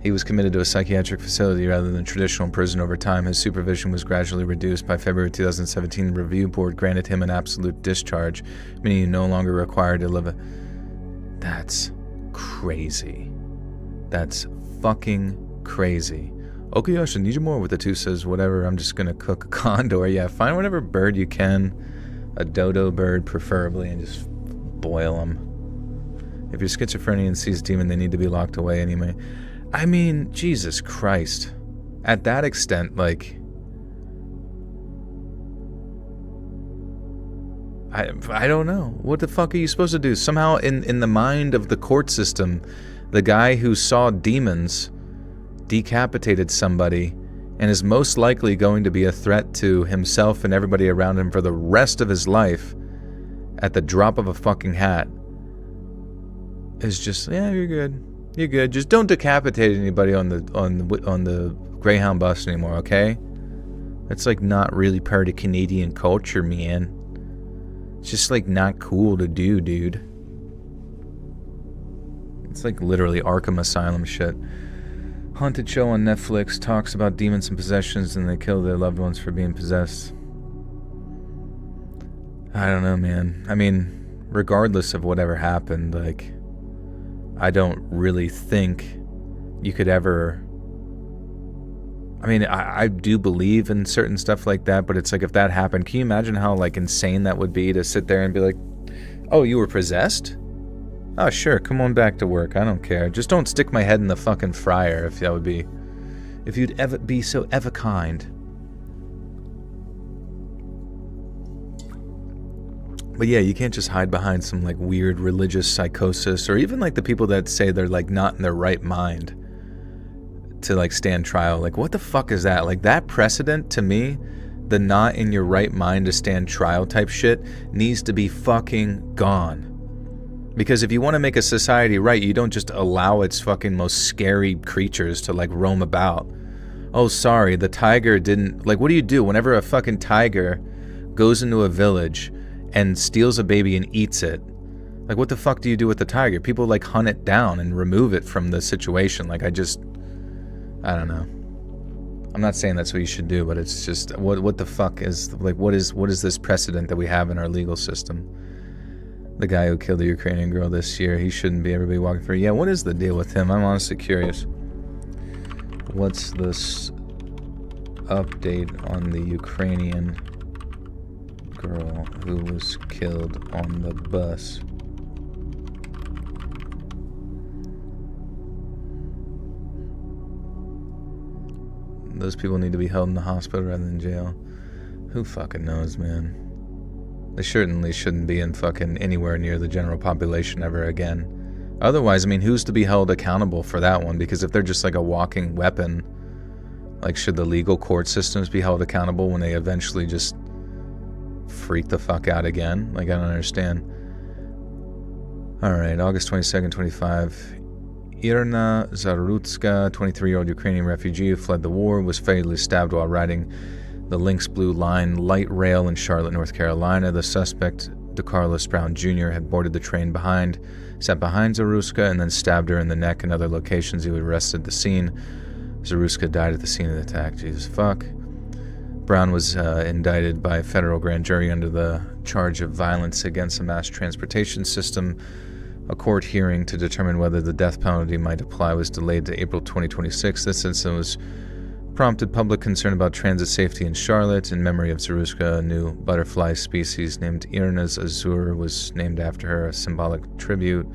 He was committed to a psychiatric facility rather than traditional prison. Over time, his supervision was gradually reduced. By February 2017, the review board granted him an absolute discharge, meaning he no longer required to live a... That's crazy. That's fucking crazy. Okay, I should need you more with the two says, whatever, I'm just gonna cook a condor. Yeah, find whatever bird you can, a dodo bird preferably, and just boil them. If you're schizophrenic and sees demon, they need to be locked away anyway. I mean, Jesus Christ. At that extent, I don't know. What the fuck are you supposed to do? Somehow, in the mind of the court system, the guy who saw demons decapitated somebody and is most likely going to be a threat to himself and everybody around him for the rest of his life at the drop of a fucking hat is just, yeah, you're good. You're good. Just don't decapitate anybody on the Greyhound bus anymore, okay? That's not really part of Canadian culture, man. It's just not cool to do, dude. It's literally Arkham Asylum shit. Haunted show on Netflix talks about demons and possessions, and they kill their loved ones for being possessed. I don't know, man. I mean, regardless of whatever happened, I don't really think you could ever... I mean, I do believe in certain stuff like that, but it's if that happened, can you imagine how, insane that would be to sit there and be like, oh, you were possessed? Oh, sure, come on back to work, I don't care. Just don't stick my head in the fucking fryer, if that would be... If you'd ever be so ever kind. But yeah, you can't just hide behind some weird religious psychosis, or even the people that say they're not in their right mind to stand trial. What the fuck is that? That precedent, to me, the not in your right mind to stand trial type shit needs to be fucking gone. Because if you want to make a society right, you don't just allow its fucking most scary creatures to roam about. Oh, sorry, the tiger didn't... what do you do whenever a fucking tiger goes into a village and steals a baby and eats it? What the fuck do you do with the tiger? People hunt it down and remove it from the situation. I don't know. I'm not saying that's what you should do, but it's just, what the fuck is, like, what is this precedent that we have in our legal system? The guy who killed the Ukrainian girl this year, he shouldn't be everybody walking through. Yeah, what is the deal with him? I'm honestly curious. What's this update on the Ukrainian girl who was killed on the bus? Those people need to be held in the hospital rather than jail. Who fucking knows, man? They certainly shouldn't be in fucking anywhere near the general population ever again. Otherwise, I mean, who's to be held accountable for that one? Because if they're just like a walking weapon, like, should the legal court systems be held accountable when they eventually just freak the fuck out again? Like, I don't understand. Alright, August 22nd, 25. Irina Zarutska, 23-year-old Ukrainian refugee who fled the war, was fatally stabbed while riding the Lynx Blue Line light rail in Charlotte, North Carolina. The suspect, DeCarlos Brown Jr., had boarded the train sat behind Zarutska and then stabbed her in the neck and other locations. He was arrested at the scene. Zarutska died at the scene of the attack. Jesus fuck. Brown was indicted by a federal grand jury under the charge of violence against the mass transportation system. A court hearing to determine whether the death penalty might apply was delayed to April 2026. This incident was prompted public concern about transit safety in Charlotte. In memory of Zarutska, a new butterfly species named Irina's azur was named after her, a symbolic tribute.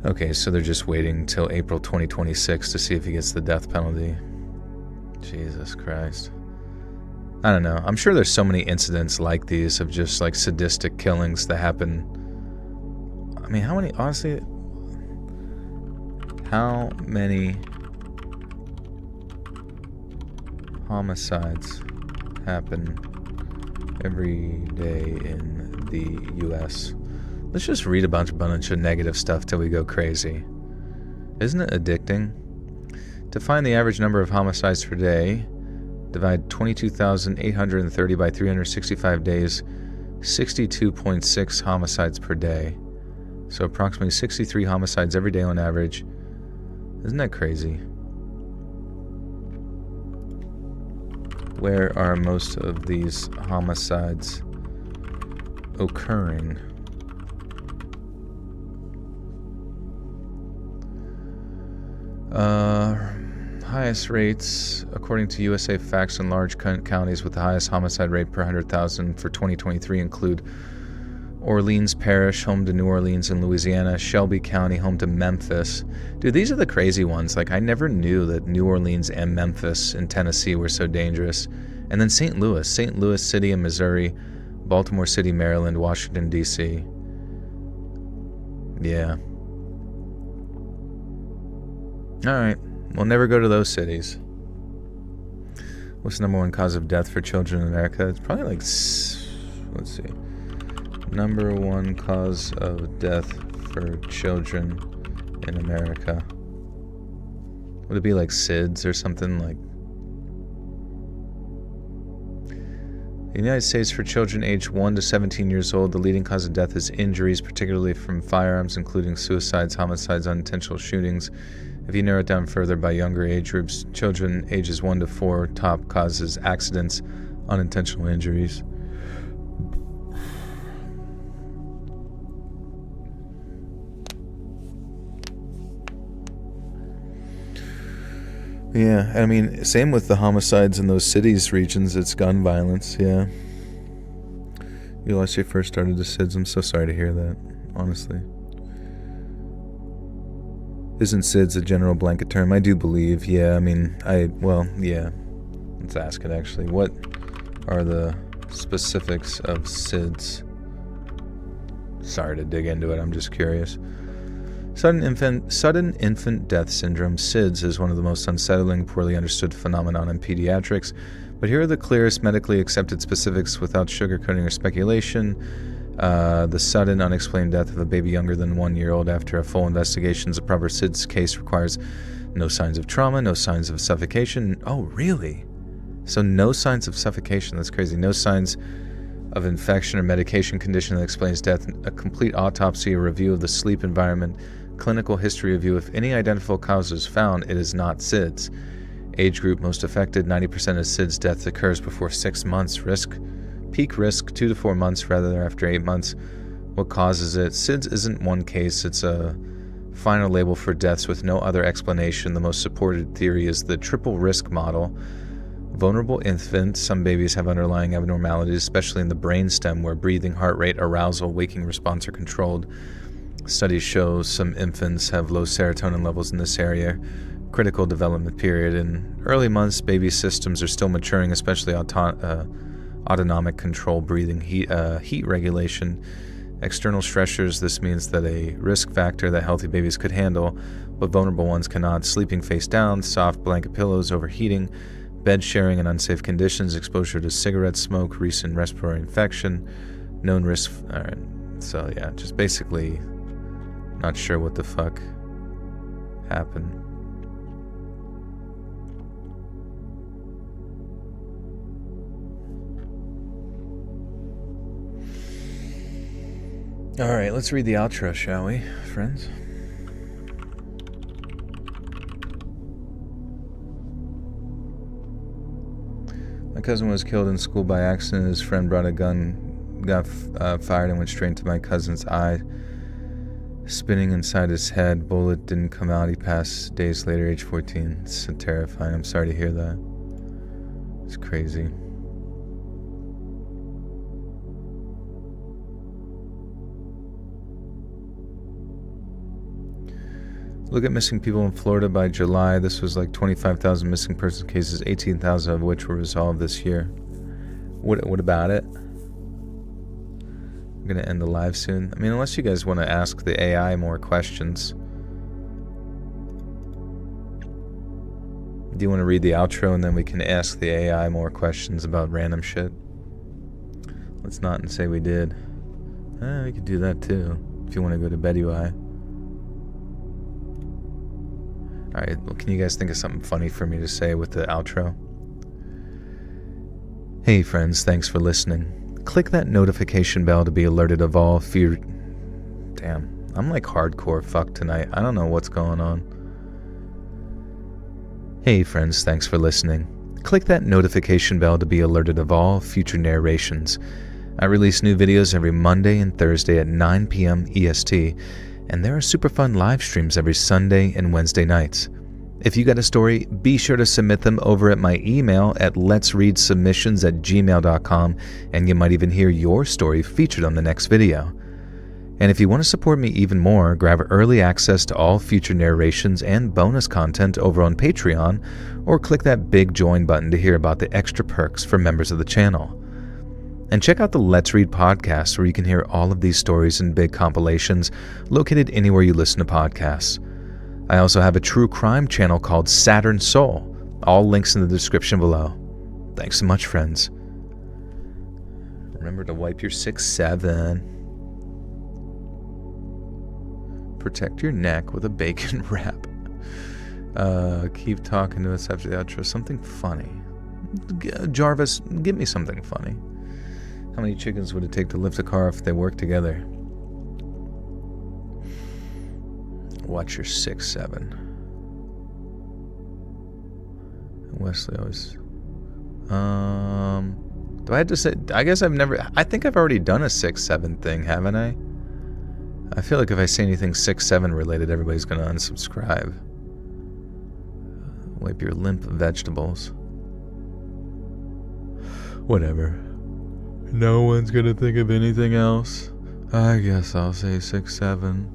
Okay, so they're just waiting till April 2026 to see if he gets the death penalty. Jesus Christ. I don't know. I'm sure there's so many incidents like these of just like sadistic killings that happen. I mean, how many homicides happen every day in the US? Let's just read a bunch of negative stuff till we go crazy. Isn't it addicting? To find the average number of homicides per day, divide 22,830 by 365 days, 62.6 homicides per day. So approximately 63 homicides every day on average. Isn't that crazy? Where are most of these homicides occurring? Highest rates, according to USA Facts, in large counties with the highest homicide rate per 100,000 for 2023 include Orleans Parish, home to New Orleans in Louisiana, Shelby County, home to Memphis. Dude, these are the crazy ones. Like, I never knew that New Orleans and Memphis in Tennessee were so dangerous. And then St. Louis City in Missouri, Baltimore City, Maryland, Washington, D.C. Yeah. Alright, we'll never go to those cities. What's the number one cause of death for children in America? It's probably like, let's see. Number one cause of death for children in America. Would it be like SIDS or something? Like, in the United States, for children aged 1 to 17 years old, the leading cause of death is injuries, particularly from firearms, including suicides, homicides, unintentional shootings. If you narrow it down further by younger age groups, children ages 1 to 4, top causes accidents, unintentional injuries. Yeah, I mean, same with the homicides in those cities, regions, it's gun violence, yeah. You lost your first started to SIDS, I'm so sorry to hear that, honestly. Isn't SIDS a general blanket term? I do believe, yeah, I mean, yeah. Let's ask it, actually. What are the specifics of SIDS? Sorry to dig into it, I'm just curious. Sudden infant death syndrome, SIDS, is one of the most unsettling, poorly understood phenomenon in pediatrics, but here are the clearest medically accepted specifics without sugarcoating or speculation. The sudden, unexplained death of a baby younger than 1 year old after a full investigation. A proper SIDS case requires no signs of trauma, no signs of suffocation. Oh, really? So no signs of suffocation, that's crazy. No signs of infection or medication condition that explains death. A complete autopsy, a review of the sleep environment, clinical history review. If any identifiable cause is found, it is not SIDS. Age group most affected, 90% of SIDS death occurs before 6 months. Peak risk, 2 to 4 months rather than after 8 months. What causes it? SIDS isn't one case, it's a final label for deaths with no other explanation. The most supported theory is the triple risk model. Vulnerable infants, some babies have underlying abnormalities, especially in the brainstem where breathing, heart rate, arousal, waking response are controlled. Studies show some infants have low serotonin levels in this area. Critical development period. In early months, baby systems are still maturing, especially autonomic control, breathing, heat regulation. External stressors, this means that a risk factor that healthy babies could handle, but vulnerable ones cannot. Sleeping face down, soft blanket pillows, overheating, bed sharing in unsafe conditions, exposure to cigarette smoke, recent respiratory infection, known risk. Alright, so yeah, just basically not sure what the fuck happened. Alright, let's read the outro, shall we, friends? My cousin was killed in school by accident. His friend brought a gun, got fired and went straight into my cousin's eye, spinning inside his head. Bullet didn't come out. He passed days later, age 14. It's so terrifying. I'm sorry to hear that. It's crazy. Look at missing people in Florida by July. This was like 25,000 missing person cases, 18,000 of which were resolved this year. What about it? I'm going to end the live soon. I mean, unless you guys want to ask the AI more questions. Do you want to read the outro and then we can ask the AI more questions about random shit? Let's not say we did. We could do that too, if you want to go to bed, UI. Alright, well, can you guys think of something funny for me to say with the outro? Hey friends, thanks for listening. Click that notification bell to be alerted of all Damn, I'm like hardcore fucked tonight. I don't know what's going on. Hey friends, thanks for listening. Click that notification bell to be alerted of all future narrations. I release new videos every Monday and Thursday at 9 p.m. EST. And there are super fun live streams every Sunday and Wednesday nights. If you got a story, be sure to submit them over at my email at letsreadsubmissions@gmail.com, and you might even hear your story featured on the next video. And if you want to support me even more, grab early access to all future narrations and bonus content over on Patreon, or click that big join button to hear about the extra perks for members of the channel. And check out the Let's Read podcast, where you can hear all of these stories in big compilations located anywhere you listen to podcasts. I also have a true crime channel called Saturn Soul. All links in the description below. Thanks so much, friends. Remember to wipe your 6-7. Protect your neck with a bacon wrap. Keep talking to us after the outro. Something funny. Jarvis, give me something funny. How many chickens would it take to lift a car if they work together? Watch your 6-7. Wesley always. Do I have to say? I guess I've never. I think I've already done a 6-7 thing, haven't I? I feel like if I say anything 6-7 related, everybody's gonna unsubscribe. Wipe your limp vegetables. Whatever. No one's gonna think of anything else. I guess I'll say 6-7.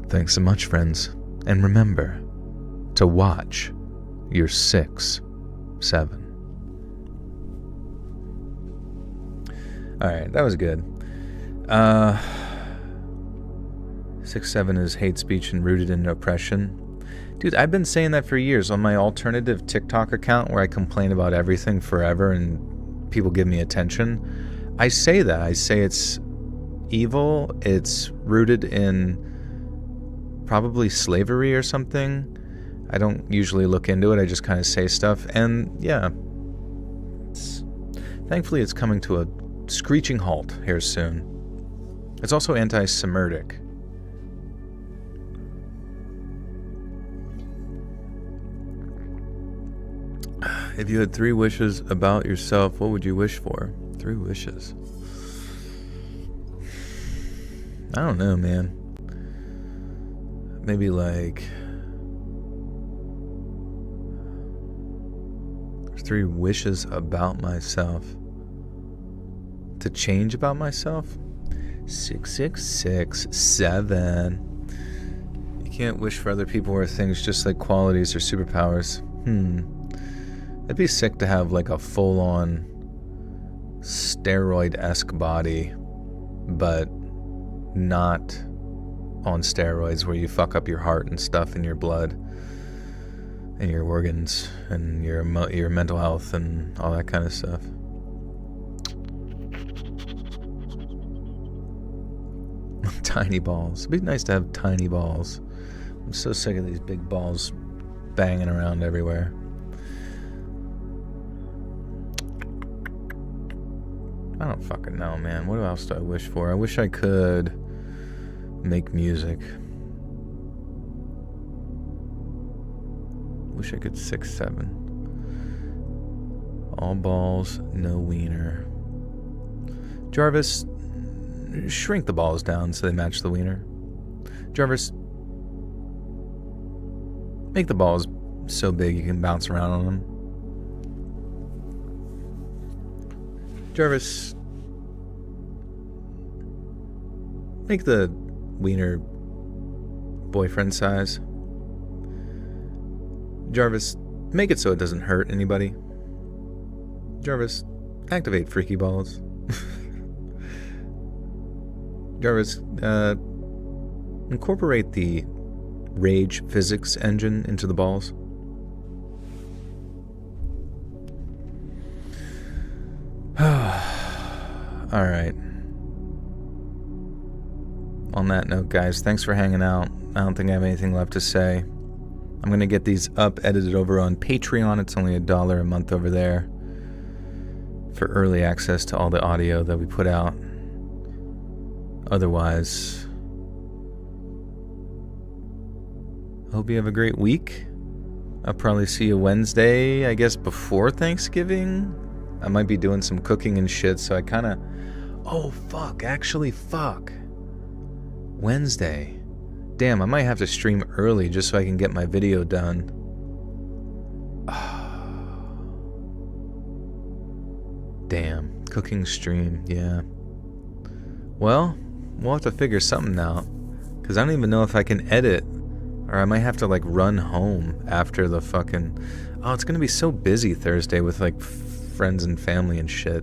Thanks so much, friends. And remember to watch your 6-7. Alright, that was good. 6-7 is hate speech and rooted in oppression. Dude, I've been saying that for years on my alternative TikTok account where I complain about everything forever and people give me attention. I say that. I say it's evil. It's rooted in probably slavery or something. I don't usually look into it. I just kind of say stuff. And yeah, thankfully it's coming to a screeching halt here soon. It's also anti-Semitic. If you had 3 wishes about yourself, what would you wish for? 3 wishes. I don't know, man. Maybe like... There's 3 wishes about myself. To change about myself? 6667. You can't wish for other people or things, just like qualities or superpowers. It'd be sick to have like a full-on steroid-esque body, but not on steroids where you fuck up your heart and stuff and your blood and your organs and your mental health and all that kind of stuff. Tiny balls. It'd be nice to have tiny balls. I'm so sick of these big balls banging around everywhere. I don't fucking know, man. What else do I wish for? I wish I could make music. Wish I could 6'7". All balls, no wiener. Jarvis, shrink the balls down so they match the wiener. Jarvis, make the balls so big you can bounce around on them. Jarvis, make the wiener boyfriend size. Jarvis, make it so it doesn't hurt anybody. Jarvis, activate freaky balls. Jarvis, incorporate the rage physics engine into the balls. Alright. On that note, guys, thanks for hanging out. I don't think I have anything left to say. I'm going to get these up, edited over on Patreon. It's only $1 a month over there for early access to all the audio that we put out. Otherwise, I hope you have a great week. I'll probably see you Wednesday, I guess, before Thanksgiving. I might be doing some cooking and shit, so I kind of... Oh, fuck. Actually, fuck. Wednesday. Damn, I might have to stream early just so I can get my video done. Damn. Cooking stream, yeah. Well, we'll have to figure something out. Because I don't even know if I can edit. Or I might have to, like, run home after the fucking... Oh, it's going to be so busy Thursday with, like, friends and family and shit.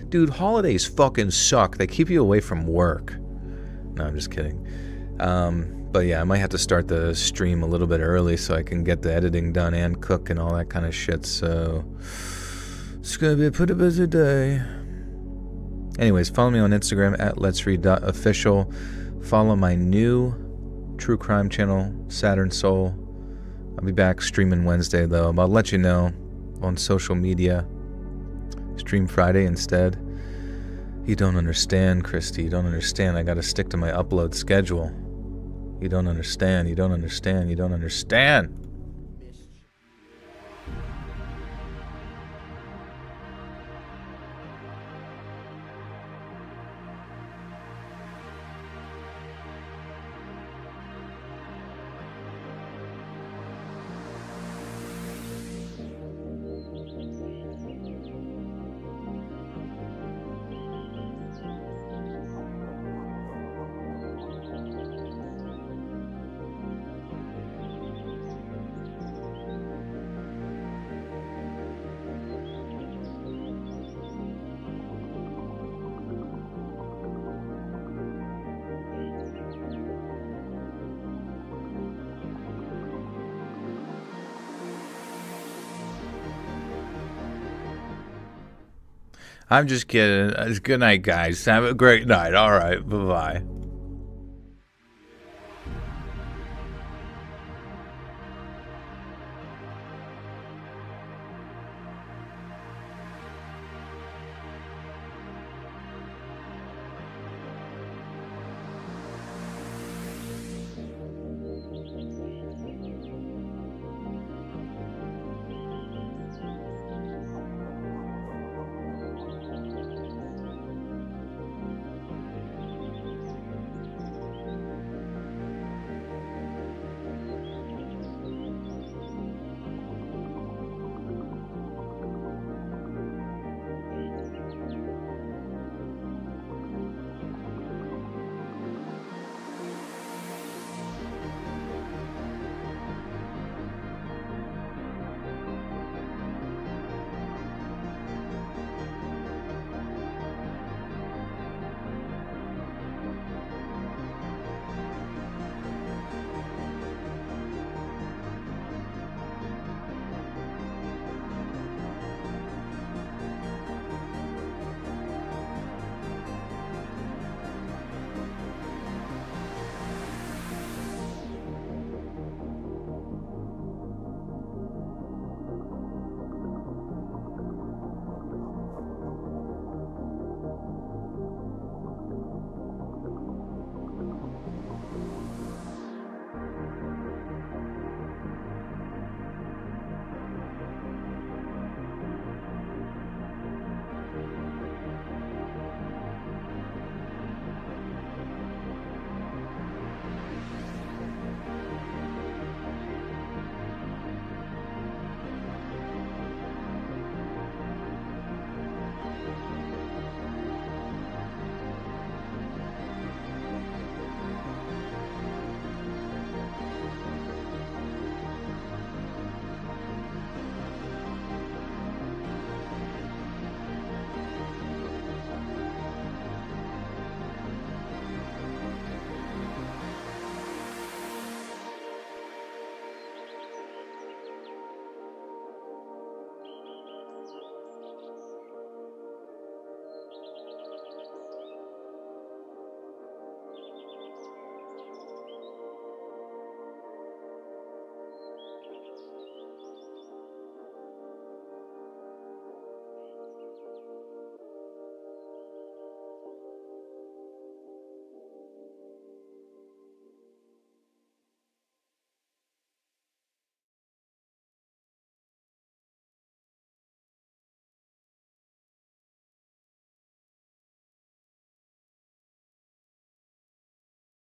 Dude, holidays fucking suck. They keep you away from work. No, I'm just kidding. But yeah, I might have to start the stream a little bit early so I can get the editing done and cook and all that kind of shit. So it's going to be a pretty busy day. Anyways, follow me on Instagram at letsread.official. Follow my new true crime channel, Saturn Soul. I'll be back streaming Wednesday, though. But I'll let you know on social media. Stream Friday instead. You don't understand, Christy. You don't understand. I gotta stick to my upload schedule. You don't understand. You don't understand. You don't understand. I'm just kidding. Good night, guys. Have a great night. All right. Bye-bye.